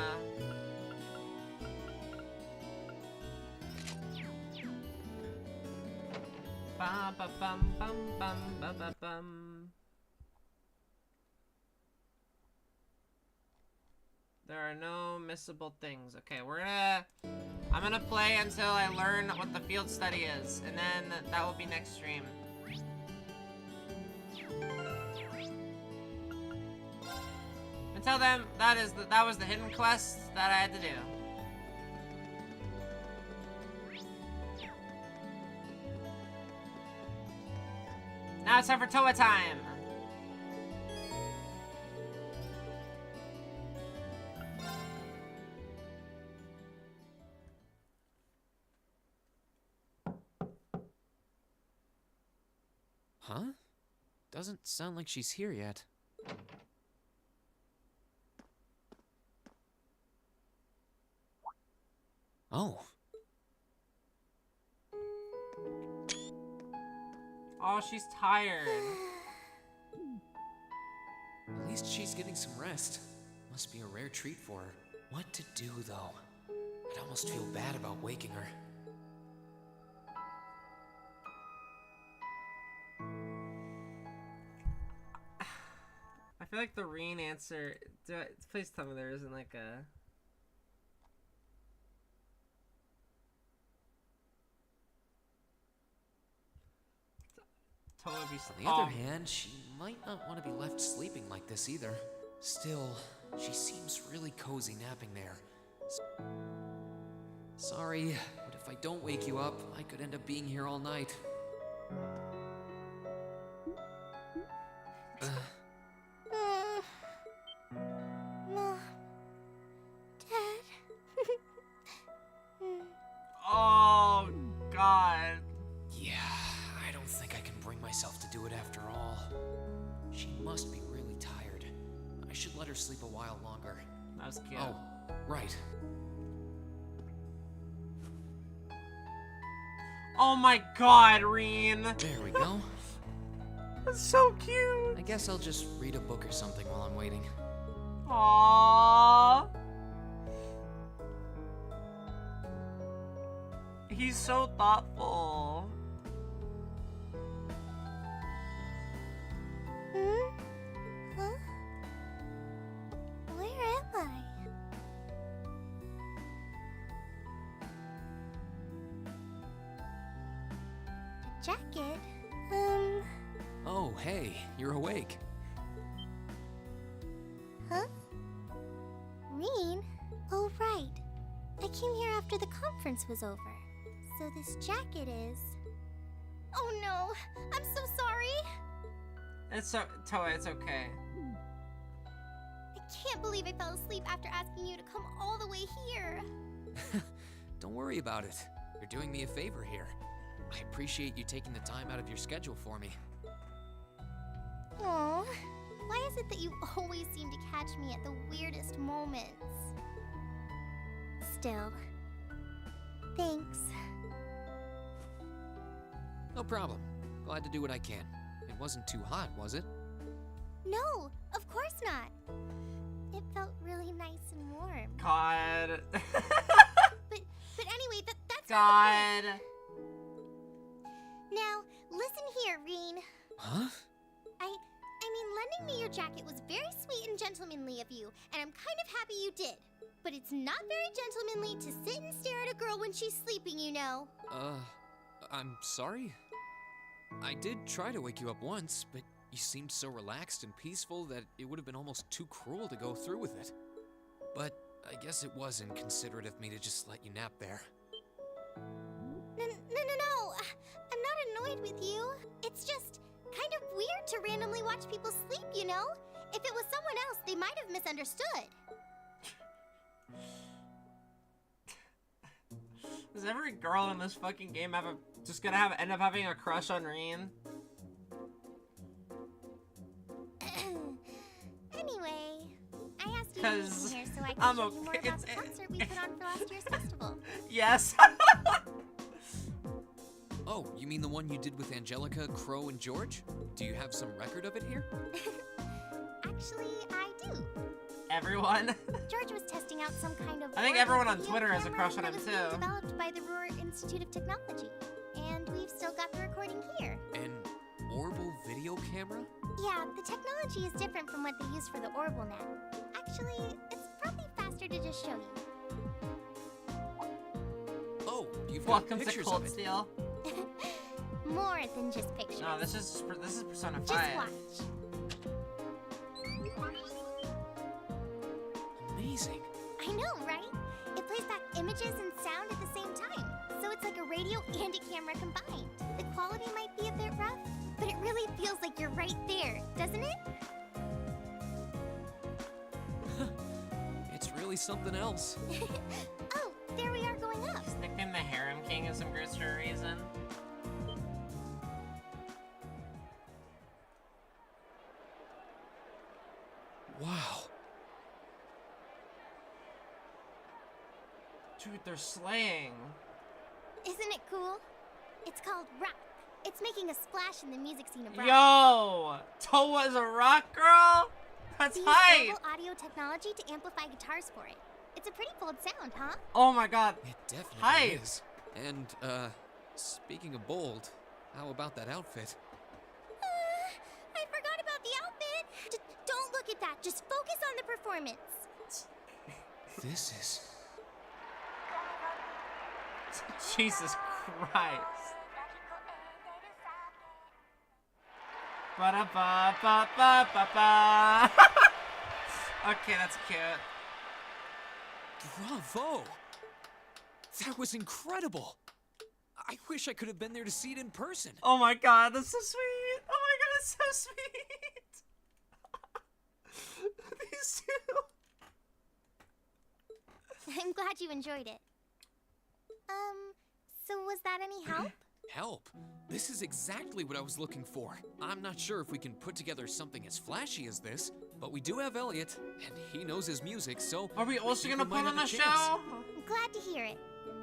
Ba ba bum bum bum ba ba bum. There are no missable things. Okay, I'm gonna play until I learn what the field study is, and then that will be next stream. Until then, that was the hidden quest that I had to do. Now it's time for Toa time! Huh? Doesn't sound like she's here yet. Oh. Oh, she's tired. At least she's getting some rest. Must be a rare treat for her. What to do, though? I'd almost feel bad about waking her. I feel like the Reen answer... Please tell me there isn't like a... On the other hand, she might not want to be left sleeping like this either. Still, she seems really cozy napping there. Sorry, but if I don't wake you up, I could end up being here all night. Mom. Dad. Oh, God. Yeah, I don't think I can bring myself to do it after all. She must be really tired. I should let her sleep a while longer. That was cute. Oh, right. Oh my God, Reen. There we go. That's so cute. I guess I'll just read a book or something while I'm waiting. Aww. He's so thoughtful. Huh? Where am I? A jacket? Oh, hey, you're awake. Huh? Reen? Oh, right. I came here after the conference was over. So this jacket is... Oh no! I'm so sorry! Toa, it's okay. I can't believe I fell asleep after asking you to come all the way here. Don't worry about it. You're doing me a favor here. I appreciate you taking the time out of your schedule for me. Aw, Why is it that you always seem to catch me at the weirdest moments? Still, thanks. No problem. Glad to do what I can. It wasn't too hot, was it? No, of course not. It felt really nice and warm. God. But anyway, that's God. not the point. Now, listen here, Reen. Huh? I mean, lending me your jacket was very sweet and gentlemanly of you, and I'm kind of happy you did. But it's not very gentlemanly to sit and stare at a girl when she's sleeping, you know. I'm sorry? I did try to wake you up once, but you seemed so relaxed and peaceful that it would have been almost too cruel to go through with it. But I guess it was inconsiderate of me to just let you nap there. No. I'm not annoyed with you. It's just kind of weird to randomly watch people sleep, you know? If it was someone else, they might have misunderstood. Does every girl in this fucking game end up having a crush on Reen? Anyway, I asked you to meet me here so I can show you more about the concert we put on for last year's festival. Yes. Oh, you mean the one you did with Angelica, Crow, and George? Do you have some record of it here? Actually, I do. Everyone? George was testing out some kind of I think everyone on Twitter has a crush on him too. too. Developed by the Ruhr Institute of Technology, and we've still got the recording here. An Orbital video camera? Yeah, the technology is different from what they use for the Orbital net. Actually, it's probably faster to just show you. Oh, you've Welcome got to pictures Cold of it. Steel. More than just pictures. No, this is Persona 5. Just watch. Amazing. I know, right? It plays back images and sound at the same time. So it's like a radio and a camera combined. The quality might be a bit rough, but it really feels like you're right there, doesn't it? It's really something else. Oh, there we are going up. His nickname the Harem King is some groups for a reason. Wow. Dude, they're slaying. Isn't it cool? It's called rock. It's making a splash in the music scene of rock. Yo! Toa's a rock girl? That's They use hype! mobile audio technology to amplify guitars for it. It's a pretty bold sound, huh? Oh my god. It definitely Hype. is. And, speaking of bold, how about that outfit? I forgot about the outfit. Don't look at that. Just focus on the performance. This is... Jesus Christ. Ba-da-ba-ba-ba-ba-ba. Okay, that's cute. Bravo! That was incredible! I wish I could have been there to see it in person. Oh my god, that's so sweet! Oh my god, it's so sweet! These two! I'm glad you enjoyed it. So was that any help? Help? This is exactly what I was looking for. I'm not sure if we can put together something as flashy as this, but we do have Elliot, and he knows his music, so... Are we also gonna put on a show? I'm glad to hear it.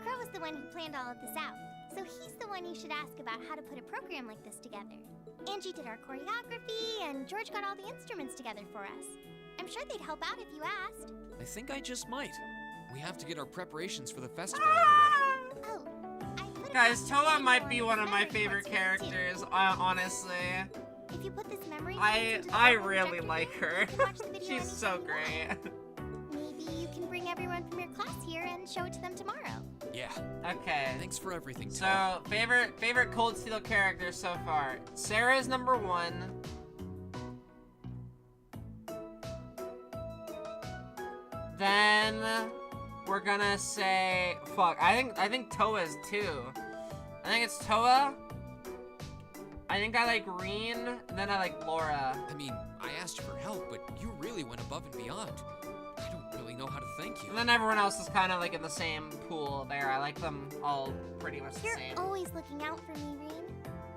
Crow was the one who planned all of this out, so he's the one you should ask about how to put a program like this together. Angie did our choreography, and George got all the instruments together for us. I'm sure they'd help out if you asked. I think I just might. We have to get our preparations for the festival underway. Oh, guys, Toa might be one of my favorite characters, honestly. If you put this memory I really like her. She's so great. Maybe you can bring everyone from your class here and show it to them tomorrow. Yeah. Okay. Thanks for everything, So, Toa. favorite Cold Steel character so far. Sarah's number 1. Then we're gonna say I think Toa's 2. I think it's Toa. I think I like Reen, and then I like Laura. I mean, I asked you for help, but you really went above and beyond. I don't really know how to thank you. And then everyone else is kind of like in the same pool there. I like them all pretty much the You're same. always looking out for me, Reen.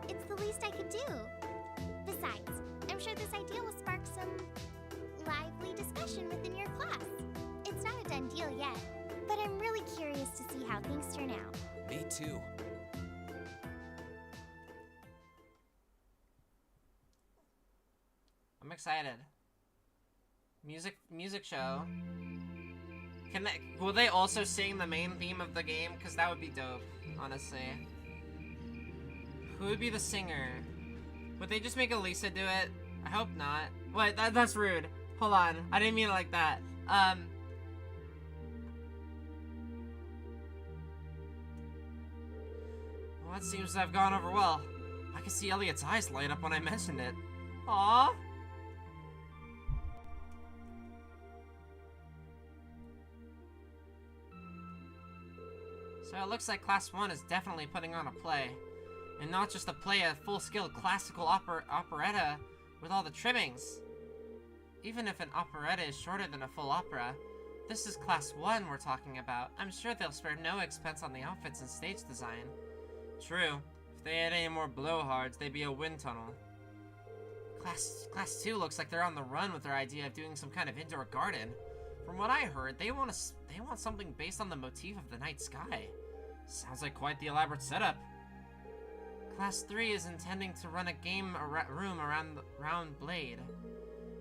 It's the least I could do. Besides, I'm sure this idea will spark some lively discussion within your class. It's not a done deal yet, but I'm really curious to see how things turn out. Me too. I'm excited. Music show. Will they also sing the main theme of the game? Because that would be dope, honestly. Who would be the singer? Would they just make Elisa do it? I hope not. Wait, that's rude. Hold on. I didn't mean it like that. Well, that seems to have gone over well. I can see Elliot's eyes light up when I mentioned it. Aww. So it looks like Class 1 is definitely putting on a play. And not just a play, a full-scale classical operetta with all the trimmings. Even if an operetta is shorter than a full opera, this is Class 1 we're talking about. I'm sure they'll spare no expense on the outfits and stage design. True. If they had any more blowhards, they'd be a wind tunnel. Class 2 looks like they're on the run with their idea of doing some kind of indoor garden. From what I heard, they want something based on the motif of the night sky. Sounds like quite the elaborate setup. Class 3 is intending to run a game room around the round blade.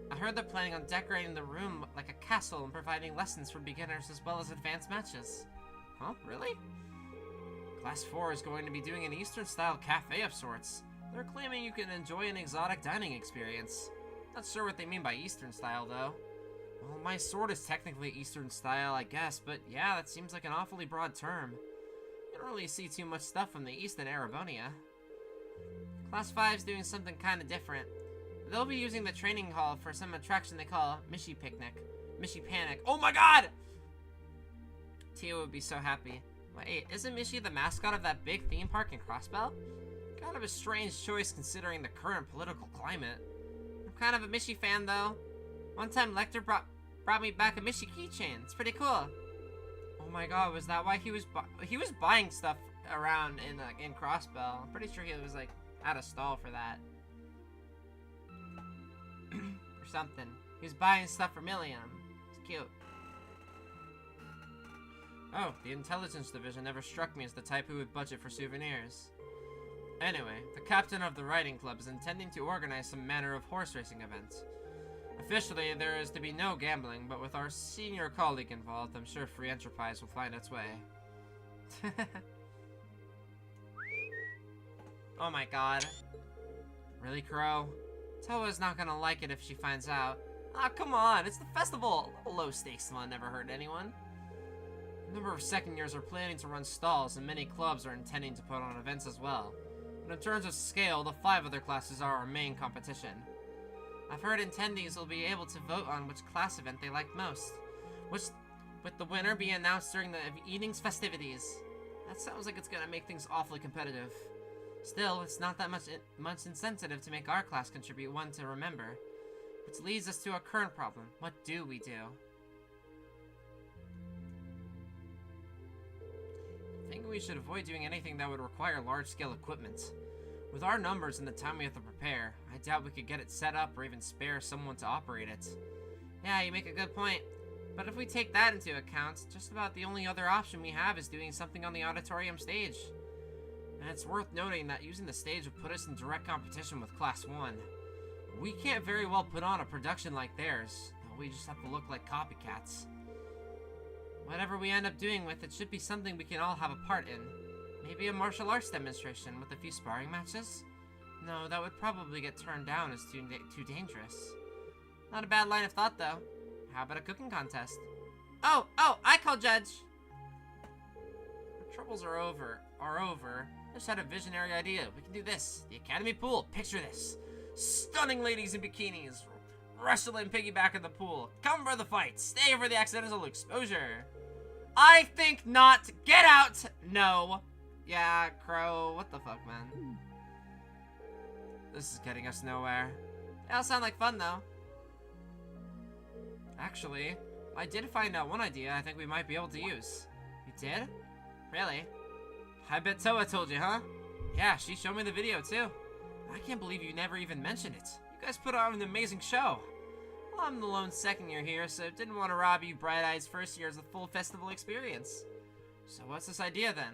I heard they're planning on decorating the room like a castle and providing lessons for beginners as well as advanced matches. Huh? Really? Class 4 is going to be doing an Eastern-style cafe of sorts. They're claiming you can enjoy an exotic dining experience. Not sure what they mean by Eastern-style, though. Well, my sword is technically Eastern-style, I guess, but yeah, that seems like an awfully broad term. You don't really see too much stuff from the East in Erebonia. Class 5's doing something kinda different. They'll be using the training hall for some attraction they call Mishy Picnic. Mishy Panic. Oh my god! Tia would be so happy. Wait, isn't Mishy the mascot of that big theme park in Crossbell? Kind of a strange choice considering the current political climate. I'm kind of a Mishy fan though. One time Lecter brought me back a Mishy keychain. It's pretty cool. Oh my god, was that why he was buying stuff around in Crossbell? I'm pretty sure he was like at a stall for that. Or something. He was buying stuff for Millium. It's cute. Oh, the intelligence division never struck me as the type who would budget for souvenirs. Anyway, the captain of the riding club is intending to organize some manner of horse racing event. Officially, there is to be no gambling, but with our senior colleague involved, I'm sure free enterprise will find its way. Oh my god. Really, Crow? Toa's not gonna like it if she finds out. Ah, come on, it's the festival! A low stakes one never hurt anyone. A number of second years are planning to run stalls, and many clubs are intending to put on events as well. But in terms of scale, the 5 other classes are our main competition. I've heard attendees will be able to vote on which class event they like most, with the winner being announced during the evening's festivities. That sounds like it's gonna make things awfully competitive. Still, it's not that much incentive to make our class contribute one to remember. Which leads us to our current problem. What do we do? I think we should avoid doing anything that would require large-scale equipment. With our numbers and the time we have to prepare, I doubt we could get it set up or even spare someone to operate it. Yeah, you make a good point. But if we take that into account, just about the only other option we have is doing something on the auditorium stage. And it's worth noting that using the stage would put us in direct competition with Class 1. We can't very well put on a production like theirs. We just have to look like copycats. Whatever we end up doing with it should be something we can all have a part in. Maybe a martial arts demonstration with a few sparring matches? No, that would probably get turned down as too dangerous. Not a bad line of thought, though. How about a cooking contest? Oh, I call judge! Our troubles are over. I just had a visionary idea. We can do this. The Academy Pool. Picture this. Stunning ladies in bikinis. Wrestle and piggyback in the pool. Come for the fight. Stay for the accidental exposure. I think not. Get out! No. Yeah, Crow. What the fuck, man? This is getting us nowhere. That'll sound like fun, though. Actually, I did find out one idea I think we might be able to use. You did? Really? I bet Toa told you, huh? Yeah, she showed me the video, too. I can't believe you never even mentioned it. You You guys put on an amazing show. Well, I'm the lone second year here, so didn't want to rob you Bright Eyes first years of the full festival experience. So what's this idea then?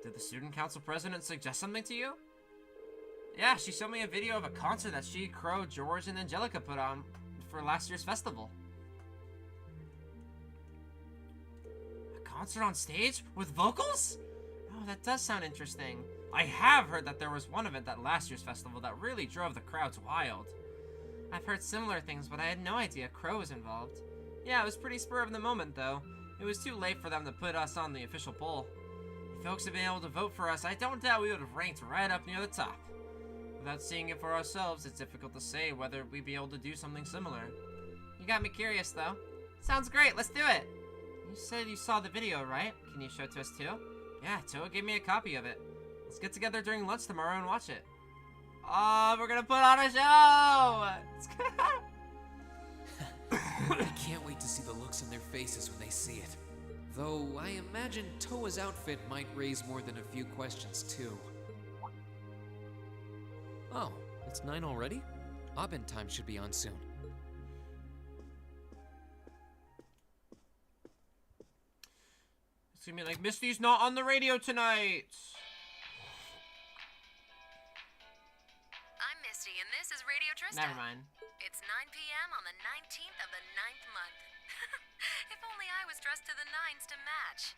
Did the student council president suggest something to you? Yeah, she showed me a video of a concert that she, Crow, George, and Angelica put on for last year's festival. A concert on stage? With vocals? Oh, that does sound interesting. I have heard that there was one event at last year's festival that really drove the crowds wild. I've heard similar things, but I had no idea Crow was involved. Yeah, it was pretty spur of the moment, though. It was too late for them to put us on the official poll. If folks had been able to vote for us, I don't doubt we would have ranked right up near the top. Without seeing it for ourselves, it's difficult to say whether we'd be able to do something similar. You got me curious, though. Sounds great, let's do it! You said you saw the video, right? Can you show it to us, too? Yeah, Toa gave me a copy of it. Let's get together during lunch tomorrow and watch it. Oh, we're gonna put on a show! I can't wait to see the looks on their faces when they see it. Though, I imagine Toa's outfit might raise more than a few questions, too. Oh, it's 9 already? Abend time should be on soon. It's gonna be like, Misty's not on the radio tonight! I'm Misty, and this is Radio Trista. Never mind. It's 9 p.m. on the 19th of the 9th month. If only I was dressed to the nines to match.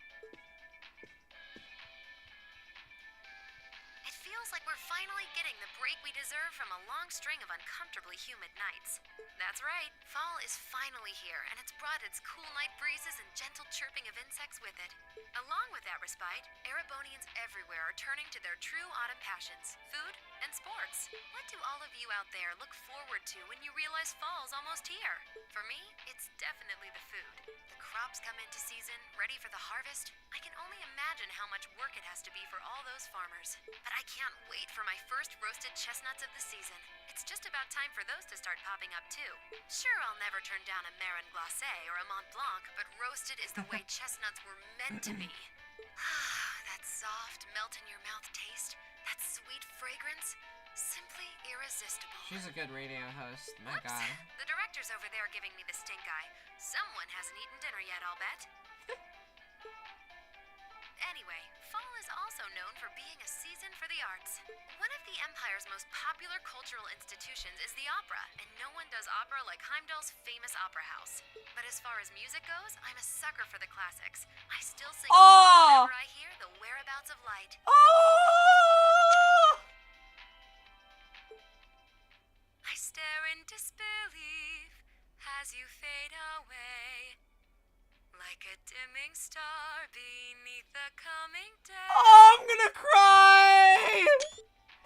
It feels like we're finally getting the break we deserve from a long string of uncomfortably humid nights. That's right, fall is finally here, and it's brought its cool night breezes and gentle chirping of insects with it. Along with that respite, Erebonians everywhere are turning to their true autumn passions, food and sports. What do all of you out there look forward to when you realize fall's almost here? For me, it's definitely the food. The crops come into season, ready for the harvest. I can only imagine how much work it has to be for all those farmers. But I can't wait for my first roasted chestnuts of the season. It's just about time for those to start popping up too. Sure, I'll never turn down a Marron Glacé or a Mont Blanc, but roasted is the way chestnuts were meant to be. That soft, melt-in-your-mouth taste, that sweet fragrance, simply irresistible. She's a good radio host, my Whoops. god. The director's over there giving me the stink eye. Someone hasn't eaten dinner yet, I'll bet. Anyway, fall is also known for being a season for the arts. One of the Empire's most popular cultural institutions is the opera, and no one does opera like Heimdall's famous opera house. But as far as music goes, I'm a sucker for the classics. I still sing whenever I hear the whereabouts of light. I stare in disbelief as you fade away. Like a dimming star beneath the coming day. Oh, I'm gonna cry!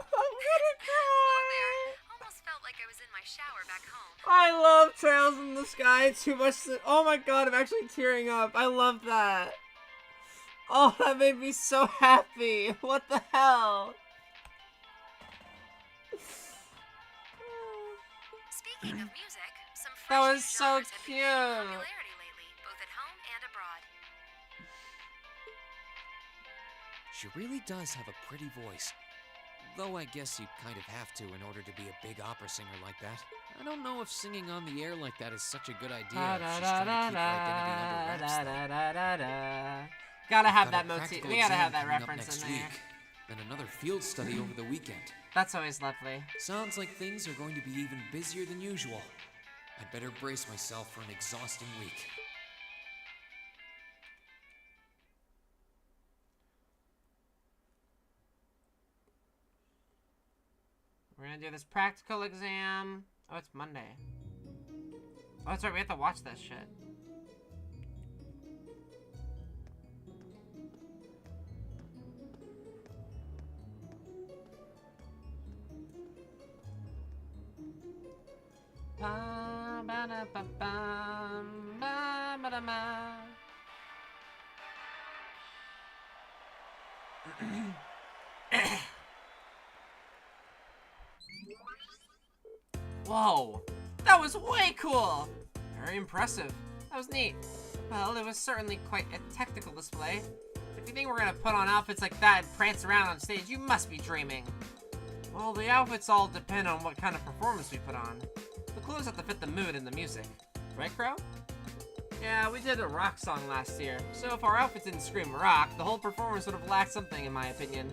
I'm gonna cry! Oh, there. Almost felt like I was in my shower back home. I love Trails in the Sky too much to... Oh my god, I'm actually tearing up. I love that. Oh, that made me so happy. What the hell? Speaking of music, some fresh That was new so genres have been gaining cute. popularity lately, both at home and abroad. She really does have a pretty voice. Though I guess you kind of have to in order to be a big opera singer like that. I don't know if singing on the air like that is such a good idea if she's trying to keep her identity under wraps, though. Gotta have Got that a motif. practical We gotta have exam that coming up reference next in there. week. Then another field study over the weekend. That's always lovely. Sounds like things are going to be even busier than usual. I'd better brace myself for an exhausting week. We're gonna do this practical exam. Oh, it's Monday. Oh, that's right, we have to watch that shit. Whoa, that was way cool! Very impressive. That was neat. Well, it was certainly quite a technical display. If you think we're gonna put on outfits like that and prance around on stage, you must be dreaming. Well, the outfits all depend on what kind of performance we put on. The clothes have to fit the mood and the music. Right, Crow? Yeah, we did a rock song last year, so if our outfits didn't scream rock, the whole performance would have lacked something in my opinion.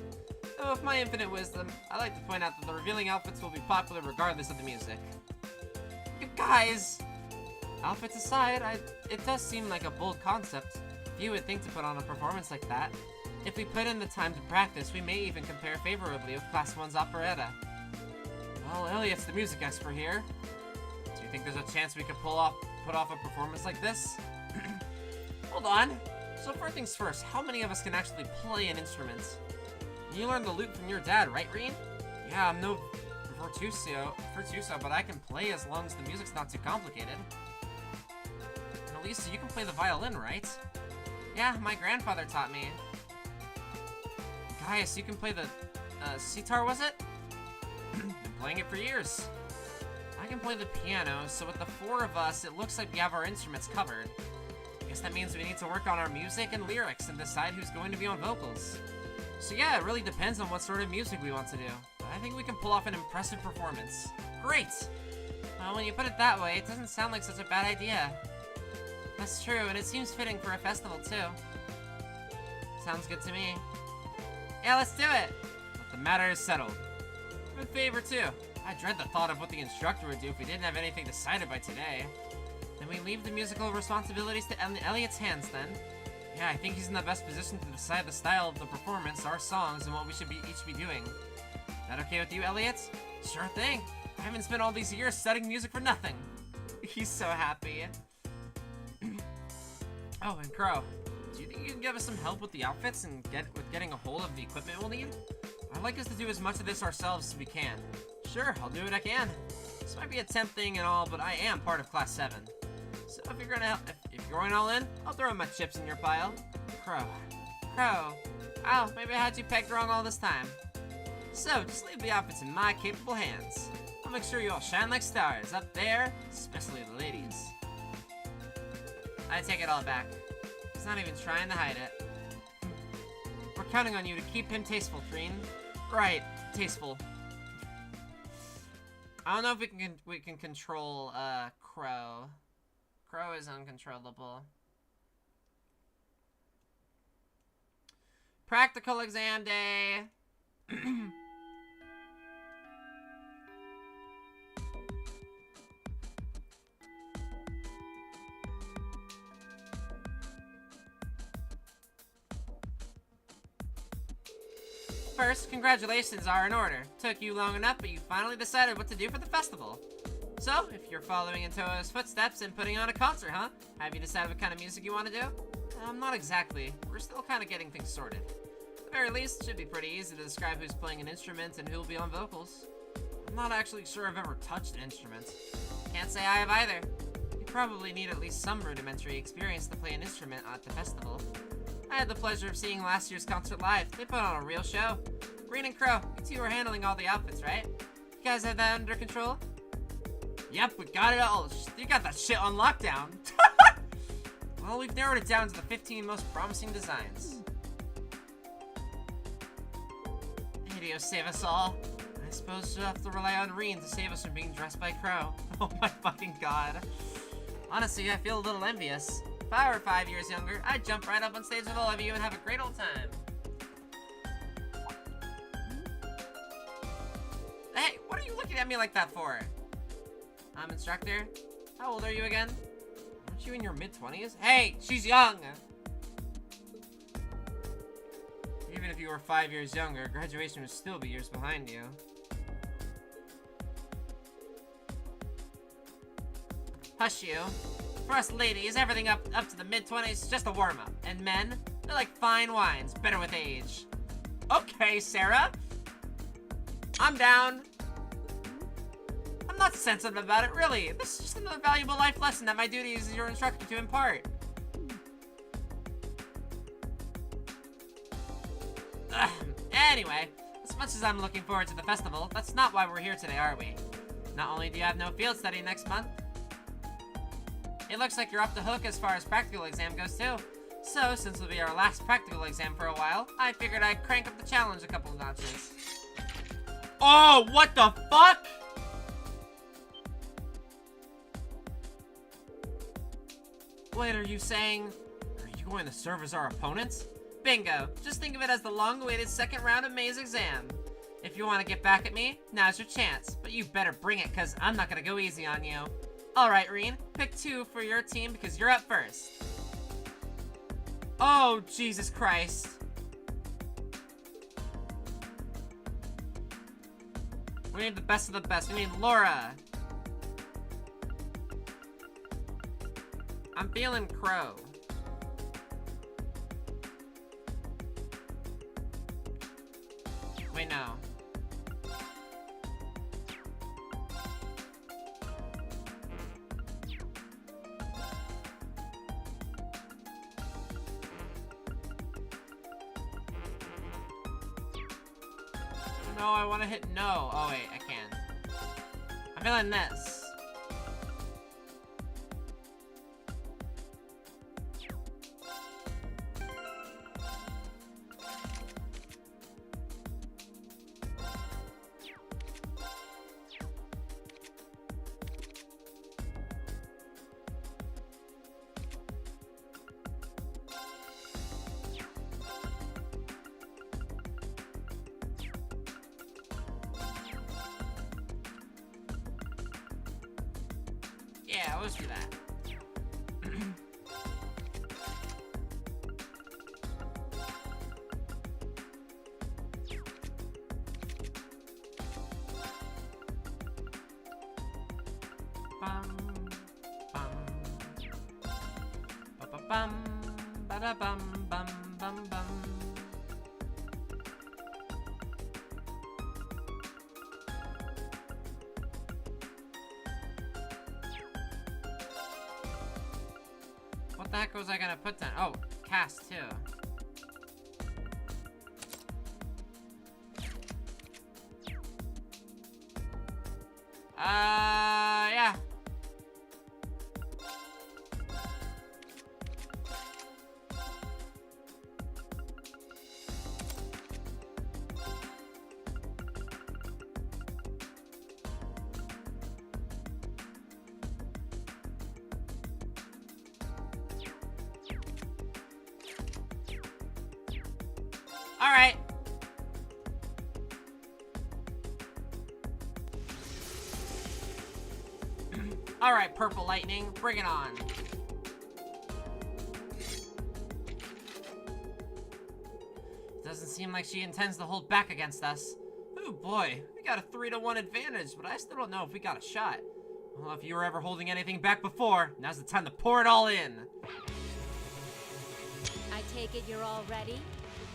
Though with my infinite wisdom, I like to point out that the revealing outfits will be popular regardless of the music. You guys! Outfits aside, it does seem like a bold concept. Few would think to put on a performance like that. If we put in the time to practice, we may even compare favorably with Class 1's operetta. Well, Elliot's the music expert here. Do you think there's a chance we could put off a performance like this? Hold on. So first things first, how many of us can actually play an instrument? You learned the lute from your dad, right, Reen? Yeah, I'm no virtuoso, but I can play as long as the music's not too complicated. And Elisa, you can play the violin, right? Yeah, my grandfather taught me. Gaius, you can play the sitar, was it? Been playing it for years. I can play the piano, so with the four of us, it looks like we have our instruments covered. I guess that means we need to work on our music and lyrics and decide who's going to be on vocals. So yeah, it really depends on what sort of music we want to do. But I think we can pull off an impressive performance. Great! Well, when you put it that way, it doesn't sound like such a bad idea. That's true, and it seems fitting for a festival, too. Sounds good to me. Yeah, let's do it! But the matter is settled. I'm in favor, too. I dread the thought of what the instructor would do if we didn't have anything decided by today. Then we leave the musical responsibilities to Elliot's hands, then. Yeah, I think he's in the best position to decide the style of the performance, our songs, and what we should each be doing. That okay with you, Elliot? Sure thing. I haven't spent all these years studying music for nothing. He's so happy. Oh, and Crow, do you think you can give us some help with the outfits and with getting a hold of the equipment we'll need? I'd like us to do as much of this ourselves as we can. Sure, I'll do what I can. This might be a temp thing and all, but I am part of Class 7. So if you're going all in, I'll throw my chips in your pile. Crow. Oh, maybe I had you pegged wrong all this time. So, just leave the outfits in my capable hands. I'll make sure you all shine like stars up there, especially the ladies. I take it all back. He's not even trying to hide it. We're counting on you to keep him tasteful, Treen. Right, tasteful. I don't know if we can control Crow. Crow is uncontrollable. Practical exam day. First, congratulations are in order. Took you long enough, but you finally decided what to do for the festival. So, if you're following in Toa's footsteps and putting on a concert, huh? Have you decided what kind of music you want to do? Not exactly. We're still kind of getting things sorted. At the very least, it should be pretty easy to describe who's playing an instrument and who'll be on vocals. I'm not actually sure I've ever touched an instrument. Can't say I have either. You probably need at least some rudimentary experience to play an instrument at the festival. I had the pleasure of seeing last year's concert live. They put on a real show. Green and Crow, you two are handling all the outfits, right? You guys have that under control? Yep, we got it all. You got that shit on lockdown. Well, we've narrowed it down to the 15 most promising designs. Hideo, save us all. I suppose you'll have to rely on Reen to save us from being dressed by Crow. Oh my fucking god. Honestly, I feel a little envious. If I were 5 years younger, I'd jump right up on stage with all of you and have a great old time. Hey, what are you looking at me like that for? Instructor? How old are you again? Aren't you in your mid-20s? Hey, she's young! Even if you were 5 years younger, graduation would still be years behind you. Hush you. For us ladies, everything up to the mid-20s is just a warm-up. And men, they're like fine wines, better with age. Okay, Sarah. I'm down. I'm not sensitive about it, really. This is just another valuable life lesson that my duty is as your instructor to impart. Anyway, as much as I'm looking forward to the festival, that's not why we're here today, are we? Not only do you have no field study next month, it looks like you're up the hook as far as practical exam goes too. So, since it'll be our last practical exam for a while, I figured I'd crank up the challenge a couple of notches. Oh, what the fuck? Wait, are you saying... Are you going to serve as our opponents? Bingo. Just think of it as the long-awaited second round of May's exam. If you want to get back at me, now's your chance. But you better bring it, because I'm not going to go easy on you. Alright, Reen. Pick 2 for your team, because you're up first. Oh, Jesus Christ. We need the best of the best. We need Laura. I'm feeling Crow. Wait, no. No, I want to hit no. Oh, wait, I can. I'm feeling this. Yeah, let's do that. Bum, bum. Ba-ba-bum. Ba-da-bum, bum, bum, bum. What the heck was I gonna put down? Oh, cast too. Yeah. All right. All right, Purple Lightning, bring it on. Doesn't seem like she intends to hold back against us. Oh boy, we got a 3-to-1 advantage, but I still don't know if we got a shot. Well, if you were ever holding anything back before, now's the time to pour it all in. I take it you're all ready?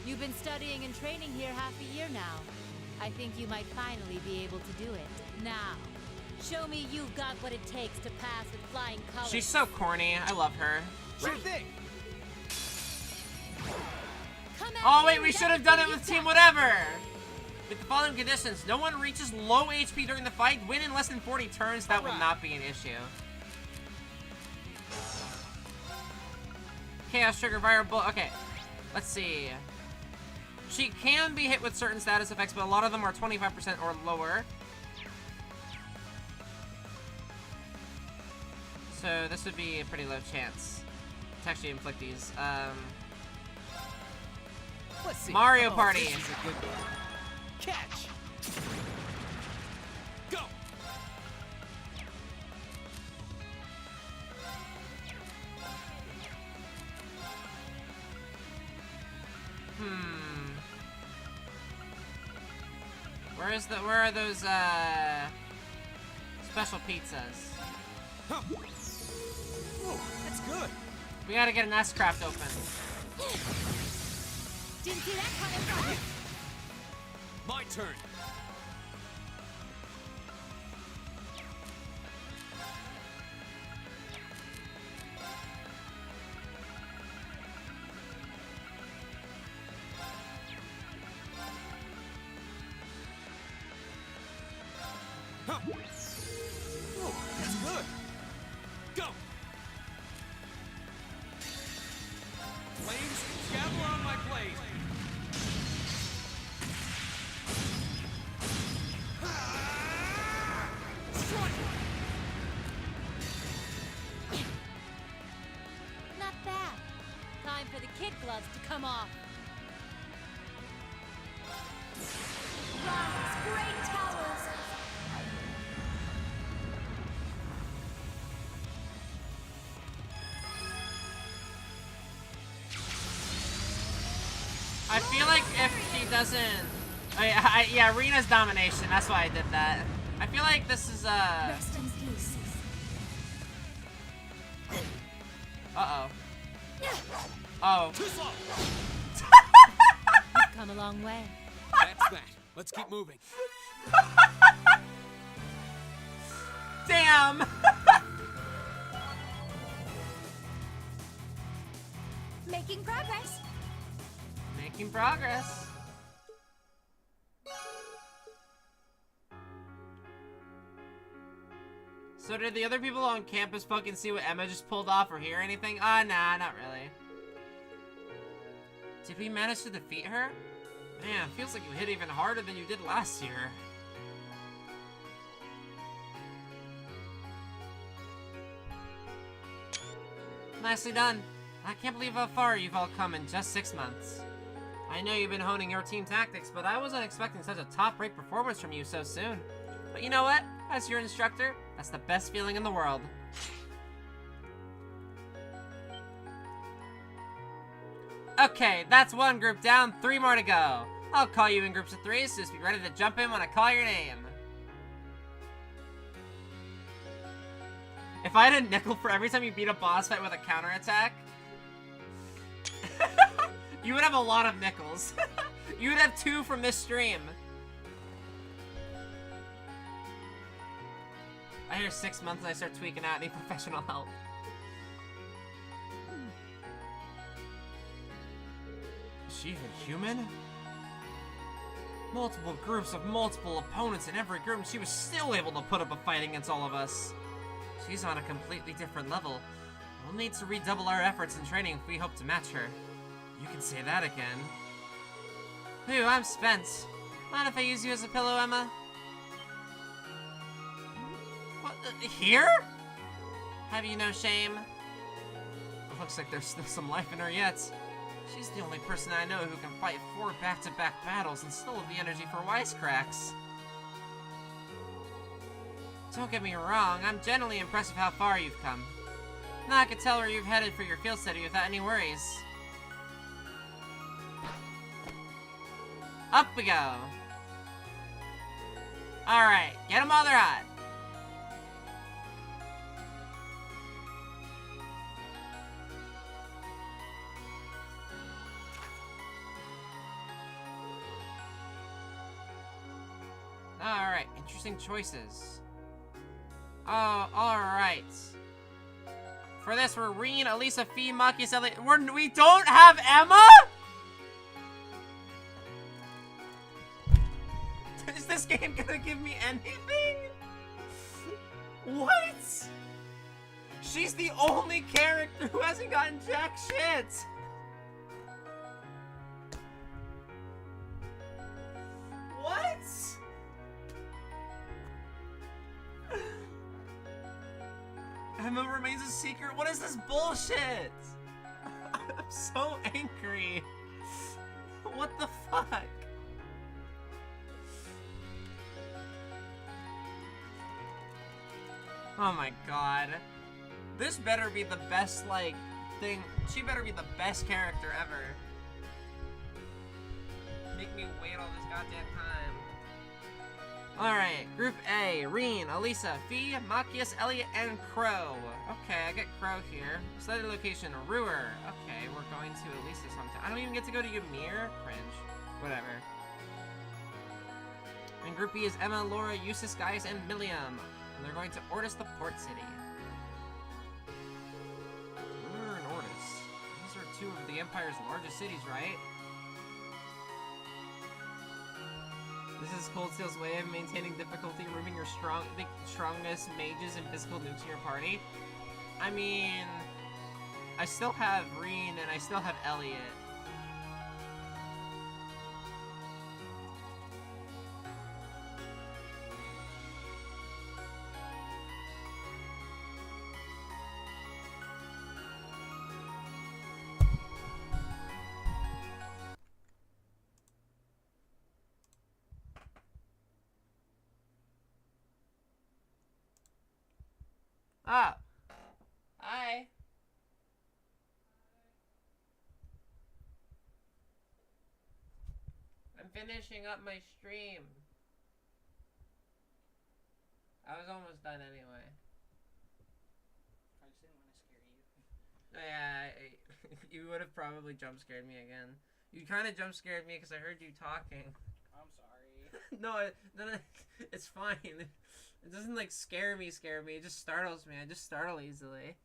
You've been studying and training here half a year now. I think you might finally be able to do it. Now, show me you've got what it takes to pass with flying colors. She's so corny. I love her. Sure thing. Oh wait, we should have done it with Team Whatever. With the following conditions, no one reaches low HP during the fight, win in less than 40 turns, that would not be an issue. Chaos Trigger, Variable, okay. Let's see. She can be hit with certain status effects, but a lot of them are 25% or lower. So this would be a pretty low chance to actually inflict these. Let's see. Mario Party. This is a good one. Catch. Go. Where are those special pizzas? Huh. Oh, that's good. We gotta get an S-Craft open. Didn't see that coming from you. My turn. Huh. Oh, that's good. Go. Flames, gather on my blade. for the kid gloves to come off. Rise, great towers! I feel like if she doesn't... yeah, Rena's domination. That's why I did that. I feel like this is, Rest in peace. Uh-oh. Oh. Too slow. You've come a long way. That's that. Let's keep moving. Damn! Making progress. Making progress. So did the other people on campus fucking see what Emma just pulled off or hear anything? Nah, not really. Did we manage to defeat her? Man, feels like you hit even harder than you did last year. Nicely done. I can't believe how far you've all come in just 6 months. I know you've been honing your team tactics, but I wasn't expecting such a top-rate performance from you so soon. But you know what? As your instructor, that's the best feeling in the world. Okay, that's 1 group down, 3 more to go. I'll call you in groups of 3, so just be ready to jump in when I call your name. If I had a nickel for every time you beat a boss fight with a counterattack, you would have a lot of nickels. You would have 2 from this stream. I hear 6 months and I start tweaking out. Need professional help. Is she even human? Multiple groups of multiple opponents in every group, and she was still able to put up a fight against all of us. She's on a completely different level. We'll need to redouble our efforts in training if we hope to match her. You can say that again. Ooh, I'm spent. Mind if I use you as a pillow, Emma? What, here? Have you no shame? It looks like there's still some life in her yet. She's the only person I know who can fight 4 back-to-back battles and still have the energy for wisecracks. Don't get me wrong, I'm genuinely impressed with how far you've come. Now I can tell where you've headed for your field study without any worries. Up we go! Alright, get them while they're hot. Alright, interesting choices. Oh, alright. For this, we're Reen, Elisa, Fee, Machias, Elliot. We don't have Emma?! Is this game gonna give me anything? What? She's the only character who hasn't gotten jack shit! What? Emma remains a secret? What is this bullshit? I'm so angry. What the fuck? Oh my god. This better be the best, like, thing. She better be the best character ever. Make me wait all this goddamn time. Alright, Group A, Reen, Elisa, Fee, Machias, Elliot, and Crow. Okay, I get Crow here. Study location, Ruhr. Okay, we're going to Elisa sometime. I don't even get to go to Ymir? Cringe. Whatever. And Group B is Emma, Laura, Eustace, Gaius, and Milliam. And they're going to Ortis, the port city. Ruhr and Ortis. These are 2 of the Empire's largest cities, right? This is Cold Steel's way of maintaining difficulty, removing your strongest mages and physical nukes in your party. I mean, I still have Reen and I still have Elliot. Ah. Hi. I'm finishing up my stream. I was almost done anyway. I just didn't want to scare you. Yeah, you would have probably jump scared me again. You kind of jump scared me because I heard you talking. I'm sorry. No, it's fine. It doesn't like scare me. It just startles me. I just startle easily.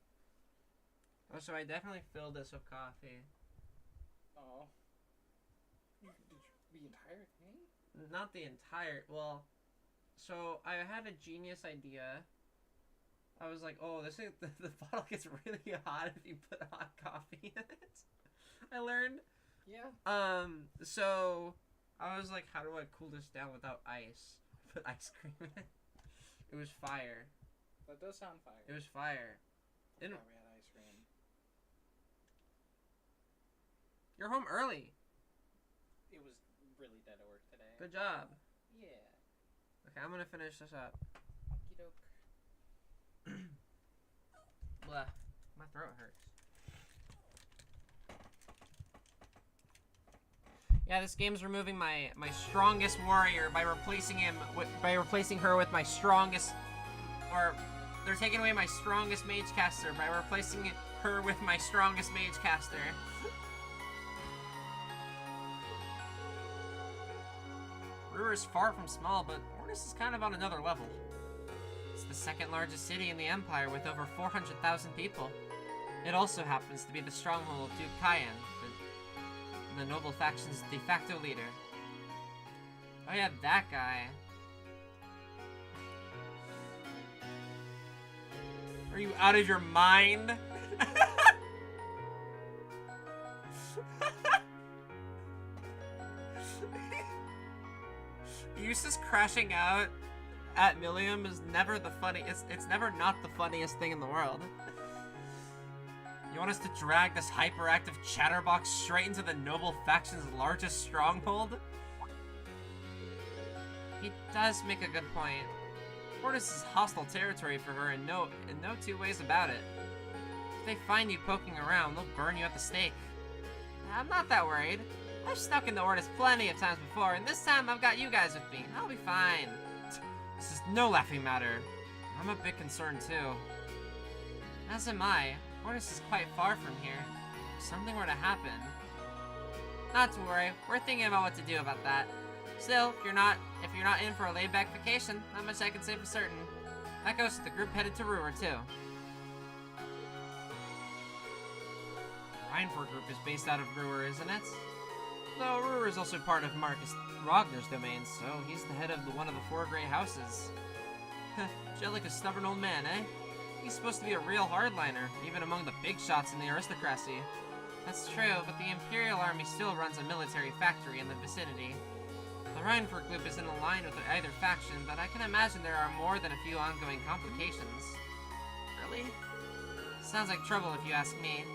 Oh, so I definitely filled this with coffee. Oh. The entire thing? Not the entire. Well, so I had a genius idea. I was like, oh, this is, the bottle gets really hot if you put hot coffee in it. I learned. Yeah. So I was like, how do I cool this down without ice? Put ice cream in it. It was fire. That does sound fire. It was fire. Didn't... we had ice cream. You're home early. It was really dead at work today. Good job. Yeah. Okay, I'm gonna finish this up. Okie doke. Blah. My throat hurts. Yeah, this game's removing my strongest warrior by replacing her with my strongest, or they're taking away my strongest mage caster by replacing her with my strongest mage caster. Ruhr is far from small, but Ornis is kind of on another level. It's the second largest city in the Empire with over 400,000 people. It also happens to be the stronghold of Duke Cayenne, the noble faction's de facto leader. Oh yeah, that guy. Are you out of your mind? Eustace crashing out at Millium is never the funny. It's never not the funniest thing in the world. You want us to drag this hyperactive chatterbox straight into the noble faction's largest stronghold? He does make a good point. Ornis is hostile territory for her in no two ways about it. If they find you poking around, they'll burn you at the stake. I'm not that worried. I've snuck into Ornis plenty of times before, and this time I've got you guys with me. I'll be fine. This is no laughing matter. I'm a bit concerned too. As am I. Ornis is quite far from here. If something were to happen... Not to worry, we're thinking about what to do about that. Still, if you're not in for a laid-back vacation, not much I can say for certain. That goes to the group headed to Ruhr, too. The Reinford group is based out of Ruhr, isn't it? Though Ruhr is also part of Marcus Ragner's domain, so he's the head of one of the four Grey Houses. Jellic, a stubborn old man, eh? He's supposed to be a real hardliner, even among the big shots in the aristocracy. That's true, but the Imperial Army still runs a military factory in the vicinity. The Reinford group isn't aligned with either faction, but I can imagine there are more than a few ongoing complications. Really? Sounds like trouble if you ask me.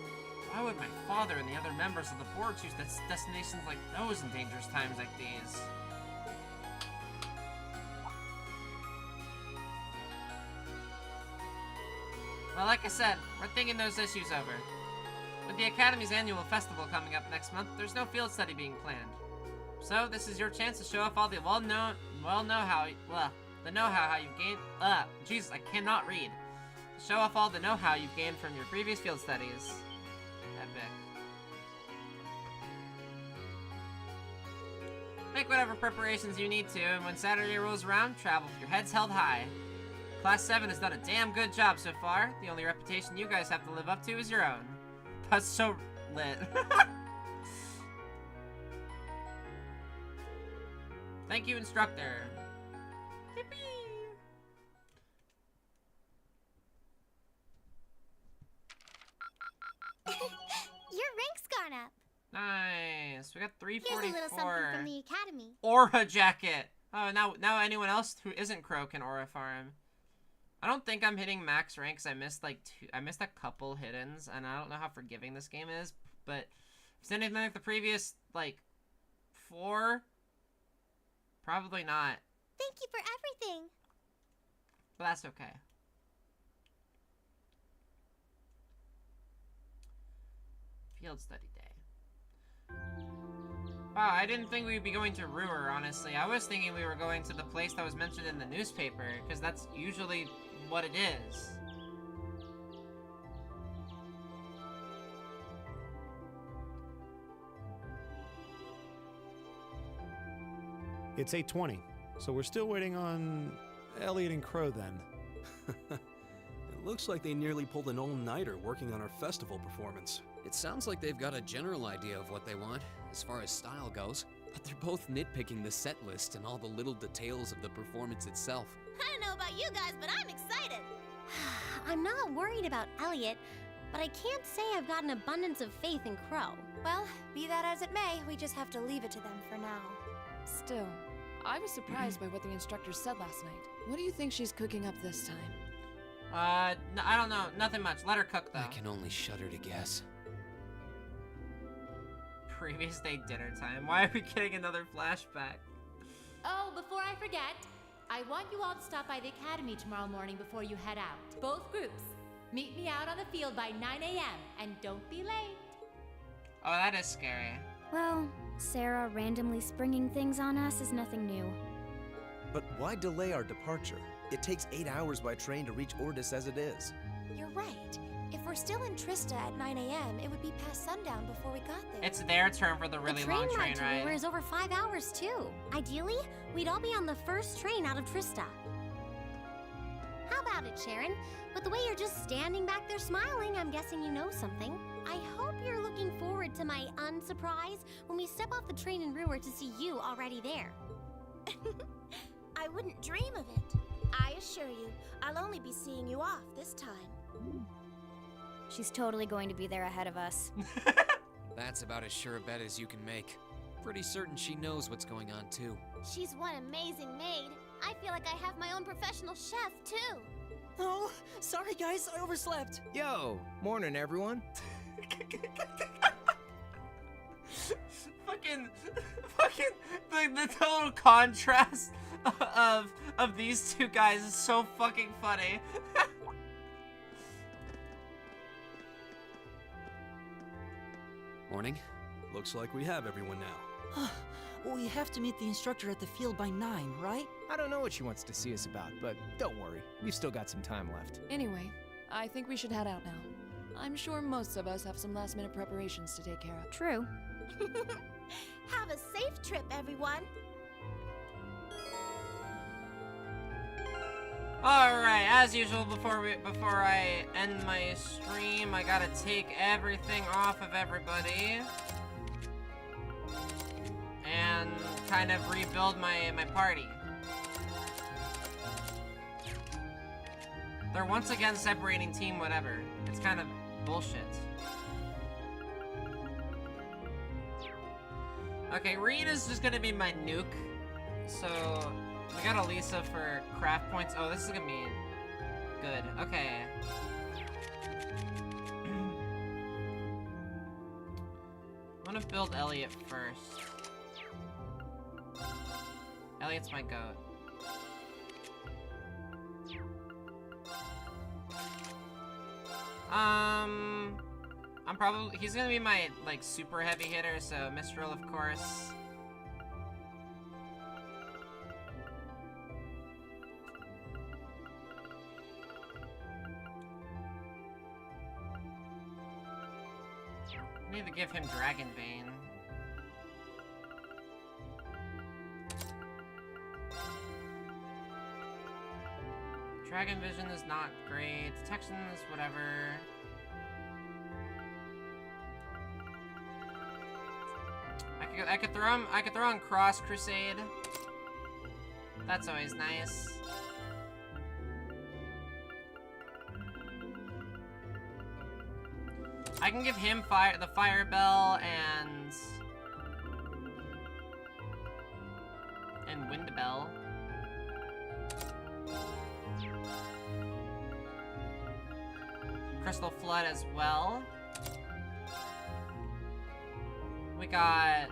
Why would my father and the other members of the board choose destinations like those in dangerous times like these? Well, like I said, we're thinking those issues over. With the Academy's annual festival coming up next month, there's no field study being planned. So, this is your chance to show off all the know-how you've gained. Jesus, I cannot read. Show off all the know-how you've gained from your previous field studies. Epic. Make whatever preparations you need to, and when Saturday rolls around, travel with your heads held high. Class 7 has done a damn good job so far. The only reputation you guys have to live up to is your own. That's so lit. Thank you, instructor. Yippee! Your rank's gone up. Nice. We got 344. Here's a little something from the Academy. Aura jacket. Oh, now anyone else who isn't Crow can aura farm. I don't think I'm hitting max rank because I missed a couple hiddens, and I don't know how forgiving this game is, but if it's anything like the previous, 4, probably not. Thank you for everything. But that's okay. Field study day. Wow, I didn't think we'd be going to Ruhr, honestly. I was thinking we were going to the place that was mentioned in the newspaper, because that's usually what it is. It's 8:20, so we're still waiting on Elliot and Crow then. It looks like they nearly pulled an all-nighter working on our festival performance. It sounds like they've got a general idea of what they want, as far as style goes, but they're both nitpicking the set list and all the little details of the performance itself. I don't know about you guys, but I'm excited. I'm not worried about Elliot, but I can't say I've got an abundance of faith in Crow. Well, be that as it may, we just have to leave it to them for now. Still, I was surprised by what the instructor said last night. What do you think she's cooking up this time? No, I don't know. Nothing much. Let her cook, though. I can only shudder to guess. Previous day dinner time. Why are we getting another flashback? Oh, before I forget, I want you all to stop by the academy tomorrow morning before you head out. Both groups. Meet me out on the field by 9 a.m. and don't be late. Oh, that is scary. Well, Sarah randomly springing things on us is nothing new. But why delay our departure? It takes 8 hours by train to reach Ordis as it is. You're right. If we're still in Trista at 9 a.m., it would be past sundown before we got there. It's their turn for the really long train ride. The train ride is over 5 hours, too. Ideally, we'd all be on the first train out of Trista. How about it, Sharon? With the way you're just standing back there smiling, I'm guessing you know something. I hope you're looking forward to my unsurprise when we step off the train in Ruhr to see you already there. I wouldn't dream of it. I assure you, I'll only be seeing you off this time. She's totally going to be there ahead of us. That's about as sure a bet as you can make. Pretty certain she knows what's going on, too. She's one amazing maid. I feel like I have my own professional chef, too. Oh, sorry guys, I overslept. Yo, morning everyone. fucking, the total contrast of these two guys is so fucking funny. Morning. Looks like we have everyone now. We have to meet the instructor at the field by 9, right? I don't know what she wants to see us about, but don't worry. We've still got some time left. Anyway, I think we should head out now. I'm sure most of us have some last-minute preparations to take care of. True. Have a safe trip, everyone. Alright, as usual, before I end my stream, I gotta take everything off of everybody. And kind of rebuild my party. They're once again separating team whatever. It's kind of bullshit. Okay, Reed is just gonna be my nuke. So we got Elisa for craft points. Oh, this is gonna be good. Okay. I'm gonna build Elliot first. Elliot's my goat. He's gonna be my, like, super heavy hitter, so Mistral, of course. I need to give him Dragon Bane. Dragon Vision is not great. Detection is whatever. I could throw on Cross Crusade. That's always nice. I can give him the Fire Bell and Wind Bell. Crystal Flood as well. We got...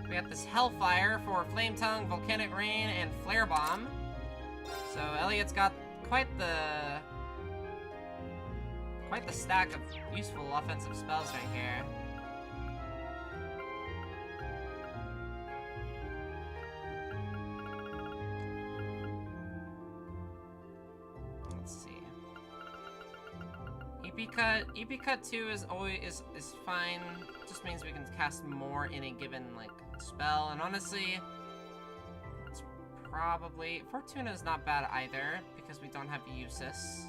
We got this Hellfire for Flame Tongue, Volcanic Rain, and Flare Bomb. So Elliot's got quite the stack of useful offensive spells right here. Let's see. EP cut 2 is always is fine. Just means we can cast more in a given like spell, and honestly, it's probably Fortuna is not bad either because we don't have Usis.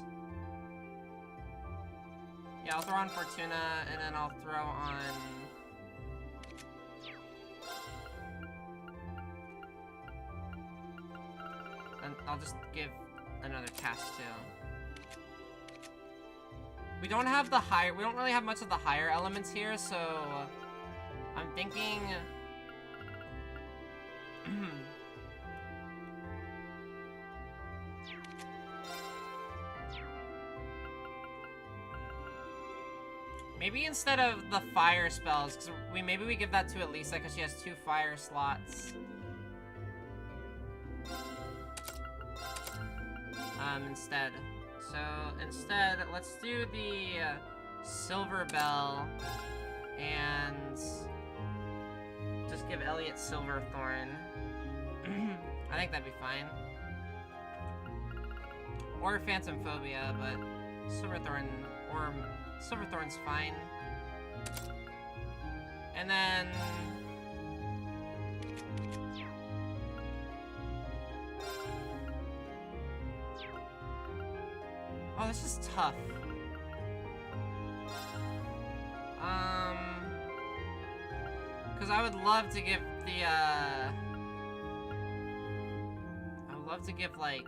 Yeah, I'll throw on Fortuna, and then I'll throw on... And I'll just give another cast, too. We don't have the higher... We don't really have much of the higher elements here, so... I'm thinking... Maybe instead of the fire spells, because maybe we give that to Elisa because she has 2 fire slots. Instead. So instead, let's do the Silver Bell and just give Elliot Silverthorn. I think that'd be fine. Or Phantom Phobia, but Silverthorn or Silverthorn's fine. And then... Oh, this is tough. Because I would love to give the, I would love to give, like...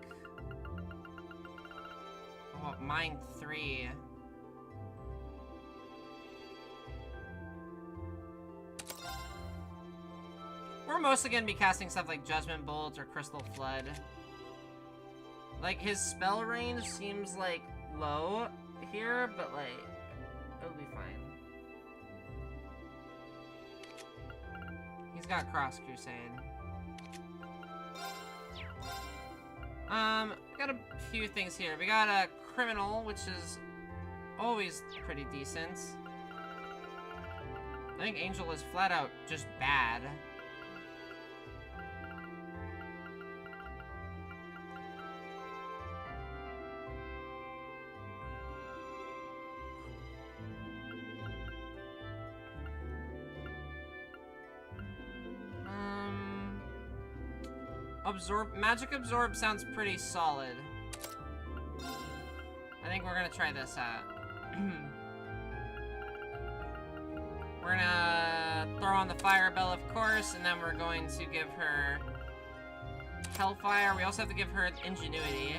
Oh, Mind 3. We're mostly gonna be casting stuff like Judgment Bolt or Crystal Flood. Like, his spell range seems, like, low here, but, like, it'll be fine. He's got Cross Crusade. Got a few things here. We got a Criminal, which is always pretty decent. I think Angel is flat out just bad. Magic Absorb sounds pretty solid. I think we're gonna try this out. We're gonna throw on the Fire Bell, of course, and then we're going to give her Hellfire. We also have to give her Ingenuity.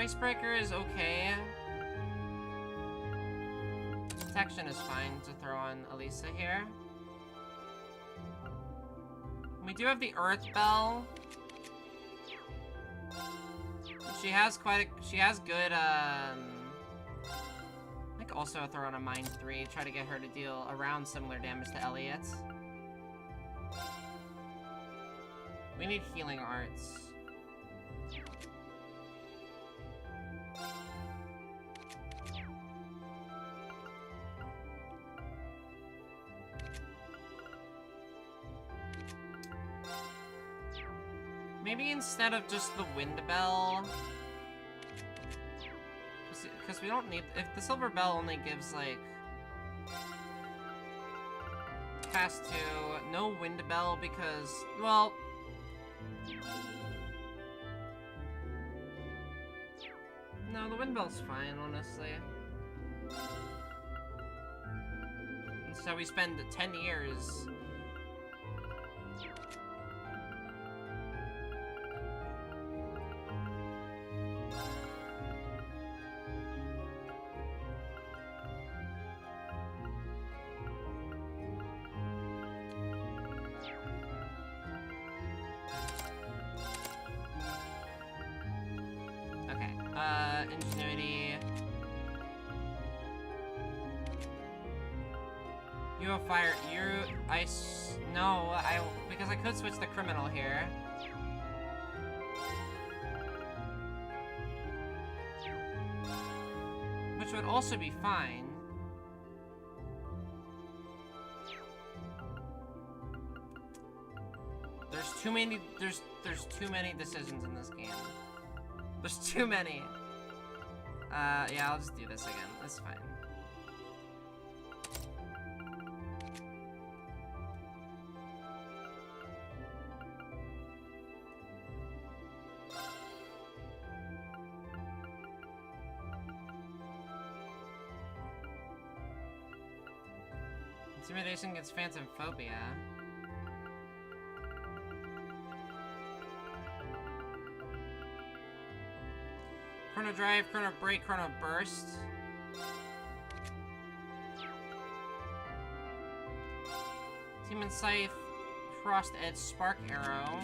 Icebreaker is okay. Protection is fine to throw on Elisa here. We do have the Earth Bell. She has good, I think also throw on a Mind 3, try to get her to deal around similar damage to Elliot. We need Healing Arts. Maybe instead of just the Wind Bell, because we don't need, if the Silver Bell only gives like cast 2, no Wind Bell because, well, no, the Wind Bell's fine, honestly. And so we spend 10 years. You a fire. No, because I could switch the criminal here. Which would also be fine. There's too many decisions in this game. There's too many. Yeah, I'll just do this again. That's fine. Intimidation gets phantom phobia. Chrono Drive, Chrono Break, Chrono Burst. Demon Scythe, Frost Edge, Spark Arrow.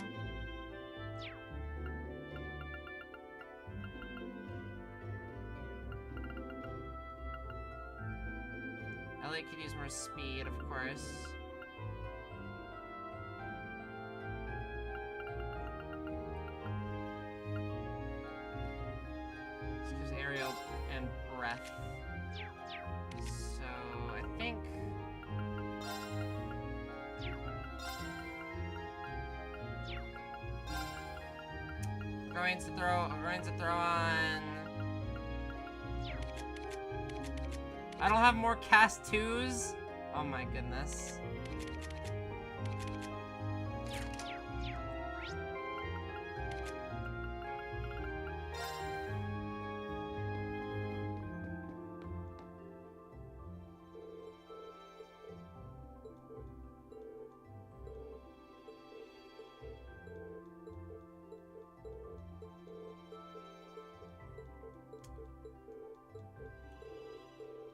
LA could use more speed, of course. This gives aerial and breath. So I think I'm going to throw on. I don't have more cast 2s. Oh my goodness.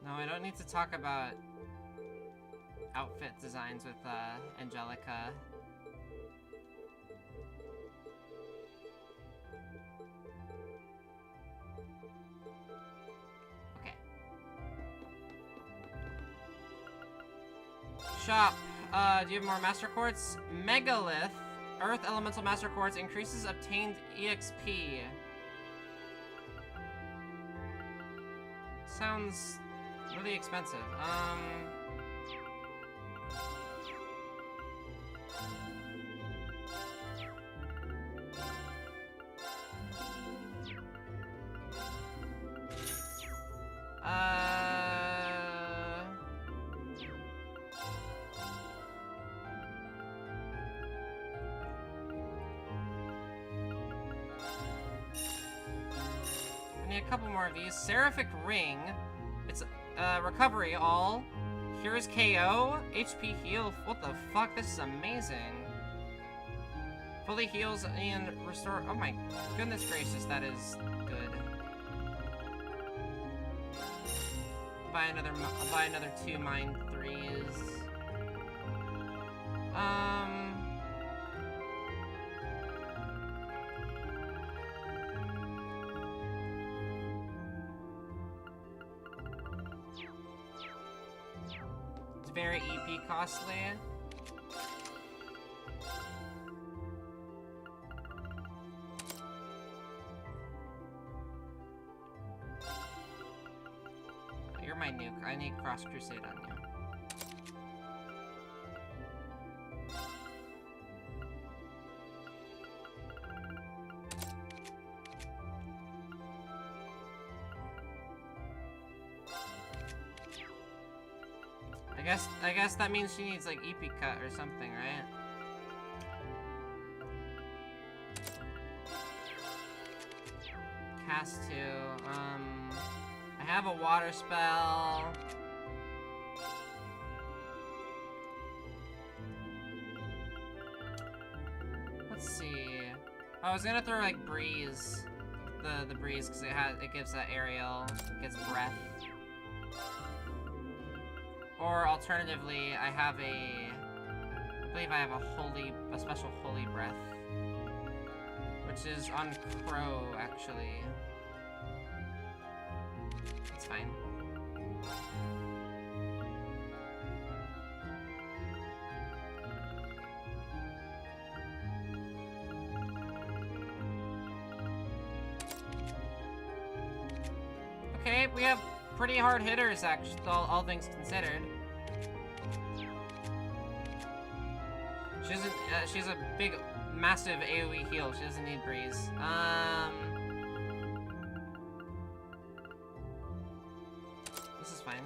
No, I don't need to talk about outfit designs with Angelica. Okay. Shop. Do you have more Master Quartz? Megalith. Earth Elemental Master Quartz increases obtained EXP. Sounds really expensive. I need a couple more of these. Seraphic Ring. It's recovery all. Cures KO. HP heal. What the fuck? This is amazing. Fully heals and restore. Oh my goodness gracious, that is good. Buy another 2 mine 3s. It's very EP costly. You're my nuke. I need Cross Crusade on you. I guess that means she needs like EP cut or something, right? Cast 2. I have a water spell. Let's see. I was gonna throw like breeze, the breeze, because it gives that aerial, it gets breath. Or alternatively, I believe I have a special holy breath, which is on Crow actually. It's fine. Okay, we have pretty hard hitters, actually, all things considered. She's a big, massive AoE heal. She doesn't need Breeze. This is fine.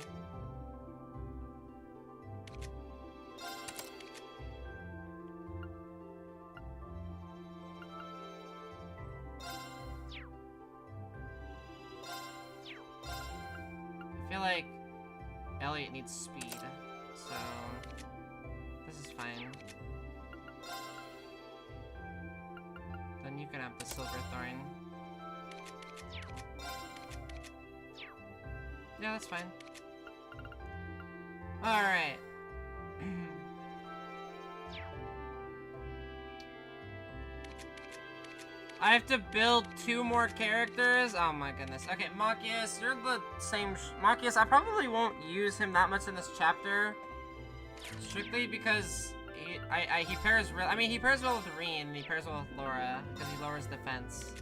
I feel like Elliot needs speed, so this is fine. Then you can have the Silverthorn. Yeah, that's fine. Alright. I have to build 2 more characters? Oh my goodness. Okay, Machias, you're the same Machias, I probably won't use him that much in this chapter. Strictly because he pairs real. I mean, he pairs well with Reen, and he pairs well with Laura, because he lowers defense.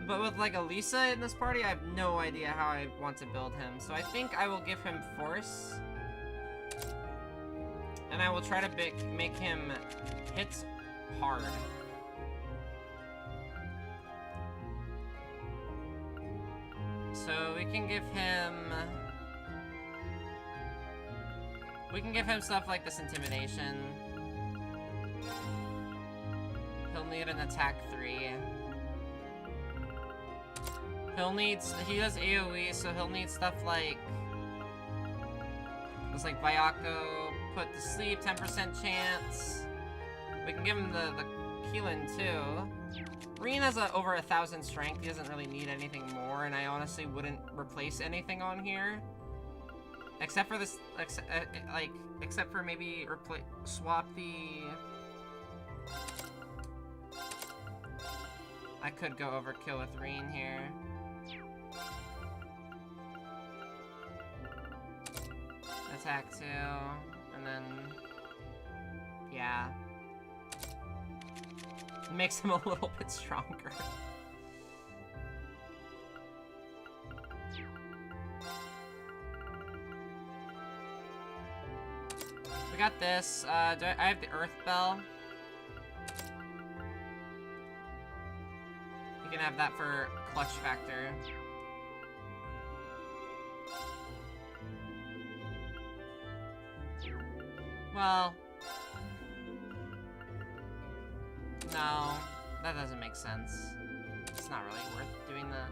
But with, like, Elisa in this party, I have no idea how I want to build him. So I think I will give him Force. And I will try to make him hit hard. So we can give him... We can give him stuff like this Intimidation. He'll need an attack 3. He does AoE, so he'll need stuff like... It's like Bayako, put to sleep, 10% chance. We can give him the Keelan too. Reen has over 1,000 strength, he doesn't really need anything more, and I honestly wouldn't replace anything on here. Except for this, except for maybe swap the... I could go overkill with Reen here. Attack 2, and then... Yeah. It makes him a little bit stronger. We got this. I have the Earth Bell. You can have that for clutch factor. Well... No, that doesn't make sense. It's not really worth doing that.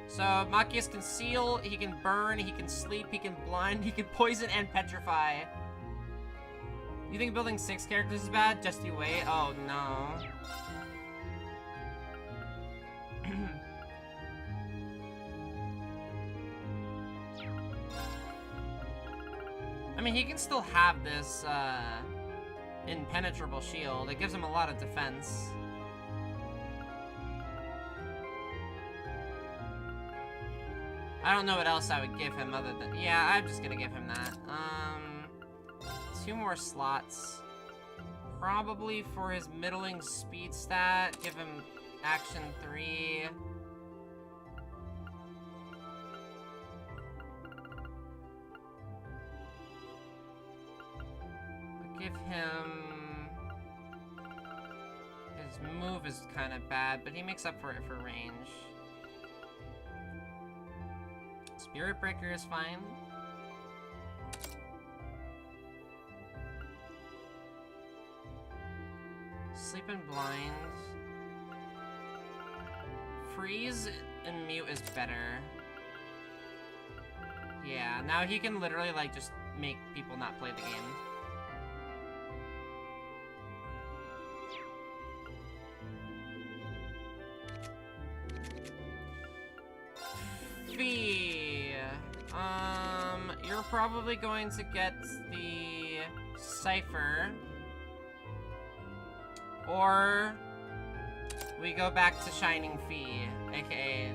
So, Machias can seal, he can burn, he can sleep, he can blind, he can poison, and petrify. You think building 6 characters is bad? Just you wait. Oh, no. I mean, he can still have this, impenetrable shield. It gives him a lot of defense. I don't know what else I would give him other than... Yeah, I'm just gonna give him that. 2 more slots. Probably for his middling speed stat, give him action 3. Give him... His move is kind of bad, but he makes up for it for range. Spirit Breaker is fine. Sleep and Blind. Freeze and Mute is better. Yeah, now he can literally, like, just make people not play the game. You're probably going to get the Cypher. Or we go back to Shining Fee, aka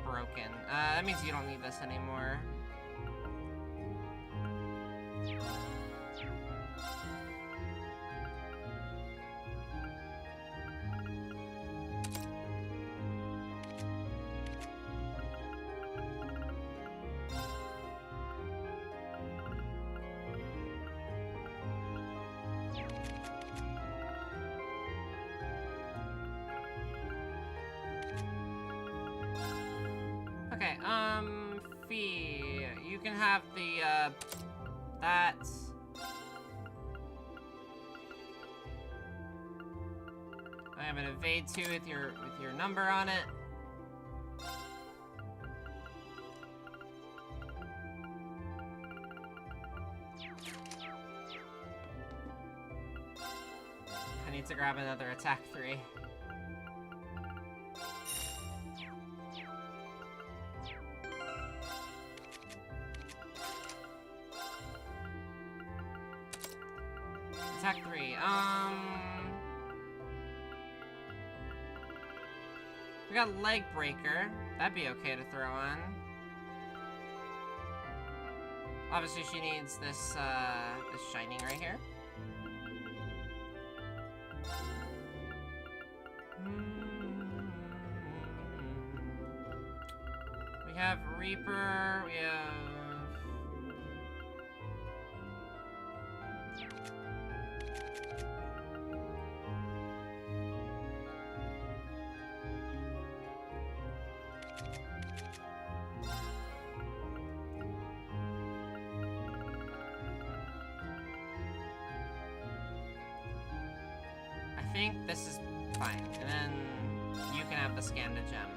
Broken. That means you don't need this anymore. Okay, Fee, you can have the, that. I have an evade 2 with your number on it. I need to grab another attack 3. Attack 3. We got Leg Breaker. That'd be okay to throw on. Obviously, she needs this, this Shining right here. We have Reaper. We have... I think this is fine, and then you can have the Scanda Gem.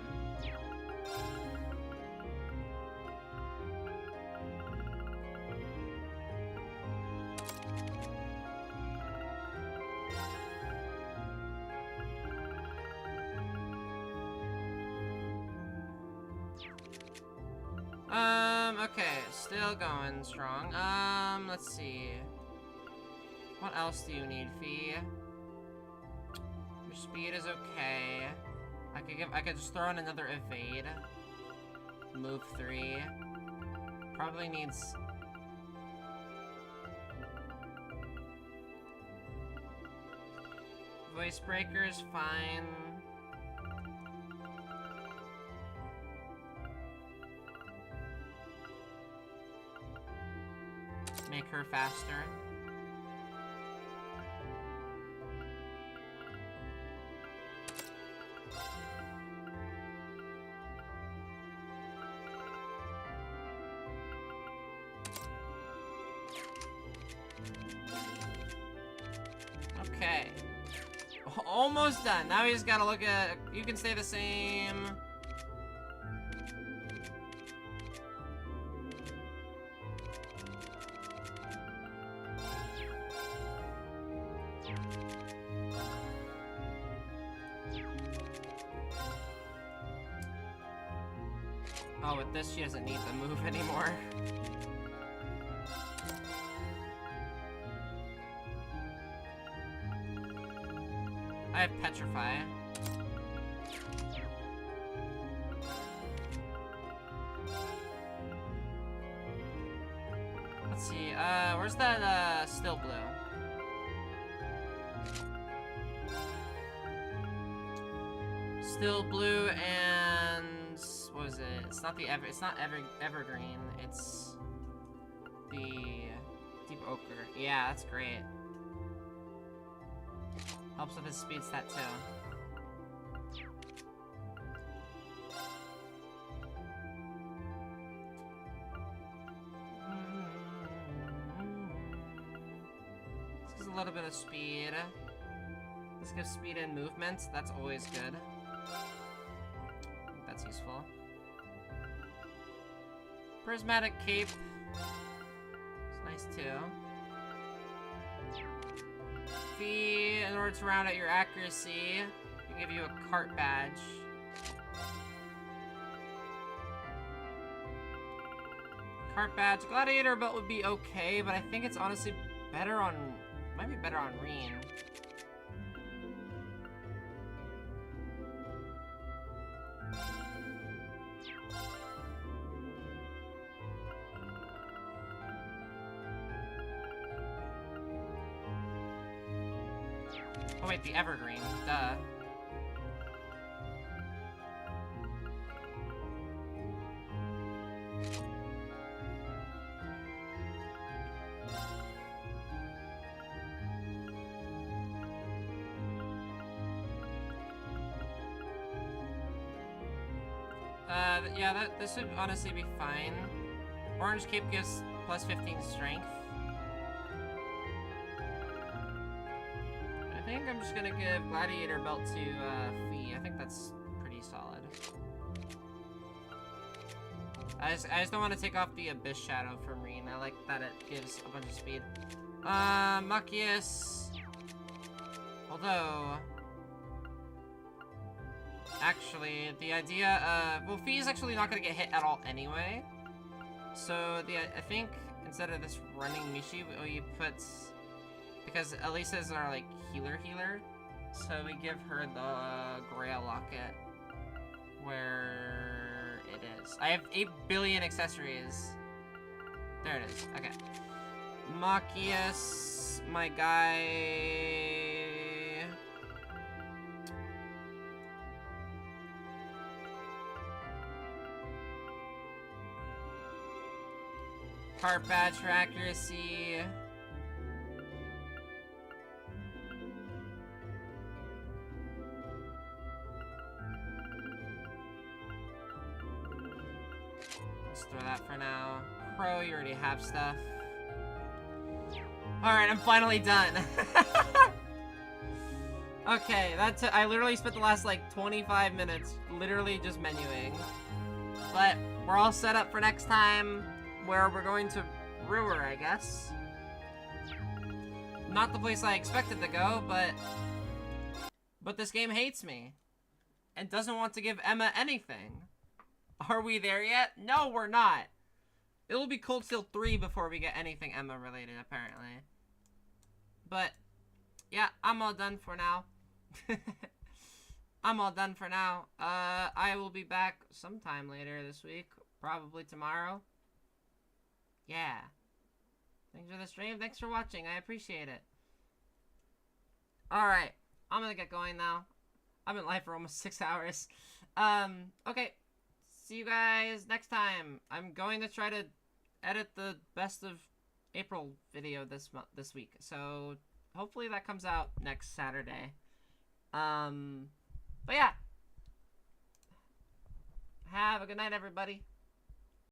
Okay, still going strong. Let's see. What else do you need, Fee? Your speed is okay. I could just throw in another evade. Move 3. Probably needs... Voice Breaker is fine. Make her faster. Okay. Almost done. Now we just gotta look at... You can stay the same. Oh, with this, she doesn't need the move anymore. I have Petrify. Let's see, where's that, Still Blue? Still Blue and... what was it? It's not Evergreen, it's the Deep Ochre. Yeah, that's great. Helps with his speed stat too. This gives a little bit of speed. This gives speed and movement. That's always good. I think that's useful. Prismatic Cape. It's nice too. Fee, in order to round out your accuracy, we give you a cart badge. Cart badge. Gladiator belt would be okay, but I think it's honestly better on... might be better on Reen. Oh wait, the Evergreen. Duh. Yeah, this should honestly be fine. Orange Cape gives plus 15 strength. I think I'm just gonna give Gladiator Belt to Fee. I think that's pretty solid. I just don't want to take off the Abyss Shadow from Reen. I like that it gives a bunch of speed. Machias. Although... Actually, the idea, well, Fee is actually not gonna get hit at all anyway. So, I think, instead of this running Mishi, we put... Because Elisa's our, like, healer. So we give her the Grail Locket. Where it is. I have 8 billion accessories. There it is. Okay. Machias, my guy... Heart badge for accuracy. Let's throw that for now. Crow, you already have stuff. Alright, I'm finally done. Okay, I literally spent the last like 25 minutes literally just menuing. But we're all set up for next time, where we're going to Brewer, I guess. Not the place I expected to go, but this game hates me. And doesn't want to give Emma anything. Are we there yet? No, we're not. It'll be Cold Steel 3 before we get anything Emma related, apparently. But, yeah, I'm all done for now. I'm all done for now. I will be back sometime later this week. Probably tomorrow. Yeah. Thanks for the stream. Thanks for watching. I appreciate it. Alright. I'm gonna get going now. I've been live for almost 6 hours. Okay. See you guys next time. I'm going to try to edit the best of April video this week. So hopefully that comes out next Saturday. But yeah. Have a good night, everybody.